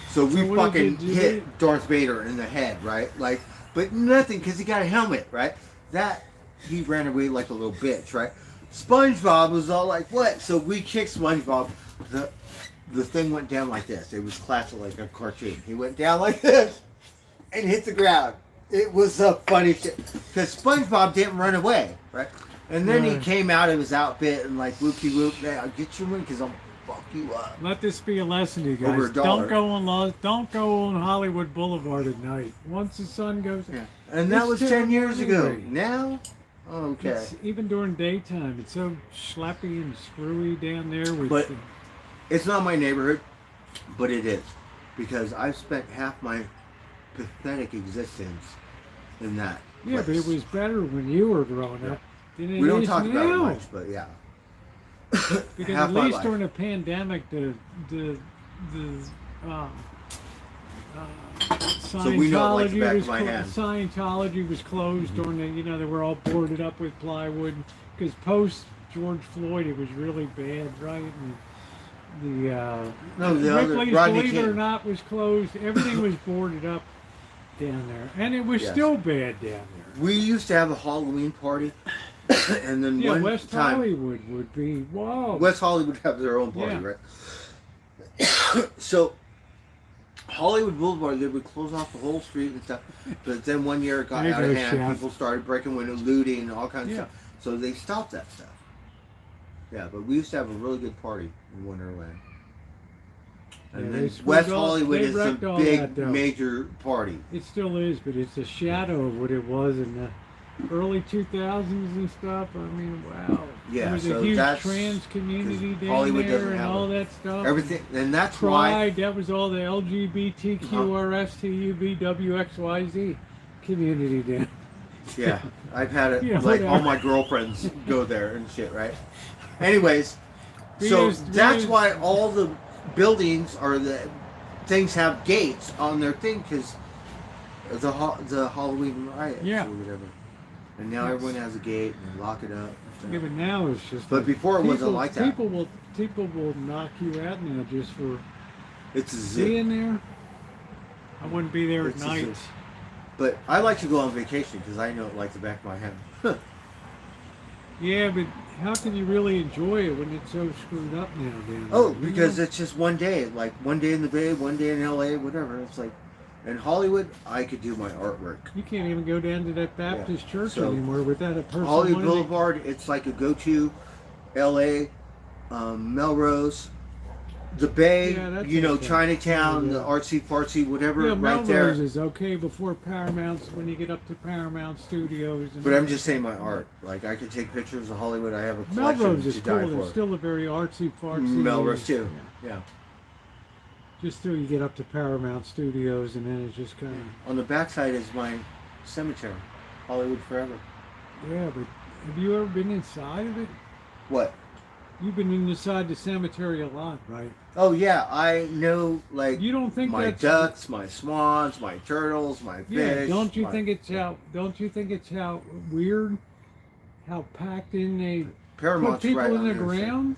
So we
what
fucking
did you
hit Darth Vader in the head, right? Like, but nothing because he got a helmet, right? That, he ran away like a little bitch, right? SpongeBob was all like, what? So we kicked SpongeBob. The thing went down like this. It was classic like a cartoon. He went down like this and hit the ground. It was a funny shit. Because SpongeBob didn't run away, right? And then he came out of his outfit and like whoopie whoop, hey, I'll get you one because I'll fuck you up.
Let this be a lesson to you
Over
guys.
$1.
Don't go on Hollywood Boulevard at night. Once the sun goes
Yeah. And that
It's
was 10
terrible
years ago.
anyway.
Now? Okay.
It's, even during daytime, it's so schleppy and screwy down there. With
But- It's not my neighborhood, but it is. Because I've spent half my pathetic existence in that.
yeah, but it
place.
was better when you were growing up than it
We don't
is
talk
now.
about it much, but yeah.
Because
Half
at
my
least
life.
during the pandemic, the
we know it like the
Scientology
back
was
of my hand.
Scientology was closed during the they were all boarded up with plywood because post George Floyd it was really bad, right? And
No, the other,
Ripley's,
Rodney
believe it or
King.
not, was closed. Everything was boarded up down there, and it was
Yes.
still bad down there.
We used to have a Halloween party, and then
Yeah,
one
West
time,
Hollywood would be wow.
West Hollywood have their own party,
Yeah.
right? So, Hollywood Boulevard, they would close off the whole street and stuff. But then one year it got
There you
out of
go,
hand.
Chef.
People started breaking windows, looting, and all kinds
Yeah.
of stuff. So they stopped that stuff. Yeah, but we used to have a really good party in Wonderland. And
Yeah,
then
they screwed
West
all-
Hollywood
they
is a
wrecked all
big,
that, though.
major party.
It still is, but it's a shadow of what it was in the early 2000s and stuff. I mean, wow.
Yeah,
There was
so
a huge
that's-
trans community
'cause
down
Hollywood
there
doesn't
and
have
all
it.
that stuff.
Everything, and that's why.
Pride, that was all the LGBTQRSTUVWXYZ community there.
Yeah, I've had it.
Yeah,
Like all
whatever.
my girlfriends go there and shit, right? Anyways,
We
so
used- we
that's
used-
why all the buildings or the things have gates on their thing because the Halloween riots
Yeah.
or whatever. And now everyone has a gate and lock it up.
Yeah, but now it's just.
But
like
before it wasn't like that.
People will knock you out now just for
It's a zoo.
being there. I wouldn't be there
It's
at
a
night.
zoo. But I like to go on vacation because I know it like the back of my hand.
Yeah, but how can you really enjoy it when it's so screwed up now, Dan?
Oh,
You
because
know?
it's just one day. Like one day in the Bay, one day in LA, whatever. It's like in Hollywood, I could do my artwork.
You can't even go down to that Baptist church
So,
anymore without a person.
Hollywood
wanting to-
Boulevard, it's like a go-to. LA, Melrose, the Bay,
Yeah, that's
you know,
okay.
Chinatown,
Yeah.
the artsy fartsy, whatever,
Yeah,
right
Melrose
there.
is okay before Paramount's when you get up to Paramount Studios. And
But I'm just saying my art. Like I could take pictures of Hollywood. I have a collection
Melrose is
to
cool.
die
It's
for.
still a very artsy fartsy.
Melrose too. Yeah.
Just till you get up to Paramount Studios, and then it's just kind of.
On the backside is my cemetery, Hollywood Forever.
Yeah, but have you ever been inside of it?
What?
You've been inside the cemetery a lot, right?
Oh yeah, I know. Like
You don't think
my
that's
ducks, my swans, my turtles, my fish.
Yeah, don't you
my-
think it's how weird how packed in they put
Paramount's
people
right
in
on
the
there, so-
ground?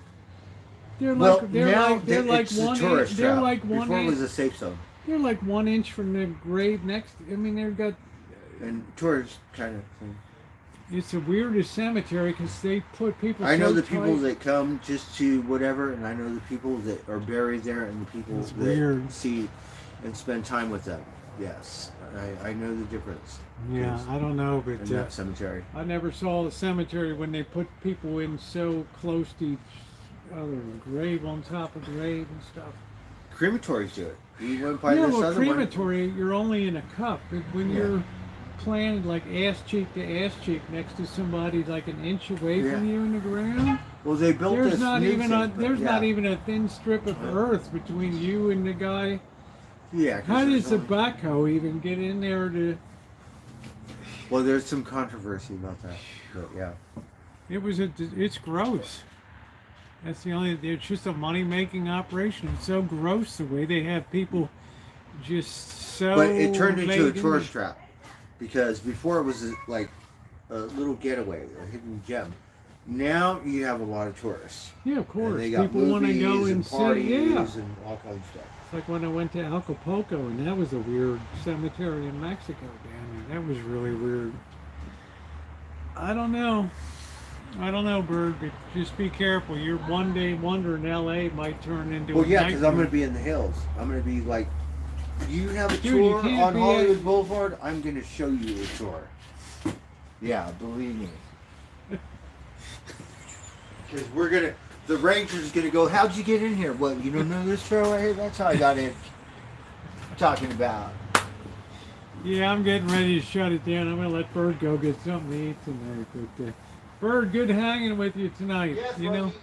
They're
Well,
like they're
now
like they're like
it's a
one
tourist
inch, they're
trap.
like one
Before it
inch,
was a safe zone,
they're like 1 inch from the grave next. I mean, they've got
and tourist kind of thing.
it's the weirdest cemetery because they put people.
I know
so
the people
tight.
that come just to whatever, and I know the people that are buried there, and the people
It's
that
weird.
see and spend time with them. Yes, I know the difference.
Yeah, I don't know,
in
but
that cemetery.
I never saw a cemetery when they put people in so close to each other, grave on top of grave and stuff.
Crematories do it. You went by
Yeah,
this
well,
other one.
crematory, you're only in a cup. But when
Yeah.
you're planted like ass cheek to ass cheek next to somebody like an inch away from
Yeah.
you in the ground,
Well, they built
there's
this
not
new
even
thing,
a
but
there's
yeah.
not even a thin strip of earth between you and the guy.
Yeah. 'cause
How
there's
does the
only-
backhoe even get in there to?
Well, there's some controversy about that, but yeah.
It's gross. That's the only. It's just a money-making operation. It's so gross the way they have people just so.
But it turned into a
laid in
tourist
there.
trap because before it was like a little getaway, a hidden gem. Now you have a lot of tourists.
Yeah, of course.
And they got
People want to
movies
go
and
and see.
parties
Yeah.
and all kinds of stuff.
It's like when I went to Acapulco, and that was a weird cemetery in Mexico, man. That was really weird. I don't know, Bird, but just be careful. Your one-day wonder in L.A. might turn into
Well,
a
yeah, because I'm
nightmare.
going to be in the hills. I'm going to be like, you have a
Dude, you
tour
can't
on
be
Hollywood Boulevard. I'm going to show you a tour. Yeah, believe me. Because we're going to, the ranger's going to go, how'd you get in here? What, you don't know this trail right here? That's how I got in. Talking about.
Yeah, I'm getting ready to shut it down. I'm going to let Bird go get something to eat tonight. But Bird, good hanging with you tonight.
Yes,
you know,
Rosie,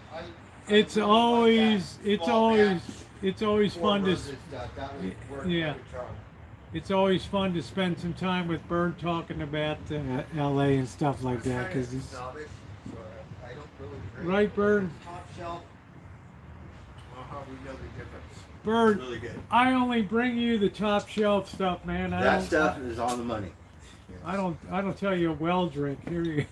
it's always
Small batch.
it's always fun to
yeah.
it's always fun to spend some time with Bird talking about L.A. and stuff like that because it's right, Bird.
Top shelf. Well, we know the difference.
Bird,
Really good.
I only bring you the top shelf stuff, man.
That stuff is on the money.
I don't tell you a well drink. Here you.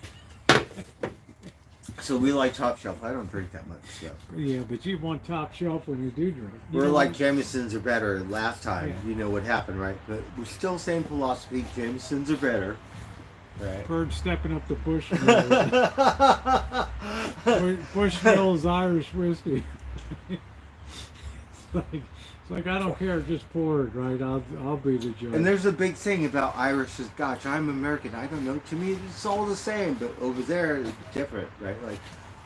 So we like top shelf. I don't drink that much stuff.
Yeah, but you want top shelf when you do drink. You
We're
know
like
what?
Jamesons are better. Last time,
Yeah.
you know what happened, right? But we're still same philosophy. Jamesons are better, right?
Bird stepping up the Bushmills Irish whiskey. It's like I don't care, just pour it, right? I'll be the judge.
And there's a big thing about Irish and Scotch. I'm American. I don't know. To me, it's all the same. But over there, it's different, right? Like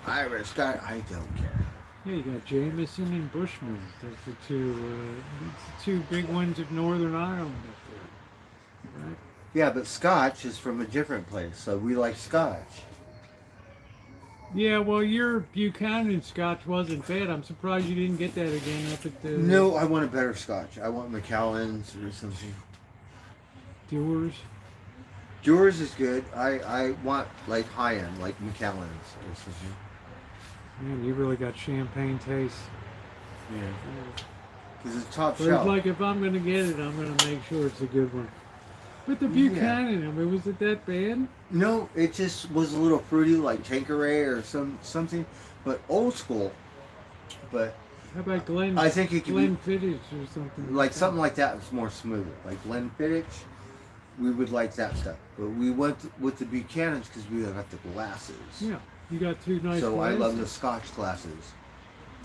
Irish, Scotch. I don't care.
Yeah, you got Jameson and Bushmills. That's the two big ones of Northern Ireland up there, right?
Yeah, but Scotch is from a different place, so we like Scotch.
Yeah, well, your Buchanan Scotch wasn't bad. I'm surprised you didn't get that again up at the
No, I want a better Scotch. I want Macallan's or something.
Dewar's.
Yours is good. I want like high end, like Macallan's or something.
Man, you really got champagne taste.
Yeah. Because it's top
But
shelf.
it's like if I'm gonna get it, I'm gonna make sure it's a good one. But the Buchanan, I mean, was it that bad?
No, it just was a little fruity, like Tanqueray or something, but old school. But
How about Glen?
I think it could be
Glenfiddich or something.
like something like that was more smooth. Like Glenfiddich, we would like that stuff. But we went with the Buchanans because we got the glasses.
Yeah, you got two nice.
So I
glasses.
love the Scotch glasses.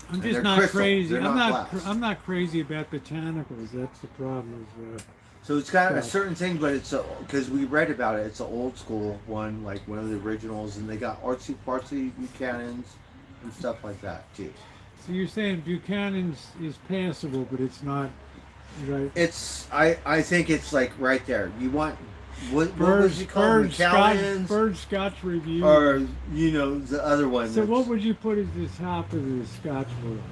I'm
and
just
they're
not
crystal.
crazy.
They're
I'm
not
not.
glass.
I'm not crazy about botanicals. That's the problem.
So it's got a
Scotch.
certain thing, but it's because we read about it. It's an old school one, like one of the originals, and they got artsy fartsy Buchanans and stuff like that too.
So you're saying Buchanan's is passable, but it's not right.
It's I think it's like right there. You want what was it called? Macallan's
Bird Scotch Review.
or the other one.
So
that's-
what would you put as the top of the Scotch world?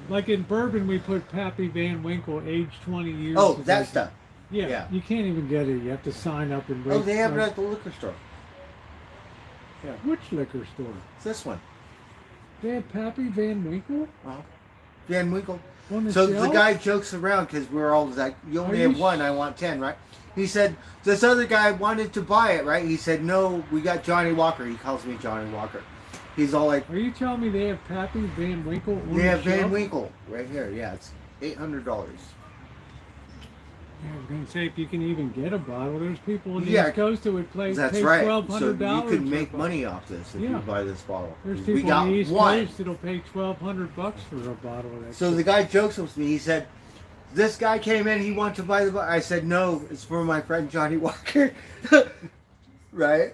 Like in bourbon, we put Pappy Van Winkle, aged 20 years.
Oh,
It's
that
like-
stuff.
Yeah,
Yeah.
you can't even get it. You have to sign up and wait.
Oh, they have it
like-
at the liquor store.
Which liquor store?
It's this one.
They have Pappy Van Winkle
Van Winkle.
on the
So
shelf?
the guy jokes around because we're all like, you only
Are you
have one, I want 10, right? He said, this other guy wanted to buy it, right? He said, no, we got Johnny Walker. He calls me Johnny Walker. He's all like,
Are you telling me they have Pappy Van Winkle on
they
the
have Van
shelf?
Winkle right here. Yeah, it's $800.
Yeah, I was going to say, if you can even get a bottle, there's people on the
Yeah,
East Coast who would pay
That's
pay
right.
$1,200.
So you could
for a
make
bottle.
money off this if
Yeah.
you buy this bottle.
There's
'Cause
people
we got
on the East
one.
Coast that'll pay $1,200 for a bottle of that.
So the guy jokes with me. He said, this guy came in, he wanted to buy the bottle. I said, no, it's for my friend Johnny Walker. Right?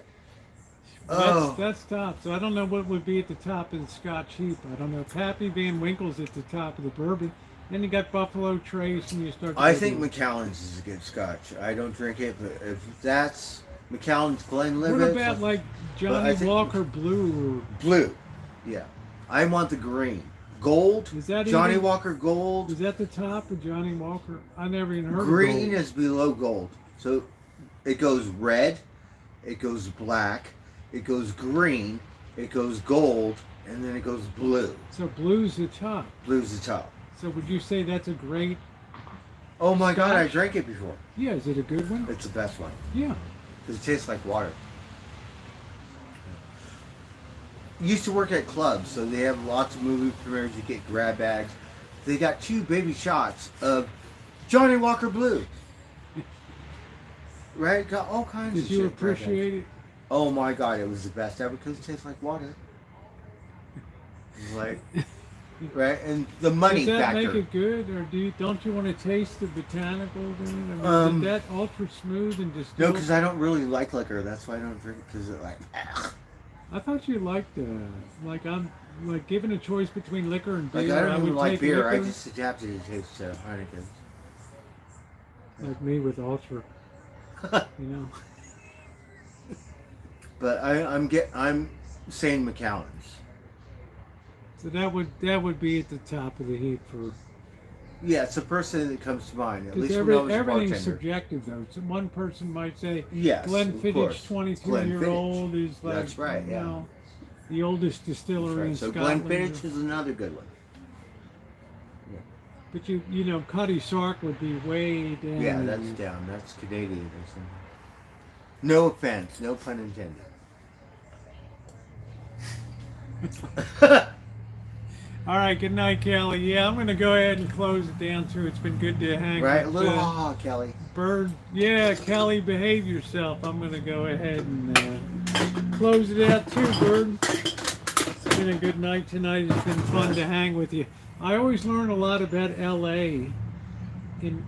Oh.
That's top. So I don't know what would be at the top of the Scotch heap. I don't know. Pappy Van Winkle's at the top of the bourbon. Then you got Buffalo Trace, and you start.
I think Macallan's is a good Scotch. I don't drink it, but if that's Macallan's Glenlivet.
What about like Johnny
I think-
Walker Blue?
blue? Yeah, I want the green, gold.
Is that
Johnny
even-
Walker Gold?
Is that the top of Johnny Walker? I never even heard
Green
of gold.
is below gold, so it goes red, it goes black, it goes green, it goes gold, and then it goes blue.
So blue's the top.
Blue's the top.
So would you say that's a great?
Oh my God, I
Scotch?
drank it before.
Yeah, is it a good one?
It's the best one
Yeah.
because it tastes like water. Used to work at clubs, so they have lots of movie premieres. You get grab bags. They got 2 baby shots of Johnny Walker Blue. Right? Got all kinds
Did
of
you
shit. grab bags.
appreciate it?
Oh my God, it was the best ever because it tastes like water. Like, right? And the money
Does that
factor.
make it good, or don't you want to taste the botanicals in it?
Um,
Is that ultra smooth and
No,
distilled?
because I don't really like liquor. That's why I don't drink it because it like.
I thought you liked like I'm like given a choice between liquor and beer.
Like I don't
would
even like
take
beer. I
liquor,
just adapted to taste Heineken.
like me with ultra. You know.
But I'm saying Macallan's.
So that would be at the top of the heap for.
Yeah, it's the person that comes to mind. At
Because
least when I was a
everything's
bartender.
subjective though. So one person might say
Yes,
Glenn
of
Fittich,
course.
22-year-old, is like
That's right, yeah.
you know, the oldest
That's
distillery
right.
in
So
Scotland.
Glenfiddich is another good one.
But you know, Cuddy Sark would be way down.
Yeah,
there.
that's down. That's Canadian or something. No offense, no pun intended.
All right, good night, Kelly. Yeah, I'm gonna go ahead and close it down too. It's been good to hang.
Right, a
with,
little ha-ha, Kelly.
Bird. Yeah, Kelly, behave yourself. I'm gonna go ahead and close it out too, Bird. It's been a good night tonight. It's been fun to hang with you. I always learn a lot about LA.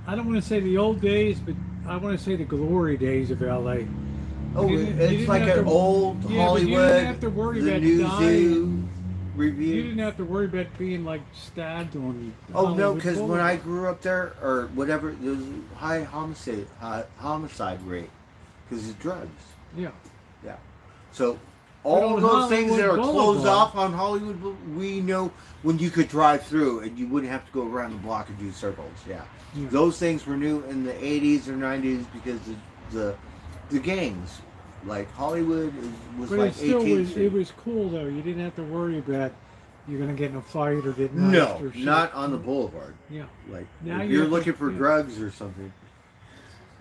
I don't want to say the old days, but I want to say the glory days of LA.
Oh,
You didn't
it's like
have
an
to-
old
yeah, but you
Hollywood.
didn't have to worry
the
about
new
dying.
zoo
You
review.
didn't have to worry about being like stabbed on.
Oh no,
Hollywood
because when
Boulevard.
I grew up there, or whatever, there was a high homicide rate. because it's drugs.
Yeah.
Yeah. So
But
all
on
those things that are
Hollywood
closed
Boulevard-
off on Hollywood, we know when you could drive through and you wouldn't have to go around the block and do circles. Yeah.
Yeah.
Those things were new in the 80s or 90s because the gangs, like Hollywood was
But
like
it still
18th
was.
Street.
It was cool though. You didn't have to worry about you're gonna get in a fight or get knifed
No,
or shit.
not on the boulevard.
Yeah.
Like
Now
if
you
you're
have to-
looking for
yeah.
drugs or something.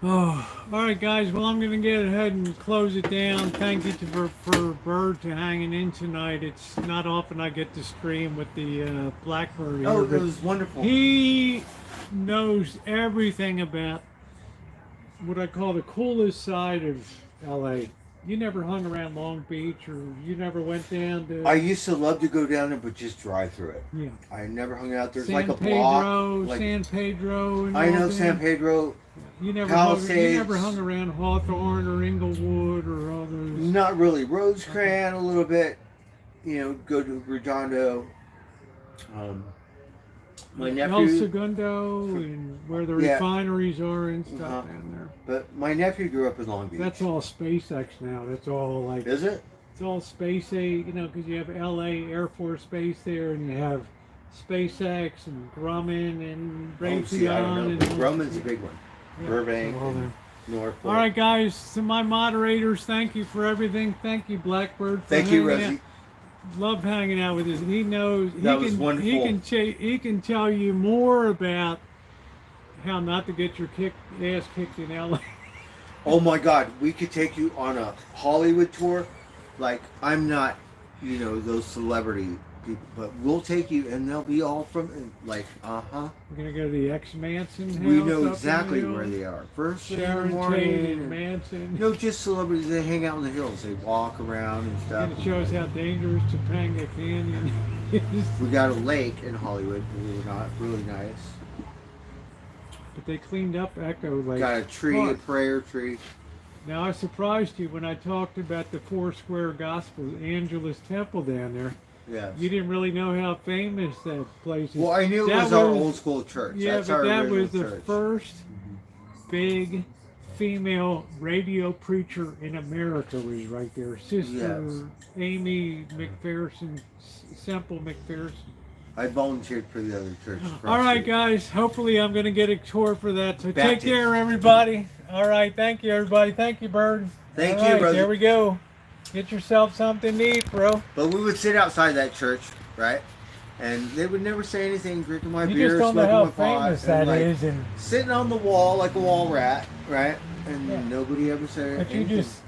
Oh, all right, guys. Well, I'm gonna get ahead and close it down. Thank you for Bird to hanging in tonight. It's not often I get to stream with the Blackbird here,
Oh, it
but
was wonderful.
he knows everything about what I call the coolest side of LA. You never hung around Long Beach, or you never went down to
I used to love to go down there, but just drive through it.
yeah.
I never hung out. There's
San
like a
Pedro,
block. Like,
San Pedro. And
I
all
know
that.
San Pedro.
You never
Palisades.
hung around Hawthorne or Inglewood or all those.
Not really. Rosecrans a little bit. You know, go to Redondo. My
El
nephew,
Segundo and where the
Yeah.
refineries are and stuff
Uh-huh.
down there.
but my nephew grew up in Long Beach.
That's all SpaceX now. That's all like
Is it?
it's all space aid, you know, because you have LA Air Force Base there, and you have SpaceX and Grumman and
Oh, see, I don't know.
Raytheon
But
and
Grumman's a big one.
yeah,
Burbank
all there.
and Norfolk.
All right, guys. To my moderators, thank you for everything. Thank you, Blackbird. For
Thank you,
hanging out.
Rosie.
Love hanging out with us. He knows.
That was wonderful.
He can tell you more about how not to get your ass kicked in LA.
Oh my God, we could take you on a Hollywood tour. Like, I'm not, you know, those celebrity people, but we'll take you, and they'll be all from, like,
We're gonna go to the ex Manson house.
We know
up in
exactly
the
where
hills.
they are. First thing in the
Sharon
morning.
Tate and
and-
Manson.
No, just celebrities. They hang out in the hills. They walk around and stuff.
And it shows how dangerous Topanga Canyon is.
We got a lake in Hollywood. We were not really nice.
But they cleaned up Echo Lake.
Got a tree, a
Park.
prayer tree.
Now I surprised you when I talked about the Foursquare Gospel Angelus Temple down there.
Yes.
You didn't really know how famous that place is.
Well, I knew it
That
was our old school church.
Yeah,
That's
but
our
that
original
was the
church.
first big female radio preacher in America was right there. Sister
Yes.
Amy McPherson, Semple McPherson.
I volunteered for the other church. across
All right,
the street.
guys. Hopefully, I'm going to get a tour for that. So take
Baptist.
care, everybody. All right. Thank you, everybody. Thank you, Bird.
Thank
All
you,
right,
brother.
There we go. Get yourself something to eat, bro.
But we would sit outside that church, right? And they would never say anything, drinking my
You
beer,
just don't know
smoking
how
my pot,
famous
and,
that
like,
is, and
sitting on the wall like a wall rat, right? And
Yeah.
nobody ever said
but you
anything.
just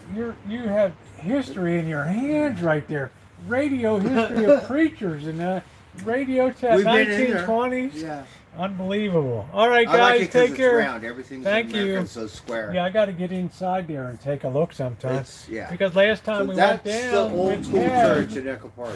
you have history in your hands right there. Radio history of preachers and radio chat
We've been in there.
1920s.
Yeah.
Unbelievable. All right,
I like
guys,
it because
take
it's
care.
round. Everything's
Thank
in America
you.
so square.
Yeah, I got to get inside there and take a look sometime.
Yeah.
Because last time
So
we
that's
went down,
the old
with
school
Ted,
church in Echo Park.